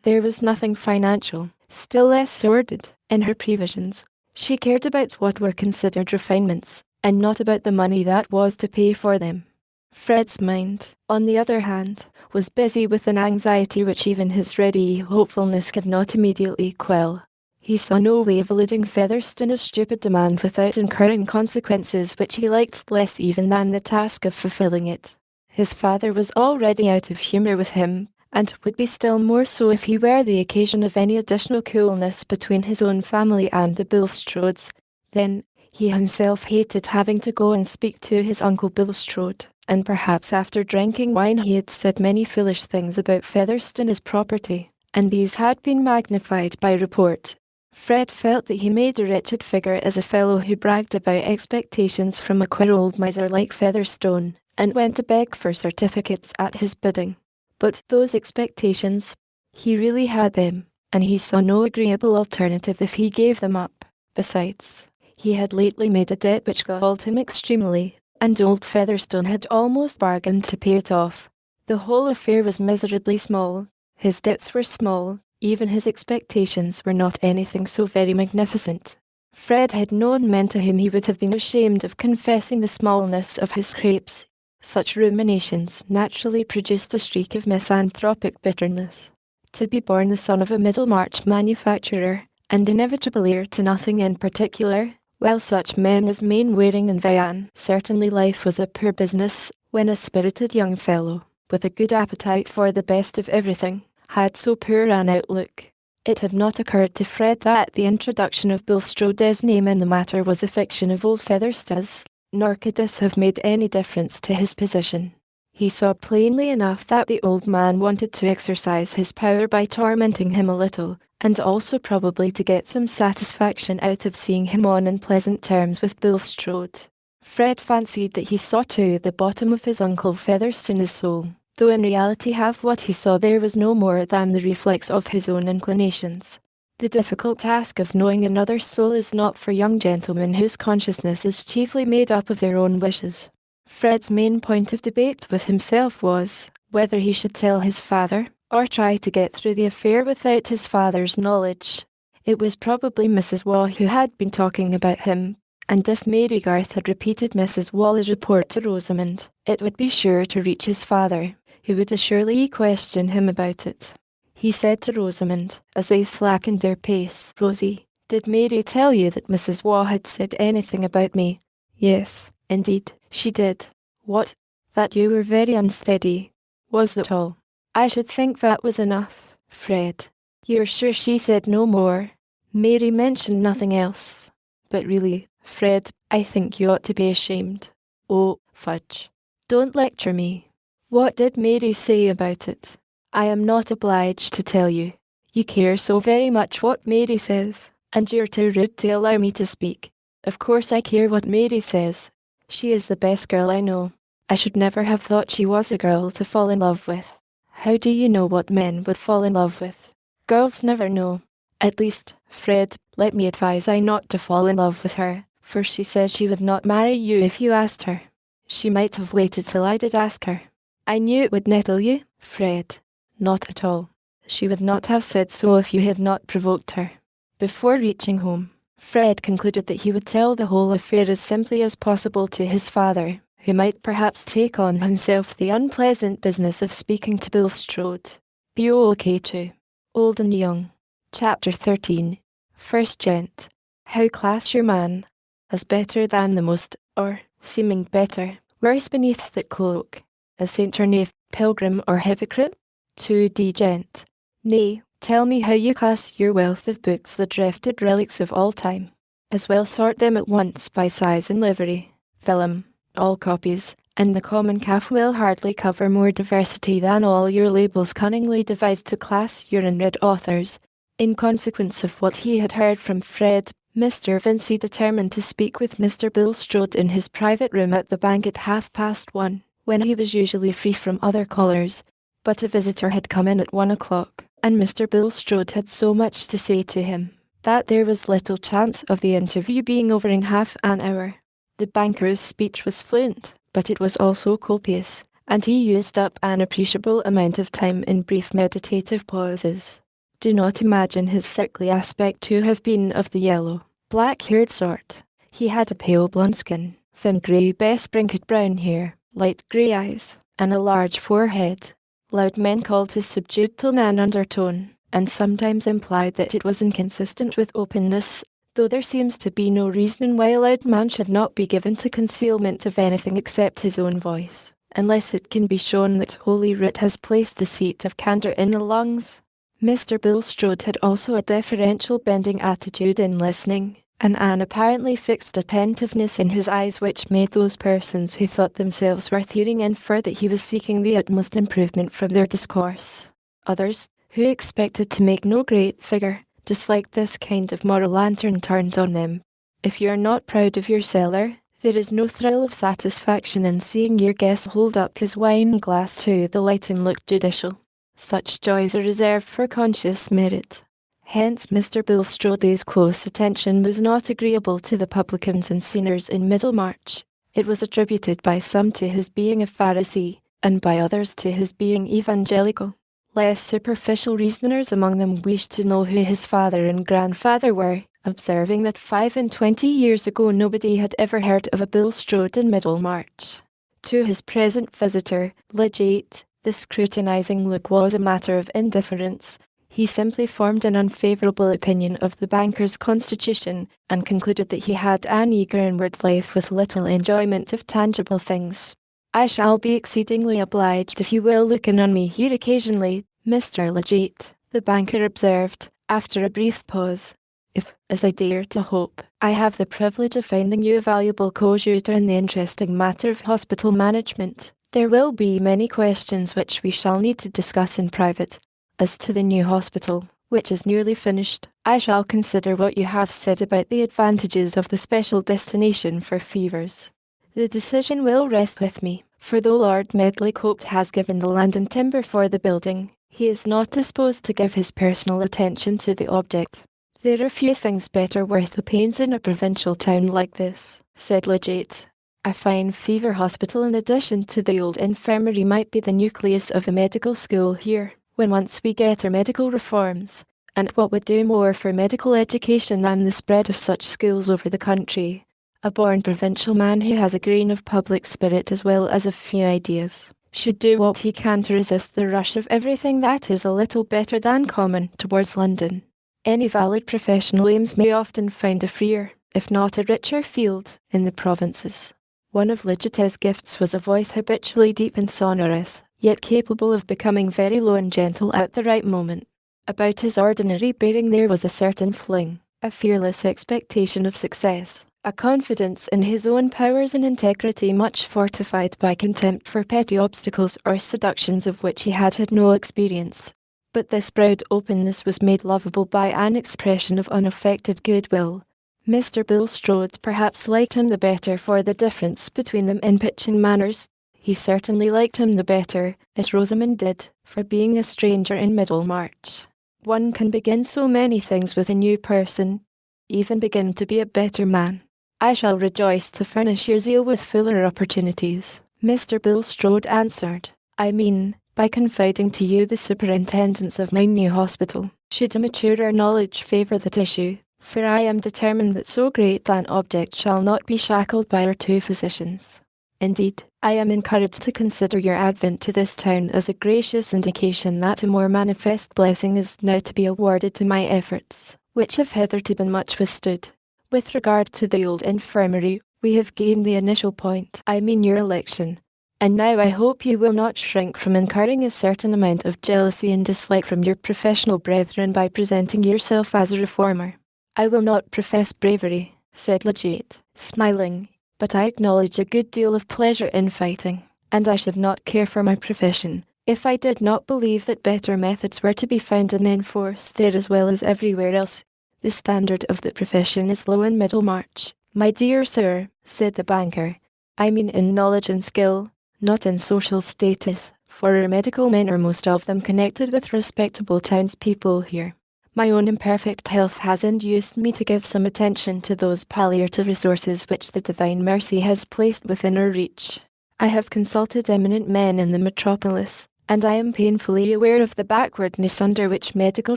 There was nothing financial, still less sordid, in her previsions. She cared about what were considered refinements, and not about the money that was to pay for them. Fred's mind, on the other hand, was busy with an anxiety which even his ready hopefulness could not immediately quell. He saw no way of eluding Featherstone's stupid demand without incurring consequences which he liked less even than the task of fulfilling it. His father was already out of humour with him, and would be still more so if he were the occasion of any additional coolness between his own family and the Bulstrodes. Then, he himself hated having to go and speak to his uncle Bulstrode, and perhaps after drinking wine he had said many foolish things about Featherstone's property, and these had been magnified by report. Fred felt that he made a wretched figure as a fellow who bragged about expectations from a queer old miser like Featherstone, and went to beg for certificates at his bidding. But those expectations, he really had them, and he saw no agreeable alternative if he gave them up. Besides, he had lately made a debt which galled him extremely, and old Featherstone had almost bargained to pay it off. The whole affair was miserably small. His debts were small, even his expectations were not anything so very magnificent. Fred had known men to whom he would have been ashamed of confessing the smallness of his scrapes. Such ruminations naturally produced a streak of misanthropic bitterness. To be born the son of a Middlemarch manufacturer, and inevitable heir to nothing in particular, while such men as Mainwaring and Vian, certainly life was a poor business, when a spirited young fellow, with a good appetite for the best of everything, had so poor an outlook. It had not occurred to Fred that the introduction of Bulstrode's name in the matter was a fiction of old Featherstone's, nor could this have made any difference to his position. He saw plainly enough that the old man wanted to exercise his power by tormenting him a little, and also probably to get some satisfaction out of seeing him on unpleasant terms with Bulstrode. Fred fancied that he saw to the bottom of his uncle Featherstone's soul, though in reality half what he saw there was no more than the reflex of his own inclinations. The difficult task of knowing another's soul is not for young gentlemen whose consciousness is chiefly made up of their own wishes. Fred's main point of debate with himself was, whether he should tell his father, or try to get through the affair without his father's knowledge. It was probably Mrs. Waugh who had been talking about him, and if Mary Garth had repeated Mrs. Waugh's report to Rosamond, it would be sure to reach his father, who would assuredly question him about it. He said to Rosamond, as they slackened their pace, "Rosie, did Mary tell you that Mrs. Waugh had said anything about me?" "Yes, indeed, she did." "What? That you were very unsteady? Was that all?" "I should think that was enough, Fred." "You're sure she said no more?" "Mary mentioned nothing else. But really, Fred, I think you ought to be ashamed." "Oh, fudge. Don't lecture me. What did Mary say about it?" "I am not obliged to tell you. You care so very much what Mary says, and you're too rude to allow me to speak." "Of course I care what Mary says. She is the best girl I know. I should never have thought she was a girl to fall in love with." "How do you know what men would fall in love with?" "Girls never know. At least, Fred, let me advise I not to fall in love with her, for she says she would not marry you if you asked her. She might have waited till I did ask her." "I knew it would nettle you, Fred." "Not at all. She would not have said so if you had not provoked her." Before reaching home, Fred concluded that he would tell the whole affair as simply as possible to his father, who might perhaps take on himself the unpleasant business of speaking to Bulstrode. BOK2. Old and Young. Chapter 13. First Gent. How class your man, as better than the most, or, seeming better, worse beneath that cloak, as saint or knave, pilgrim or hypocrite? 2D Gent. Nay, tell me how you class your wealth of books, the drifted relics of all time. As well sort them at once by size and livery. film, all copies, and the common calf will hardly cover more diversity than all your labels cunningly devised to class your unread authors. In consequence of what he had heard from Fred, Mr. Vincey determined to speak with Mr. Bulstrode in his private room at the bank at 1:30, when he was usually free from other callers. But a visitor had come in at 1 o'clock, and Mr. Bulstrode had so much to say to him, that there was little chance of the interview being over in half an hour. The banker's speech was fluent, but it was also copious, and he used up an appreciable amount of time in brief meditative pauses. Do not imagine his sickly aspect to have been of the yellow, black-haired sort. He had a pale blonde skin, thin grey besprinkled brown hair, light grey eyes, and a large forehead. Loud men called his subdued tone an undertone, and sometimes implied that it was inconsistent with openness, though there seems to be no reason why a loud man should not be given to concealment of anything except his own voice, unless it can be shown that Holy Writ has placed the seat of candour in the lungs. Mr. Bulstrode had also a deferential bending attitude in listening, and an apparently fixed attentiveness in his eyes which made those persons who thought themselves worth hearing infer that he was seeking the utmost improvement from their discourse. Others, who expected to make no great figure, disliked this kind of moral lantern turned on them. If you are not proud of your cellar, there is no thrill of satisfaction in seeing your guest hold up his wine glass to the light and look judicial. Such joys are reserved for conscious merit. Hence Mr. Bulstrode's close attention was not agreeable to the publicans and sinners in Middlemarch. It was attributed by some to his being a Pharisee, and by others to his being evangelical. Less superficial reasoners among them wished to know who his father and grandfather were, observing that 25 years ago nobody had ever heard of a Bulstrode in Middlemarch. To his present visitor, Eliot, the scrutinizing look was a matter of indifference. He simply formed an unfavourable opinion of the banker's constitution, and concluded that he had an eager inward life with little enjoyment of tangible things. I shall be exceedingly obliged if you will look in on me here occasionally, Mr. Eliot, the banker observed, after a brief pause. If, as I dare to hope, I have the privilege of finding you a valuable coadjutor in the interesting matter of hospital management, there will be many questions which we shall need to discuss in private. As to the new hospital, which is nearly finished, I shall consider what you have said about the advantages of the special destination for fevers. The decision will rest with me, for though Lord Medlicote has given the land and timber for the building, he is not disposed to give his personal attention to the object. There are few things better worth the pains in a provincial town like this, said Eliot. A fine fever hospital in addition to the old infirmary might be the nucleus of a medical school here, when once we get our medical reforms, and what would do more for medical education than the spread of such schools over the country? A born provincial man who has a grain of public spirit as well as a few ideas, should do what he can to resist the rush of everything that is a little better than common towards London. Any valid professional aims may often find a freer, if not a richer field, in the provinces. One of Eliot's gifts was a voice habitually deep and sonorous, yet capable of becoming very low and gentle at the right moment. About his ordinary bearing there was a certain fling, a fearless expectation of success, a confidence in his own powers and integrity much fortified by contempt for petty obstacles or seductions of which he had had no experience. But this proud openness was made lovable by an expression of unaffected goodwill. Mr. Bulstrode perhaps liked him the better for the difference between them in pitch and manners. He certainly liked him the better, as Rosamond did, for being a stranger in Middlemarch. One can begin so many things with a new person, even begin to be a better man. I shall rejoice to furnish your zeal with fuller opportunities, Mr. Bulstrode answered. I mean, by confiding to you the superintendence of my new hospital, should a maturer knowledge favour that issue, for I am determined that so great an object shall not be shackled by our two physicians. Indeed, I am encouraged to consider your advent to this town as a gracious indication that a more manifest blessing is now to be awarded to my efforts, which have hitherto been much withstood. With regard to the old infirmary, we have gained the initial point, I mean your election. And now I hope you will not shrink from incurring a certain amount of jealousy and dislike from your professional brethren by presenting yourself as a reformer. I will not profess bravery, said Eliot, smiling. but I acknowledge a good deal of pleasure in fighting, and I should not care for my profession if I did not believe that better methods were to be found and enforced there as well as everywhere else. The standard of the profession is low in Middlemarch, my dear sir, said the banker. I mean in knowledge and skill, not in social status, for our medical men are most of them connected with respectable townspeople here. My own imperfect health has induced me to give some attention to those palliative resources which the divine mercy has placed within our reach. I have consulted eminent men in the metropolis, and I am painfully aware of the backwardness under which medical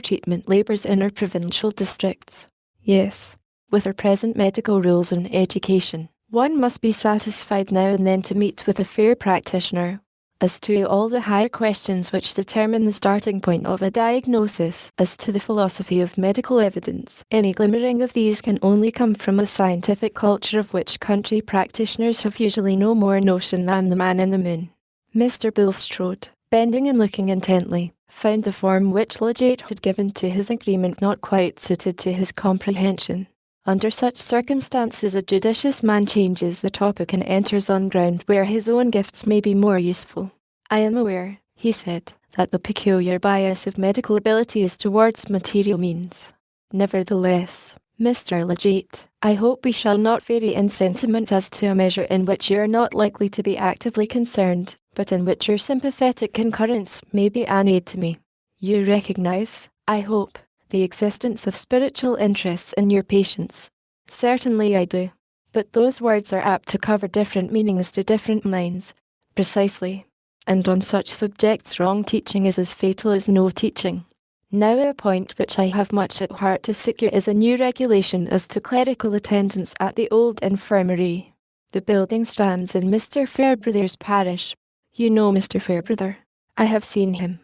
treatment labours in our provincial districts. Yes, with our present medical rules and education, one must be satisfied now and then to meet with a fair practitioner. As to all the higher questions which determine the starting point of a diagnosis, as to the philosophy of medical evidence, any glimmering of these can only come from a scientific culture of which country practitioners have usually no more notion than the man in the moon. Mr. Bulstrode, bending and looking intently, found the form which Eliot had given to his agreement not quite suited to his comprehension. Under such circumstances a judicious man changes the topic and enters on ground where his own gifts may be more useful. I am aware, he said, that the peculiar bias of medical ability is towards material means. Nevertheless, Mr. Eliot, I hope we shall not vary in sentiment as to a measure in which you are not likely to be actively concerned, but in which your sympathetic concurrence may be an aid to me. You recognize, I hope, the existence of spiritual interests in your patients. Certainly I do. But those words are apt to cover different meanings to different minds. Precisely. And on such subjects wrong teaching is as fatal as no teaching. Now a point which I have much at heart to secure is a new regulation as to clerical attendance at the old infirmary. The building stands in Mr. Fairbrother's parish. You know Mr. Fairbrother. I have seen him.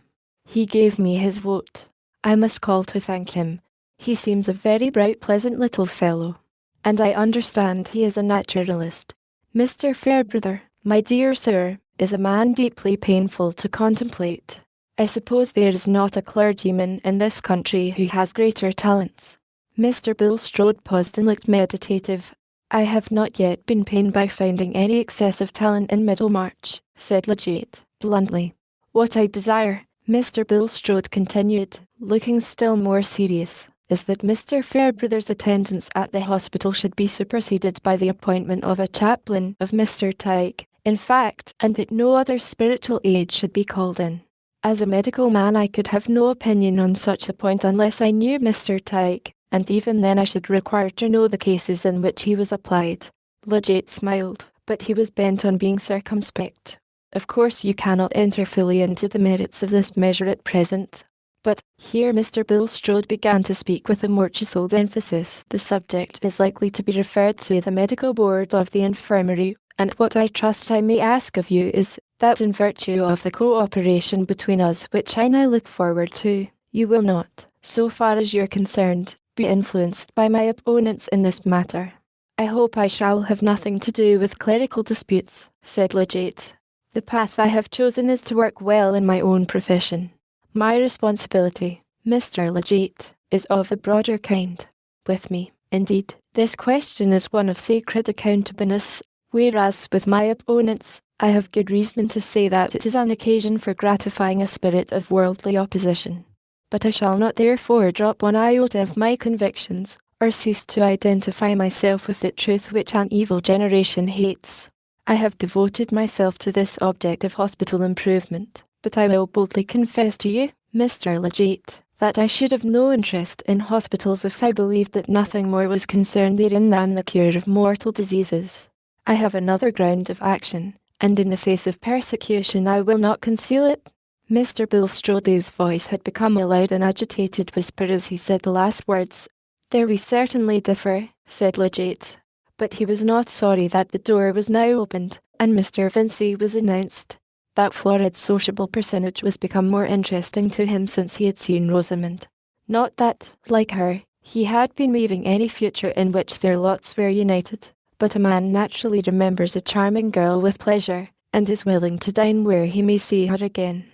He gave me his vote. I must call to thank him. He seems a very bright, pleasant little fellow. And I understand he is a naturalist. Mr. Fairbrother, my dear sir, is a man deeply painful to contemplate. I suppose there is not a clergyman in this country who has greater talents. Mr. Bulstrode paused and looked meditative. I have not yet been pained by finding any excessive talent in Middlemarch, said Eliot, bluntly. What I desire, Mr. Bulstrode continued, looking still more serious, is that Mr. Fairbrother's attendance at the hospital should be superseded by the appointment of a chaplain of Mr. Tyke, in fact, and that no other spiritual aid should be called in. As a medical man I could have no opinion on such a point unless I knew Mr. Tyke, and even then I should require to know the cases in which he was applied. Eliot smiled, but he was bent on being circumspect. Of course you cannot enter fully into the merits of this measure at present. But, here Mr. Bulstrode began to speak with a more chiselled emphasis, the subject is likely to be referred to the medical board of the infirmary, and what I trust I may ask of you is, that in virtue of the co-operation between us which I now look forward to, you will not, so far as you are concerned, be influenced by my opponents in this matter. I hope I shall have nothing to do with clerical disputes, said Eliot. The path I have chosen is to work well in my own profession. My responsibility, Mr. Eliot, is of a broader kind. With me, indeed, this question is one of sacred accountableness, whereas with my opponents, I have good reason to say that it is an occasion for gratifying a spirit of worldly opposition. But I shall not therefore drop one iota of my convictions, or cease to identify myself with the truth which an evil generation hates. I have devoted myself to this object of hospital improvement, but I will boldly confess to you, Mr. Eliot, that I should have no interest in hospitals if I believed that nothing more was concerned therein than the cure of mortal diseases. I have another ground of action, and in the face of persecution I will not conceal it. Mr. Bulstrode's voice had become a loud and agitated whisper as he said the last words. There we certainly differ, said Eliot. But he was not sorry that the door was now opened, and Mr. Vincey was announced. That florid sociable personage was become more interesting to him since he had seen Rosamond. Not that, like her, he had been weaving any future in which their lots were united, but a man naturally remembers a charming girl with pleasure, and is willing to dine where he may see her again.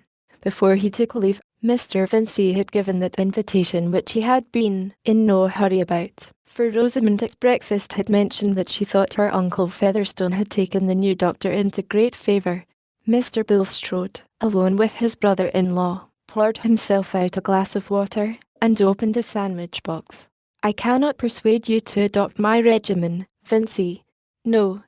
Before he took leave, Mr. Vincey had given that invitation which he had been in no hurry about. for Rosamond at breakfast had mentioned that she thought her Uncle Featherstone had taken the new doctor into great favour. Mr. Bulstrode, alone with his brother-in-law, poured himself out a glass of water, and opened a sandwich box. "I cannot persuade you to adopt my regimen, Vincey. No,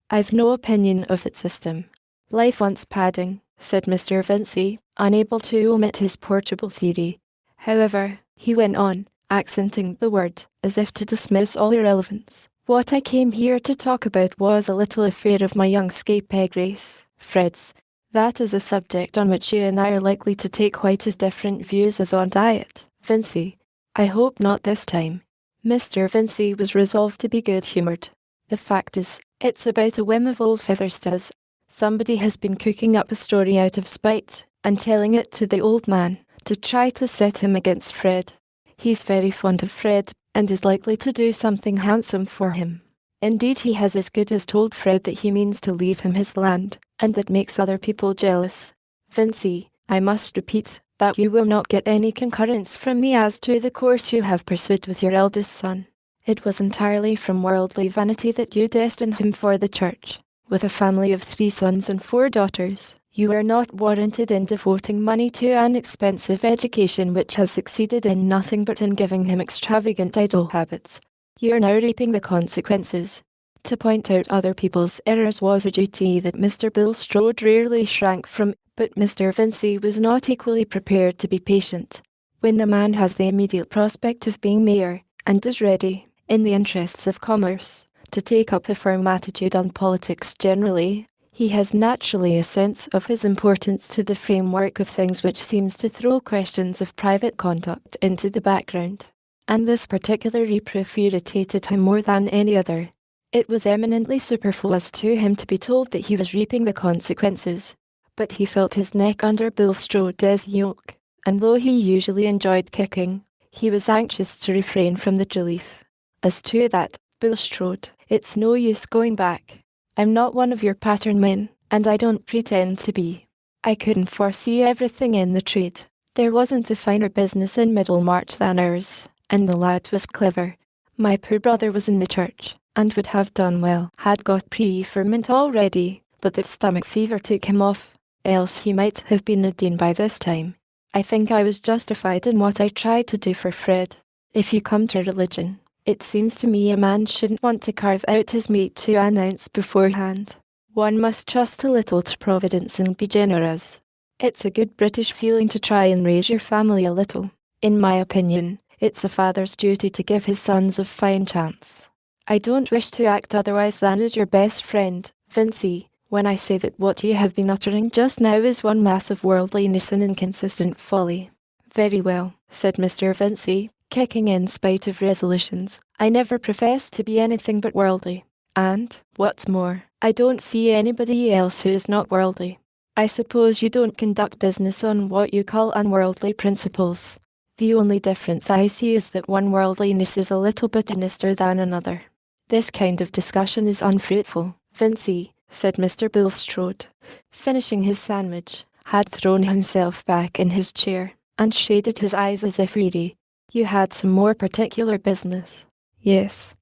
I've no opinion of its system. Life wants padding," said Mr. Vincey, unable to omit his portable theory. "However," he went on, accenting the word, as if to dismiss all irrelevance, "what I came here to talk about was a little affair of my young scapegrace, Fred's. That is a subject on which you and I are likely to take quite as different views as on diet, Vincey." "I hope not this time." Mr. Vincey was resolved to be good-humoured. "The fact is, it's about a whim of old Featherstone's. Somebody has been cooking up a story out of spite, and telling it to the old man, to try to set him against Fred. He's very fond of Fred, and is likely to do something handsome for him. Indeed, he has as good as told Fred that he means to leave him his land, and that makes other people jealous. Vincey, I must repeat that you will not get any concurrence from me as to the course you have pursued with your eldest son. It was entirely from worldly vanity that you destined him for the church. With a family of 3 sons and 4 daughters, you are not warranted in devoting money to an expensive education which has succeeded in nothing but in giving him extravagant idle habits. You are now reaping the consequences. To point out other people's errors was a duty that Mr. Bulstrode rarely shrank from, but Mr. Vincey was not equally prepared to be patient. When a man has the immediate prospect of being mayor, and is ready, in the interests of commerce, to take up a firm attitude on politics generally, he has naturally a sense of his importance to the framework of things which seems to throw questions of private conduct into the background. And this particular reproof irritated him more than any other. It was eminently superfluous to him to be told that he was reaping the consequences, but he felt his neck under Bulstrode's yoke, and though he usually enjoyed kicking, he was anxious to refrain from the relief. "As to that, Bulstrode, it's no use going back. I'm not one of your pattern men, and I don't pretend to be. I couldn't foresee everything in the trade. There wasn't a finer business in Middlemarch than ours, and the lad was clever. My poor brother was in the church, and would have done well, had got preferment already, but the stomach fever took him off, else he might have been a dean by this time. I think I was justified in what I tried to do for Fred. If you come to religion, it seems to me a man shouldn't want to carve out his meat to an ounce beforehand. One must trust a little to Providence and be generous. It's a good British feeling to try and raise your family a little. In my opinion, it's a father's duty to give his sons a fine chance. I don't wish to act otherwise than as your best friend, Vincey, when I say that what you have been uttering just now is one mass of worldliness and inconsistent folly." "Very well," said Mr. Vincey, kicking in spite of resolutions. "I never professed to be anything but worldly. And, what's more, I don't see anybody else who is not worldly. I suppose you don't conduct business on what you call unworldly principles. The only difference I see is that one worldliness is a little bit honester than another." "This kind of discussion is unfruitful, Vincey," said Mr. Bulstrode, finishing his sandwich, had thrown himself back in his chair, and shaded his eyes as if weary. "You had some more particular business." Yes.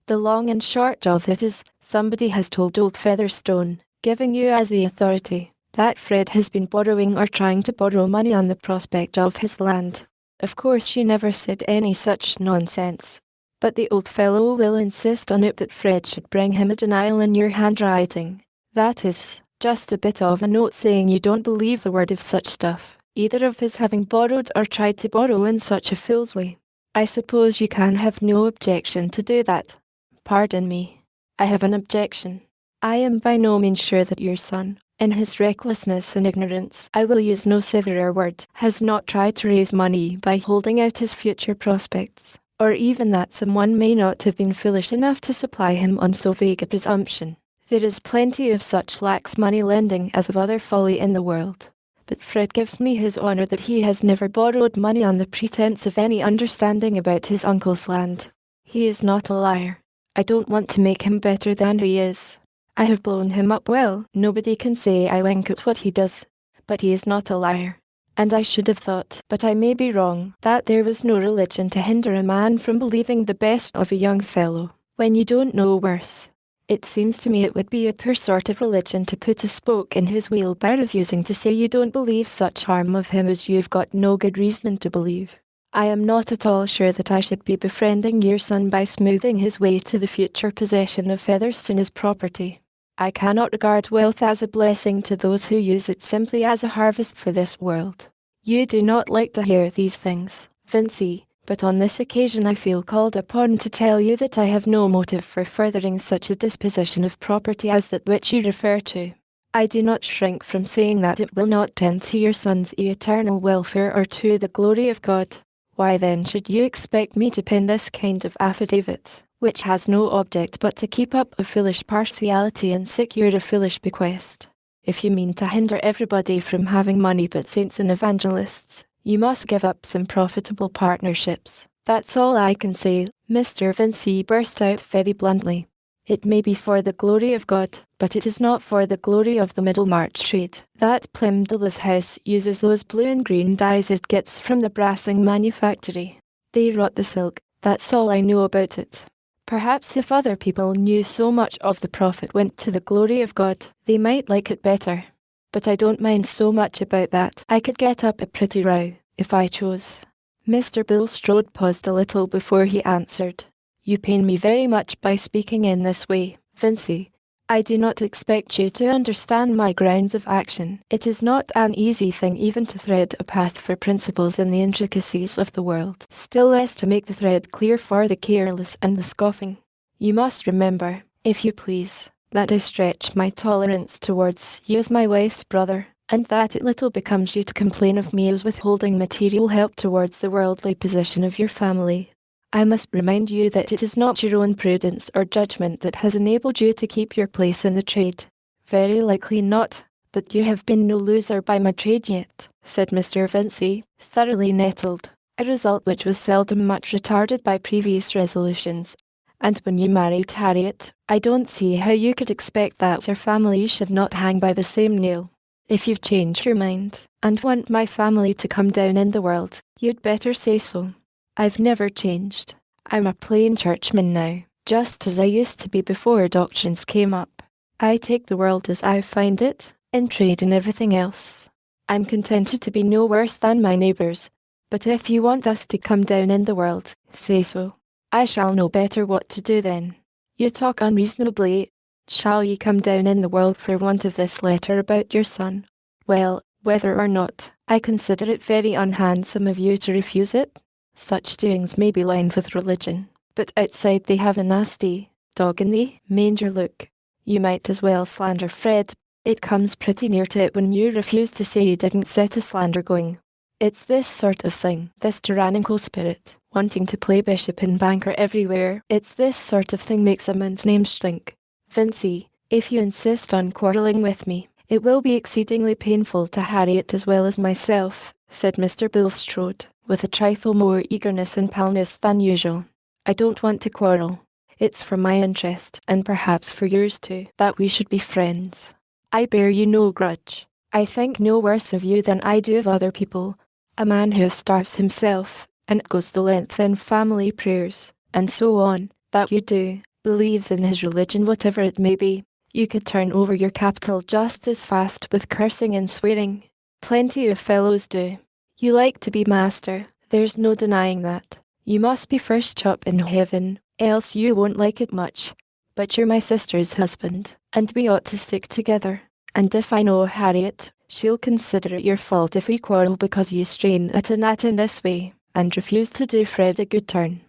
The long and short of it is, somebody has told old Featherstone, giving you as the authority, that Fred has been borrowing or trying to borrow money on the prospect of his land. Of course she never said any such nonsense, but the old fellow will insist on it that Fred should bring him a denial in your handwriting. That is, just a bit of a note saying you don't believe a word of such stuff, either of his having borrowed or tried to borrow in such a fool's way. I suppose you can have no objection to do that." "Pardon me. I have an objection. I am by no means sure that your son, in his recklessness and ignorance, I will use no severer word, has not tried to raise money by holding out his future prospects, or even that someone may not have been foolish enough to supply him on so vague a presumption. There is plenty of such lax money lending as of other folly in the world. But Fred gives me his honour that he has never borrowed money on the pretence of any understanding about his uncle's land. He is not a liar. I don't want to make him better than he is. I have blown him up well. Nobody can say I wink at what he does. But he is not a liar. And I should have thought, but I may be wrong, that there was no religion to hinder a man from believing the best of a young fellow, when you don't know worse. It seems to me it would be a poor sort of religion to put a spoke in his wheel by refusing to say you don't believe such harm of him as you've got no good reason to believe. I am not at all sure that I should be befriending your son by smoothing his way to the future possession of Featherstone as property. I cannot regard wealth as a blessing to those who use it simply as a harvest for this world. You do not like to hear these things, Vincey, but on this occasion I feel called upon to tell you that I have no motive for furthering such a disposition of property as that which you refer to. I do not shrink from saying that it will not tend to your son's eternal welfare or to the glory of God. Why then should you expect me to pen this kind of affidavit, which has no object but to keep up a foolish partiality and secure a foolish bequest? If you mean to hinder everybody from having money but saints and evangelists, you must give up some profitable partnerships. That's all I can say, Mr. Vincey burst out very bluntly. It may be for the glory of God, but it is not for the glory of the Middlemarch trade. That Plymdale's house uses those blue and green dyes it gets from the brassing manufactory. They rot the silk, that's all I know about it. Perhaps if other people knew so much of the profit went to the glory of God, they might like it better. But I don't mind so much about that. I could get up a pretty row, if I chose. Mr. Bulstrode paused a little before he answered. You pain me very much by speaking in this way, Vincey. I do not expect you to understand my grounds of action. It is not an easy thing even to thread a path for principles in the intricacies of the world, still less to make the thread clear for the careless and the scoffing. You must remember, if you please, that I stretch my tolerance towards you as my wife's brother, and that it little becomes you to complain of me as withholding material help towards the worldly position of your family. I must remind you that it is not your own prudence or judgment that has enabled you to keep your place in the trade. Very likely not, but you have been no loser by my trade yet, said Mr. Vincey, thoroughly nettled, a result which was seldom much retarded by previous resolutions. And when you married Harriet, I don't see how you could expect that your family should not hang by the same nail. If you've changed your mind, and want my family to come down in the world, you'd better say so. I've never changed. I'm a plain churchman now, just as I used to be before doctrines came up. I take the world as I find it, in trade and everything else. I'm contented to be no worse than my neighbours, but if you want us to come down in the world, say so. I shall know better what to do then. You talk unreasonably. Shall you come down in the world for want of this letter about your son? Well, whether or not, I consider it very unhandsome of you to refuse it. Such doings may be lined with religion, but outside they have a nasty, dog-in-the-manger look. You might as well slander Fred. It comes pretty near to it when you refuse to say you didn't set a slander going. It's this sort of thing, this tyrannical spirit, wanting to play bishop and banker everywhere. It's this sort of thing makes a man's name stink. Vincey, if you insist on quarrelling with me, it will be exceedingly painful to Harriet as well as myself, said Mr. Bulstrode, with a trifle more eagerness and paleness than usual. I don't want to quarrel. It's for my interest, and perhaps for yours too, that we should be friends. I bear you no grudge. I think no worse of you than I do of other people. A man who starves himself, and goes the length in family prayers, and so on, that you do, believes in his religion whatever it may be. You could turn over your capital just as fast with cursing and swearing. Plenty of fellows do. You like to be master, there's no denying that. You must be first chop in heaven, else you won't like it much. But you're my sister's husband, and we ought to stick together. And if I know Harriet, she'll consider it your fault if we quarrel because you strain at a gnat in this way, and refuse to do Fred a good turn.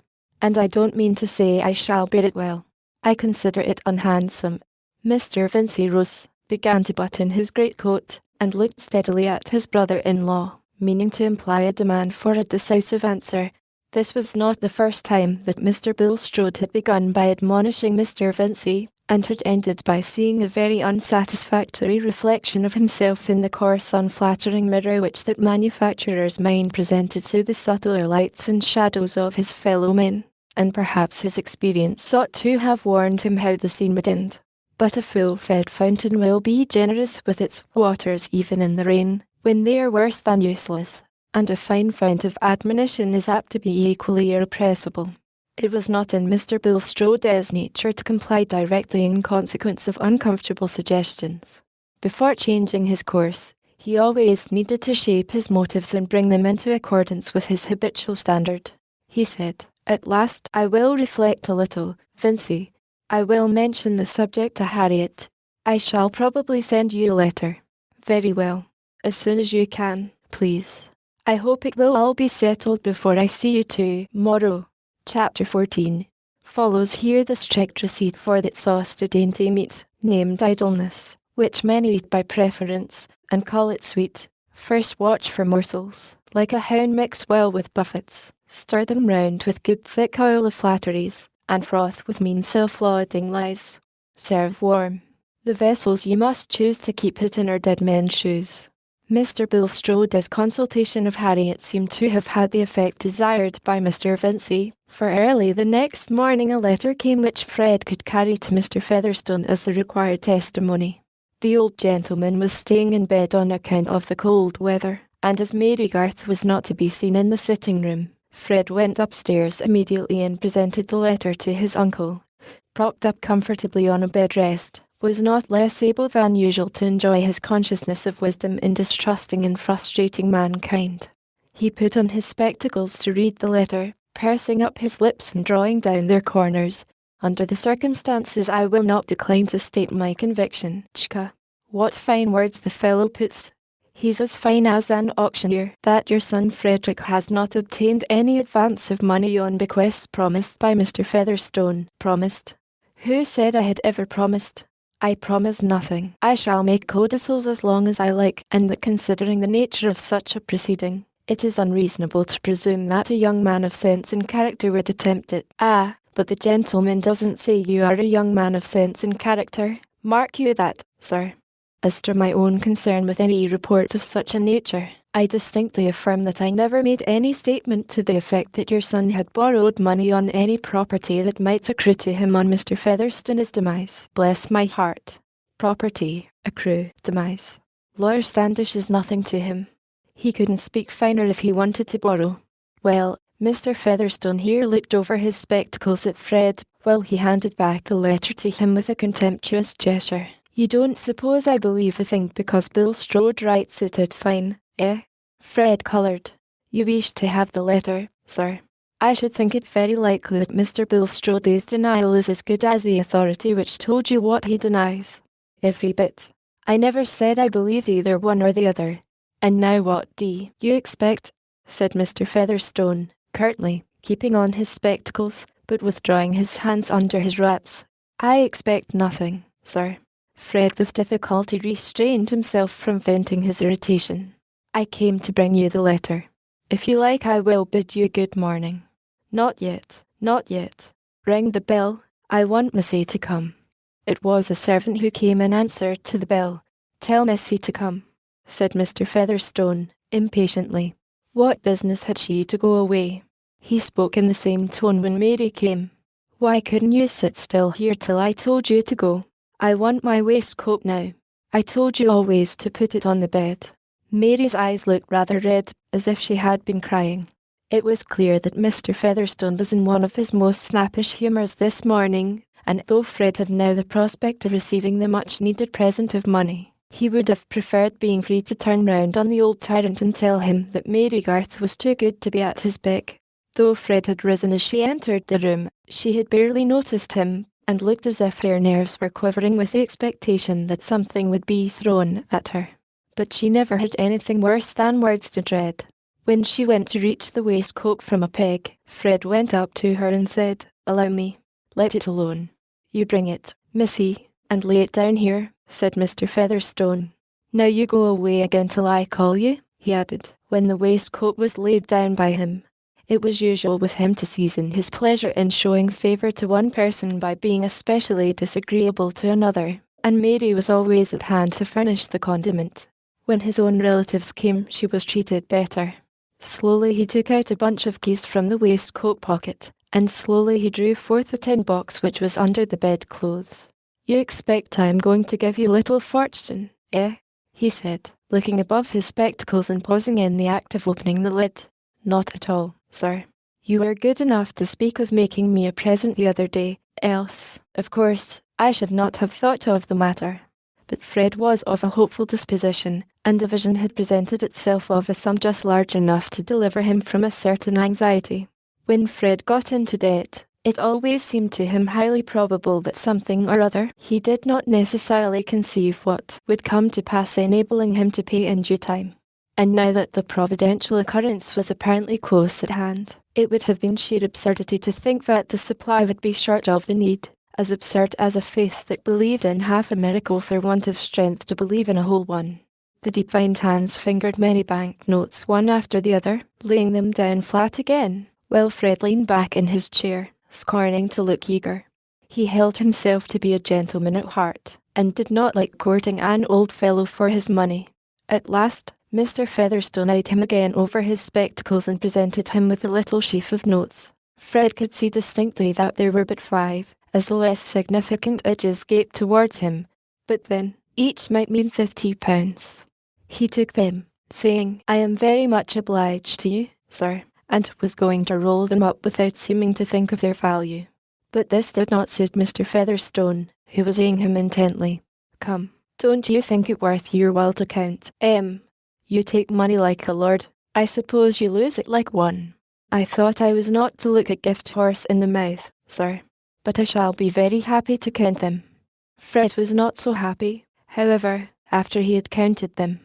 And I don't mean to say I shall bear it well. I consider it unhandsome. Mr. Vincey rose, began to button his greatcoat, and looked steadily at his brother-in-law, meaning to imply a demand for a decisive answer. This was not the first time that Mr. Bulstrode had begun by admonishing Mr. Vincey, and had ended by seeing a very unsatisfactory reflection of himself in the coarse unflattering mirror which that manufacturer's mind presented to the subtler lights and shadows of his fellow men, and perhaps his experience ought to have warned him how the scene would end. But a full-fed fountain will be generous with its waters even in the rain, when they are worse than useless, and a fine fount of admonition is apt to be equally irrepressible. It was not in Mr. Bulstrode's nature to comply directly in consequence of uncomfortable suggestions. Before changing his course, he always needed to shape his motives and bring them into accordance with his habitual standard. He said, "At last, I will reflect a little, Vincey. I will mention the subject to Harriet. I shall probably send you a letter." "Very well. As soon as you can, please. I hope it will all be settled before I see you tomorrow." Chapter 14 follows here the strict receipt for that sauce to dainty meat, named idleness, which many eat by preference, and call it sweet. First watch for morsels, like a hound mix well with buffets, stir them round with good thick oil of flatteries, and froth with mean self-lauding lies. Serve warm. The vessels you must choose to keep it in are dead men's shoes. Mr. Bulstrode's consultation of Harriet seemed to have had the effect desired by Mr. Vincey, for early the next morning a letter came which Fred could carry to Mr. Featherstone as the required testimony. The old gentleman was staying in bed on account of the cold weather, and as Mary Garth was not to be seen in the sitting-room, Fred went upstairs immediately and presented the letter to his uncle. Propped up comfortably on a bed rest, was not less able than usual to enjoy his consciousness of wisdom in distrusting and frustrating mankind. He put on his spectacles to read the letter, pursing up his lips and drawing down their corners. "Under the circumstances I will not decline to state my conviction. Chka. What fine words the fellow puts. He's as fine as an auctioneer. That your son Frederick has not obtained any advance of money on bequests promised by Mr. Featherstone. Promised? Who said I had ever promised? I promise nothing. I shall make codicils as long as I like, and that considering the nature of such a proceeding, it is unreasonable to presume that a young man of sense and character would attempt it." "Ah, but the gentleman doesn't say you are a young man of sense and character. Mark you that, sir. As to my own concern with any reports of such a nature, I distinctly affirm that I never made any statement to the effect that your son had borrowed money on any property that might accrue to him on Mr. Featherstone's demise. Bless my heart. Property, accrue, demise. Lawyer Standish is nothing to him. He couldn't speak finer if he wanted to borrow." Well, Mr. Featherstone here looked over his spectacles at Fred, while he handed back the letter to him with a contemptuous gesture. "You don't suppose I believe a thing because Bulstrode writes it out fine, eh?" Fred coloured. "You wish to have the letter, sir? I should think it very likely that Mr. Bulstrode's denial is as good as the authority which told you what he denies." "Every bit. I never said I believed either one or the other. And now what do you expect?" said Mr. Featherstone, curtly, keeping on his spectacles, but withdrawing his hands under his wraps. "I expect nothing, sir." Fred with difficulty restrained himself from venting his irritation. "I came to bring you the letter. If you like I will bid you good morning." "Not yet, not yet. Ring the bell. I want Missy to come." It was a servant who came in answer to the bell. "Tell Missy to come," said Mr. Featherstone, impatiently. What business had she to go away? He spoke in the same tone when Mary came. "Why couldn't you sit still here till I told you to go? I want my waistcoat now. I told you always to put it on the bed." Mary's eyes looked rather red, as if she had been crying. It was clear that Mr. Featherstone was in one of his most snappish humours this morning, and though Fred had now the prospect of receiving the much-needed present of money, he would have preferred being free to turn round on the old tyrant and tell him that Mary Garth was too good to be at his beck. Though Fred had risen as she entered the room, she had barely noticed him, and looked as if her nerves were quivering with the expectation that something would be thrown at her. But she never had anything worse than words to dread. When she went to reach the waistcoat from a peg, Fred went up to her and said, "Allow me. Let it alone. You bring it, Missy, and lay it down here," said Mr. Featherstone. "Now you go away again till I call you," he added, when the waistcoat was laid down by him. It was usual with him to season his pleasure in showing favour to one person by being especially disagreeable to another, and Mary was always at hand to furnish the condiment. When his own relatives came, she was treated better. Slowly he took out a bunch of keys from the waistcoat pocket, and slowly he drew forth a tin box which was under the bedclothes. "You expect I am going to give you little fortune, eh?" he said, looking above his spectacles and pausing in the act of opening the lid. Not at all, sir. You were good enough to speak of making me a present the other day, else, of course, I should not have thought of the matter. But Fred was of a hopeful disposition, and a vision had presented itself of a sum just large enough to deliver him from a certain anxiety. When Fred got into debt, it always seemed to him highly probable that something or other, he did not necessarily conceive what, would come to pass, enabling him to pay in due time. And now that the providential occurrence was apparently close at hand, it would have been sheer absurdity to think that the supply would be short of the need, as absurd as a faith that believed in half a miracle for want of strength to believe in a whole one. The defined hands fingered many banknotes one after the other, laying them down flat again, while Fred leaned back in his chair, scorning to look eager. He held himself to be a gentleman at heart, and did not like courting an old fellow for his money. At last, Mr. Featherstone eyed him again over his spectacles and presented him with a little sheaf of notes. Fred could see distinctly that there were but 5, as the less significant edges gaped towards him, but then, each might mean £50. He took them, saying, "I am very much obliged to you, sir," and was going to roll them up without seeming to think of their value. But this did not suit Mr. Featherstone, who was eyeing him intently. "Come, don't you think it worth your while to count, You take money like a lord. I suppose you lose it like one." "I thought I was not to look a gift horse in the mouth, sir. But I shall be very happy to count them." Fred was not so happy, however, after he had counted them.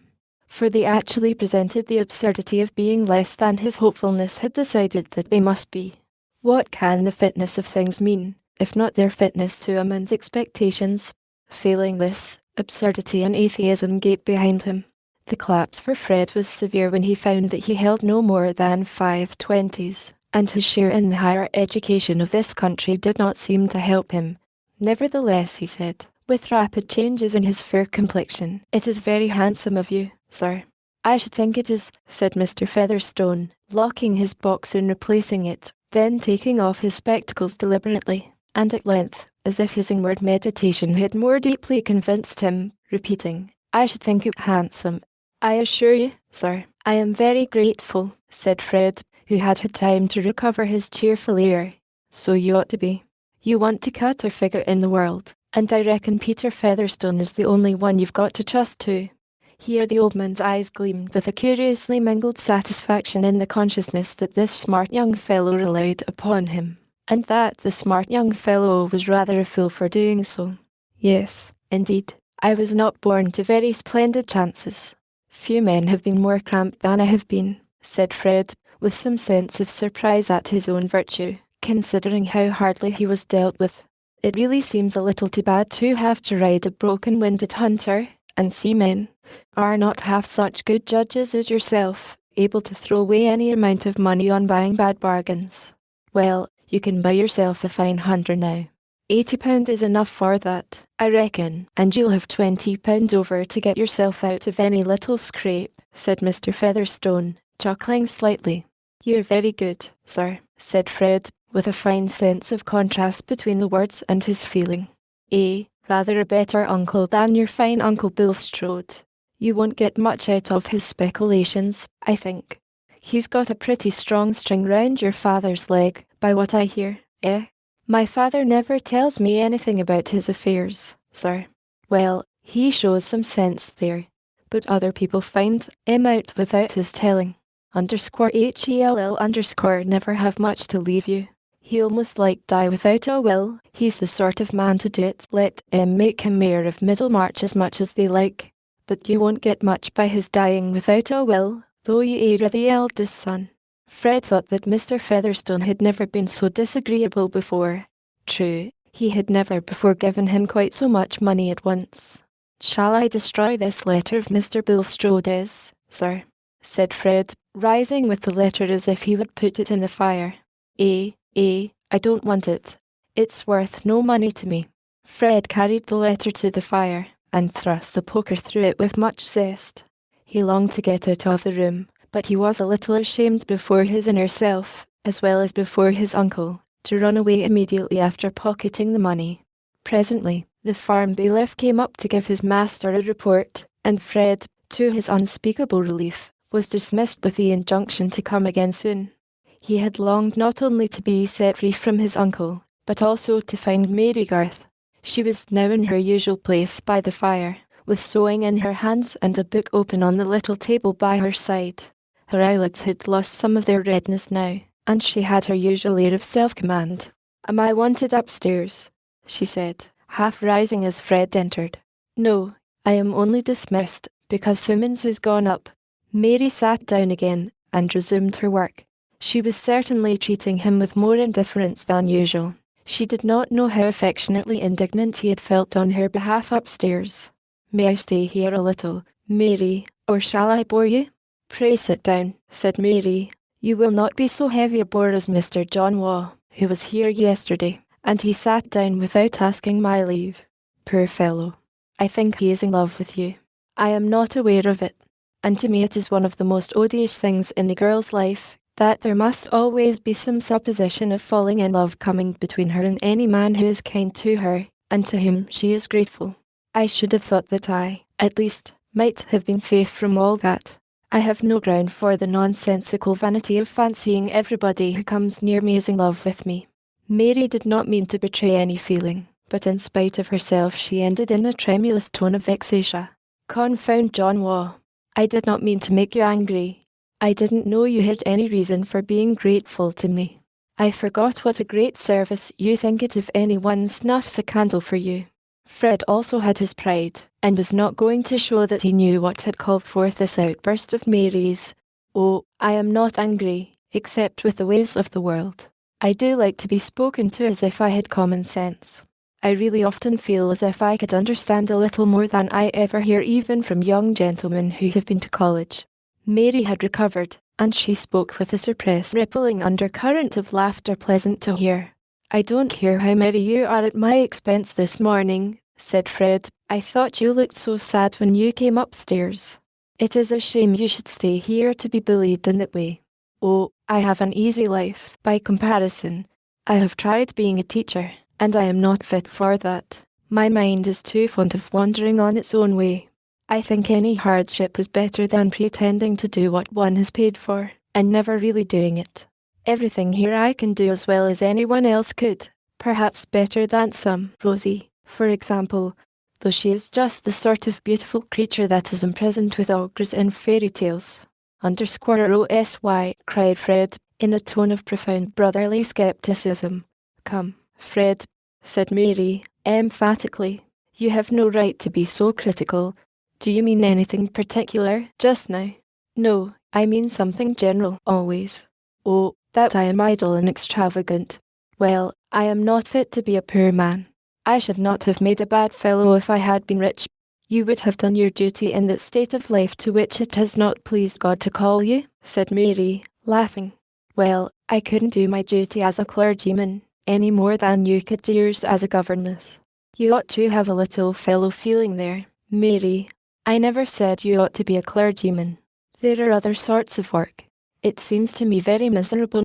For they actually presented the absurdity of being less than his hopefulness had decided that they must be. What can the fitness of things mean, if not their fitness to a man's expectations? Failing this, absurdity and atheism gaped behind him. The collapse for Fred was severe when he found that he held no more than 5 20s, and his share in the higher education of this country did not seem to help him. "Nevertheless," he said, with rapid changes in his fair complexion, "it is very handsome of you, sir." "I should think it is," said Mr. Featherstone, locking his box and replacing it, then taking off his spectacles deliberately, and at length, as if his inward meditation had more deeply convinced him, repeating, "I should think it handsome." "I assure you, sir, I am very grateful," said Fred, who had had time to recover his cheerful air. "So you ought to be. You want to cut a figure in the world, and I reckon Peter Featherstone is the only one you've got to trust to." Here the old man's eyes gleamed with a curiously mingled satisfaction in the consciousness that this smart young fellow relied upon him, and that the smart young fellow was rather a fool for doing so. "Yes, indeed, I was not born to very splendid chances. Few men have been more cramped than I have been," said Fred, with some sense of surprise at his own virtue, considering how hardly he was dealt with. "It really seems a little too bad to have to ride a broken-winded hunter, and seamen are not half such good judges as yourself, able to throw away any amount of money on buying bad bargains. Well, you can buy yourself a fine hunter now. £80 is enough for that, I reckon, and you'll have £20 over to get yourself out of any little scrape," said Mr. Featherstone, chuckling slightly. "You're very good, sir," said Fred, with a fine sense of contrast between the words and his feeling. Rather a better uncle than your fine Uncle Bulstrode. You won't get much out of his speculations, I think. He's got a pretty strong string round your father's leg, by what I hear, eh?" "My father never tells me anything about his affairs, sir." "Well, he shows some sense there, but other people find him out without his telling. _HELL_ never have much to leave you. He'll most like die without a will. He's the sort of man to do it. Let 'em make him mayor of Middlemarch as much as they like, but you won't get much by his dying without a will, though you are the eldest son." Fred thought that Mr. Featherstone had never been so disagreeable before. True, he had never before given him quite so much money at once. "Shall I destroy this letter of Mr. Bulstrode's, sir?" said Fred, rising with the letter as if he would put it in the fire. I don't want it. It's worth no money to me." Fred carried the letter to the fire, and thrust the poker through it with much zest. He longed to get out of the room, but he was a little ashamed before his inner self, as well as before his uncle, to run away immediately after pocketing the money. Presently, the farm bailiff came up to give his master a report, and Fred, to his unspeakable relief, was dismissed with the injunction to come again soon. He had longed not only to be set free from his uncle, but also to find Mary Garth. She was now in her usual place by the fire, with sewing in her hands and a book open on the little table by her side. Her eyelids had lost some of their redness now, and she had her usual air of self-command. "Am I wanted upstairs?" she said, half rising as Fred entered. "No, I am only dismissed, because Simmons has gone up." Mary sat down again, and resumed her work. She was certainly treating him with more indifference than usual. She did not know how affectionately indignant he had felt on her behalf upstairs. "May I stay here a little, Mary, or shall I bore you?" "Pray sit down," said Mary. "You will not be so heavy a bore as Mr. John Waugh, who was here yesterday, and he sat down without asking my leave. Poor fellow. I think he is in love with you. I am not aware of it, and to me it is one of the most odious things in a girl's life, that there must always be some supposition of falling in love coming between her and any man who is kind to her, and to whom she is grateful. I should have thought that I, at least, might have been safe from all that. I have no ground for the nonsensical vanity of fancying everybody who comes near me is in love with me." Mary did not mean to betray any feeling, but in spite of herself she ended in a tremulous tone of vexation. "Confound John Waugh. I did not mean to make you angry. I didn't know you had any reason for being grateful to me. I forgot what a great service you think it if anyone snuffs a candle for you." Fred also had his pride, and was not going to show that he knew what had called forth this outburst of Mary's. "Oh, I am not angry, except with the ways of the world. I do like to be spoken to as if I had common sense. I really often feel as if I could understand a little more than I ever hear even from young gentlemen who have been to college." Mary had recovered, and she spoke with a suppressed rippling undercurrent of laughter pleasant to hear. "I don't care how merry you are at my expense this morning," said Fred. "I thought you looked so sad when you came upstairs. It is a shame you should stay here to be bullied in that way. Oh, I have an easy life by comparison. I have tried being a teacher, and I am not fit for that. My mind is too fond of wandering on its own way. I think any hardship is better than pretending to do what one has paid for, and never really doing it. Everything here I can do as well as anyone else could, perhaps better than some. Rosie, for example, though she is just the sort of beautiful creature that is imprisoned with ogres in fairy tales." _OSY, cried Fred, in a tone of profound brotherly skepticism. "Come, Fred," said Mary, emphatically. "You have no right to be so critical. Do you mean anything particular just now?" "No, I mean something general, always." "Oh, that I am idle and extravagant. Well, I am not fit to be a poor man. I should not have made a bad fellow if I had been rich. You would have done your duty in that state of life to which it has not pleased God to call you," said Mary, laughing. "Well, I couldn't do my duty as a clergyman, any more than you could do yours as a governess. You ought to have a little fellow feeling there, Mary. I never said you ought to be a clergyman. There are other sorts of work. It seems to me very miserable